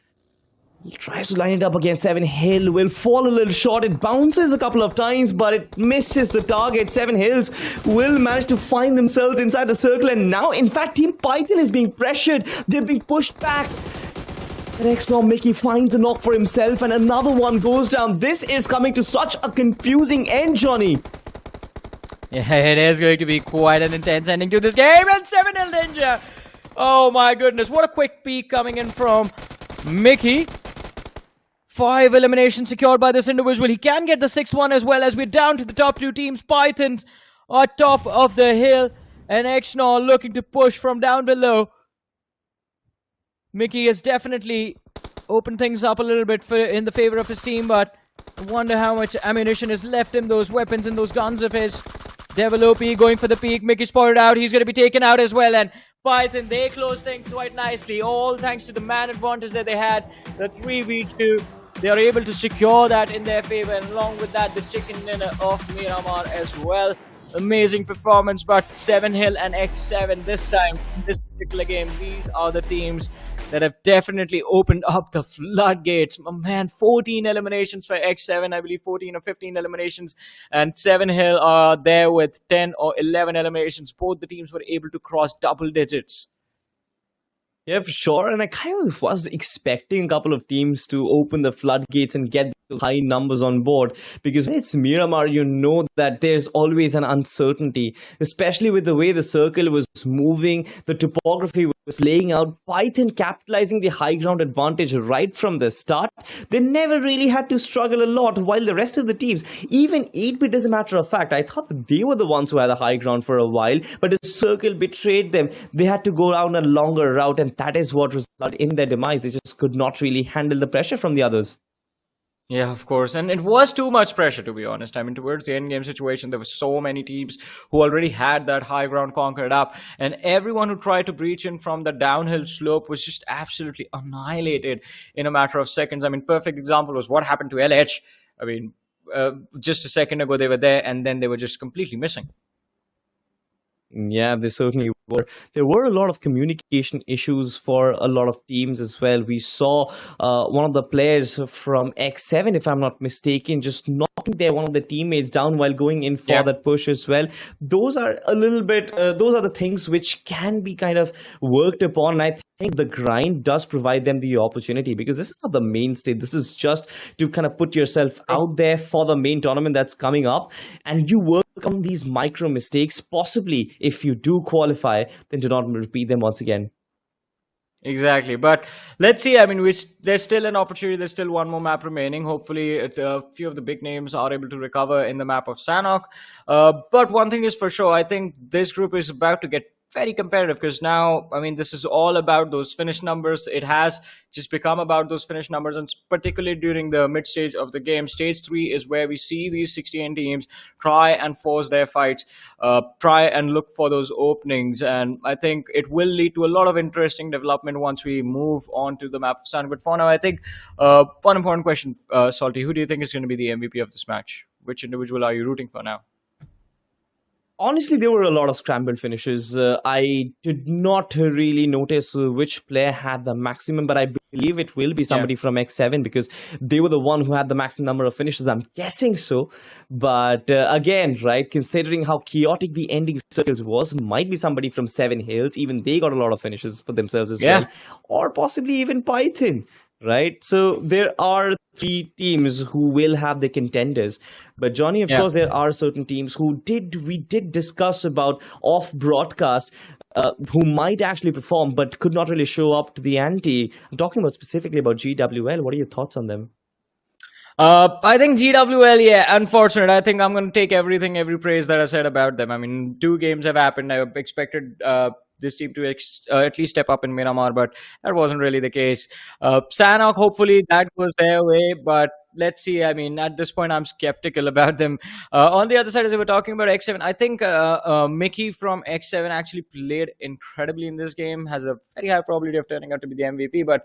He tries to line it up against 7 Hill, will fall a little short. It bounces a couple of times, but it misses the target. 7 Hills will manage to find themselves inside the circle. And now, in fact, Team Python is being pressured. They're being pushed back. And X-Norm Mickey finds a knock for himself, and another one goes down. This is coming to such a confusing end, Johnny. Yeah, it is going to be quite an intense ending to this game. And 7 Hill Ninja. Oh my goodness, what a quick peek coming in from Mickey. 5 eliminations secured by this individual. He can get the 6th one as well, as we're down to the top 2 teams. Pythons are top of the hill, and X-Nor looking to push from down below. Mickey has definitely opened things up a little bit in the favor of his team, but I wonder how much ammunition is left in those weapons and those guns of his. Devil OP going for the peak. Mickey spotted out. He's going to be taken out as well, and Python, they close things quite nicely, all thanks to the man advantage that they had, the 3v2. They are able to secure that in their favor, and along with that, the chicken dinner of Miramar as well. Amazing performance, but 7 Hill and X7 this time, in this particular game, these are the teams that have definitely opened up the floodgates. Oh, man, 14 eliminations for X7, I believe 14 or 15 eliminations, and 7 Hill are there with 10 or 11 eliminations. Both the teams were able to cross double digits. Yeah, for sure. And I kind of was expecting a couple of teams to open the floodgates and get those high numbers on board. Because when it's Miramar, you know that there's always an uncertainty. Especially with the way the circle was moving, the topography was laying out. Python capitalizing the high ground advantage right from the start. They never really had to struggle a lot, while the rest of the teams, even 8-bit as a matter of fact, I thought that they were the ones who had the high ground for a while. But the circle betrayed them. They had to go down a longer route, and that is what resulted in their demise. They just could not really handle the pressure from the others. Yeah, of course. And it was too much pressure, to be honest. I mean, towards the end game situation, there were so many teams who already had that high ground conquered up. And everyone who tried to breach in from the downhill slope was just absolutely annihilated in a matter of seconds. I mean, perfect example was what happened to LH. I mean, just a second ago, they were there, and then they were just completely missing. Yeah, they certainly were. There were a lot of communication issues for a lot of teams as well. We saw one of the players from X7, if I'm not mistaken, just knocking one of the teammates down while going in for that push as well. Those are a little bit, those are the things which can be kind of worked upon. And I think the grind does provide them the opportunity, because this is not the mainstay. This is just to kind of put yourself out there for the main tournament that's coming up, and you work on these micro mistakes. Possibly, if you do qualify, then do not repeat them once again. Exactly. But let's see. I mean, there's still an opportunity. There's still one more map remaining. Hopefully, a few of the big names are able to recover in the map of Sanhok. But one thing is for sure, I think this group is about to get very competitive, because now, I mean, this is all about those finish numbers. It has just become about those finish numbers, and particularly during the mid stage of the game. Stage 3 is where we see these 16 teams try and force their fights, try and look for those openings, and I think it will lead to a lot of interesting development once we move on to the map of Sun. But for now, I think one important question, Salty, who do you think is going to be the MVP of this match? Which individual are you rooting for now? Honestly, there were a lot of scrambled finishes. I did not really notice which player had the maximum, but I believe it will be somebody from X7, because they were the one who had the maximum number of finishes. I'm guessing so. But again, right, considering how chaotic the ending circles was, might be somebody from 7 Hills. Even they got a lot of finishes for themselves as well. Or possibly even Python. right? So there are 3 teams who will have the contenders. But Johnny, of course, there are certain teams who we did discuss about off broadcast who might actually perform but could not really show up to the ante. I'm talking about specifically about GWL. What are your thoughts on them? I think GWL, yeah, unfortunate. I think I'm going to take every praise that I said about them. I mean, 2 games have happened. I expected this team to at least step up in Miramar, but that wasn't really the case. Sanhok, hopefully that goes their way, but let's see. I mean, at this point, I'm skeptical about them. On the other side, as we were talking about X7, I think Mickey from X7 actually played incredibly in this game, has a very high probability of turning out to be the MVP, but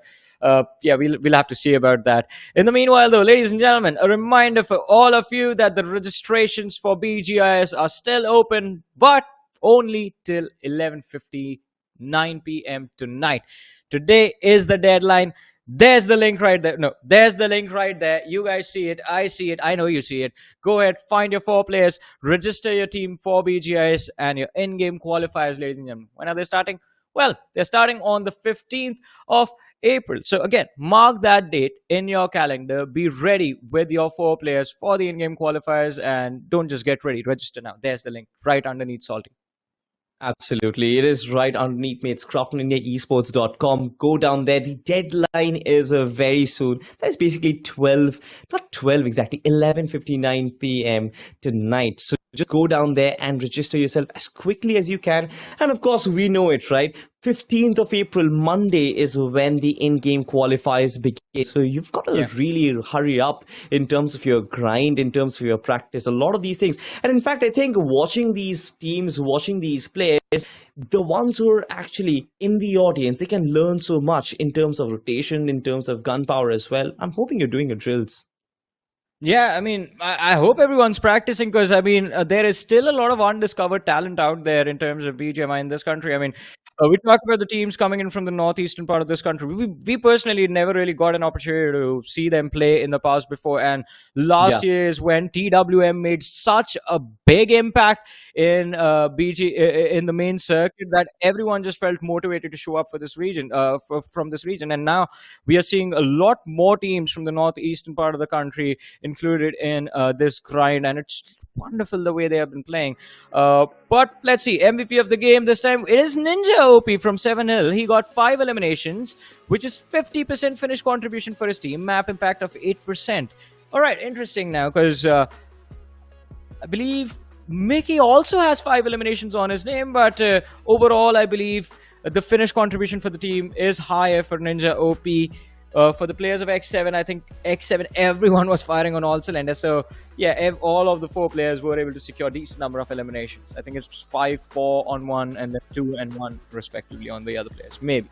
yeah, we'll have to see about that. In the meanwhile, though, ladies and gentlemen, a reminder for all of you that the registrations for BGIS are still open, but only till 11:59 p.m. tonight. Today is the deadline. There's the link right there. No, there's the link right there. You guys see it. I see it. I know you see it. Go ahead, find your 4 players, register your team for BGIS and your in-game qualifiers, ladies and gentlemen. When are they starting? Well, they're starting on the 15th of April. So again, mark that date in your calendar. Be ready with your 4 players for the in-game qualifiers, and don't just get ready. Register now. There's the link right underneath Salty. Absolutely. It is right underneath me. It's craftonindiaesports.com. Go down there. The deadline is very soon. That's basically 11:59 p.m. tonight. So just go down there and register yourself as quickly as you can. And of course, we know it, right? 15th of April, Monday, is when the in-game qualifiers begin. So you've got to really hurry up in terms of your grind, in terms of your practice, a lot of these things. And in fact, I think watching these teams, watching these players, the ones who are actually in the audience, they can learn so much in terms of rotation, in terms of gunpowder as well. I'm hoping you're doing your drills. Yeah, I mean, I hope everyone's practicing, because, I mean, there is still a lot of undiscovered talent out there in terms of BGMI in this country. I mean, we talked about the teams coming in from the northeastern part of this country. We personally never really got an opportunity to see them play in the past before. And last year is when TWM made such a big impact in in the main circuit that everyone just felt motivated to show up for this region, from this region. And now we are seeing a lot more teams from the northeastern part of the country included in this grind, and it's wonderful the way they have been playing. But let's see, MVP of the game this time, it is Ninja OP from 7 Hill. He got 5 eliminations, which is 50% finish contribution for his team, map impact of 8%. All right, interesting now, because I believe Mickey also has 5 eliminations on his name, but overall I believe the finish contribution for the team is higher for Ninja OP. For the players of X7, I think X7, everyone was firing on all cylinders. So, yeah, all of the 4 players were able to secure a decent number of eliminations. I think it's 5-4 on one, and then 2 and 1 respectively on the other players. Maybe.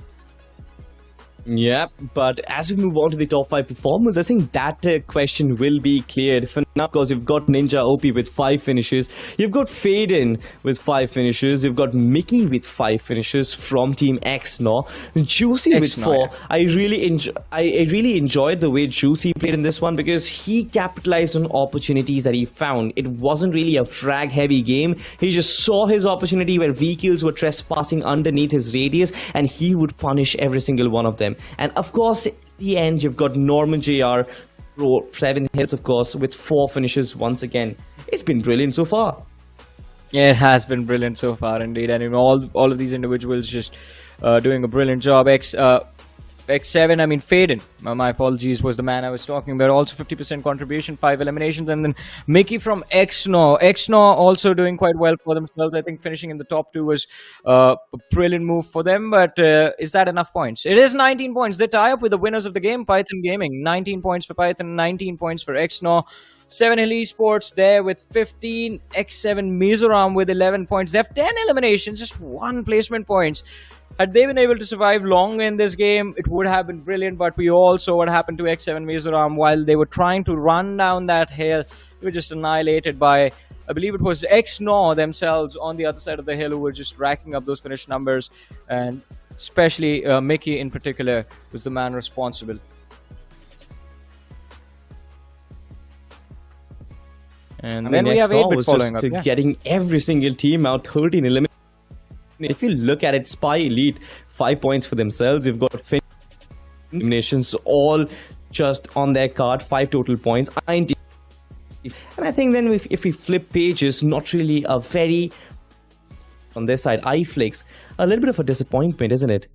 Yeah, but as we move on to the top 5 performers, I think that question will be cleared for now, because you've got Ninja OP with 5 finishes, you've got Faden with 5 finishes, you've got Mickey with 5 finishes from Team XNOR, Juicy with 4. Yeah. I really enjoyed the way Juicy played in this one, because he capitalized on opportunities that he found. It wasn't really a frag heavy game. He just saw his opportunity where vehicles were trespassing underneath his radius, and he would punish every single one of them. And of course, at the end, you've got Norman JR, Pro 7 Hills, of course, with 4 finishes once again. It's been brilliant so far. Yeah, it has been brilliant so far, indeed. And all of these individuals just doing a brilliant job. X7, I mean, Faden, my apologies, was the man I was talking about. Also 50% contribution, 5 eliminations. And then Mickey from XNOR. XNOR also doing quite well for themselves. I think finishing in the top 2 was a brilliant move for them. But is that enough points? It is 19 points. They tie up with the winners of the game, Python Gaming. 19 points for Python, 19 points for XNOR. 7 Hill Esports there with 15. X7 Mizoram with 11 points. They have 10 eliminations, just 1 placement points. Had they been able to survive long in this game, it would have been brilliant, but we all saw what happened to X7 Mizoram while they were trying to run down that hill. They were just annihilated by, I believe it was XNOR themselves on the other side of the hill, who were just racking up those finish numbers, and especially Mickey in particular was the man responsible. And then we have 8-bit following up. Getting every single team out, 13 eliminations. If you look at it, Spy Elite, 5 points for themselves. You've got eliminations, all just on their card, 5 total points. And I think then if we flip pages, not really a very, on this side, IFLICKS, a little bit of a disappointment, isn't it?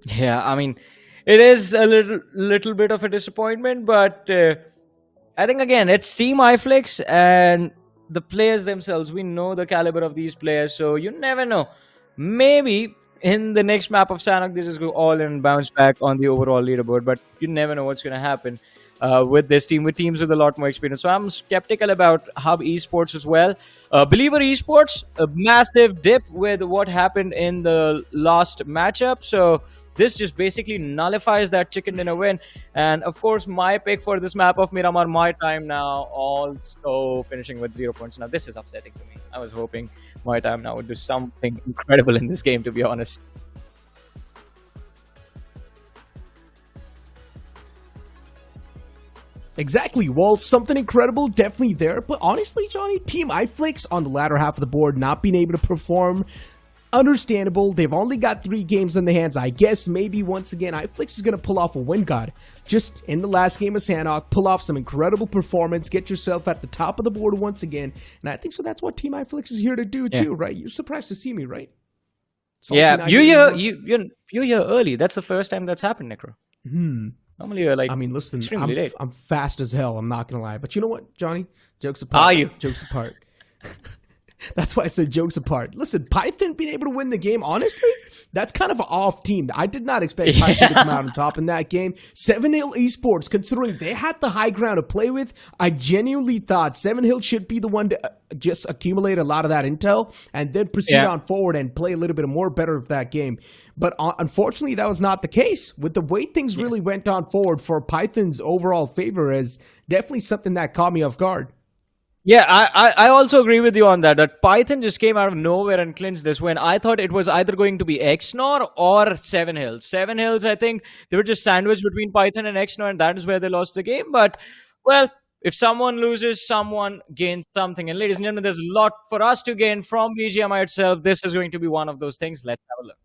Yeah, I mean, it is a little bit of a disappointment, but I think again it's Team IFLICKS and the players themselves. We know the caliber of these players, so you never know. Maybe in the next map of Sanhok, they just go all in and bounce back on the overall leaderboard, but you never know what's going to happen with this team, with teams with a lot more experience. So I'm skeptical about Hub Esports as well. Believer Esports, a massive dip with what happened in the last matchup. So this just basically nullifies that chicken dinner win. And of course, my pick for this map of Miramar, my time now, also finishing with 0 points. Now, this is upsetting to me. I was hoping my time now would do something incredible in this game, to be honest. Exactly. Well, something incredible definitely there. But honestly, Johnny, Team IFLICKS on the latter half of the board not being able to perform, understandable. They've only got 3 games in their hands. I guess maybe once again, IFLICKS is going to pull off a win, God. Just in the last game of Sanhok, pull off some incredible performance, get yourself at the top of the board once again. And I think so that's what Team IFLICKS is here to do too, right? You're surprised to see me, right? Yeah, you're here early. That's the first time that's happened, Necro. Normally you're like, I mean, listen, extremely late. I'm fast as hell. I'm not going to lie. But you know what, Johnny? Jokes apart. Are you? Jokes apart. That's why I said jokes apart. Listen, Python being able to win the game, honestly, that's kind of an off team. I did not expect Python to come out on top in that game. 7-Hill Esports, considering they had the high ground to play with, I genuinely thought 7-Hill should be the one to just accumulate a lot of that intel and then proceed on forward and play a little bit more better of that game. But unfortunately, that was not the case. With the way things really went on forward for Python's overall favor is definitely something that caught me off guard. Yeah, I also agree with you on that. That Python just came out of nowhere and clinched this win. I thought it was either going to be XNOR or 7-Hills. 7-Hills, I think they were just sandwiched between Python and XNOR, and that is where they lost the game. But, well, if someone loses, someone gains something. And ladies and gentlemen, there's a lot for us to gain from BGMI itself. This is going to be one of those things. Let's have a look.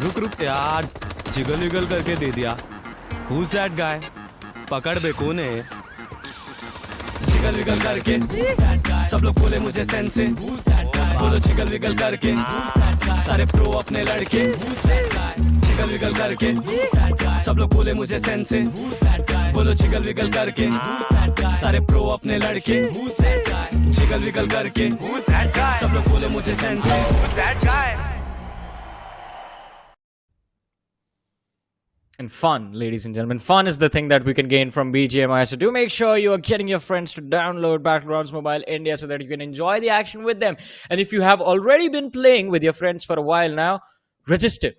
रुक यार jiggle wiggle करके दे दिया Who's that guy? पकड़ बे कौन है jiggle wiggle करके सब लोग बोले मुझे सेंस से बोलो जिगल विगल करके सारे प्रो अपने लड़के जिगल विगल करके सब लोग बोले मुझे सेंस से बोलो जिगल विगल करके सारे प्रो अपने लड़के जिगल विगल करके सब लोग बोले मुझे सेंस से And fun, ladies and gentlemen. Fun is the thing that we can gain from BGMI. So do make sure you are getting your friends to download Battlegrounds Mobile India so that you can enjoy the action with them. And if you have already been playing with your friends for a while now, register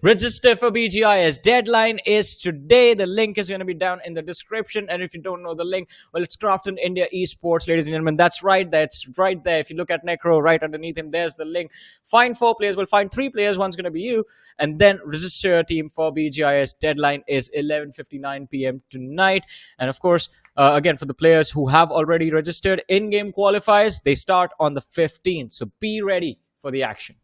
for BGIS. Deadline is today. The link is going to be down in the description. And if you don't know the link, well, it's Crafton India Esports, ladies and gentlemen. That's right. That's right there. If you look at Necro right underneath him, there's the link. Find 4 players. We'll find 3 players. One's going to be you. And then register your team for BGIS. Deadline is 11:59 p.m. tonight. And of course, again, for the players who have already registered, in-game qualifiers, they start on the 15th. So be ready for the action.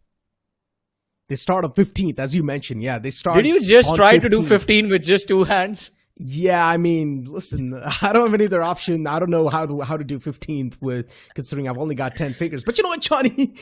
They start on 15th, as you mentioned. Yeah, they start. Did you just try 15th. to do 15 with just 2 hands? Yeah, I mean, listen, I don't have any other option. I don't know how to do 15th with, considering I've only got 10 figures. But you know what, Johnny?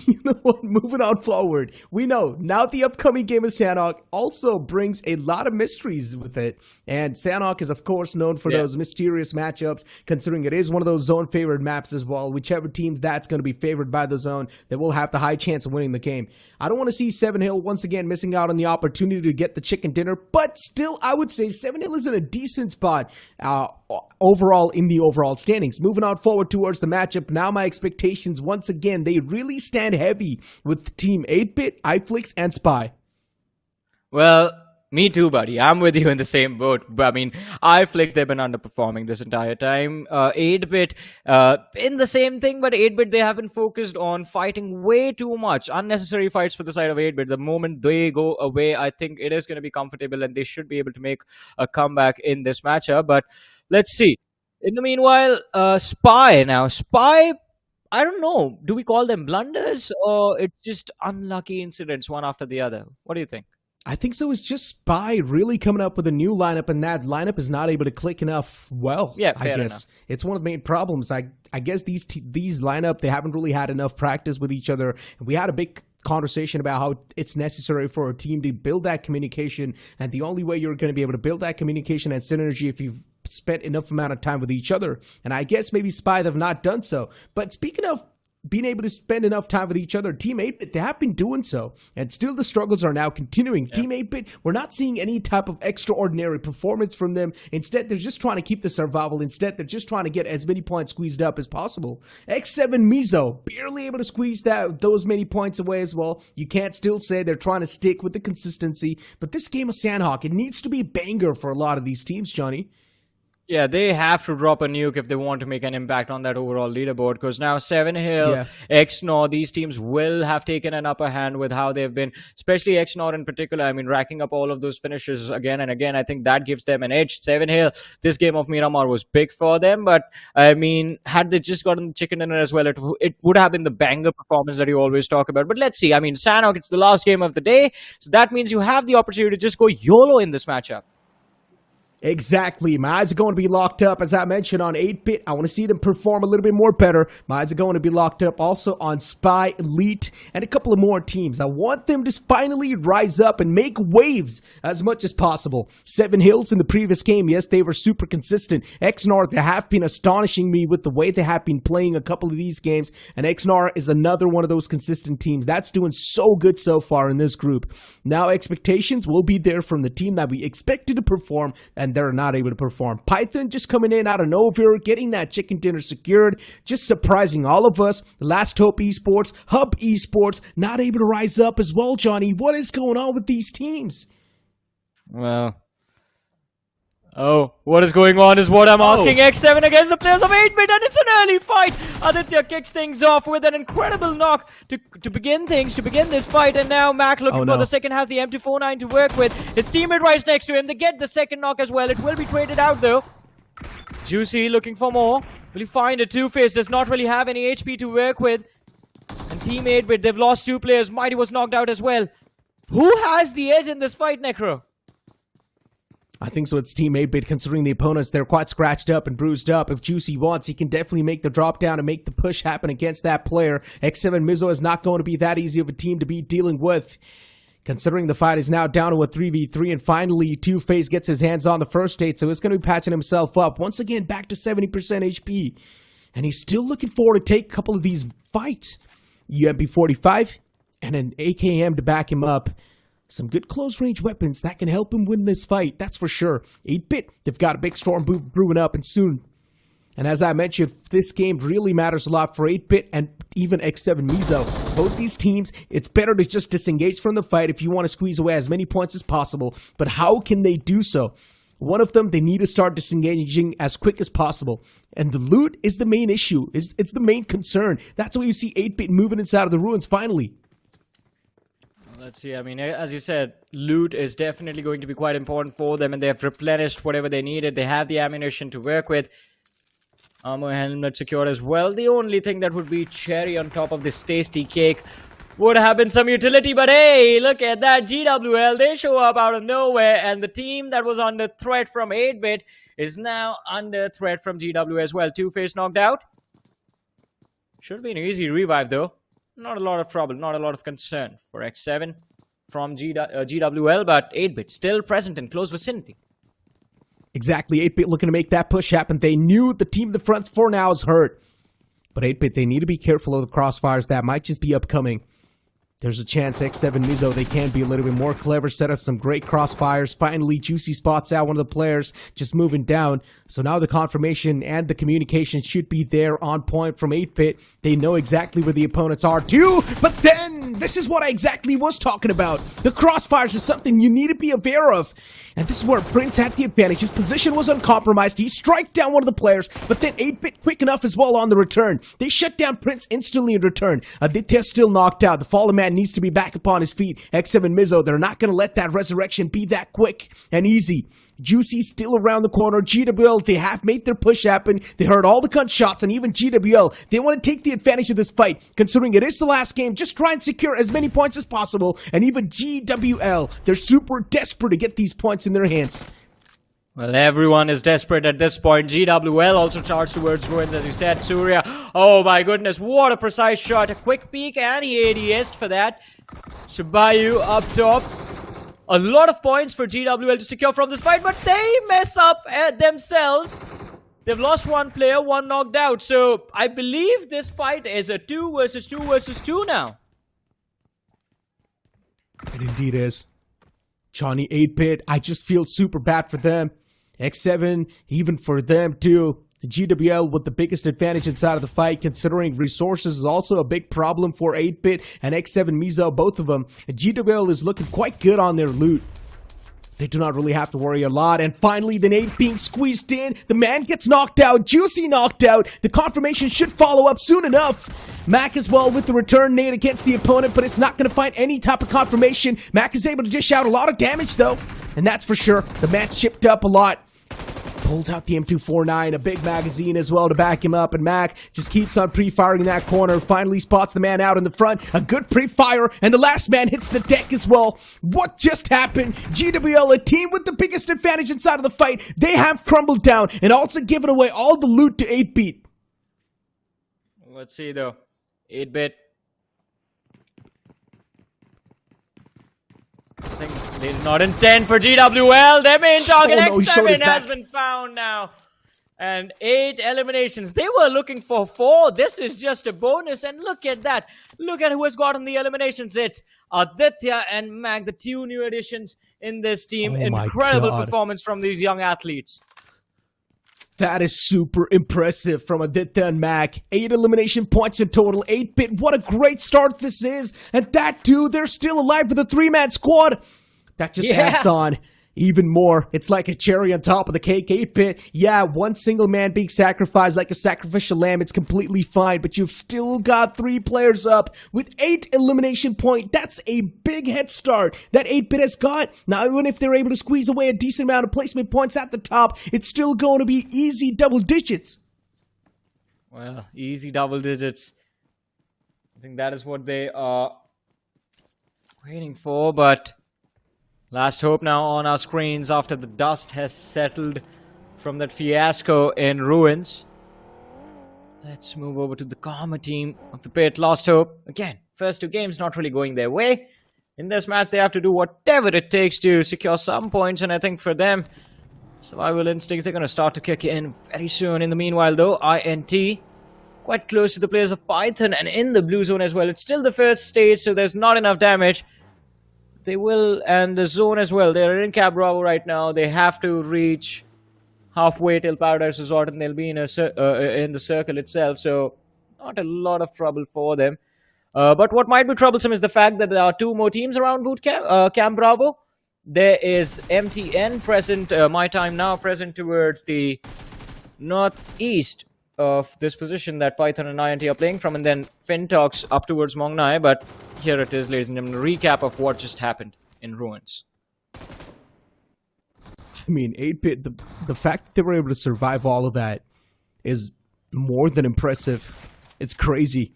You know what? Moving on forward, we know now the upcoming game of Sanhok also brings a lot of mysteries with it. And Sanhok is, of course, known for those mysterious matchups, considering it is one of those zone favored maps as well. Whichever teams that's going to be favored by the zone, they will have the high chance of winning the game. I don't want to see 7-Hill once again missing out on the opportunity to get the chicken dinner, but still, I would say 7-Hill is in a decent spot overall in the overall standings. Moving on forward towards the matchup, now my expectations, once again, they really stand heavy with Team 8-Bit, IFLICKS, and SPY. Well, me too, buddy. I'm with you in the same boat. I mean, IFLICKS, they've been underperforming this entire time. 8-Bit, in the same thing, but 8-Bit, they have been focused on fighting way too much. Unnecessary fights for the side of 8-Bit. The moment they go away, I think it is going to be comfortable and they should be able to make a comeback in this matchup. But let's see. In the meanwhile, SPY now. SPY, I don't know. Do we call them blunders or it's just unlucky incidents one after the other? What do you think? I think so. It's just Spy really coming up with a new lineup, and that lineup is not able to click enough well. Yeah, I fair guess enough. it's one of the main problems. I guess these lineup, they haven't really had enough practice with each other. We had a big conversation about how it's necessary for a team to build that communication, and the only way you're going to be able to build that communication and synergy if you've spent enough amount of time with each other. And I guess maybe Spy have not done so. But speaking of being able to spend enough time with each other, Team 8-Bit, they have been doing so. And still the struggles are now continuing. Team 8-Bit, we're not seeing any type of extraordinary performance from them. Instead, they're just trying to keep the survival. Instead, they're just trying to get as many points squeezed up as possible. X7 MIZO, barely able to squeeze those many points away as well. You can't still say they're trying to stick with the consistency. But this game of Sanhok, it needs to be a banger for a lot of these teams, Johnny. Yeah, they have to drop a nuke if they want to make an impact on that overall leaderboard, because now Seven Hill, XNOR, these teams will have taken an upper hand with how they've been, especially XNOR in particular. I mean, racking up all of those finishes again and again. I think that gives them an edge. Seven Hill, this game of Miramar was big for them, but I mean, had they just gotten the chicken dinner as well, it would have been the banger performance that you always talk about. But let's see. I mean, Sanhok, it's the last game of the day, so that means you have the opportunity to just go YOLO in this matchup. Exactly. My eyes are going to be locked up, as I mentioned, on 8-Bit. I want to see them perform a little bit more better. My eyes are going to be locked up also on Spy, Elite, and a couple of more teams. I want them to finally rise up and make waves as much as possible. Seven Hills in the previous game, yes, they were super consistent. XNOR, they have been astonishing me with the way they have been playing a couple of these games, and XNOR is another one of those consistent teams. That's doing so good so far in this group. Now expectations will be there from the team that we expected to perform, and they're not able to perform. Python just coming in out of nowhere, getting that chicken dinner secured, just surprising all of us. Last Hope Esports, Hub Esports, not able to rise up as well, Johnny. What is going on with these teams? Well, what is going on is what I'm asking. X7 against the players of 8-Bit, and it's an early fight. Aditya kicks things off with an incredible knock to begin this fight, and now Mac looking for the second, has the MT49 to work with. His teammate right next to him. They get the second knock as well. It will be traded out though. Juicy looking for more. Will he find a Two-Face? Does not really have any HP to work with. And Team 8-Bit, they've lost two players. Mighty was knocked out as well. Who has the edge in this fight, Necro? I think so. It's Team 8-Bit, considering the opponents, they're quite scratched up and bruised up. If Juicy wants, he can definitely make the drop down and make the push happen against that player. X7 MIZO is not going to be that easy of a team to be dealing with, considering the fight is now down to a 3v3, and finally Two-Face gets his hands on the first state, so he's going to be patching himself up. Once again, back to 70% HP, and he's still looking forward to take a couple of these fights. UMP45 and an AKM to back him up. Some good close-range weapons that can help him win this fight, that's for sure. 8-Bit, they've got a big storm brewing up, and soon. And as I mentioned, this game really matters a lot for 8-Bit and even X7 MIZO. Both these teams, it's better to just disengage from the fight if you want to squeeze away as many points as possible. But how can they do so? One of them, they need to start disengaging as quick as possible. And the loot is the main issue. It's the main concern. That's why you see 8-Bit moving inside of the ruins finally. Let's see. I mean, as you said, loot is definitely going to be quite important for them, and they have replenished whatever they needed. They have the ammunition to work with. Armor helmet secured as well. The only thing that would be cherry on top of this tasty cake would have been some utility, but hey, look at that. GWL, they show up out of nowhere, and the team that was under threat from 8-Bit is now under threat from GW as well. Two-Face knocked out. Should be an easy revive though. Not a lot of trouble, not a lot of concern for X7 from GWL, but 8-Bit still present in close vicinity. Exactly, 8-Bit looking to make that push happen. They knew the team in the front for now is hurt. But 8-Bit, they need to be careful of the crossfires that might just be upcoming. There's a chance X7 MIZO, they can be a little bit more clever, set up some great crossfires. Finally, Juicy spots out one of the players just moving down. So now the confirmation and the communication should be there on point from 8-Bit. They know exactly where the opponents are too. But then, this is what I exactly was talking about. The crossfires is something you need to be aware of. And this is where Prince had the advantage. His position was uncompromised. He striked down one of the players, but then 8-Bit quick enough as well on the return. They shut down Prince instantly in return. Aditya still knocked out. The fallen man needs to be back upon his feet. X7 MIZO, they're not going to let that resurrection be that quick and easy. Juicy still around the corner. GWL, they have made their push happen. They heard all the gunshots, and even GWL, they want to take the advantage of this fight. Considering it is the last game, just try and secure as many points as possible. And even GWL, they're super desperate to get these points in their hands. Well, everyone is desperate at this point. GWL also charged towards Ruins, as you said. Surya, oh my goodness, what a precise shot. A quick peek, and he ADS'd for that. Shabayu up top. A lot of points for GWL to secure from this fight, but they mess up at themselves. They've lost one player, one knocked out. So, I believe this fight is a 2 versus 2 versus 2 now. It indeed is. Johnny 8-Bit, I just feel super bad for them. X7, even for them too. GWL with the biggest advantage inside of the fight, considering resources is also a big problem for 8-Bit and X7 MIZO, both of them. And GWL is looking quite good on their loot. They do not really have to worry a lot. And finally, the nade being squeezed in. The man gets knocked out. Juicy knocked out. The confirmation should follow up soon enough. Mac as well with the return nade against the opponent, but it's not going to find any type of confirmation. Mac is able to dish out a lot of damage, though. And that's for sure. The match chipped up a lot. Pulls out the M249, a big magazine as well to back him up, and Mac just keeps on pre-firing in that corner, finally spots the man out in the front, a good pre-fire, and the last man hits the deck as well. What just happened? GWL, a team with the biggest advantage inside of the fight, they have crumbled down, and also given away all the loot to 8-Bit. Let's see though. 8-Bit. I think they did not intend for GWL. Their main target, Oh, no, he showed his X7, has back. been found now. And 8 eliminations. They were looking for 4. This is just a bonus. And look at that. Look at who has gotten the eliminations. It's Aditya and Mag, the 2 new additions in this team. Oh my Incredible God. performance from these young athletes. That is super impressive from Aditya and Mac. 8 elimination points in total. 8-Bit, what a great start this is. And that too, they're still alive with a 3-man squad. That just adds on even more. It's like a cherry on top of the cake. 8-Bit, yeah, one single man being sacrificed like a sacrificial lamb, it's completely fine. But you've still got 3 players up with 8 elimination points. That's a big head start that 8-Bit has got. Now, even if they're able to squeeze away a decent amount of placement points at the top, it's still going to be easy double digits. Well, easy double digits. I think that is what they are waiting for, but last hope now on our screens after the dust has settled from that fiasco in Ruins. Let's move over to the Karma team of the pit. Last hope. Again, first 2 games not really going their way. In this match, they have to do whatever it takes to secure some points, and I think for them, survival instincts, they're going to start to kick in very soon. In the meanwhile, though, INT quite close to the players of Python and in the blue zone as well. It's still the first stage, so there's not enough damage. They will, and the zone as well. They're in Cab Bravo right now. They have to reach halfway till Paradise Resort, and they'll be in the circle itself. So, not a lot of trouble for them. But what might be troublesome is the fact that there are 2 more teams around Camp Bravo. There is MTN present, My Time Now present towards the northeast of this position that Python and INT are playing from, and then FINTOX up towards Mong Nai. But here it is, ladies and gentlemen, a recap of what just happened in Ruins. I mean, 8-Bit, the fact that they were able to survive all of that is more than impressive. It's crazy.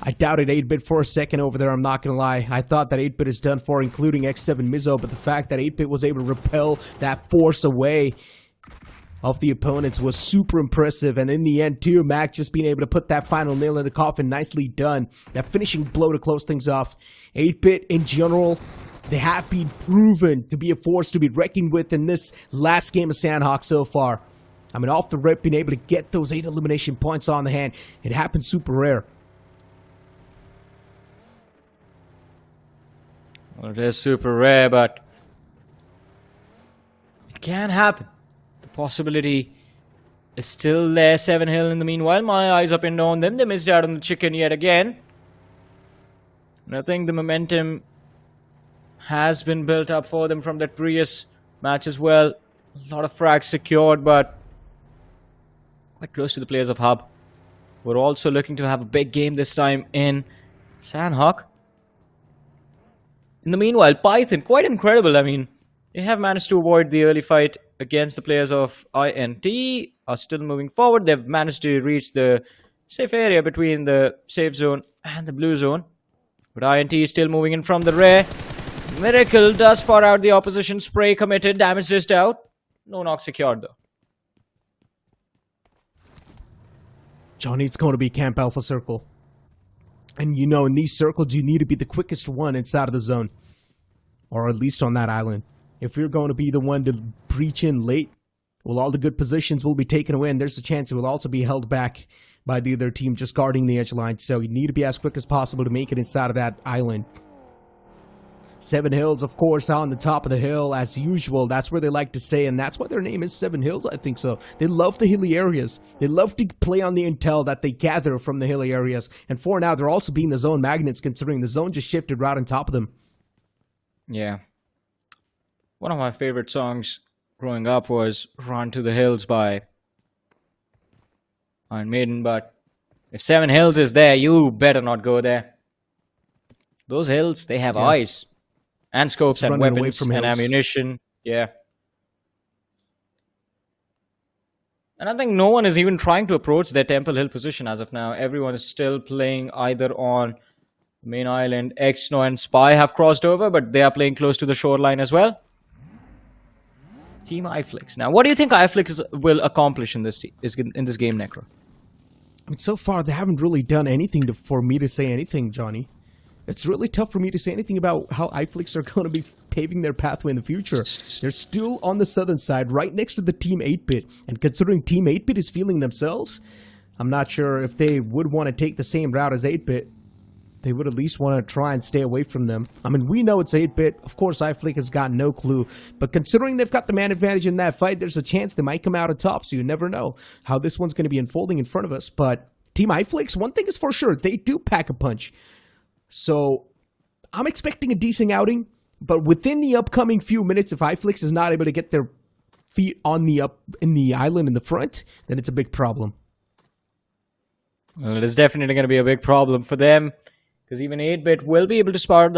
I doubted 8-Bit for a second over there, I'm not gonna lie. I thought that 8-Bit is done for, including X7 MIZO, but the fact that 8-Bit was able to repel that force away of the opponents was super impressive. And in the end too, Mac just being able to put that final nail in the coffin, nicely done. That finishing blow to close things off. 8-Bit in general, they have been proven to be a force to be reckoned with in this last game of Sanhok so far. I mean, off the rip, being able to get those 8 elimination points on the hand, it happens super rare. Well, it is super rare, but it can happen. The possibility is still there. 7 Hill in the meanwhile. My eyes up and on them. They missed out on the chicken yet again. And I think the momentum has been built up for them from that previous match as well. A lot of frags secured, but quite close to the players of Hub. We're also looking to have a big game this time in Sanhok. In the meanwhile, Python, quite incredible. I mean, They have managed to avoid the early fight against the players of INT, are still moving forward. They've managed to reach the safe area between the safe zone and the blue zone. But INT is still moving in from the rear. Miracle does spot out the opposition. Spray committed. Damage dished out. No knock secured though. Johnny, it's going to be Camp Alpha Circle. And you know, in these circles, you need to be the quickest one inside of the zone. Or at least on that island. If you're going to be the one to breach in late, well, all the good positions will be taken away, and there's a chance it will also be held back by the other team just guarding the edge line. So you need to be as quick as possible to make it inside of that island. Seven Hills, of course, on the top of the hill, as usual. That's where they like to stay, and that's why their name is Seven Hills, I think so. They love the hilly areas. They love to play on the intel that they gather from the hilly areas. And for now, they're also being the zone magnets, considering the zone just shifted right on top of them. Yeah. One of my favorite songs growing up was Run to the Hills by Iron Maiden, but if Seven Hills is there, you better not go there. Those hills, they have eyes. And scopes and weapons and ammunition. Yeah. And I think no one is even trying to approach their Temple Hill position as of now. Everyone is still playing either on the main island. Xno and Spy have crossed over, but they are playing close to the shoreline as well. Team IFLICKS. Now, what do you think IFLICKS will accomplish in this game, Necro? But so far, they haven't really done anything for me to say anything, Johnny. It's really tough for me to say anything about how IFLICKS are going to be paving their pathway in the future. They're still on the southern side, right next to the Team 8-Bit. And considering Team 8-Bit is feeling themselves, I'm not sure if they would want to take the same route as 8-Bit. They would at least want to try and stay away from them. I mean, we know it's 8-Bit. Of course, IFLICKS has got no clue. But considering they've got the man advantage in that fight, there's a chance they might come out on top. So you never know how this one's going to be unfolding in front of us. But Team IFLICKS, one thing is for sure, they do pack a punch. So I'm expecting a decent outing. But within the upcoming few minutes, if IFLICKS is not able to get their feet on in the island in the front, then it's a big problem. Well, it is definitely going to be a big problem for them. Because even 8-Bit will be able to spot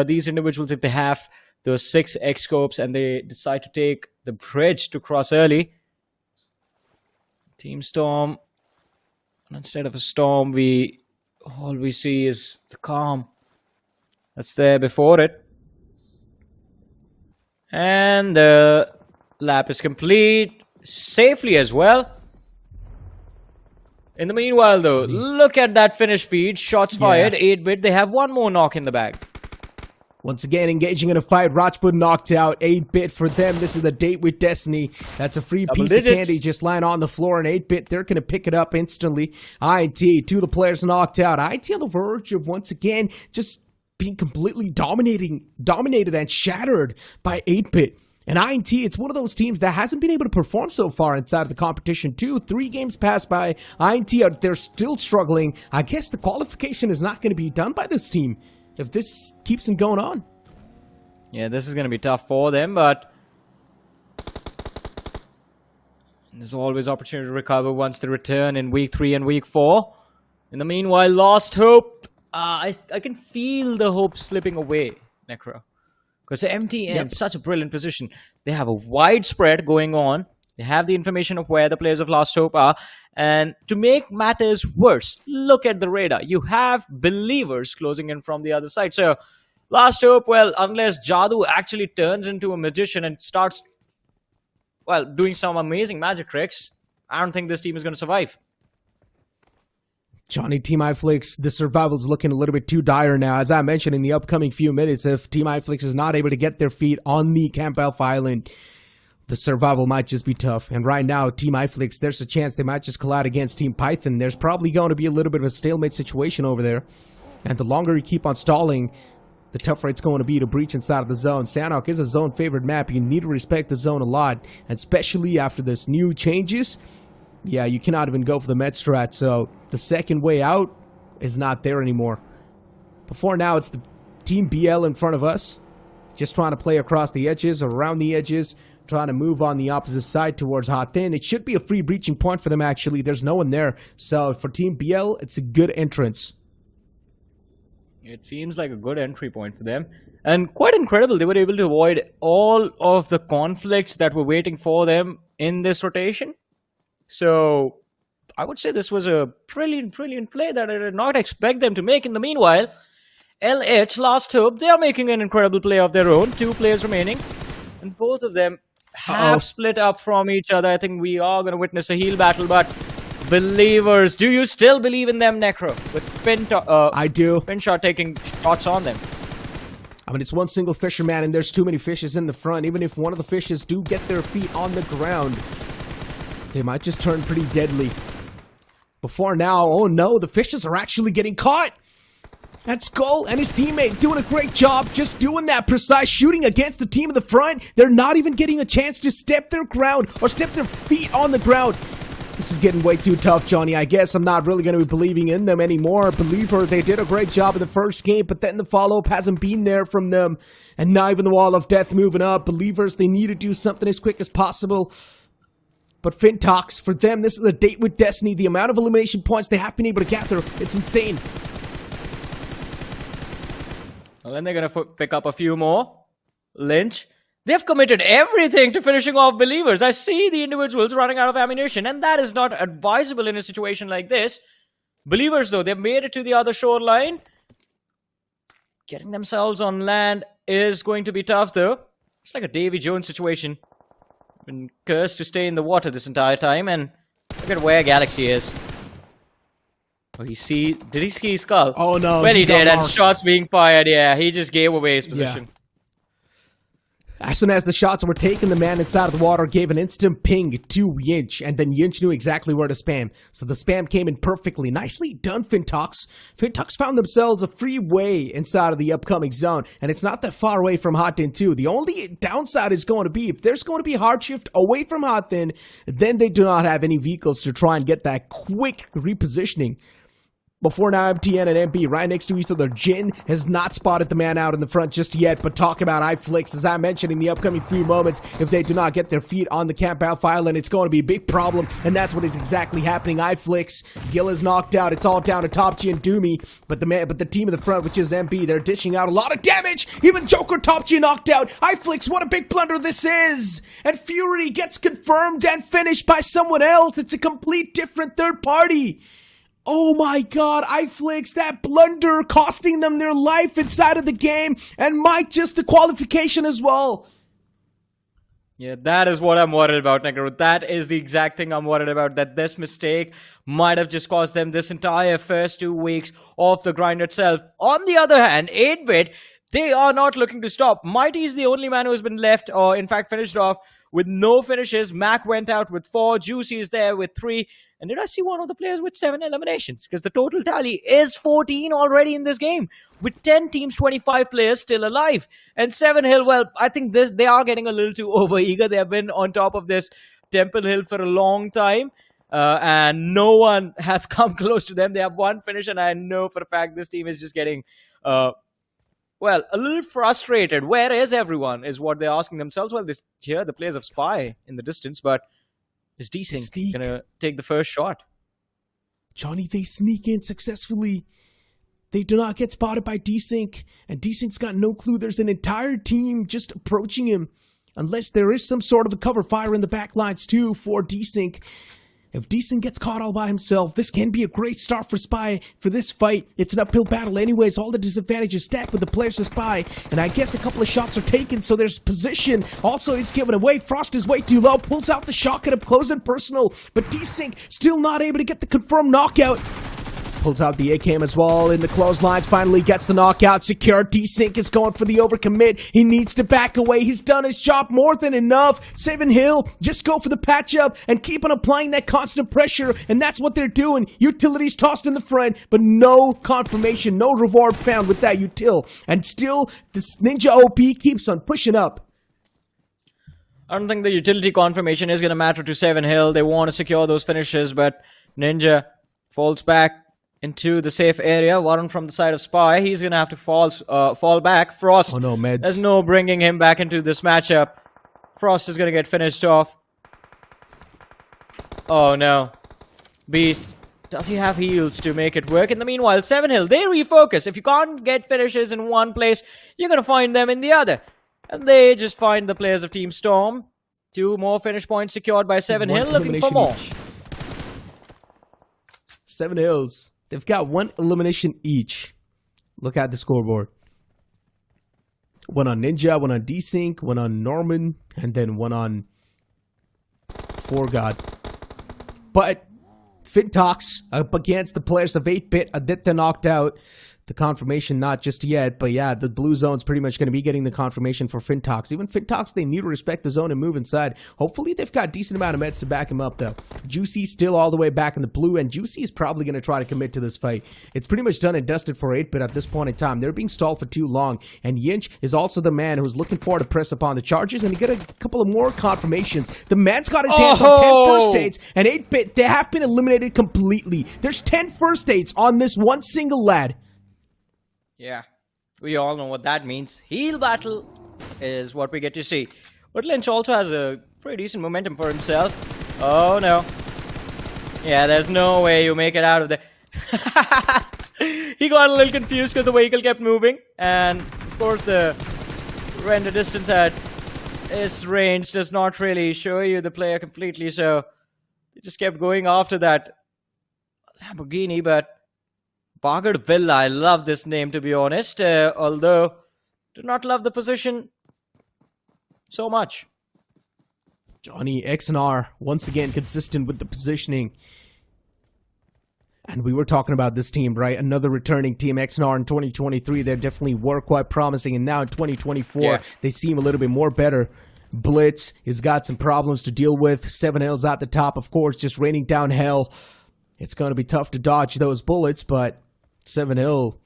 these individuals if they have those 6 X-scopes and they decide to take the bridge to cross early. Team Storm. And instead of a storm, all we see is the calm that's there before it. And the lap is complete. Safely as well. In the meanwhile, though, look at that finish feed. Shots fired. 8-Bit. They have one more knock in the bag. Once again, engaging in a fight. Rajput knocked out. 8-Bit for them. This is a date with destiny. That's a free piece of candy just lying on the floor. And 8-Bit, they're going to pick it up instantly. INT, 2 of the players knocked out. INT on the verge of, once again, just being completely dominated and shattered by 8-Bit. And INT, it's one of those teams that hasn't been able to perform so far inside of the competition. 3 games passed by. INT, they're still struggling. I guess the qualification is not going to be done by this team if this keeps on going on. Yeah, this is going to be tough for them, but there's always opportunity to recover once they return in week 3 and week 4. In the meanwhile, lost hope. I can feel the hope slipping away, Necro. Because the MT in such a brilliant position. They have a wide spread going on. They have the information of where the players of Last Hope are. And to make matters worse, look at the radar. You have believers closing in from the other side. So, Last Hope, well, unless Jadoo actually turns into a magician and starts, well, doing some amazing magic tricks, I don't think this team is going to survive. Johnny, Team IFLICKS, the survival's looking a little bit too dire now. As I mentioned, in the upcoming few minutes, if Team IFLICKS is not able to get their feet on the Camp Alpha Island, the survival might just be tough. And right now, Team IFLICKS, there's a chance they might just collide against Team Python. There's probably going to be a little bit of a stalemate situation over there. And the longer you keep on stalling, the tougher it's going to be to breach inside of the zone. Sanhok is a zone favorite map. You need to respect the zone a lot, and especially after this new changes. Yeah, you cannot even go for the med strat, so the second way out is not there anymore. Before now, it's the Team BL in front of us, just trying to play across the edges, around the edges, trying to move on the opposite side towards Hot 10. It should be a free breaching point for them, actually. There's no one there, so for Team BL, it's a good entrance. It seems like a good entry point for them. And quite incredible, they were able to avoid all of the conflicts that were waiting for them in this rotation. So I would say this was a brilliant play that I did not expect them to make. In the meanwhile, LH, Last Hope, they are making an incredible play of their own. 2 players remaining. And both of them have split up from each other. I think we are going to witness a heal battle, but Believers, do you still believe in them, Necro? With I do. Finshot taking shots on them. I mean, it's one single fisherman, and there's too many fishes in the front. Even if one of the fishes do get their feet on the ground, they might just turn pretty deadly. Before now, oh no, the fishes are actually getting caught! And Skull and his teammate doing a great job just doing that precise shooting against the team in the front. They're not even getting a chance to step their ground or step their feet on the ground. This is getting way too tough, Johnny. I guess I'm not really going to be believing in them anymore. Believer, they did a great job in the first game, but then the follow-up hasn't been there from them. And now even the Wall of Death moving up. Believers, they need to do something as quick as possible. But FINTOX, for them, this is a date with destiny. The amount of elimination points they have been able to gather, it's insane. Well, then they're going to pick up a few more. Lynch. They've committed everything to finishing off Believers. I see the individuals running out of ammunition, and that is not advisable in a situation like this. Believers, though, they've made it to the other shoreline. Getting themselves on land is going to be tough, though. It's like a Davy Jones situation. Been cursed to stay in the water this entire time, and look at where Galaxy is. Oh, did he see his skull? Oh no. Well, he did, and marked. shots being fired, yeah. He just gave away his position. Yeah. As soon as the shots were taken, the man inside of the water gave an instant ping to Yinch, and then Yinch knew exactly where to spam. So the spam came in perfectly. Nicely done, FINTOX. FINTOX found themselves a free way inside of the upcoming zone, and it's not that far away from Hot Din 2. The only downside is going to be, if there's going to be a hard shift away from Hot Din, then they do not have any vehicles to try and get that quick repositioning. Before now, MTN and MB right next to each other. Jin has not spotted the man out in the front just yet, but talk about IFLICKS, as I mentioned in the upcoming few moments, if they do not get their feet on the camp out file, and it's going to be a big problem, and that's what is exactly happening. IFLICKS, Gil is knocked out. It's all down to Top G and Doomy, but the team in the front, which is MB, they're dishing out a lot of damage. Even Joker, Top G knocked out. IFLICKS, what a big blunder this is! And Fury gets confirmed and finished by someone else. It's a complete different third party. Oh my god, IFLICKS, that blunder costing them their life inside of the game, and Mike just the qualification as well. Yeah, that is what I'm worried about, Negro. That is the exact thing I'm worried about, that this mistake might have just cost them this entire first 2 weeks of the grind itself. On the other hand, 8-bit, they are not looking to stop. Mighty is the only man who has been left, or in fact finished off with no finishes. Mac went out with 4, Juicy is there with 3, and did I see one of the players with 7 eliminations? Because the total tally is 14 already in this game, with 10 teams, 25 players still alive. And 7 Hill, well, I think they are getting a little too over-eager. They have been on top of this Temple Hill for a long time, and no one has come close to them. They have 1 finish, and I know for a fact this team is just getting, well, a little frustrated. Where is everyone, is what they're asking themselves. Well, here the players of Spy in the distance, but is DSync gonna take the first shot? Johnny, they sneak in successfully. They do not get spotted by DSync, and DSync's got no clue. There's an entire team just approaching him, unless there is some sort of a cover fire in the backlines too for DSync. If DSync gets caught all by himself, this can be a great start for Spy for this fight. It's an uphill battle anyways. All the disadvantages stacked with the players of Spy. And I guess a couple of shots are taken, so there's position. Also, he's given away. Frost is way too low. Pulls out the shotgun up close and personal. But DSync still not able to get the confirmed knockout. Pulls out the AKM as well in the clotheslines. Finally gets the knockout secured. DSync is going for the overcommit. He needs to back away. He's done his job more than enough. 7 Hill, just go for the patch up and keep on applying that constant pressure. And that's what they're doing. Utilities tossed in the front, but no confirmation, no reward found with that util. And still, this Ninja OP keeps on pushing up. I don't think the utility confirmation is going to matter to 7 Hill. They want to secure those finishes, but Ninja falls back into the safe area. Warren from the side of Spy. He's going to have to fall back. Frost. Oh no, meds. There's no bringing him back into this matchup. Frost is going to get finished off. Oh no. Beast Does he have heals to make it work? In the meanwhile, 7 Hill, they refocus. If you can't get finishes in one place, you're going to find them in the other. And they just find the players of Team Storm. 2 more finish points secured by 7 Hill, looking for more. 7 Hills, they've got 1 elimination each. Look at the scoreboard. 1 on Ninja, 1 on Desync, 1 on Norman, and then 1 on ForGod. But FINTOX up against the players of 8-Bit. Aditya knocked out. The confirmation, not just yet, but yeah, the blue zone's pretty much going to be getting the confirmation for FINTOX. Even FINTOX, they need to respect the zone and move inside. Hopefully, they've got a decent amount of meds to back him up, though. Juicy's still all the way back in the blue, and Juicy is probably going to try to commit to this fight. It's pretty much done and dusted for 8-Bit at this point in time. They're being stalled for too long, and Yinch is also the man who's looking forward to press upon the charges, and to get a couple of more confirmations. The man's got his hands on 10 first aids, and 8-Bit, they have been eliminated completely. There's 10 first aids on this one single lad. Yeah, we all know what that means. Heal battle is what we get to see. But Lynch also has a pretty decent momentum for himself. Oh no. Yeah, there's no way you make it out of there. He got a little confused because the vehicle kept moving. And of course the render distance at this range does not really show you the player completely. So they just kept going after that Lamborghini, but Bagard Villa, I love this name to be honest, although do not love the position so much. Johnny XNR, once again consistent with the positioning. And we were talking about this team, right? Another returning team, XNR in 2023. They definitely were quite promising. And now in 2024, they seem a little bit more better. Blitz has got some problems to deal with. 7 Hills at the top, of course, just raining down hell. It's going to be tough to dodge those bullets, but 7 Hill,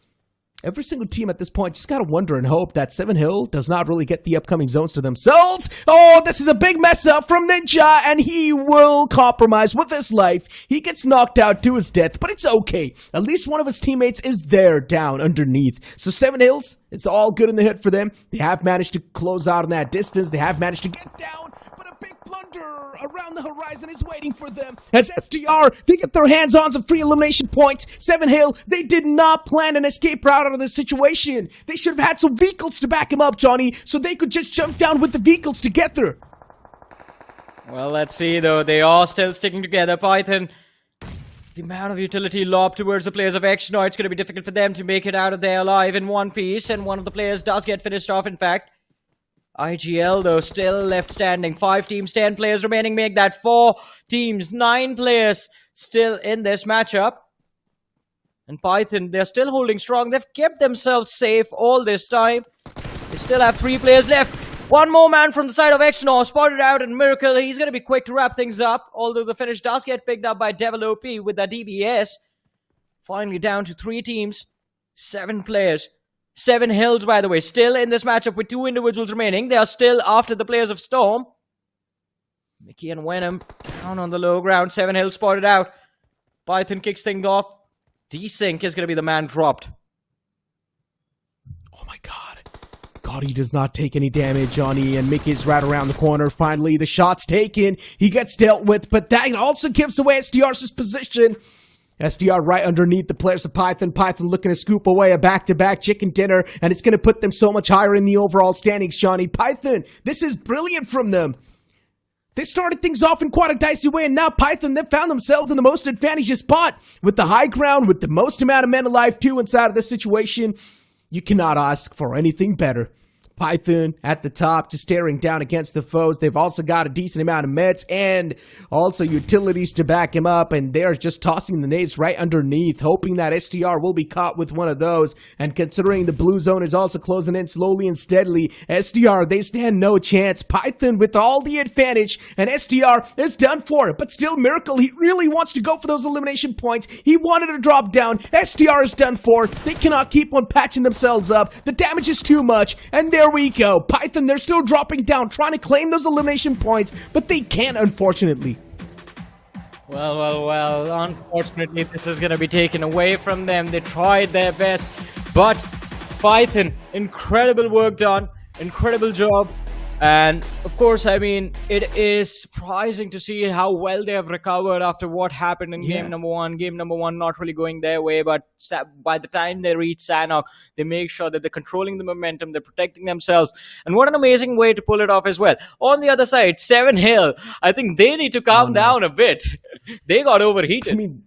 every single team at this point just got to wonder and hope that 7 Hill does not really get the upcoming zones to themselves. Oh, this is a big mess up from Ninja, and he will compromise with his life. He gets knocked out to his death, but it's okay. At least one of his teammates is there down underneath. So 7 Hills, it's all good in the hit for them. They have managed to close out on that distance. They have managed to get down, but a big plunder around the horizon is waiting for them. As SDR, they get their hands on some free elimination points. 7 Hill, they did not plan an escape route out of this situation. They should have had some vehicles to back him up, Johnny, so they could just jump down with the vehicles to get there. Well, let's see though. They are still sticking together. Python, the amount of utility lobbed towards the players of XNR, it's going to be difficult for them to make it out of there alive in one piece, and one of the players does get finished off, in fact. IGL, though, still left standing. 5 teams, 10 players remaining. Make that 4 teams, 9 players still in this matchup. And Python, they're still holding strong. They've kept themselves safe all this time. They still have 3 players left. One more man from the side of XNOR spotted out, and Miracle, he's going to be quick to wrap things up. Although the finish does get picked up by Devil OP with that DBS. Finally down to 3 teams, 7 players. 7 Hills, by the way, still in this matchup with 2 individuals remaining. They are still after the players of Storm. Mickey and Venom down on the low ground. 7 Hills spotted out. Python kicks things off. Desync is going to be the man dropped. Oh my god. God, he does not take any damage, Johnny, and Mickey's right around the corner. Finally, the shot's taken. He gets dealt with, but that also gives away SDR's position. SDR right underneath the players of Python. Python looking to scoop away a back-to-back chicken dinner, and it's going to put them so much higher in the overall standings, Johnny. Python, this is brilliant from them. They started things off in quite a dicey way, and now Python, they've found themselves in the most advantageous spot. With the high ground, with the most amount of men alive, too, inside of this situation. You cannot ask for anything better. Python at the top, just staring down against the foes. They've also got a decent amount of meds and also utilities to back him up, and they're just tossing the nades right underneath, hoping that SDR will be caught with one of those. And considering the blue zone is also closing in slowly and steadily, SDR, they stand no chance. Python with all the advantage, and SDR is done for it. But still, Miracle, he really wants to go for those elimination points. He wanted to drop down. SDR is done for. They cannot keep on patching themselves up. The damage is too much, and there we go. Python, they're still dropping down, trying to claim those elimination points, but they can't, unfortunately. Well. Unfortunately, this is going to be taken away from them. They tried their best, but Python, incredible work done. Incredible job. And of course, I mean, it is surprising to see how well they have recovered after what happened in game number one. Game number one not really going their way, but by the time they reach Sanhok, they make sure that they're controlling the momentum, they're protecting themselves. And what an amazing way to pull it off as well. On the other side, 7 Hill, I think they need to calm down a bit. They got overheated. I mean,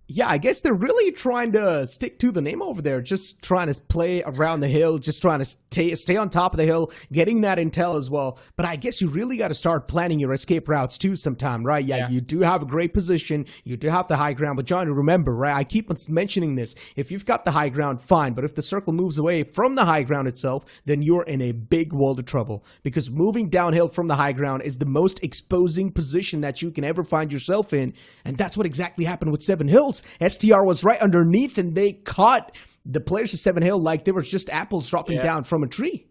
yeah, I guess they're really trying to stick to the name over there. Just trying to play around the hill, just trying to stay on top of the hill, getting that intel as well. But I guess you really got to start planning your escape routes too sometime, right? Yeah, you do have a great position. You do have the high ground. But Johnny, remember, right? I keep on mentioning this. If you've got the high ground, fine. But if the circle moves away from the high ground itself, then you're in a big world of trouble. Because moving downhill from the high ground is the most exposing position that you can ever find yourself in. And that's what exactly happened with 7 Hills. STR was right underneath and they caught the players of 7 Hill like they were just apples dropping down from a tree.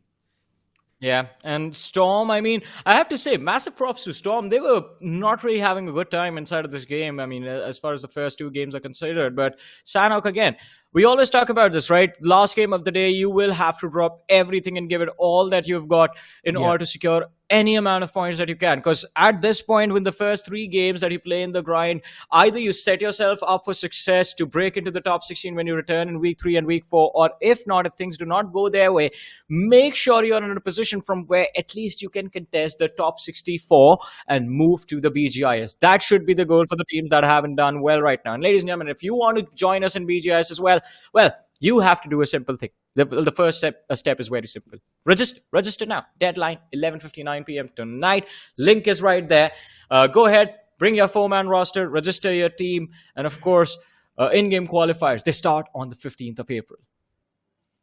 Yeah, and Storm, I mean, I have to say, massive props to Storm. They were not really having a good time inside of this game, I mean, as far as the first 2 games are considered. But Sanhok, again, we always talk about this, right? Last game of the day, you will have to drop everything and give it all that you've got in order to secure any amount of points that you can. Because at this point, with the first 3 games that you play in the grind, either you set yourself up for success to break into the top 16 when you return in week 3 and week 4, or if not, if things do not go their way, make sure you're in a position from where at least you can contest the top 64 and move to the BGIS. That should be the goal for the teams that haven't done well right now. And ladies and gentlemen, if you want to join us in BGIS as well, you have to do a simple thing. The first step is very simple. Register now. Deadline 11:59 p.m. tonight. Link is right there. Go ahead, bring your 4-man roster, register your team, and of course, in-game qualifiers. They start on the 15th of April.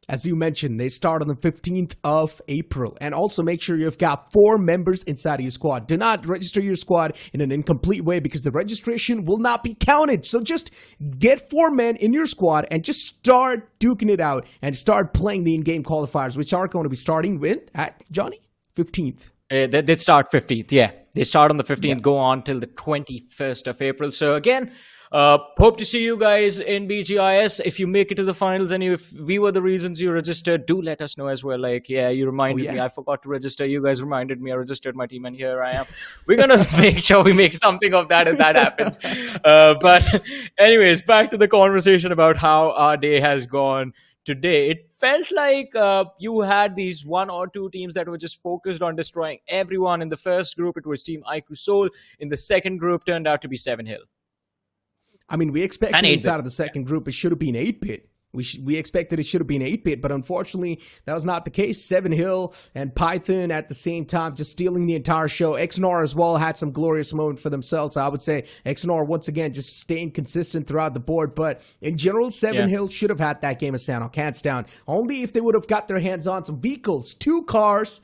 As you mentioned, they start on the 15th of April. And also make sure you've got 4 members inside of your squad. Do not register your squad in an incomplete way because the registration will not be counted. So just get 4 men in your squad and just start duking it out and start playing the in-game qualifiers, which are going to be starting with, at Johnny, 15th. They start 15th, yeah. They start on the 15th, go on till the 21st of April. So again, hope to see you guys in BGIS. If you make it to the finals and if we were the reasons you registered, do let us know as well. Like, yeah, you reminded me. I forgot to register. You guys reminded me. I registered my team and here I am. We're going to make sure we make something of that if that happens. But anyways, back to the conversation about how our day has gone today. It felt like you had these 1 or 2 teams that were just focused on destroying everyone. In the first group, it was Team IQOO. In the second group, turned out to be 7 Hill. I mean, we expected inside of the second group, it should have been 8-bit. We expected it should have been 8-bit, but unfortunately, that was not the case. 7 Hill and Python at the same time, just stealing the entire show. XNOR as well had some glorious moment for themselves. I would say XNOR, once again, just staying consistent throughout the board. But in general, 7 Hill should have had that game of Sanhok, hands down. Only if they would have got their hands on some vehicles, 2 cars,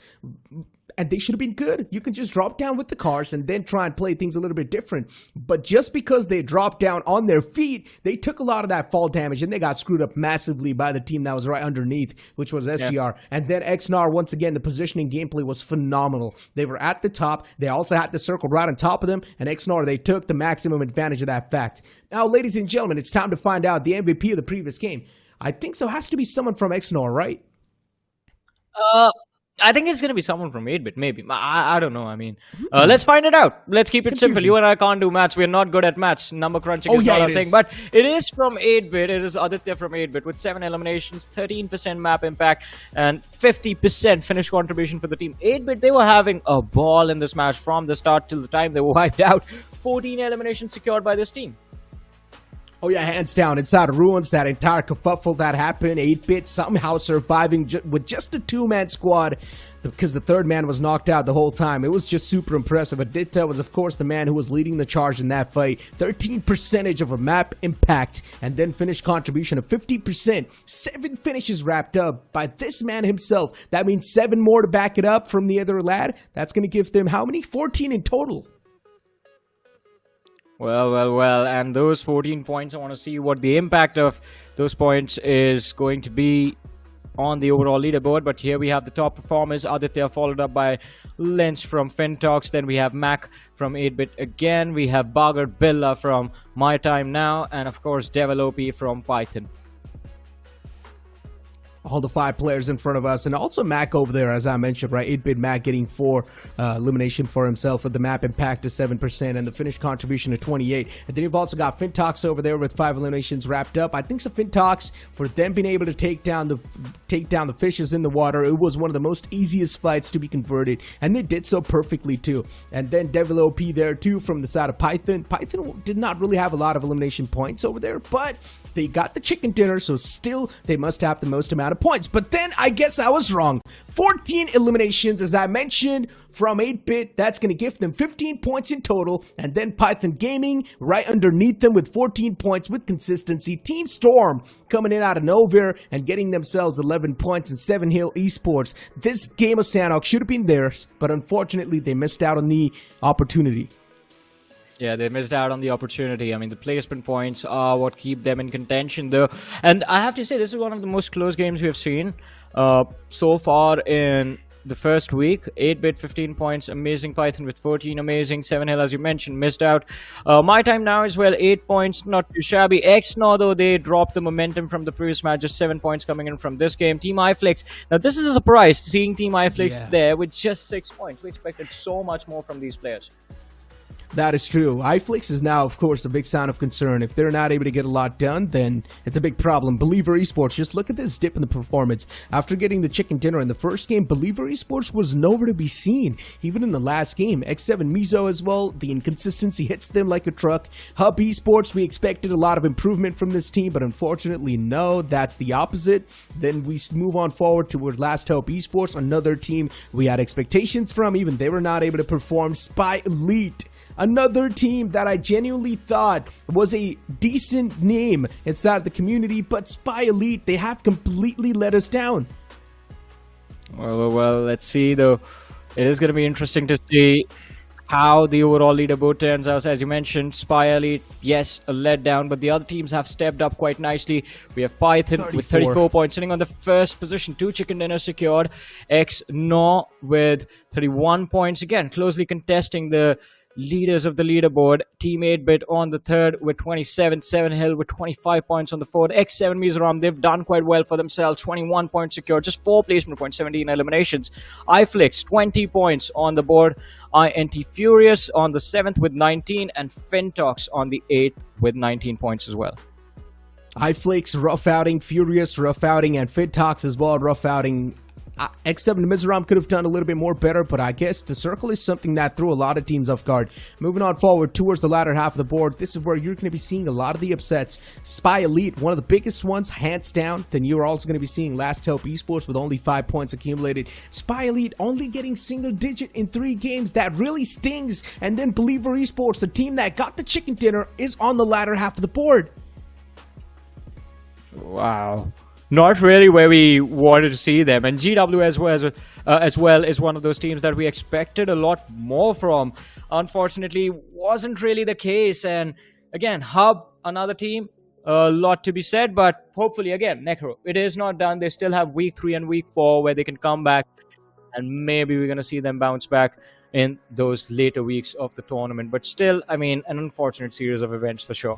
and they should have been good. You can just drop down with the cars and then try and play things a little bit different. But just because they dropped down on their feet, they took a lot of that fall damage and they got screwed up massively by the team that was right underneath, which was SDR. And then XNAR, once again, the positioning gameplay was phenomenal. They were at the top. They also had the circle right on top of them. And XNAR, they took the maximum advantage of that fact. Now, ladies and gentlemen, it's time to find out the MVP of the previous game. I think so. It has to be someone from XNAR, right? I think it's going to be someone from 8-bit, maybe. I don't know. I mean, let's find it out. Let's keep it simple. You and I can't do maths. We're not good at maths. Number crunching is not our thing. But it is from 8-bit. It is Aditya from 8-bit with 7 eliminations, 13% map impact, and 50% finish contribution for the team. 8-bit, they were having a ball in this match from the start till the time they were wiped out. 14 eliminations secured by this team. Oh yeah, hands down. Inside of Ruins, that entire kerfuffle that happened, 8-bit somehow surviving with just a 2-man squad because the 3rd man was knocked out the whole time. It was just super impressive. Aditya was, of course, the man who was leading the charge in that fight. 13% of a map impact and then finish contribution of 50%. 7 finishes wrapped up by this man himself. That means 7 more to back it up from the other lad. That's going to give them how many? 14 in total. Well, and those 14 points, I want to see what the impact of those points is going to be on the overall leaderboard. But here we have the top performers, Aditya, followed up by Lynch from FINTOX. Then we have Mac from 8-bit again. We have Bagar Billa from My Time Now. And of course, Devil OP from Python. all the 5 players in front of us, and also Mac over there, as I mentioned, right? 8-bit Mac getting 4 elimination for himself with the map impact to 7% and the finished contribution to 28. And then you've also got FINTOX over there with 5 eliminations wrapped up. I think so FINTOX, for them being able to take down the fishes in the water, it was one of the most easiest fights to be converted, and they did so perfectly too. And then Devil OP there too from the side of Python. Python did not really have a lot of elimination points over there, but they got the chicken dinner, so still they must have the most amount of points. But then I guess I was wrong. 14 eliminations, as I mentioned, from 8-bit. That's going to give them 15 points in total. And then Python Gaming right underneath them with 14 points with consistency. Team Storm coming in out of nowhere and getting themselves 11 points. And 7 Hill Esports. This game of Sanhok should have been theirs, but unfortunately they missed out on the opportunity. Yeah, they missed out on the opportunity. I mean, the placement points are what keep them in contention, though. And I have to say, this is one of the most close games we have seen so far in the first week. 8-bit, 15 points. Amazing Python with 14. Amazing. 7 Hill, as you mentioned, missed out. My time now as well, 8 points. Not too shabby. XNO, though, they dropped the momentum from the previous match. Just 7 points coming in from this game. Team IFLICKS. Now, this is a surprise, seeing Team IFLICKS there with just 6 points. We expected so much more from these players. That is true. IFLICKS is now, of course, a big sign of concern. If they're not able to get a lot done, then it's a big problem. Believer Esports, just look at this dip in the performance. After getting the chicken dinner in the first game, Believer Esports was nowhere to be seen. Even in the last game, X7 MIZO as well, the inconsistency hits them like a truck. Hub Esports, we expected a lot of improvement from this team, but unfortunately, no, that's the opposite. Then we move on forward toward Last Hope Esports, another team we had expectations from. Even they were not able to perform. Spy Elite, another team that I genuinely thought was a decent name inside the community, but Spy Elite, they have completely let us down. Well, let's see, though. It is going to be interesting to see how the overall leaderboard turns out. As you mentioned, Spy Elite, yes, a letdown, but the other teams have stepped up quite nicely. We have Python with 34 points, sitting on the first position, 2 chicken dinners secured. XNO with 31 points, again, closely contesting the leaders of the leaderboard. Team 8-bit on the third with 27, 7 Hill with 25 points on the fourth. X7 MIZORAM, they've done quite well for themselves, 21 points secured, just 4 placement points, 17 eliminations. IFLICKS, 20 points on the board. INTxFURIOUS on the 7th with 19, and FINTOX on the 8th with 19 points as well. IFLICKS, rough outing. Furious, rough outing. And FINTOX as well, rough outing. X7 MIZORAM could have done a little bit more better, but I guess the circle is something that threw a lot of teams off guard. Moving on forward towards the latter half of the board, this is where you're going to be seeing a lot of the upsets. Spy Elite, one of the biggest ones, hands down. Then you're also going to be seeing Last Hope Esports with only 5 points accumulated. Spy Elite only getting single digit in 3 games. That really stings. And then Believer Esports, the team that got the chicken dinner, is on the latter half of the board. Wow. Not really where we wanted to see them. And GW as well is one of those teams that we expected a lot more from. Unfortunately, wasn't really the case. And again, Hub, another team, a lot to be said. But hopefully, again, Necro, it is not done. They still have week 3 and week 4 where they can come back. And maybe we're going to see them bounce back in those later weeks of the tournament. But still, I mean, an unfortunate series of events for sure.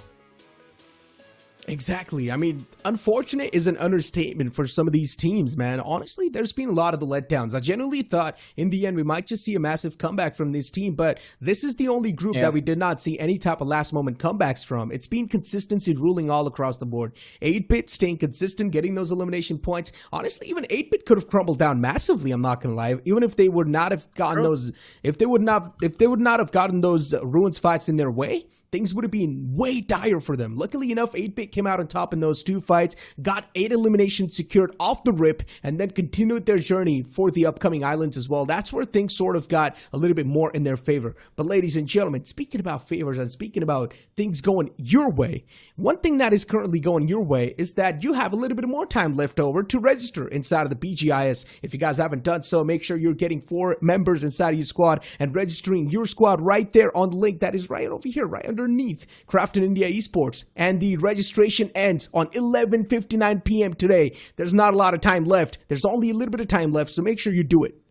Exactly. I mean, unfortunate is an understatement for some of these teams, man. Honestly, there's been a lot of the letdowns. I genuinely thought in the end we might just see a massive comeback from this team, but this is the only group that we did not see any type of last moment comebacks from. It's been consistency ruling all across the board. 8-bit staying consistent, getting those elimination points. Honestly, even 8-bit could have crumbled down massively, I'm not gonna lie. Even if they would not have gotten those, if they would not have gotten those ruins fights in their way, things would have been way dire for them. Luckily enough, 8-bit came out on top in those 2 fights, got 8 eliminations secured off the rip, and then continued their journey for the upcoming islands as well. That's where things sort of got a little bit more in their favor. But ladies and gentlemen, speaking about favors and speaking about things going your way, one thing that is currently going your way is that you have a little bit more time left over to register inside of the BGIS. If you guys haven't done so, make sure you're getting 4 members inside of your squad and registering your squad right there on the link that is right over here, right underneath Crafton India Esports. And the registration ends on 11:59 p.m. today. There's not a lot of time left. There's only a little bit of time left, so make sure you do it.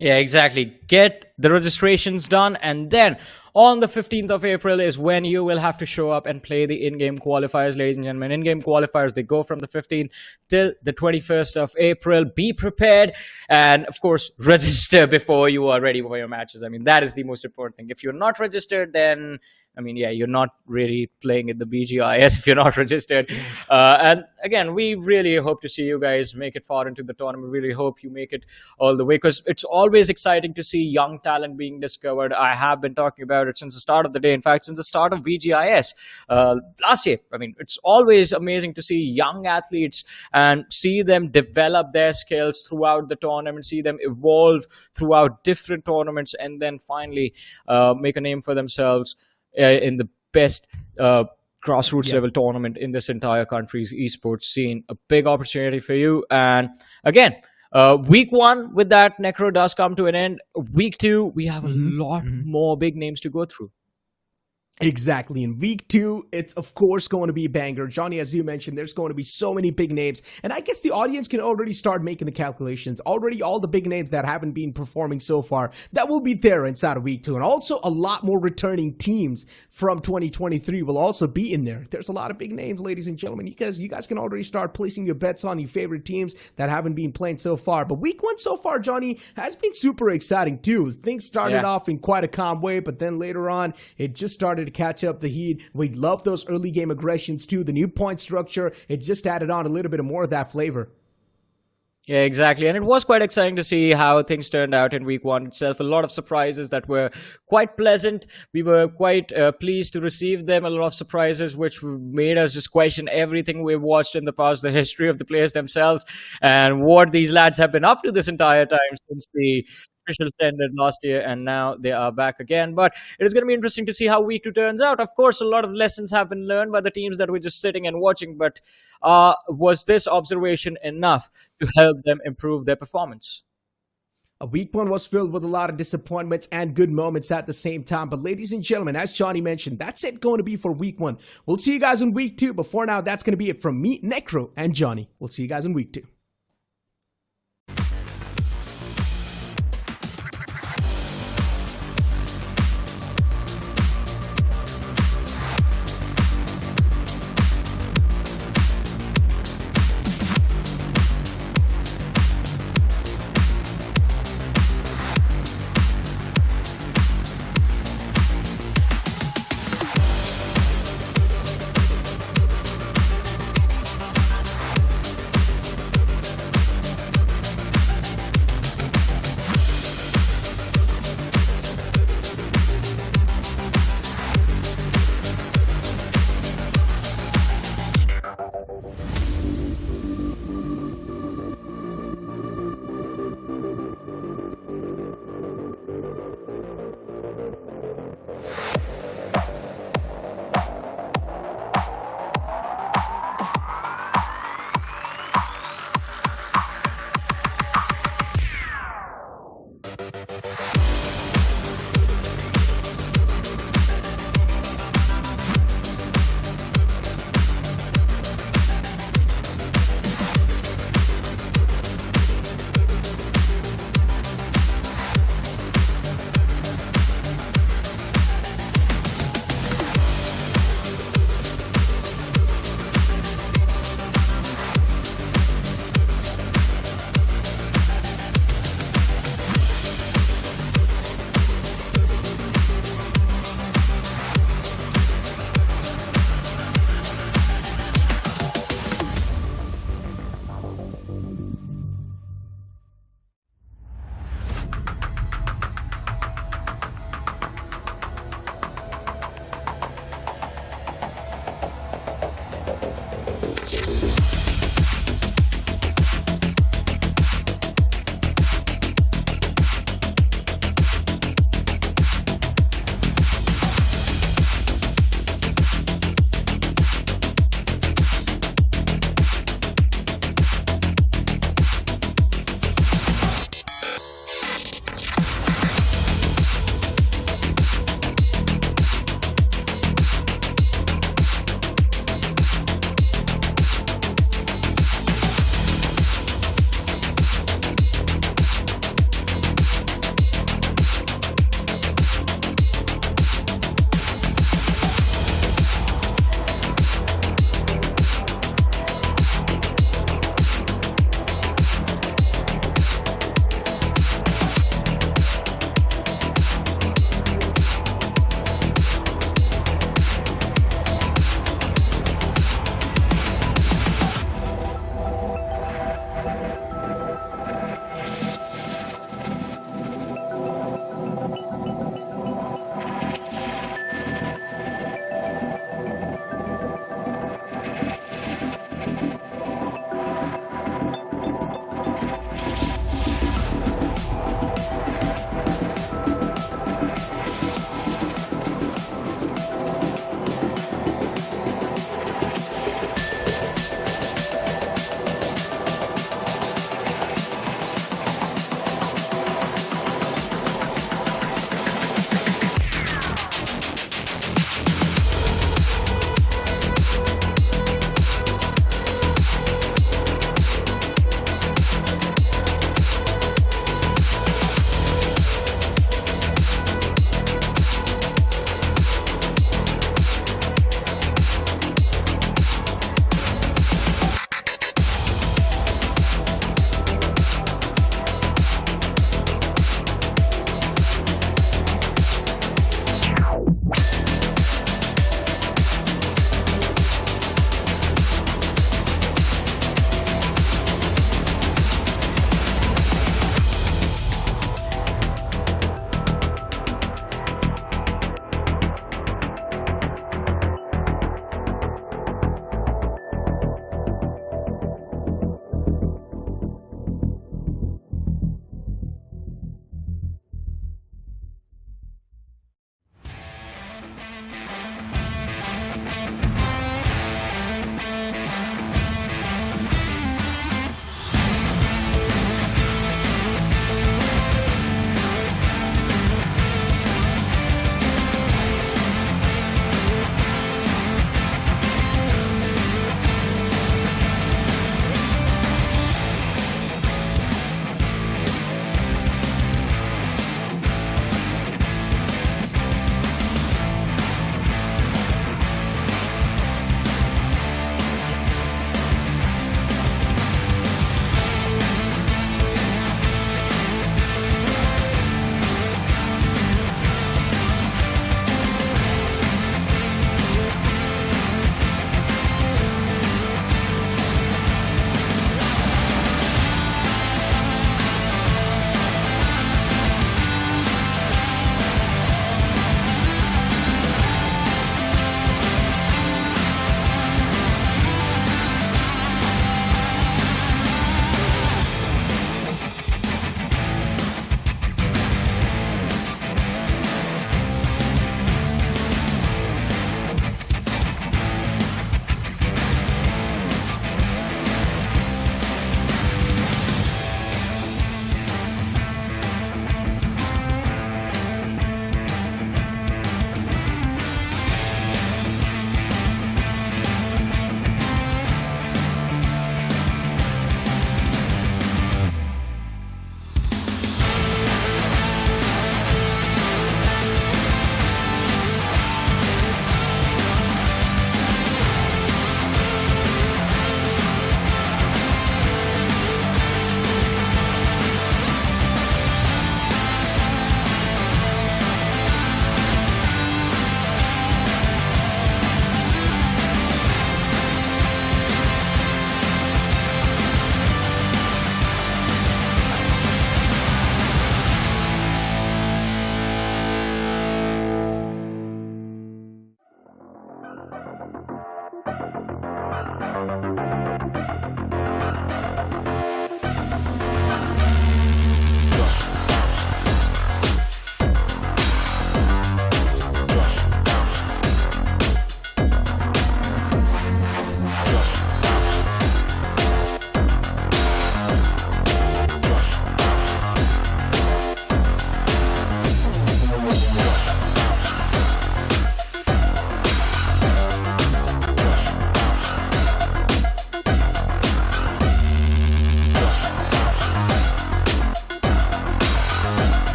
Yeah, exactly. Get the registrations done, and then on the 15th of April is when you will have to show up and play the in-game qualifiers, ladies and gentlemen. In-game qualifiers, they go from the 15th till the 21st of April. Be prepared, and of course, register before you are ready for your matches. I mean, that is the most important thing. If you're not registered, then I mean, yeah, you're not really playing at the BGIS if you're not registered. And again, we really hope to see you guys make it far into the tournament. Really hope you make it all the way, because it's always exciting to see young talent being discovered. I have been talking about it since the start of the day. In fact, since the start of BGIS last year. I mean, it's always amazing to see young athletes and see them develop their skills throughout the tournament, see them evolve throughout different tournaments, and then finally make a name for themselves in the best grassroots level tournament in this entire country's esports scene. A big opportunity for you. And again, week 1 with that Necro does come to an end. Week 2, we have a lot more big names to go through. Exactly. In week 2, it's of course going to be a banger. Johnny, as you mentioned, there's going to be so many big names. And I guess the audience can already start making the calculations. Already all the big names that haven't been performing so far, that will be there inside of week 2. And also a lot more returning teams from 2023 will also be in there. There's a lot of big names, ladies and gentlemen. You guys can already start placing your bets on your favorite teams that haven't been playing so far. But week 1 so far, Johnny, has been super exciting too. Things started off in quite a calm way, but then later on, it just started to catch up the heat. We love those early game aggressions too. The new point structure, it just added on a little bit more of that flavor. Yeah, exactly. And it was quite exciting to see how things turned out in week 1 itself. A lot of surprises that were quite pleasant. We were quite pleased to receive them. A lot of surprises which made us just question everything we've watched in the past, the history of the players themselves, and what these lads have been up to this entire time since the officials ended last year, and now they are back again. But it is going to be interesting to see how week 2 turns out. Of course, a lot of lessons have been learned by the teams that were just sitting and watching, but was this observation enough to help them improve their performance? Week 1 was filled with a lot of disappointments and good moments at the same time. But ladies and gentlemen, as Johnny mentioned, that's it going to be for week 1. We'll see you guys in week 2. But for now, that's going to be it from me, Necro, and Johnny. We'll see you guys in week 2.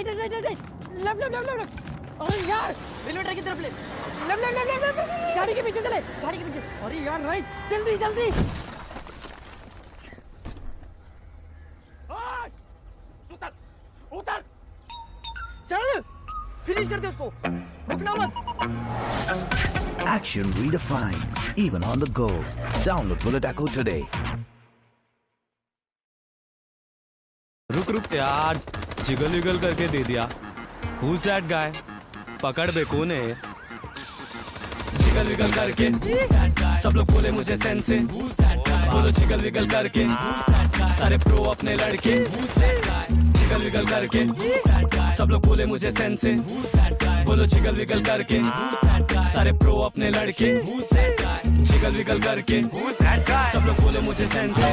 Right right right left left left left अरे यार railway track की तरफ ले left left left left झाड़ी के पीछे चले झाड़ी के पीछे अरे यार राइट जल्दी जल्दी उतर उतर चल फिनिश कर दे उसको रुकना मत Action redefined, even on the go. Download Bullet Echo today. रुक यार, जिगल विगल करके दे दिया. Who's that guy? पकड़ बे कौन है? जिगल विगल करके सब लोग बोले मुझे सेंस से. बोलो जिगल विगल करके सारे प्रो अपने लड़के. जिगल विगल करके सब लोग बोले मुझे सेंस से. बोलो जिगल विगल करके सारे प्रो अपने लड़के. जिगल विगल करके सब लोग बोले मुझे सेंस से.